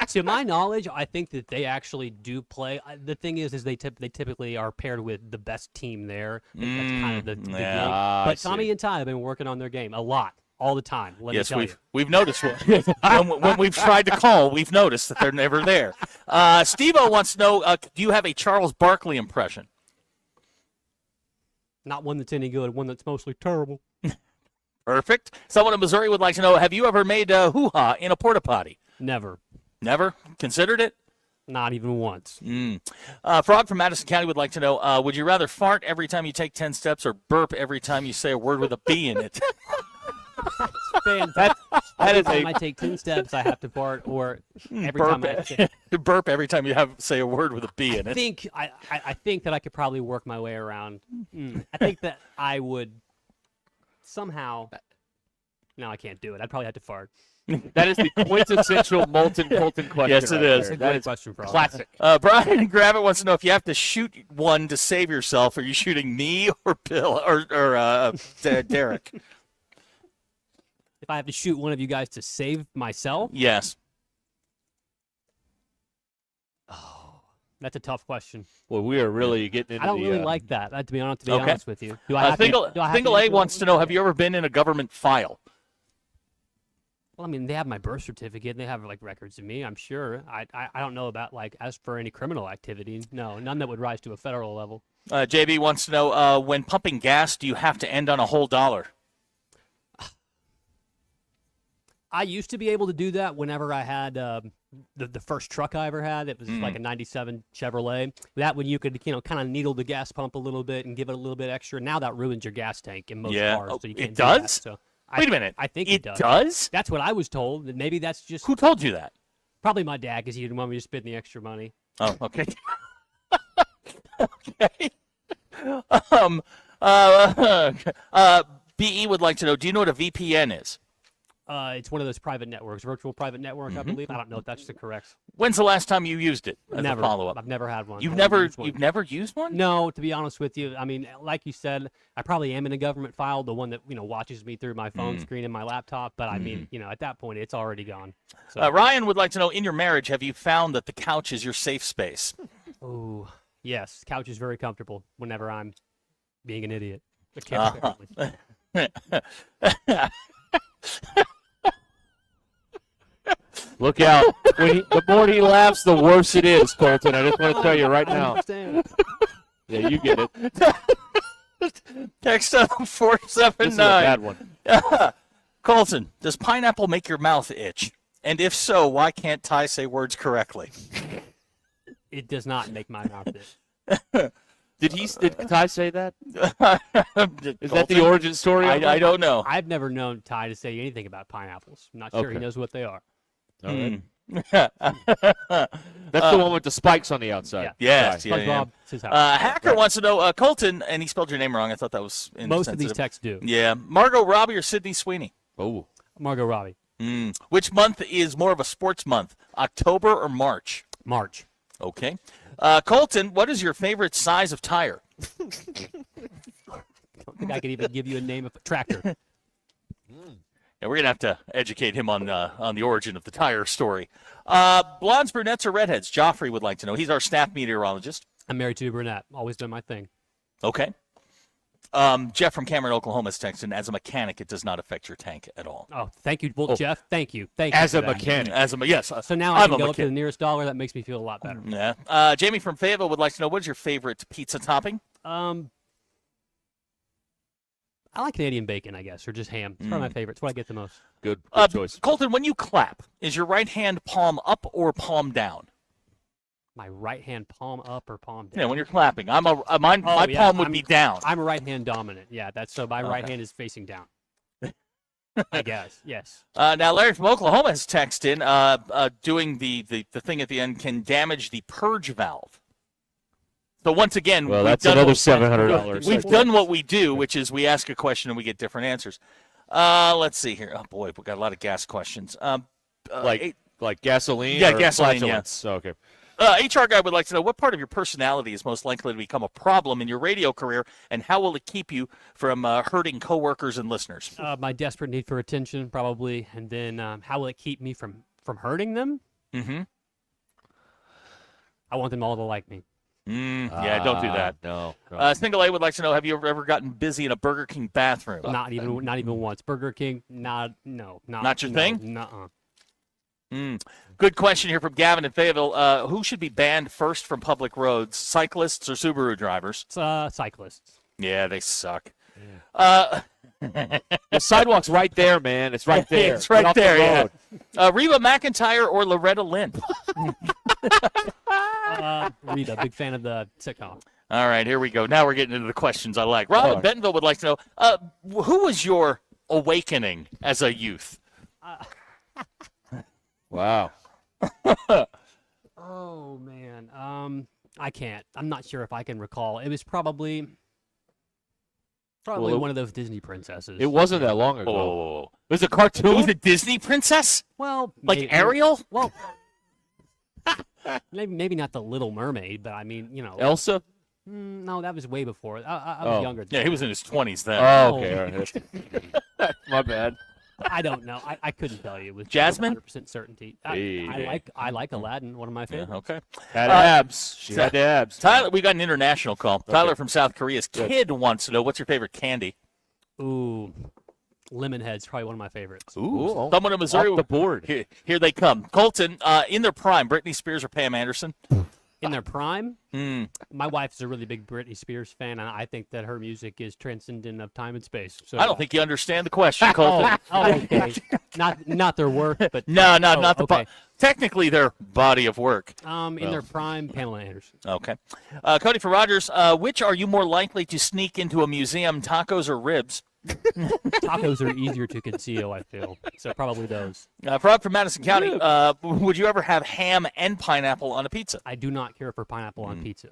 Speaker 2: To my knowledge, I think that they actually do play. The thing is they typically are paired with the best team there. I think that's kind of the game. But Tommy and Ty have been working on their game a lot, all the time.
Speaker 28: Yes, we've noticed when we've tried to call, we've noticed that they're never there. Steve-O wants to know, do you have a Charles Barkley impression?
Speaker 2: Not one that's any good, one that's mostly terrible.
Speaker 28: Perfect. Someone in Missouri would like to know, have you ever made a hoo-ha in a porta potty?
Speaker 2: Never.
Speaker 28: Never? Considered it?
Speaker 2: Not even once.
Speaker 28: Frog from Madison County would like to know, would you rather fart every time you take 10 steps or burp every time you say a word with a B in it?
Speaker 2: Fantastic. Every time I take 10 steps, I have to fart, or every time I say,
Speaker 28: burp every time you say a word with a B in it.
Speaker 2: I think that I could probably work my way around. I think that I would somehow. No, I can't do it. I'd probably have to fart.
Speaker 11: That is the quintessential Molten Colton question.
Speaker 28: Yes, it is.
Speaker 11: That is
Speaker 2: question for all
Speaker 11: classic.
Speaker 28: Brian Gravitt wants to know, if you have to shoot one to save yourself, are you shooting me or Bill or Derek?
Speaker 2: If I have to shoot one of you guys to save myself?
Speaker 28: Yes.
Speaker 2: Oh, that's a tough question.
Speaker 11: Well, we are really getting into
Speaker 2: I don't really like that, to be honest with you. Do I have
Speaker 28: Single A wants to know, have you ever been in a government file?
Speaker 2: Well, I mean, they have my birth certificate. And they have records of me. I'm sure. I don't know about as for any criminal activity. No, none that would rise to a federal level.
Speaker 28: JB wants to know, when pumping gas, do you have to end on a whole dollar?
Speaker 2: I used to be able to do that whenever I had the first truck I ever had. It was like a '97 Chevrolet. That when you could kind of needle the gas pump a little bit and give it a little bit extra. Now that ruins your gas tank in most cars. So you can't
Speaker 28: it
Speaker 2: do that,
Speaker 28: does?
Speaker 2: so.
Speaker 28: Wait a minute.
Speaker 2: I think
Speaker 28: it
Speaker 2: does.
Speaker 28: does.
Speaker 2: That's what I was told. And maybe that's just.
Speaker 28: Who told you that?
Speaker 2: Probably my dad, because he didn't want me to spend the extra money.
Speaker 28: Oh, okay. Okay. BE would like to know, do you know what a VPN is?
Speaker 2: It's one of those private networks, virtual private networks, I believe. I don't know if that's the correct.
Speaker 28: When's the last time you used it as
Speaker 2: Never.
Speaker 28: a follow-up?
Speaker 2: I've never had one.
Speaker 28: You've never used one?
Speaker 2: No, to be honest with you. I mean, like you said, I probably am in a government file, the one that watches me through my phone screen and my laptop. But I mean, at that point, it's already gone. So.
Speaker 28: Ryan would like to know, in your marriage, have you found that the couch is your safe space?
Speaker 2: Oh, yes. Couch is very comfortable whenever I'm being an idiot.
Speaker 11: Look out. The more he laughs, the worse it is, Colton. I just want to tell you right now.
Speaker 2: I understand.
Speaker 11: Yeah, you get it.
Speaker 28: Text 479.
Speaker 11: This is a bad one.
Speaker 28: Colton, does pineapple make your mouth itch? And if so, why can't Ty say words correctly?
Speaker 2: It does not make my mouth itch.
Speaker 11: Did Ty say that? Is that the origin story?
Speaker 28: I don't know.
Speaker 2: I've never known Ty to say anything about pineapples. I'm not sure he
Speaker 11: Okay.
Speaker 2: knows what they are.
Speaker 11: All right. That's the one with the spikes on the outside.
Speaker 28: Yes,
Speaker 11: Ty.
Speaker 28: yeah, yeah.
Speaker 2: SpongeBob, it's his house.
Speaker 28: Hacker wants to know, Colton, and he spelled your name wrong. I thought that was insensitive.
Speaker 2: Most of these texts do.
Speaker 28: Yeah. Margot Robbie or Sydney Sweeney?
Speaker 11: Oh.
Speaker 2: Margot Robbie.
Speaker 28: Which month is more of a sports month, October or March?
Speaker 2: March.
Speaker 28: Okay. Colton, what is your favorite size of tire?
Speaker 2: I don't think I could even give you a name of a tractor.
Speaker 28: Yeah, we're gonna have to educate him on the origin of the tire story. Blondes, brunettes, or redheads? Joffrey would like to know. He's our staff meteorologist.
Speaker 2: I'm married to a brunette. Always done my thing.
Speaker 28: Okay. Jeff from Cameron, Oklahoma is texting. As a mechanic, it does not affect your tank at all.
Speaker 2: Oh, thank you. Well, Jeff, thank you. Thank you.
Speaker 11: As
Speaker 2: for
Speaker 11: a
Speaker 2: that.
Speaker 11: mechanic.
Speaker 28: Yes.
Speaker 2: So now I
Speaker 28: I'm
Speaker 2: can
Speaker 28: a
Speaker 2: go up to the
Speaker 28: mechanic.
Speaker 2: nearest dollar. That makes me feel a lot better.
Speaker 28: Yeah. Jamie from Fayetteville would like to know, what is your favorite pizza topping?
Speaker 2: I like Canadian bacon, I guess, or just ham. It's probably my favorite. It's what I get the most.
Speaker 11: Good choice.
Speaker 28: Colton, when you clap, is your right hand palm up or palm down?
Speaker 2: My right hand palm up or palm down?
Speaker 28: Yeah, when you're clapping. My palm would be down.
Speaker 2: I'm right hand dominant. Yeah, that's so my right
Speaker 28: Okay.
Speaker 2: hand is facing down. I guess. Yes.
Speaker 28: Now, Larry from Oklahoma has texted in, doing the thing at the end can damage the purge valve. So once again,
Speaker 11: Well,
Speaker 28: we've
Speaker 11: that's
Speaker 28: done
Speaker 11: another
Speaker 28: what-
Speaker 11: $700.
Speaker 28: We've done what we do, which is we ask a question and we get different answers. Let's see here. Oh boy, we got a lot of gas questions.
Speaker 11: Like gasoline?
Speaker 28: Yeah,
Speaker 11: or
Speaker 28: gasoline.
Speaker 11: flatulence?
Speaker 28: Yeah.
Speaker 11: Okay.
Speaker 28: HR guy would like to know, what part of your personality is most likely to become a problem in your radio career, and how will it keep you from hurting coworkers and listeners?
Speaker 2: My desperate need for attention, probably, and then how will it keep me from hurting them?
Speaker 28: Mm-hmm.
Speaker 2: I want them all to like me.
Speaker 28: Yeah, don't do that.
Speaker 11: No.
Speaker 28: Single A would like to know, have you ever gotten busy in a Burger King bathroom?
Speaker 2: Not even once. Burger King, not
Speaker 28: Not your thing?
Speaker 2: Nuh-uh.
Speaker 28: Good question here from Gavin in Fayetteville. Who should be banned first from public roads, cyclists or Subaru drivers?
Speaker 2: Cyclists.
Speaker 28: Yeah, they suck.
Speaker 11: The sidewalk's right there, man. It's right there.
Speaker 28: It's right
Speaker 11: Get off the
Speaker 28: there, yeah.
Speaker 11: road.
Speaker 28: Reba McEntire or Loretta Lynn?
Speaker 2: Rita, big fan of the sitcom.
Speaker 28: All right, here we go. Now we're getting into the questions I like. Rob in Bentonville would like to know, who was your awakening as a youth?
Speaker 11: Wow.
Speaker 2: Oh man, I can't. I'm not sure if I can recall. It was probably
Speaker 11: Well,
Speaker 2: one of those Disney princesses.
Speaker 11: It wasn't that long ago.
Speaker 28: Oh.
Speaker 11: It was a cartoon?
Speaker 28: It was a Disney princess?
Speaker 2: Well,
Speaker 28: Like
Speaker 2: maybe-
Speaker 28: Ariel?
Speaker 2: Well, maybe not the Little Mermaid, but I mean,
Speaker 11: Elsa?
Speaker 2: No, that was way before. I was younger.
Speaker 28: Yeah, he was in his 20s then.
Speaker 11: Oh, okay. All right. My bad.
Speaker 2: I don't know. I couldn't tell you with
Speaker 28: Jasmine?
Speaker 2: 100% certainty.
Speaker 11: Hey.
Speaker 2: I like Aladdin, one of my favorites.
Speaker 28: Okay.
Speaker 11: Had abs. She had the abs.
Speaker 28: Tyler, we got an international call. Tyler from South Korea's kid wants to know, what's your favorite candy?
Speaker 2: Ooh, Lemonhead's probably one of my favorites.
Speaker 28: Ooh. Someone in Missouri.
Speaker 11: Off the board.
Speaker 28: Here they come. Colton, in their prime, Britney Spears or Pam Anderson?
Speaker 2: In their prime, my wife is a really big Britney Spears fan, and I think that her music is transcendent of time and space. So
Speaker 28: I don't think you understand the question, Colton.
Speaker 2: okay. Not their work, but
Speaker 28: No, not the
Speaker 2: okay.
Speaker 28: technically their body of work.
Speaker 2: In their prime, Pamela Anderson.
Speaker 28: Okay. Cody for Rogers, which are you more likely to sneak into a museum, tacos or ribs?
Speaker 2: Tacos are easier to conceal, I feel. So probably those.
Speaker 28: Frog from Madison County, would you ever have ham and pineapple on a pizza?
Speaker 2: I do not care for pineapple on pizza.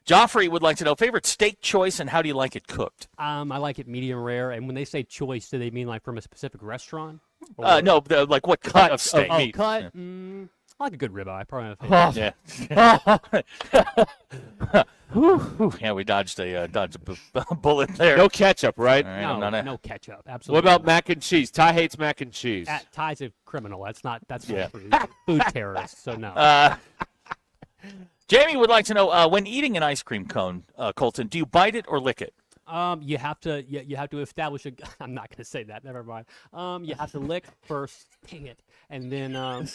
Speaker 28: Joffrey would like to know, favorite steak choice and how do you like it cooked?
Speaker 2: I like it medium rare. And when they say choice, do they mean like from a specific restaurant?
Speaker 28: No, like what cut of steak?
Speaker 2: Oh, cut?
Speaker 28: Yeah.
Speaker 2: I like a good ribeye. Probably my favorite.
Speaker 28: Yeah. Yeah, we dodged a bullet there.
Speaker 11: No ketchup, right?
Speaker 28: All right, I'm not
Speaker 2: No ketchup.
Speaker 11: What
Speaker 2: Absolutely.
Speaker 11: about mac and cheese? Ty hates mac and cheese.
Speaker 2: Ty's a criminal. That's
Speaker 28: Yeah.
Speaker 2: food terrorist. So no.
Speaker 28: Jamie would like to know, when eating an ice cream cone, Colton, do you bite it or lick it?
Speaker 2: You have to establish a. I'm not going to say that. Never mind. You have to lick first. Dang it. And then.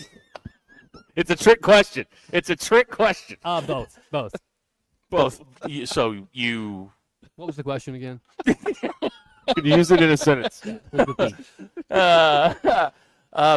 Speaker 11: It's a trick question. It's a trick question.
Speaker 2: Both.
Speaker 28: Both. So you
Speaker 2: What was the question again?
Speaker 11: Could you use it in a sentence?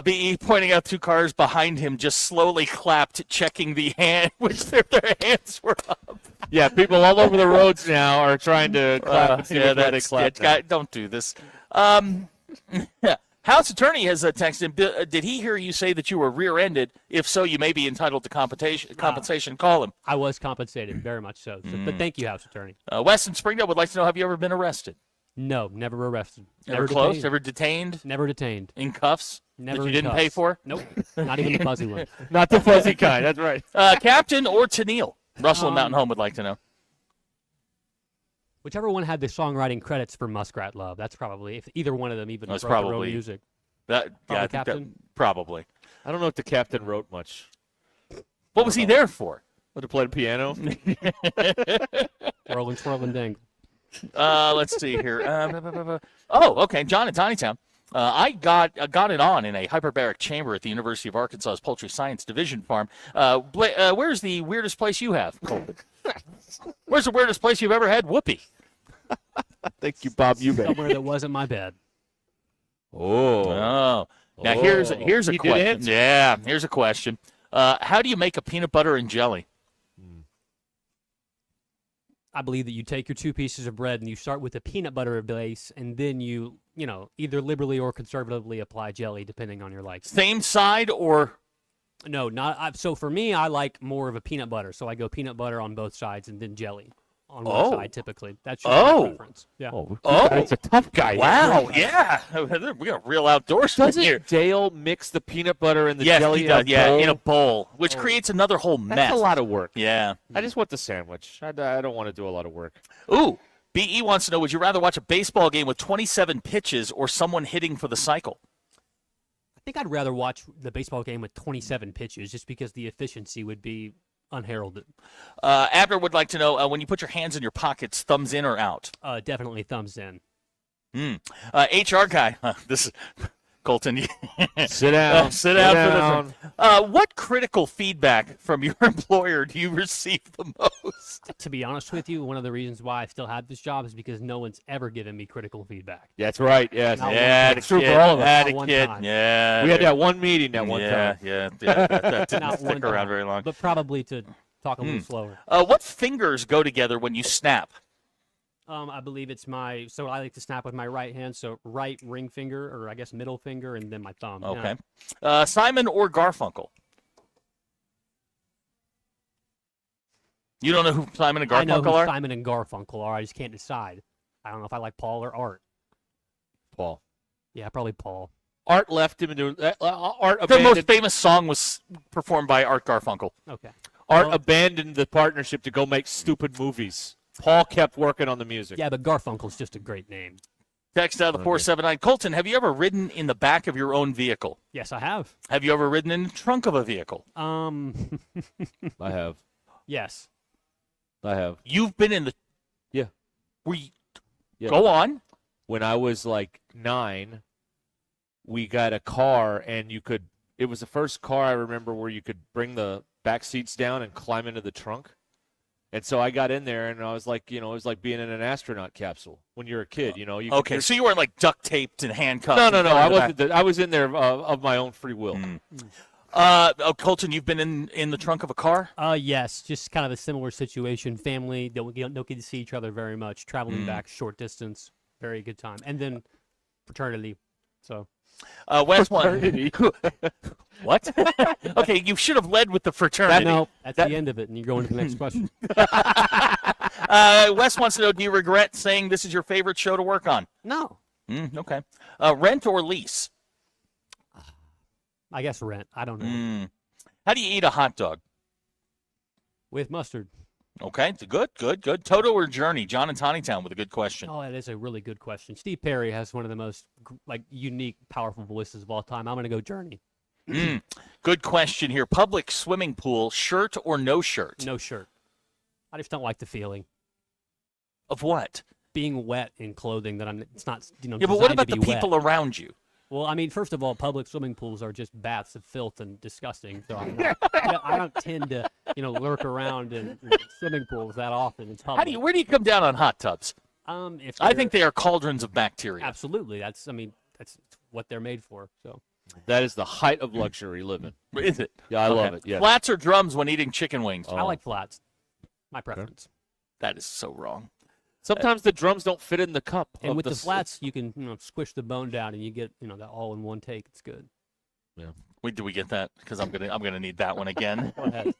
Speaker 28: BE pointing out two cars behind him just slowly clapped, checking the hand, which their hands were up.
Speaker 11: Yeah, people all over the roads now are trying to clap and see which way they clap.
Speaker 28: Don't do this. House attorney has texted. Did he hear you say that you were rear-ended? If so, you may be entitled to compensation. Call him.
Speaker 2: I was compensated, very much so. But thank you, House attorney.
Speaker 28: Wes in Springdale would like to know: have you ever been arrested?
Speaker 2: No, never arrested.
Speaker 28: Never close? Ever detained?
Speaker 2: Never detained.
Speaker 28: In cuffs?
Speaker 2: Never
Speaker 28: that you
Speaker 2: in
Speaker 28: didn't
Speaker 2: cuffs.
Speaker 28: pay for?
Speaker 2: Nope. Not even the fuzzy one.
Speaker 11: Not the fuzzy kind. That's right.
Speaker 28: Captain or Tennille? Russell in Mountain Home would like to know.
Speaker 2: Whichever one had the songwriting credits for Muskrat Love. That's probably, if either one of them even wrote their own music.
Speaker 28: Probably.
Speaker 11: I don't know if the captain wrote much.
Speaker 28: What was he there for?
Speaker 11: Would have played piano.
Speaker 2: Rolling, swirling, dang.
Speaker 28: Let's see here. Okay. John in Tinytown. I got it on in a hyperbaric chamber at the University of Arkansas's Poultry Science Division farm. Where's the weirdest place you have, Colton? Where's the weirdest place you've ever had whoopee?
Speaker 11: Thank you, Bob Eubank.
Speaker 2: Somewhere that wasn't my bed.
Speaker 28: Now here's a question. Yeah, here's a question. How do you make a peanut butter and jelly?
Speaker 2: I believe that you take your two pieces of bread and you start with a peanut butter base, and then you either liberally or conservatively apply jelly, depending on your liking.
Speaker 28: Same side or?
Speaker 2: No, not. So for me, I like more of a peanut butter. So I go peanut butter on both sides and then jelly on one side typically. That's just my preference. Yeah.
Speaker 11: It's a tough guy.
Speaker 28: Wow. Yeah. We got real outdoors here.
Speaker 11: Doesn't Dale mix the peanut butter and the
Speaker 28: yes,
Speaker 11: jelly
Speaker 28: he does. In a bowl, which
Speaker 11: Oh.
Speaker 28: creates another whole mess.
Speaker 11: That's a lot of work.
Speaker 28: Yeah.
Speaker 11: I just want the sandwich. I don't want to do a lot of work.
Speaker 28: Ooh. BE wants to know, would you rather watch a baseball game with 27 pitches or someone hitting for the cycle?
Speaker 2: I think I'd rather watch the baseball game with 27 pitches, just because the efficiency would be unheralded.
Speaker 28: Abner would like to know, when you put your hands in your pockets, thumbs in or out?
Speaker 2: Definitely thumbs in.
Speaker 28: HR guy. This is Colton.
Speaker 11: Sit down.
Speaker 28: Sit down for this one. What critical feedback from your employer do you receive the most?
Speaker 2: To be honest with you, one of the reasons why I still have this job is because no one's ever given me critical feedback.
Speaker 11: That's right. Yes.
Speaker 2: Not
Speaker 11: it's true for all of us.
Speaker 28: Not one time. Yeah.
Speaker 11: We had that one meeting that one time.
Speaker 28: Yeah. That didn't
Speaker 2: Not
Speaker 28: stick
Speaker 2: one
Speaker 28: around
Speaker 2: time,
Speaker 28: very long.
Speaker 2: But probably to talk a little slower.
Speaker 28: What fingers go together when you snap?
Speaker 2: I believe it's so I like to snap with my right hand, so right ring finger, or I guess middle finger, and then my thumb.
Speaker 28: Okay. Simon or Garfunkel? You don't know who Simon and Garfunkel
Speaker 2: I know who
Speaker 28: are?
Speaker 2: Simon and Garfunkel are. I just can't decide. I don't know if I like Paul or Art.
Speaker 11: Paul.
Speaker 2: Yeah, probably Paul.
Speaker 11: Art left him into Art.
Speaker 28: The most famous song was performed by Art Garfunkel.
Speaker 2: Okay.
Speaker 11: Art abandoned the partnership to go make stupid movies. Paul kept working on the music.
Speaker 2: Yeah, but Garfunkel's just a great name.
Speaker 28: Text out of the 479. Colton, have you ever ridden in the back of your own vehicle?
Speaker 2: Yes, I have.
Speaker 28: Have you ever ridden in the trunk of a vehicle?
Speaker 11: I have.
Speaker 2: Yes.
Speaker 11: I have.
Speaker 28: You've been in the...
Speaker 11: Yeah.
Speaker 28: Yeah. Go on.
Speaker 11: When I was like 9, we got a car, and it was the first car I remember where you could bring the back seats down and climb into the trunk. And so I got in there, and I was like, it was like being in an astronaut capsule when you're a kid,
Speaker 28: Okay, so you weren't like duct taped and handcuffed.
Speaker 11: No. I wasn't. I was in there of my own free will.
Speaker 28: Colton, you've been in the trunk of a car?
Speaker 2: Yes, just kind of a similar situation. Family, don't get to see each other very much. Traveling back short distance, very good time. And then fraternity. So.
Speaker 28: Wes one. What? Okay, you should have led with the fraternity.
Speaker 2: That's the end of it, and you go into the next question.
Speaker 28: Wes wants to know, do you regret saying this is your favorite show to work on?
Speaker 2: No.
Speaker 28: Okay. Rent or lease?
Speaker 2: I guess rent. I don't know.
Speaker 28: How do you eat a hot dog?
Speaker 2: With mustard.
Speaker 28: Okay, good. Toto or Journey? John in Tonytown with a good question.
Speaker 2: Oh, that is a really good question. Steve Perry has one of the most unique, powerful voices of all time. I'm going to go Journey.
Speaker 28: Good question here. Public swimming pool, shirt or no shirt?
Speaker 2: No shirt. I just don't like the feeling.
Speaker 28: Of what?
Speaker 2: Being wet in clothing that it's not,
Speaker 28: Yeah, but what about the people around you?
Speaker 2: Well, I mean, first of all, public swimming pools are just baths of filth and disgusting. So I don't tend to, lurk around in swimming pools that often. It's public.
Speaker 28: Where do you come down on hot tubs?
Speaker 2: If
Speaker 28: I think they are cauldrons of bacteria.
Speaker 2: Absolutely. That's what they're made for. So.
Speaker 11: That is the height of luxury living.
Speaker 28: Is it?
Speaker 11: Yeah, I love it. Yeah.
Speaker 28: Flats or drums when eating chicken wings?
Speaker 2: I like flats. My preference.
Speaker 28: That is so wrong.
Speaker 11: Sometimes the drums don't fit in the cup.
Speaker 2: And with the flats, you can squish the bone down, and you get that all in one take. It's good.
Speaker 11: Yeah.
Speaker 28: Do we get that? Because I'm gonna need that one again.
Speaker 2: Go ahead.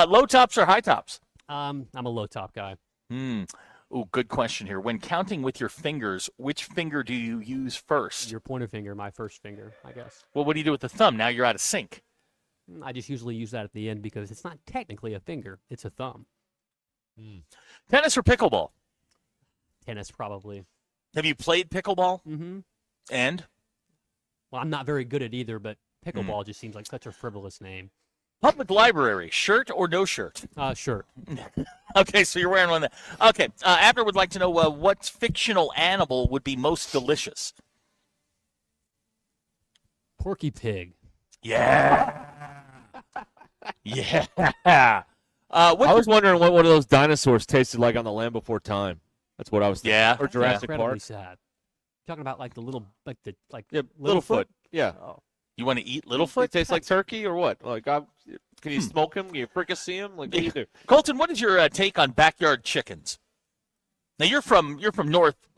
Speaker 28: Low tops or high tops?
Speaker 2: I'm a low top guy.
Speaker 28: Ooh, good question here. When counting with your fingers, which finger do you use first?
Speaker 2: Your pointer finger, my first finger, I guess.
Speaker 28: Well, what do you do with the thumb? Now you're out of sync.
Speaker 2: I just usually use that at the end because it's not technically a finger; it's a thumb.
Speaker 28: Tennis or pickleball?
Speaker 2: Tennis, probably.
Speaker 28: Have you played pickleball?
Speaker 2: Mm-hmm.
Speaker 28: And?
Speaker 2: Well, I'm not very good at either, but pickleball just seems like such a frivolous name.
Speaker 28: Public library, shirt or no shirt?
Speaker 2: Shirt.
Speaker 28: Okay, so you're wearing one that. Okay, Abner would like to know what fictional animal would be most delicious.
Speaker 2: Porky Pig.
Speaker 28: Yeah. Yeah.
Speaker 11: I was wondering what one of those dinosaurs tasted like on The Land Before Time. That's what I was thinking.
Speaker 28: Yeah.
Speaker 11: Or Jurassic
Speaker 2: Incredibly
Speaker 11: Park.
Speaker 2: sad. Talking about like the little,
Speaker 11: Yeah, Littlefoot. Yeah.
Speaker 2: Oh.
Speaker 28: You want to eat Littlefoot?
Speaker 11: It tastes like turkey or what? Like, can you smoke him? Can you fricassee him? Like, what do you do?
Speaker 28: Colton, what is your take on backyard chickens? Now you're from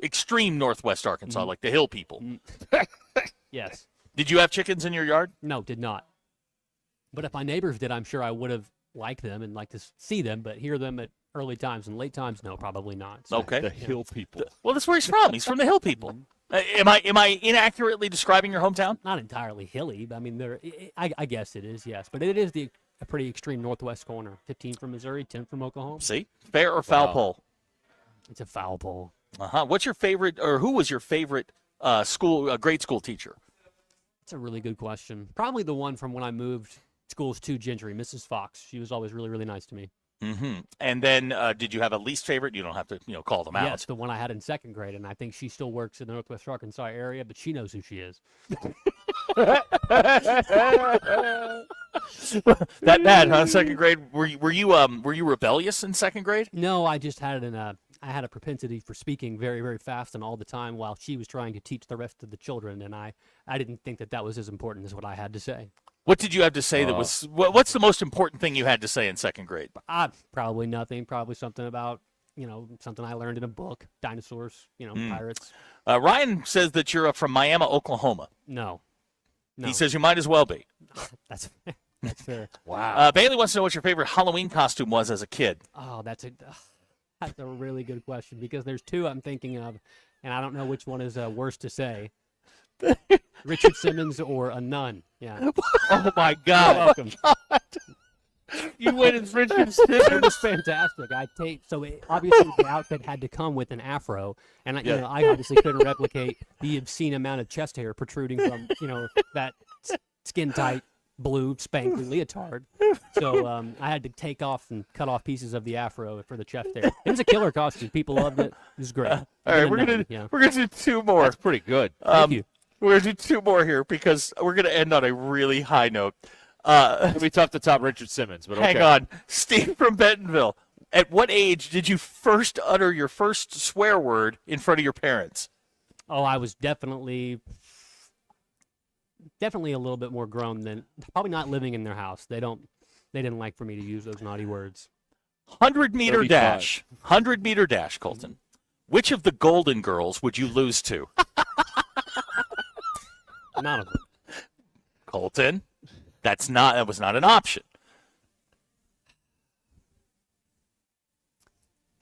Speaker 28: extreme northwest Arkansas, like the hill people.
Speaker 2: Yes.
Speaker 28: Did you have chickens in your yard?
Speaker 2: No, did not. But if my neighbors did, I'm sure I would have liked them and liked to see them, but hear them at early times and late times, no, probably not. So,
Speaker 28: Okay.
Speaker 11: The hill people.
Speaker 28: Well, that's where he's from. He's from the hill people. Am I inaccurately describing your hometown?
Speaker 2: Not entirely hilly, but I mean, I guess it is, yes. But it is a pretty extreme northwest corner. 15 from Missouri, 10 from Oklahoma.
Speaker 28: See? Fair or foul pole?
Speaker 2: It's a foul pole.
Speaker 28: What's your favorite, or who was your favorite grade school teacher?
Speaker 2: That's a really good question. Probably the one from when I moved schools to Gentry, Mrs. Fox. She was always really, really nice to me.
Speaker 28: Mm-hmm. And then did you have a least favorite? You don't have to call them out.
Speaker 2: Yes, the one I had in second grade, and I think she still works in the Northwest Arkansas area, but she knows who she is.
Speaker 28: That bad, huh? Second grade. Were you rebellious in second grade?
Speaker 2: No, I just had I had a propensity for speaking very, very fast and all the time while she was trying to teach the rest of the children, and I didn't think that was as important as what I had to say.
Speaker 28: What did you have to say that was? What's the most important thing you had to say in second grade?
Speaker 2: Probably nothing. Probably something about something I learned in a book. Dinosaurs. Pirates.
Speaker 28: Ryan says that you're from Miami, Oklahoma.
Speaker 2: No.
Speaker 28: He says you might as well be.
Speaker 2: That's fair.
Speaker 28: Wow. Bailey wants to know what your favorite Halloween costume was as a kid.
Speaker 2: Oh, that's a really good question because there's two I'm thinking of, and I don't know which one is worse to say. Richard Simmons or a nun. Yeah.
Speaker 28: Oh my God.
Speaker 2: You're welcome.
Speaker 28: You went as Richard Simmons.
Speaker 2: It was fantastic. Obviously the outfit had to come with an afro, and I obviously couldn't replicate the obscene amount of chest hair protruding from that skin tight blue spanky leotard. So I had to take off and cut off pieces of the afro for the chest hair. It was a killer costume. People loved it. It was great.
Speaker 28: All right, we're gonna do two more.
Speaker 11: That's pretty good.
Speaker 2: Thank you.
Speaker 28: We're gonna do two more here because we're gonna end on a really high note.
Speaker 11: It'll be tough to top Richard Simmons, but okay.
Speaker 28: Hang on, Steve from Bentonville. At what age did you first utter your first swear word in front of your parents?
Speaker 2: Oh, I was definitely a little bit more grown than probably not living in their house. They didn't like for me to use those naughty words.
Speaker 28: 100-meter dash. 100-meter dash, Colton. Which of the Golden Girls would you lose to?
Speaker 2: None of them.
Speaker 28: Colton, that was not an option.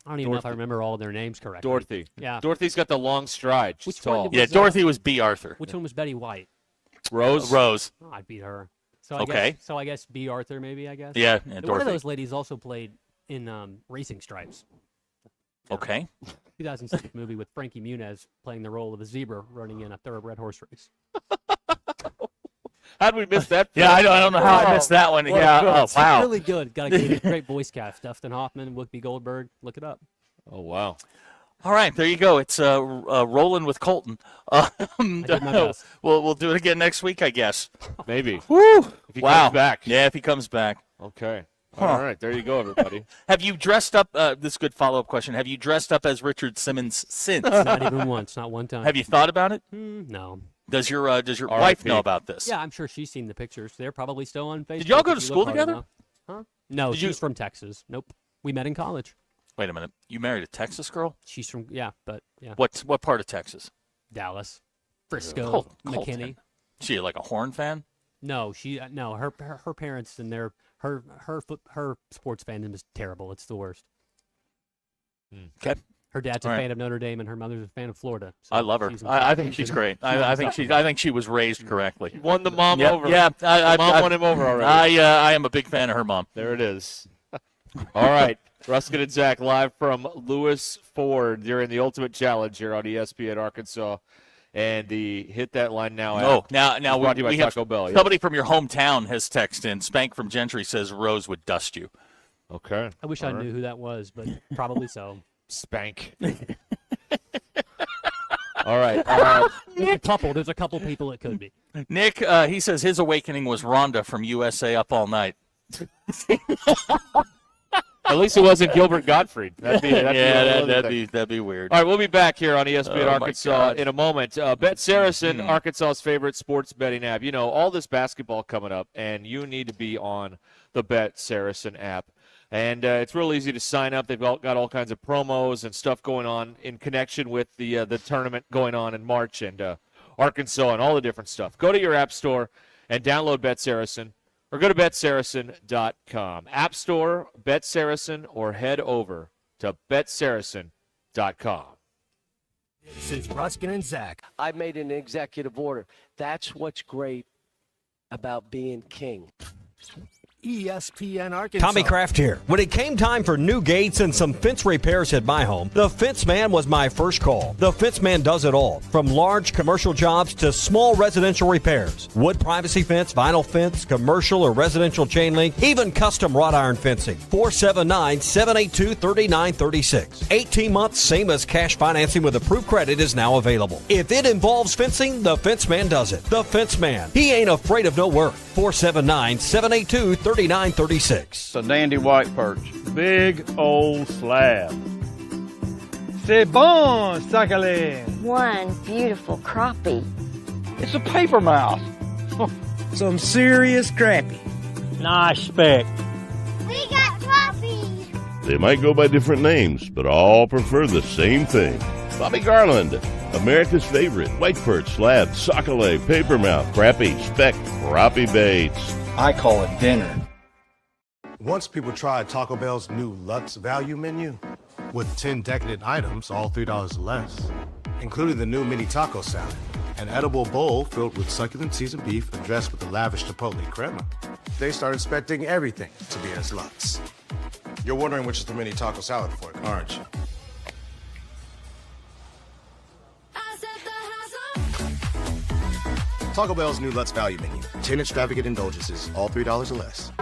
Speaker 2: I don't even know if I remember all their names correctly.
Speaker 11: Dorothy.
Speaker 2: Yeah.
Speaker 11: Dorothy's got the long stride. She's
Speaker 2: Which one
Speaker 11: tall.
Speaker 2: was
Speaker 28: Dorothy was B. Arthur.
Speaker 2: Which one was Betty White?
Speaker 11: Rose.
Speaker 28: Rose.
Speaker 2: Oh, I'd beat her. So I guess B. Arthur, maybe, I guess.
Speaker 28: Yeah,
Speaker 2: One
Speaker 28: Dorothy.
Speaker 2: of those ladies also played in Racing Stripes.
Speaker 28: Okay.
Speaker 2: 2006 movie with Frankie Muniz playing the role of a zebra running in a thoroughbred horse race.
Speaker 11: How'd we miss that?
Speaker 28: Yeah, I don't know how I missed that one. Yeah. Oh, wow.
Speaker 2: Really good. Got a great voice cast. Dustin Hoffman, Whoopi Goldberg. Look it up.
Speaker 11: Oh, wow.
Speaker 28: All right, there you go. It's rolling with Colton.
Speaker 2: I did my best.
Speaker 28: We'll do it again next week, I guess.
Speaker 11: Maybe.
Speaker 28: Woo!
Speaker 11: If he comes back.
Speaker 28: Yeah, if he comes back.
Speaker 11: Okay. All right, there you go, everybody.
Speaker 28: Have you dressed up? This is a good follow-up question. Have you dressed up as Richard Simmons since?
Speaker 2: Not even once, not one time.
Speaker 28: Have you thought about it?
Speaker 2: No.
Speaker 28: Does your wife know about this?
Speaker 2: Yeah, I'm sure she's seen the pictures. They're probably still on Facebook.
Speaker 28: Did y'all go to
Speaker 2: if you
Speaker 28: school
Speaker 2: look hard
Speaker 28: together?
Speaker 2: enough. Huh? No,
Speaker 28: Did
Speaker 2: she's
Speaker 28: you-
Speaker 2: from Texas. Nope. We met in college.
Speaker 28: Wait a minute. You married a Texas girl?
Speaker 2: She's from yeah.
Speaker 28: What part of Texas?
Speaker 2: Dallas, Frisco,
Speaker 28: Colton.
Speaker 2: McKinney.
Speaker 28: She like a Horn fan?
Speaker 2: No, her parents and her sports fandom is terrible. It's the worst.
Speaker 28: Okay.
Speaker 2: Her dad's a
Speaker 28: All right.
Speaker 2: fan of Notre Dame, and her mother's a fan of Florida. So
Speaker 28: I love her.
Speaker 2: she's
Speaker 28: I think she's great. I think she was raised correctly.
Speaker 11: Won the mom
Speaker 28: Yeah,
Speaker 11: over.
Speaker 28: Yeah,
Speaker 11: The mom won him over already.
Speaker 28: I am a big fan of her mom.
Speaker 11: There it is. All right. Ruscin and Zach live from Lewis Ford during the Ultimate Challenge here on ESPN Arkansas. And the Hit That Line Now
Speaker 28: Oh,
Speaker 11: app
Speaker 28: now
Speaker 11: is brought to you by
Speaker 28: we have
Speaker 11: Taco Bell.
Speaker 28: somebody from your hometown has texted in. Spank from Gentry says Rose would dust you.
Speaker 11: Okay.
Speaker 2: I wish I knew who that was, but probably so.
Speaker 11: Spank. All right.
Speaker 2: There's a couple people it could be.
Speaker 28: Nick, he says his awakening was Rhonda from USA Up All Night.
Speaker 11: At least it wasn't Gilbert Gottfried. That'd
Speaker 28: be weird.
Speaker 11: All right, we'll be back here on ESPN
Speaker 28: Oh, my
Speaker 11: Arkansas
Speaker 28: God.
Speaker 11: in a moment. Bet Saracen, Arkansas's favorite sports betting app. You know, all this basketball coming up, and you need to be on the Bet Saracen app. And it's real easy to sign up. They've got all kinds of promos and stuff going on in connection with the tournament going on in March and Arkansas and all the different stuff. Go to your app store and download Bet Saracen. Or go to BetSaracen.com. App Store, Bet Saracen, or head over to BetSaracen.com.
Speaker 27: This is Ruscin and Zach.
Speaker 4: I made an executive order. That's what's great about being king.
Speaker 27: ESPN Arkansas.
Speaker 5: Tommy Kraft here. When it came time for new gates and some fence repairs at my home, the Fence Man was my first call. The Fence Man does it all, from large commercial jobs to small residential repairs. Wood privacy fence, vinyl fence, commercial or residential chain link, even custom wrought iron fencing. 479-782-3936. 18 months, same as cash financing with approved credit is now available. If it involves fencing, the Fence Man does it. The Fence Man. He ain't afraid of no work. 479-782-3936.
Speaker 7: It's a dandy white perch. Big old slab. C'est bon, sacale.
Speaker 14: One beautiful crappie.
Speaker 7: It's a paper mouse. Some serious crappie. Nice speck.
Speaker 14: We got crappies.
Speaker 15: They might go by different names, but all prefer the same thing. Bobby Garland, America's favorite white perch, slab, sockeye, papermouth, crappie, speck, crappie baits.
Speaker 7: I call it dinner.
Speaker 23: Once people tried Taco Bell's new Lux value menu with 10 decadent items, all $3 or less, including the new mini taco salad, an edible bowl filled with succulent seasoned beef and dressed with a lavish chipotle crema, they started expecting everything to be as Lux. You're wondering which is the mini taco salad for, aren't you? Taco Bell's new Lux value menu, 10 extravagant indulgences, all $3 or less.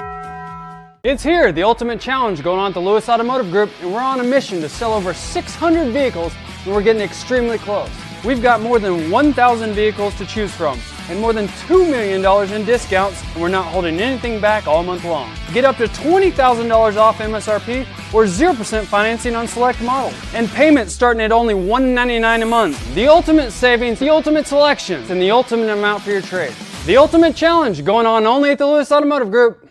Speaker 24: It's here, the Ultimate Challenge going on at the Lewis Automotive Group, and we're on a mission to sell over 600 vehicles, and we're getting extremely close. We've got more than 1,000 vehicles to choose from, and more than $2 million in discounts, and we're not holding anything back all month long. Get up to $20,000 off MSRP or 0% financing on select models, and payments starting at only $199 a month. The ultimate savings, the ultimate selections, and the ultimate amount for your trade. The Ultimate Challenge going on only at the Lewis Automotive Group.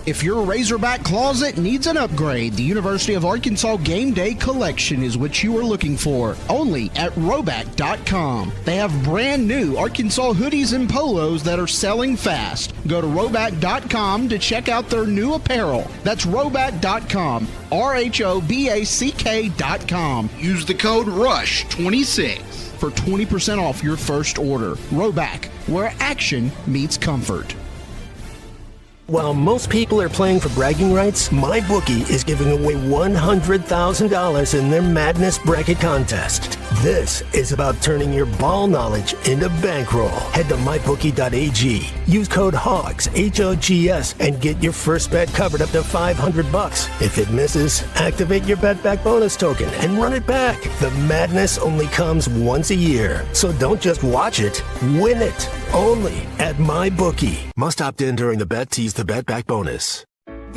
Speaker 25: If your Razorback closet needs an upgrade, the University of Arkansas Game Day Collection is what you are looking for. Only at Roback.com. They have brand new Arkansas hoodies and polos that are selling fast. Go to Roback.com to check out their new apparel. That's Roback.com. RHOBACK.com. Use the code RUSH26 for 20% off your first order. Roback, where action meets comfort.
Speaker 27: While most people are playing for bragging rights, MyBookie is giving away $100,000 in their Madness Bracket Contest. This is about turning your ball knowledge into bankroll. Head to MyBookie.ag. Use code HOGS, H-O-G-S, and get your first bet covered up to $500. If it misses, activate your Bet Back bonus token and run it back. The madness only comes once a year, so don't just watch it, win it. Only at MyBookie. Must opt in during the bet. Tease the Bet Back bonus.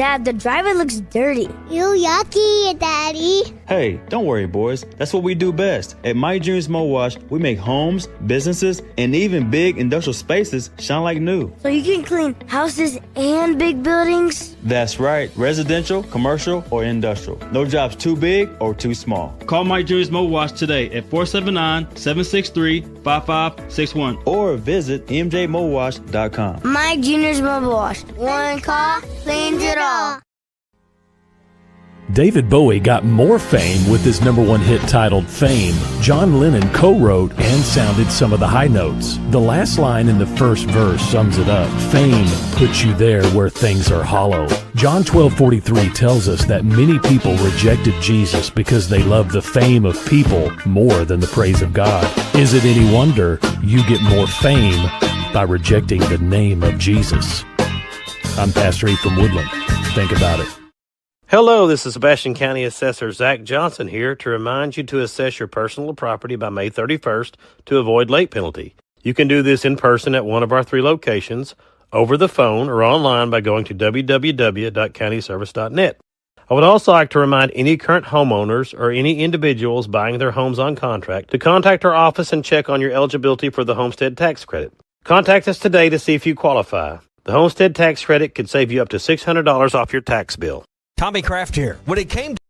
Speaker 14: Dad, the driver looks dirty. You yucky, Daddy.
Speaker 3: Hey, don't worry, boys. That's what we do best. At My Dreams Mo Wash, we make homes, businesses, and even big industrial spaces shine like new.
Speaker 14: So you can clean houses and big buildings?
Speaker 3: That's right. Residential, commercial, or industrial. No job's too big or too small. Call My Dreams Mo Wash today at 479-763-5561 or visit mjmowash.com.
Speaker 14: My Junior's Mobile Wash. One call cleans it all.
Speaker 10: David Bowie got more fame with his #1 hit titled Fame. John Lennon co-wrote and sounded some of the high notes. The last line in the first verse sums it up. Fame puts you there where things are hollow. John 12:43 tells us that many people rejected Jesus because they loved the fame of people more than the praise of God. Is it any wonder you get more fame by rejecting the name of Jesus? I'm Pastor E from Woodland. Think about it.
Speaker 16: Hello, this is Sebastian County Assessor Zach Johnson here to remind you to assess your personal property by May 31st to avoid late penalty. You can do this in person at one of our 3 locations, over the phone, or online by going to www.countyservice.net. I would also like to remind any current homeowners or any individuals buying their homes on contract to contact our office and check on your eligibility for the homestead tax credit. Contact us today to see if you qualify. The homestead tax credit could save you up to $600 off your tax bill.
Speaker 5: Tommy Kraft here. When it came to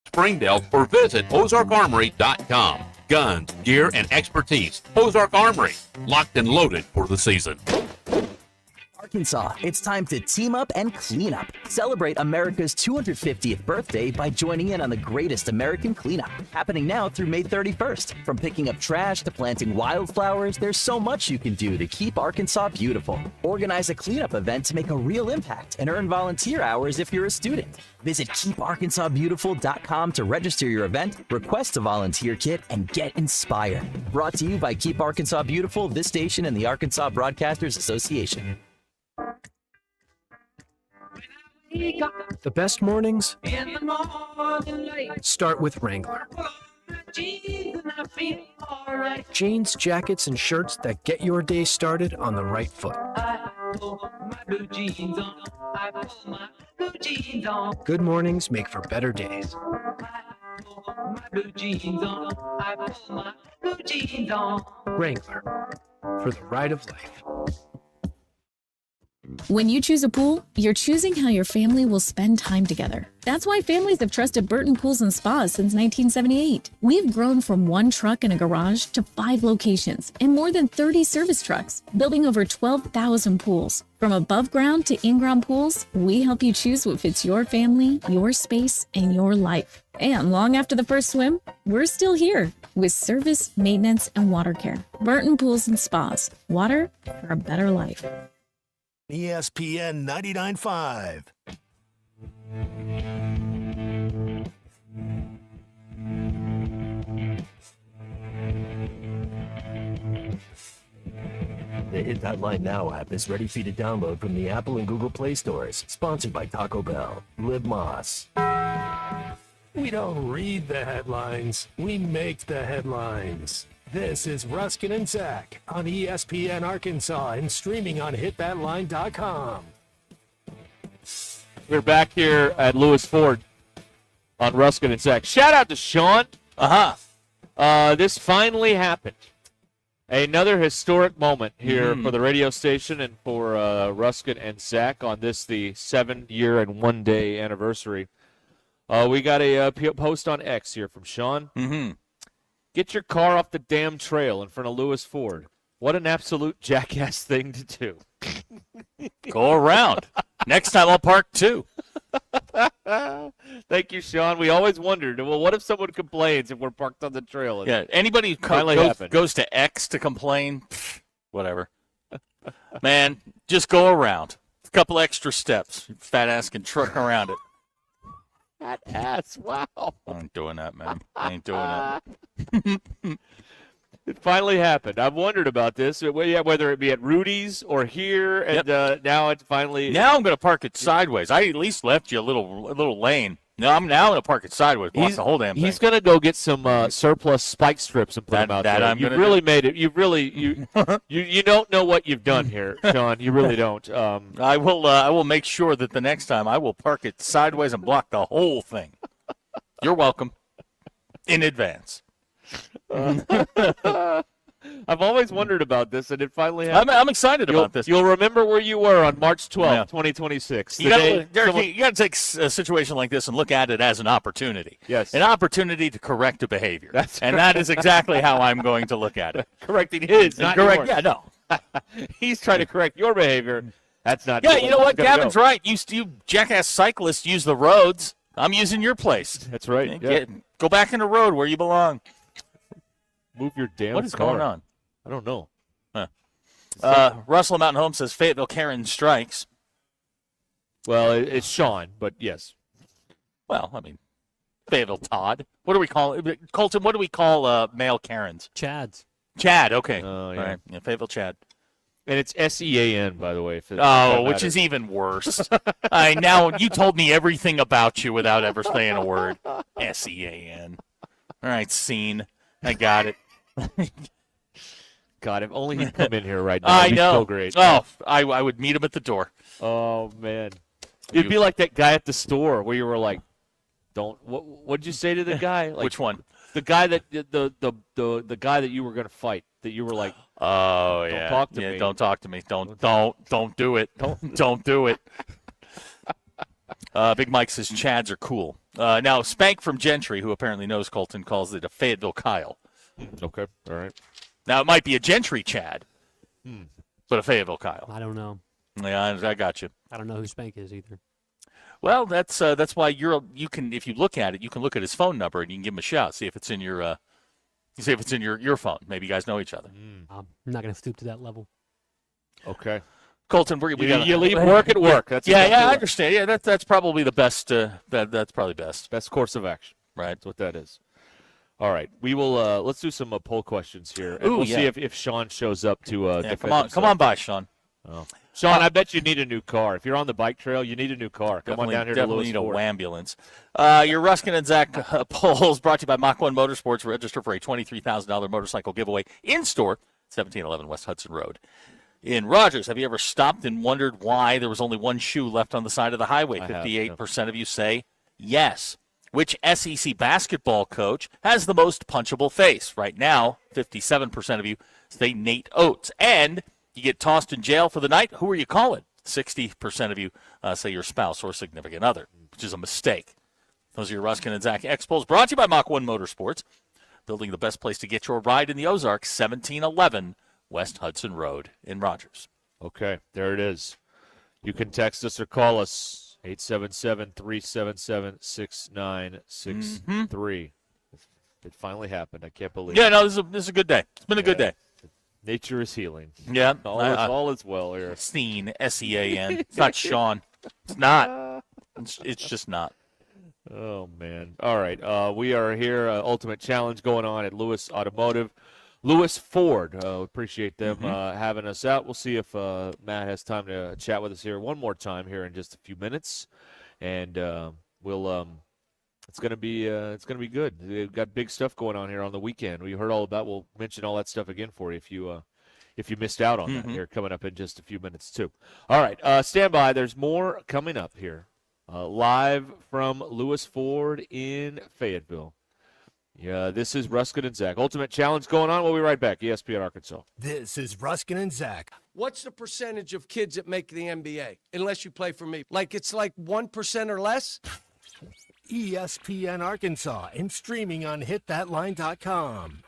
Speaker 17: Springdale, or visit OzarkArmory.com. Guns, gear, and expertise. Ozark Armory, locked and loaded for the season.
Speaker 18: Arkansas, it's time to team up and clean up. Celebrate America's 250th birthday by joining in on the greatest American cleanup, happening now through May 31st. From picking up trash to planting wildflowers, there's so much you can do to keep Arkansas beautiful. Organize a cleanup event to make a real impact and earn volunteer hours if you're a student. Visit keeparkansasbeautiful.com to register your event, request a volunteer kit, and get inspired. Brought to you by Keep Arkansas Beautiful, this station, and the Arkansas Broadcasters Association.
Speaker 19: The best mornings start with Wrangler. Jeans, jackets, and shirts that get your day started on the right foot. Good mornings make for better days. Wrangler, for the ride of life.
Speaker 20: When you choose a pool, you're choosing how your family will spend time together. That's why families have trusted Burton Pools and Spas since 1978. We've grown from 1 truck in a garage to 5 locations and more than 30 service trucks, building over 12,000 pools. From above ground to in-ground pools, we help you choose what fits your family, your space, and your life. And long after the first swim, we're still here with service, maintenance, and water care. Burton Pools and Spas. Water for a better life.
Speaker 27: ESPN 99.5. The Hit That Line Now app is ready for you to download from the Apple and Google Play stores. Sponsored by Taco Bell. Live Moss. We don't read the headlines. We make the headlines. This is Ruscin and Zach on ESPN Arkansas and streaming on hitthatline.com.
Speaker 11: We're back here at Lewis Ford on Ruscin and Zach. Shout out to Sean. This finally happened. Another historic moment here for the radio station and for Ruscin and Zach on this, the 7-year and 1-day anniversary. We got a post on X here from Sean. Get your car off the damn trail in front of Lewis Ford. What an absolute jackass thing to do.
Speaker 28: Go around. Next time I'll park 2.
Speaker 11: Thank you, Sean. We always wondered, well, what if someone complains if we're parked on the trail?
Speaker 28: Yeah, anybody who goes to X to complain, whatever. Man, just go around. A couple extra steps. Fat ass can truck around it.
Speaker 11: Fat ass, wow.
Speaker 28: I ain't doing that, man. I ain't doing that.
Speaker 11: It finally happened. I've wondered about this, whether it be at Rudy's or here, and now it's finally.
Speaker 28: Now I'm going to park it sideways. I at least left you a little lane. No, I'm now going to park it sideways. Block the whole damn thing.
Speaker 11: He's going to go get some surplus spike strips and put them out there. You really made it. You really you don't know what you've done here, Sean. You really don't.
Speaker 28: I will make sure that the next time I will park it sideways and block the whole thing. You're welcome. In advance.
Speaker 11: I've always wondered about this, and it finally happened.
Speaker 28: I'm excited about this.
Speaker 11: You'll remember where you were on March 12th, 2026.
Speaker 28: You got to take a situation like this and look at it as an opportunity.
Speaker 11: Yes.
Speaker 28: An opportunity to correct a behavior. That is exactly how I'm going to look at it.
Speaker 11: Correcting his, not yours.
Speaker 28: Yeah, no.
Speaker 11: He's trying to correct your behavior. That's not.
Speaker 28: Yeah, you know what? Gavin's right. You jackass cyclists use the roads. I'm using your place.
Speaker 11: That's right.
Speaker 28: Go back in the road where you belong.
Speaker 11: Move your damn
Speaker 28: What is
Speaker 11: car.
Speaker 28: going on?
Speaker 11: I don't know.
Speaker 28: Russell Mountain Home says Fayetteville Karen strikes.
Speaker 11: Well, it's Sean, but yes.
Speaker 28: Well, I mean, Fayetteville Todd. What do we call it? Colton, what do we call male Karens?
Speaker 2: Chads.
Speaker 28: Chad, okay.
Speaker 11: Oh, yeah.
Speaker 28: All right. Yeah, Fayetteville Chad.
Speaker 11: And it's SEAN, by the way.
Speaker 28: Which is even worse. Now you told me everything about you without ever saying a word. SEAN. All right, scene. I got it.
Speaker 11: God, if only he'd come in here right now.
Speaker 28: I
Speaker 11: It'd be
Speaker 28: know.
Speaker 11: so great.
Speaker 28: Oh, I would meet him at the door.
Speaker 11: Oh, man. It'd be like that guy at the store where you were like, what'd you say to the guy? Like,
Speaker 28: which one?
Speaker 11: The guy that the guy that you were going to fight, that you were like,
Speaker 28: oh, yeah.
Speaker 11: Don't talk to me.
Speaker 28: Don't talk to me. Don't do it. Don't do it. Big Mike says Chads are cool. Now, Spank from Gentry, who apparently knows Colton, calls it a Fayetteville Kyle.
Speaker 11: Okay, all right.
Speaker 28: Now, it might be a Gentry Chad, but a Fayetteville Kyle.
Speaker 2: I don't know.
Speaker 28: Yeah, I got you.
Speaker 2: I don't know who Spank is either.
Speaker 28: Well, that's why you can, if you look at it, you can look at his phone number and you can give him a shout. See if it's in your your phone. Maybe you guys know each other.
Speaker 2: I'm not going to stoop to that level.
Speaker 11: Okay.
Speaker 28: Colton,
Speaker 11: you leave work at work. That's
Speaker 28: I understand. Yeah, that's probably the best. That's probably best.
Speaker 11: Best course of action.
Speaker 28: Right.
Speaker 11: That's what that is. All right, we will. Let's do some poll questions here, and we'll see if Sean shows up to.
Speaker 28: Come on by, Sean.
Speaker 11: Oh. Sean, I bet you need a new car. If you're on the bike trail, you need a new car. Come on down here to Lewis
Speaker 28: need
Speaker 11: Ford.
Speaker 28: a ambulance. Your Ruskin and Zach polls brought to you by Mach 1 Motorsports. Register for a $23,000 motorcycle giveaway in store, 1711 West Hudson Road. In Rogers, have you ever stopped and wondered why there was only one shoe left on the side of the highway? 58% of you say yes. Which SEC basketball coach has the most punchable face? Right now, 57% of you say Nate Oates. And you get tossed in jail for the night, who are you calling? 60% of you say your spouse or significant other, which is a mistake. Those are your Ruskin and Zach X polls brought to you by Mach 1 Motorsports, building the best place to get your ride in the Ozarks, 1711 West Hudson Road in Rogers.
Speaker 11: Okay, there it is. You can text us or call us. 877-377-6963. It finally happened. I can't believe it.
Speaker 28: Yeah, no, this is a good day. It's been a good day.
Speaker 11: Nature is healing.
Speaker 28: Yeah.
Speaker 11: All is well here.
Speaker 28: Steen, S-E-A-N. It's not Sean. It's not. It's just not.
Speaker 11: Oh, man. All right. We are here. Ultimate Challenge going on at Lewis Automotive. Lewis Ford, appreciate them having us out. We'll see if Matt has time to chat with us here one more time here in just a few minutes, and we'll. It's gonna be good. We've got big stuff going on here on the weekend. We heard all about. We'll mention all that stuff again for you if you missed out on that here coming up in just a few minutes too. All right, stand by. There's more coming up here, live from Lewis Ford in Fayetteville. Yeah, this is Ruskin and Zach. Ultimate Challenge going on. We'll be right back. ESPN Arkansas.
Speaker 1: This is Ruskin and Zach.
Speaker 4: What's the percentage of kids that make the NBA, unless you play for me? It's like 1% or less?
Speaker 1: ESPN Arkansas and streaming on hitthatline.com.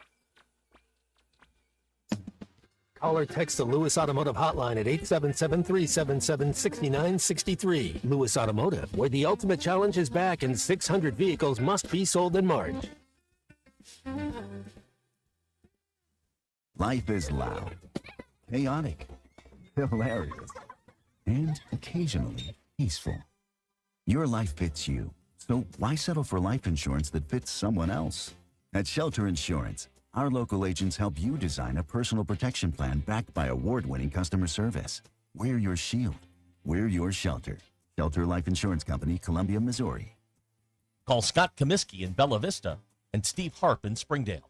Speaker 1: Call or text the Lewis Automotive hotline at 877-377-6963. Lewis Automotive, where the Ultimate Challenge is back and 600 vehicles must be sold in March.
Speaker 6: Life is loud, chaotic, hilarious, and occasionally peaceful. Your life fits you, so why settle for life insurance that fits someone else? At Shelter Insurance, our local agents help you design a personal protection plan backed by award-winning customer service. We're your shield. We're your shelter. Shelter Life Insurance Company, Columbia, Missouri.
Speaker 8: Call Scott Comiskey in Bella Vista and Steve Harp in Springdale.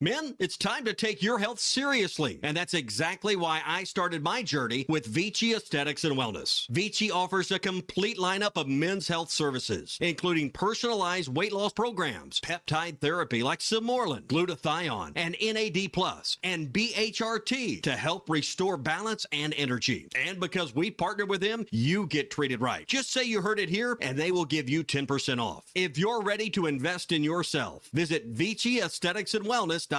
Speaker 5: Men, it's time to take your health seriously, and that's exactly why I started my journey with Vici Aesthetics and Wellness. Vici offers a complete lineup of men's health services, including personalized weight loss programs, peptide therapy like Simorlin, glutathione, and NAD+, and BHRT to help restore balance and energy. And because we partner with them, you get treated right. Just say you heard it here, and they will give you 10% off. If you're ready to invest in yourself, visit Vici Aesthetics and Wellness.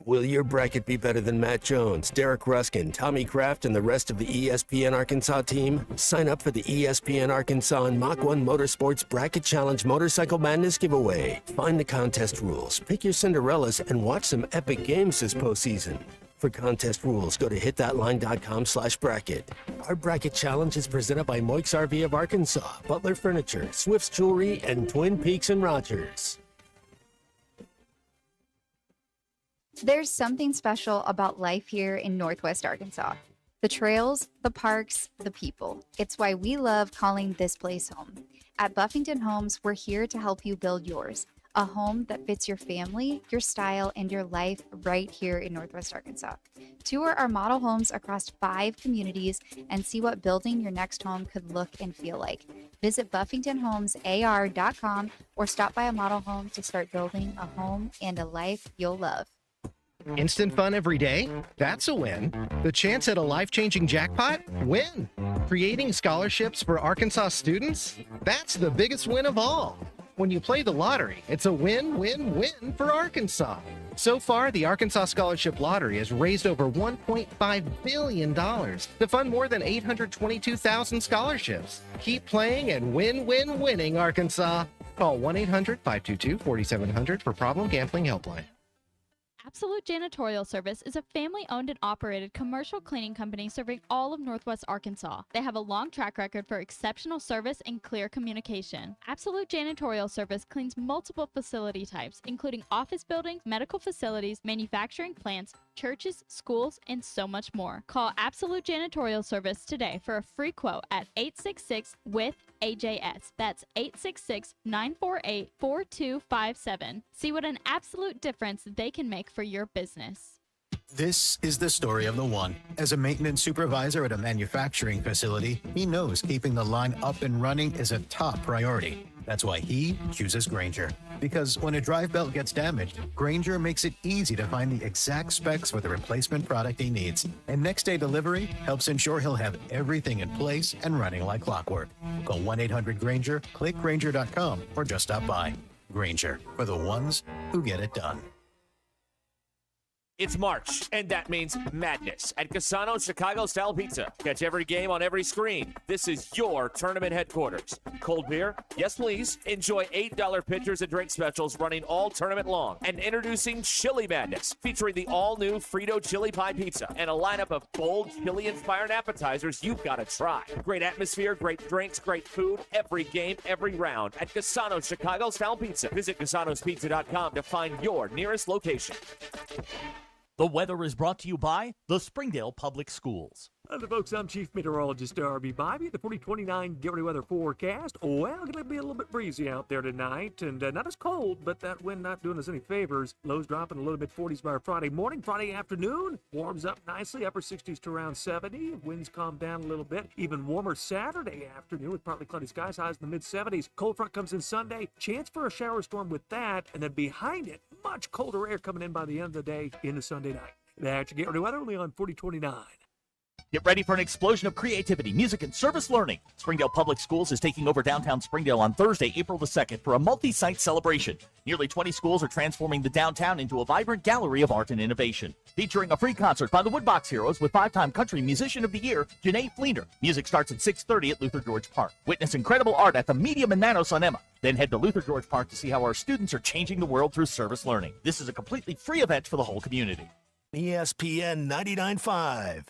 Speaker 1: Will your bracket be better than Matt Jones, Derek Ruskin, Tommy Kraft, and the rest of the ESPN Arkansas team? Sign up for the ESPN Arkansas and Mach 1 Motorsports Bracket Challenge Motorcycle Madness giveaway. Find the contest rules, pick your Cinderellas, and watch some epic games this postseason. For contest rules, go to hitthatline.com/bracket. Our bracket challenge is presented by Moix RV of Arkansas, Butler Furniture, Swift's Jewelry, and Twin Peaks and Rogers.
Speaker 9: There's something special about life here in Northwest Arkansas. The trails, the parks, the people. It's why we love calling this place home. At Buffington Homes, we're here to help you build yours. A home that fits your family, your style, and your life right here in Northwest Arkansas. Tour our model homes across 5 communities and see what building your next home could look and feel like. Visit BuffingtonHomesAR.com or stop by a model home to start building a home and a life you'll love.
Speaker 25: Instant fun every day? That's a win. The chance at a life-changing jackpot? Win. Creating scholarships for Arkansas students? That's the biggest win of all. When you play the lottery, it's a win-win-win for Arkansas. So far, the Arkansas Scholarship Lottery has raised over $1.5 billion to fund more than 822,000 scholarships. Keep playing and winning, Arkansas. Call 1-800-522-4700 for Problem Gambling Helpline.
Speaker 12: Absolute Janitorial Service is a family-owned and operated commercial cleaning company serving all of Northwest Arkansas. They have a long track record for exceptional service and clear communication. Absolute Janitorial Service cleans multiple facility types, including office buildings, medical facilities, manufacturing plants, churches, schools, and so much more. Call Absolute Janitorial Service today for a free quote at 866-WITH-AJS. That's 866-948-4257. See what an absolute difference they can make for your business.
Speaker 13: This is the story of the one. As a maintenance supervisor at a manufacturing facility, he knows keeping the line up and running is a top priority. That's why he chooses Grainger. Because when a drive belt gets damaged, Grainger makes it easy to find the exact specs for the replacement product he needs. And next day delivery helps ensure he'll have everything in place and running like clockwork. Call 1-800-GRAINGER, click Grainger.com, or just stop by. Grainger, for the ones who get it done.
Speaker 11: It's March, and that means madness at Casano's Chicago-style pizza. Catch every game on every screen. This is your tournament headquarters. Cold beer? Yes, please. Enjoy $8 pitchers and drink specials running all tournament long. And introducing Chili Madness, featuring the all-new Frito Chili Pie Pizza and a lineup of bold chili-inspired appetizers you've got to try. Great atmosphere, great drinks, great food, every game, every round at Casano's Chicago-style pizza. Visit Casano'sPizza.com to find your nearest location.
Speaker 8: The weather is brought to you by the Springdale Public Schools.
Speaker 15: Hello, folks. I'm Chief Meteorologist Darby Bybee. The 4029 Get Ready Weather forecast. Well, going to be a little bit breezy out there tonight, and not as cold, but that wind not doing us any favors. Lows dropping a little bit 40s by Friday morning. Friday afternoon warms up nicely, upper 60s to around 70. Winds calm down a little bit. Even warmer Saturday afternoon with partly cloudy skies, highs in the mid-70s. Cold front comes in Sunday. Chance for a shower storm with that, and then behind it, much colder air coming in by the end of the day into Sunday night. That's your Get Ready Weather only on 4029.
Speaker 8: Get ready for an explosion of creativity, music, and service learning. Springdale Public Schools is taking over downtown Springdale on Thursday, April the 2nd for a multi-site celebration. Nearly 20 schools are transforming the downtown into a vibrant gallery of art and innovation. Featuring a free concert by the Woodbox Heroes with 5-time Country Musician of the Year, Janae Fleener. Music starts at 6:30 at Luther George Park. Witness incredible art at the Medium and Nanos on Emma. Then head to Luther George Park to see how our students are changing the world through service learning. This is a completely free event for the whole community.
Speaker 1: ESPN 99.5.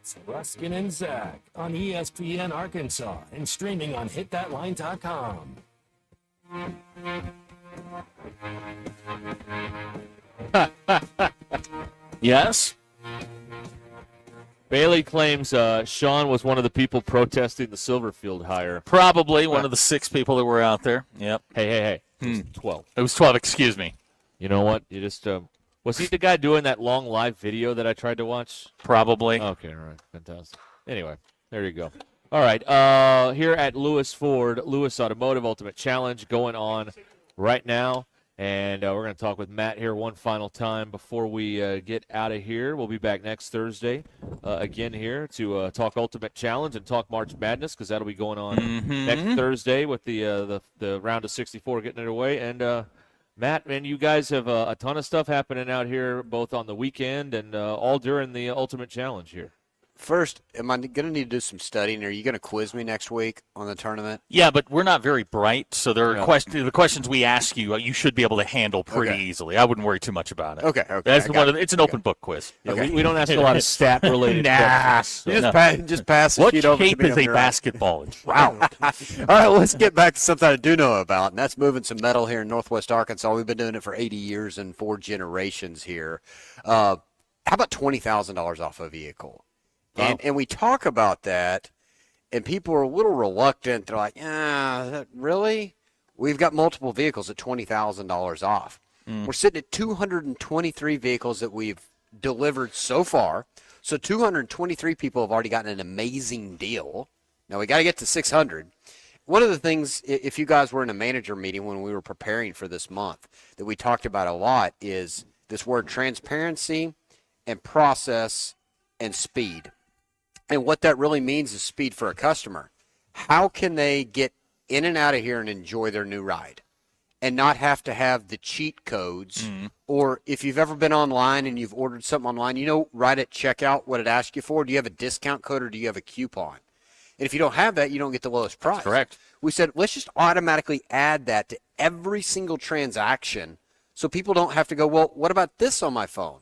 Speaker 1: It's Ruskin and Zach on ESPN Arkansas and streaming on hitthatline.com.
Speaker 28: Yes.
Speaker 11: Bailey claims Sean was one of the people protesting the Silverfield hire.
Speaker 28: Probably one of the 6 people that were out there. Yep.
Speaker 11: Hey. It was 12.
Speaker 28: It was 12, excuse me.
Speaker 11: You know what? You just was he the guy doing that long live video that I tried to watch?
Speaker 28: Probably.
Speaker 11: Okay, all right. Fantastic. Anyway, there you go. All right. Here at Lewis Ford, Lewis Automotive Ultimate Challenge going on right now. And we're going to talk with Matt here one final time before we get out of here. We'll be back next Thursday again here to talk Ultimate Challenge and talk March Madness, because that'll be going on next Thursday with the round of 64 getting it away. And Matt, man, you guys have a ton of stuff happening out here, both on the weekend and all during the Ultimate Challenge here.
Speaker 3: First, am I going to need to do some studying? Are you going to quiz me next week on the tournament?
Speaker 28: Yeah, but we're not very bright, so there are the questions we ask you, you should be able to handle pretty easily. I wouldn't worry too much about it.
Speaker 3: Okay.
Speaker 28: That's it's an open book quiz.
Speaker 11: Yeah, we don't ask a lot of stat-related questions.
Speaker 3: Just pass the
Speaker 28: What
Speaker 3: sheet over to
Speaker 28: shape
Speaker 3: me
Speaker 28: is
Speaker 3: on
Speaker 28: a
Speaker 3: your right.
Speaker 28: basketball? It's round.
Speaker 3: All right, let's get back to something I do know about, and that's moving some metal here in Northwest Arkansas. We've been doing it for 80 years and 4 generations here. How about $20,000 off a vehicle? And we talk about that, and people are a little reluctant. They're like, really? We've got multiple vehicles at $20,000 off. We're sitting at 223 vehicles that we've delivered so far. So 223 people have already gotten an amazing deal. Now, we got to get to 600. One of the things, if you guys were in a manager meeting when we were preparing for this month, that we talked about a lot is this word transparency and process and speed. And what that really means is speed for a customer. How can they get in and out of here and enjoy their new ride and not have to have the cheat codes? Or if you've ever been online and you've ordered something online, right at checkout what it asks you for. Do you have a discount code or do you have a coupon? And if you don't have that, you don't get the lowest price.
Speaker 28: Correct.
Speaker 3: We said, let's just automatically add that to every single transaction so people don't have to go, well, what about this on my phone?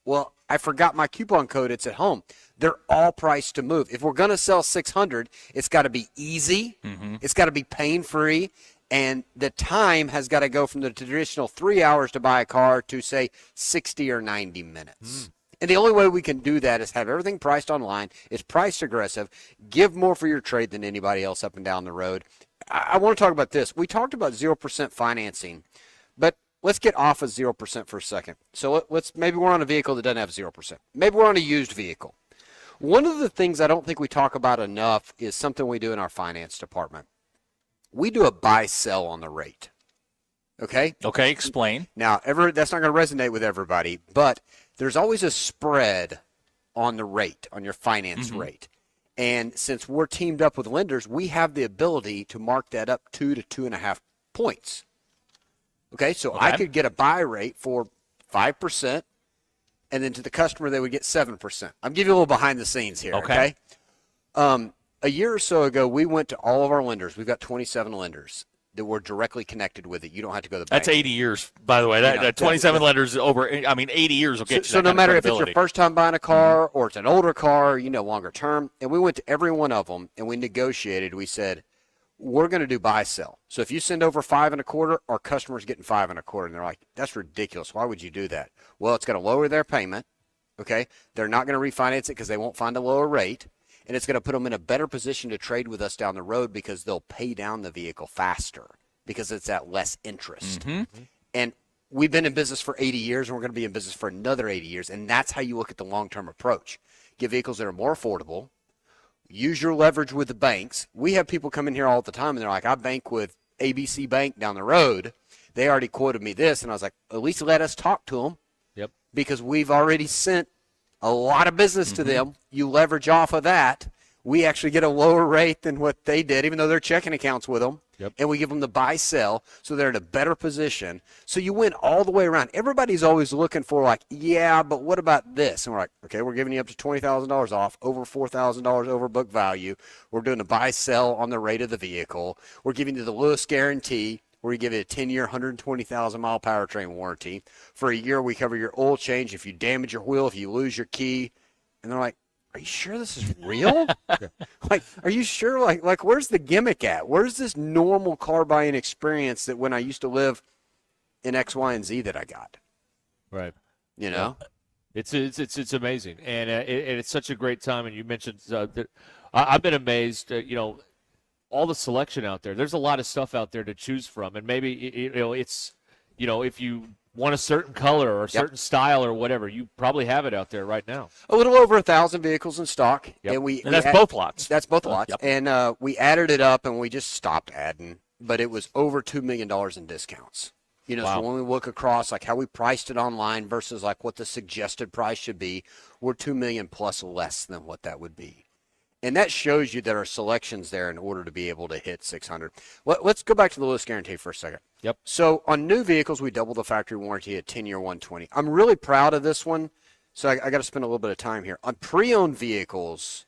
Speaker 3: Well, I forgot my coupon code. It's at home. They're all priced to move. If we're going to sell 600, it's got to be easy. It's got to be pain-free. And the time has got to go from the traditional 3 hours to buy a car to, say, 60 or 90 minutes. And the only way we can do that is have everything priced online. It's priced aggressive. Give more for your trade than anybody else up and down the road. I want to talk about this. We talked about 0% financing, but let's get off of 0% for a second. So maybe we're on a vehicle that doesn't have 0%. Maybe we're on a used vehicle. One of the things I don't think we talk about enough is something we do in our finance department. We do a buy-sell on the rate. Okay?
Speaker 28: Okay, explain.
Speaker 3: Now, that's not going to resonate with everybody, but there's always a spread on the rate, on your finance rate. And since we're teamed up with lenders, we have the ability to mark that up 2 to 2.5 points. Okay, so I could get a buy rate for 5%, and then to the customer, they would get 7%. I'm giving you a little behind the scenes here, okay? A year or so ago, we went to all of our lenders. We've got 27 lenders that we're directly connected with it. You don't have to go to the bank.
Speaker 28: That's 80 years, by the way. That 27 lenders over, 80 years will get you
Speaker 3: So
Speaker 28: that
Speaker 3: no
Speaker 28: kind
Speaker 3: matter
Speaker 28: of
Speaker 3: if it's your
Speaker 28: credibility.
Speaker 3: first time buying a car or it's an older car, longer term, and we went to every one of them, and we negotiated. We said, we're going to do buy-sell. So if you send over 5 1/4, our customer's getting 5 1/4. And they're like, that's ridiculous. Why would you do that? Well, it's going to lower their payment, okay? They're not going to refinance it because they won't find a lower rate. And it's going to put them in a better position to trade with us down the road because they'll pay down the vehicle faster because it's at less interest. And we've been in business for 80 years, and we're going to be in business for another 80 years. And that's how you look at the long-term approach. Get vehicles that are more affordable. Use your leverage with the banks. We have people come in here all the time, and they're like, I bank with ABC Bank down the road. They already quoted me this. And I was like, at least let us talk to them.
Speaker 11: Yep.
Speaker 3: Because we've already sent a lot of business to them. You leverage off of that. We actually get a lower rate than what they did, even though they're checking accounts with them.
Speaker 11: Yep.
Speaker 3: And we give them the buy-sell, so they're in a better position. So you win all the way around. Everybody's always looking for, like, yeah, but what about this? And we're like, okay, we're giving you up to $20,000 off, over $4,000 over book value. We're doing a buy-sell on the rate of the vehicle. We're giving you the Lewis guarantee, where we give you a 10-year, 120,000-mile powertrain warranty. For a year, we cover your oil change if you damage your wheel, if you lose your key. And they're like, are you sure this is real? Like, are you sure? Like, where's the gimmick at? Where's this normal car buying experience that when I used to live in X, Y, and Z that I got?
Speaker 11: Right.
Speaker 3: You know?
Speaker 11: It's amazing, and it's such a great time. And you mentioned that I've been amazed. All the selection out there. There's a lot of stuff out there to choose from, and maybe it's if you want a certain color or a certain style or whatever, you probably have it out there right now.
Speaker 3: A little over 1,000 vehicles in stock,
Speaker 11: Yep.
Speaker 3: and
Speaker 28: that's both lots.
Speaker 3: That's both lots, and we added it up, and we just stopped adding, but it was over $2 million in discounts. So when we look across like how we priced it online versus like what the suggested price should be, we're $2 million plus less than what that would be. And that shows you that our selection's there in order to be able to hit 600. Let's go back to the Lewis guarantee for a second.
Speaker 11: Yep.
Speaker 3: So on new vehicles, we double the factory warranty at 10-year 120. I'm really proud of this one, so I got to spend a little bit of time here. On pre-owned vehicles,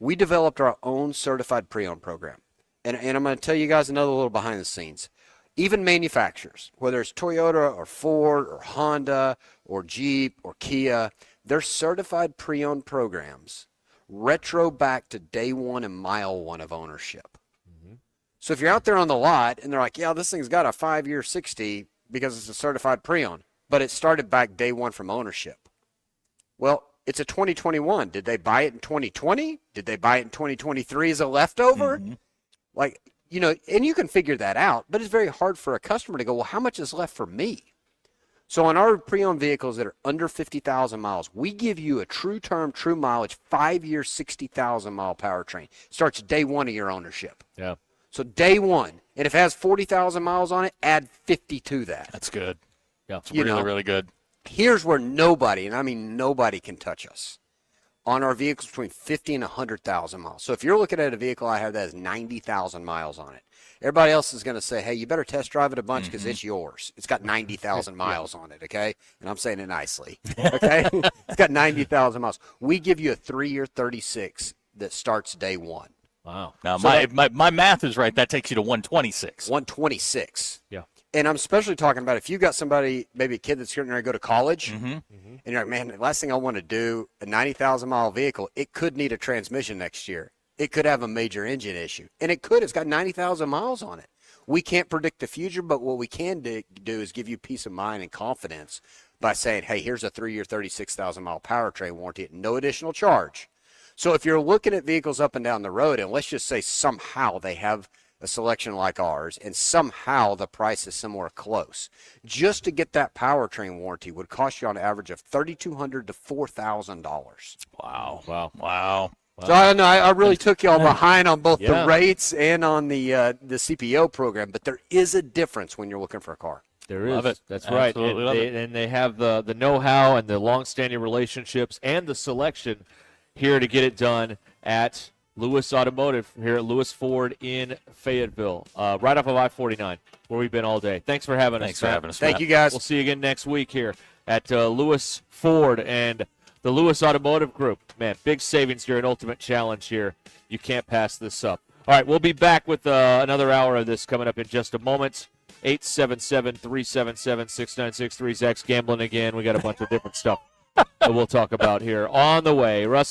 Speaker 3: we developed our own certified pre-owned program. And I'm going to tell you guys another little behind the scenes. Even manufacturers, whether it's Toyota or Ford or Honda or Jeep or Kia, their certified pre-owned programs retro back to day one and mile one of ownership. Mm-hmm. So if you're out there on the lot and they're like, yeah, this thing's got a 5-year 60 because it's a certified pre-owned, but it started back day one from ownership. Well, it's a 2021. Did they buy it in 2020? Did they buy it in 2023 as a leftover? Mm-hmm. And you can figure that out, but it's very hard for a customer to go, well, how much is left for me? So on our pre-owned vehicles that are under 50,000 miles, we give you a true term, true mileage, 5-year, 60,000-mile powertrain. Starts day one of your ownership.
Speaker 11: Yeah.
Speaker 3: So day one. And if it has 40,000 miles on it, add 50 to that.
Speaker 28: That's good.
Speaker 11: Yeah.
Speaker 28: It's really good.
Speaker 3: Here's where nobody, and I mean nobody, can touch us. On our vehicles between 50 and 100,000 miles. So if you're looking at a vehicle I have that has 90,000 miles on it, everybody else is going to say, hey, you better test drive it a bunch because it's yours. It's got 90,000 miles on it, okay? And I'm saying it nicely, okay? It's got 90,000 miles. We give you a 3-year 36 that starts day one.
Speaker 11: Wow.
Speaker 28: Now, so my math is right. That takes you to 126.
Speaker 3: 126.
Speaker 11: Yeah.
Speaker 3: And I'm especially talking about if you've got somebody, maybe a kid that's getting ready to go to college, and you're like, man, the last thing I want to do, a 90,000-mile vehicle, it could need a transmission next year. It could have a major engine issue. And it could. It's got 90,000 miles on it. We can't predict the future, but what we can do is give you peace of mind and confidence by saying, hey, here's a 3-year, 36,000-mile powertrain warranty at no additional charge. So if you're looking at vehicles up and down the road, and let's just say somehow they have a selection like ours, and somehow the price is somewhere close, just to get that powertrain warranty would cost you on average of $3,200 to $4,000.
Speaker 28: Wow.
Speaker 3: So I don't know. I really took y'all behind on both the rates and on the CPO program, but there is a difference when you're looking for a car.
Speaker 11: There is.
Speaker 28: Love it.
Speaker 11: That's right.
Speaker 28: Absolutely love it.
Speaker 11: And they have the know-how and the long-standing relationships and the selection here to get it done at Lewis Automotive here at Lewis Ford in Fayetteville, right off of I-49, where we've been all day. Thanks for having us, Matt.
Speaker 3: Thank you, guys.
Speaker 11: We'll see you again next week here at Lewis Ford and the Lewis Automotive Group. Man, big savings here, an ultimate challenge here. You can't pass this up. All right, we'll be back with another hour of this coming up in just a moment. 877-377-6963. Zach's gambling again. We got a bunch of different stuff that we'll talk about here on the way. Russ.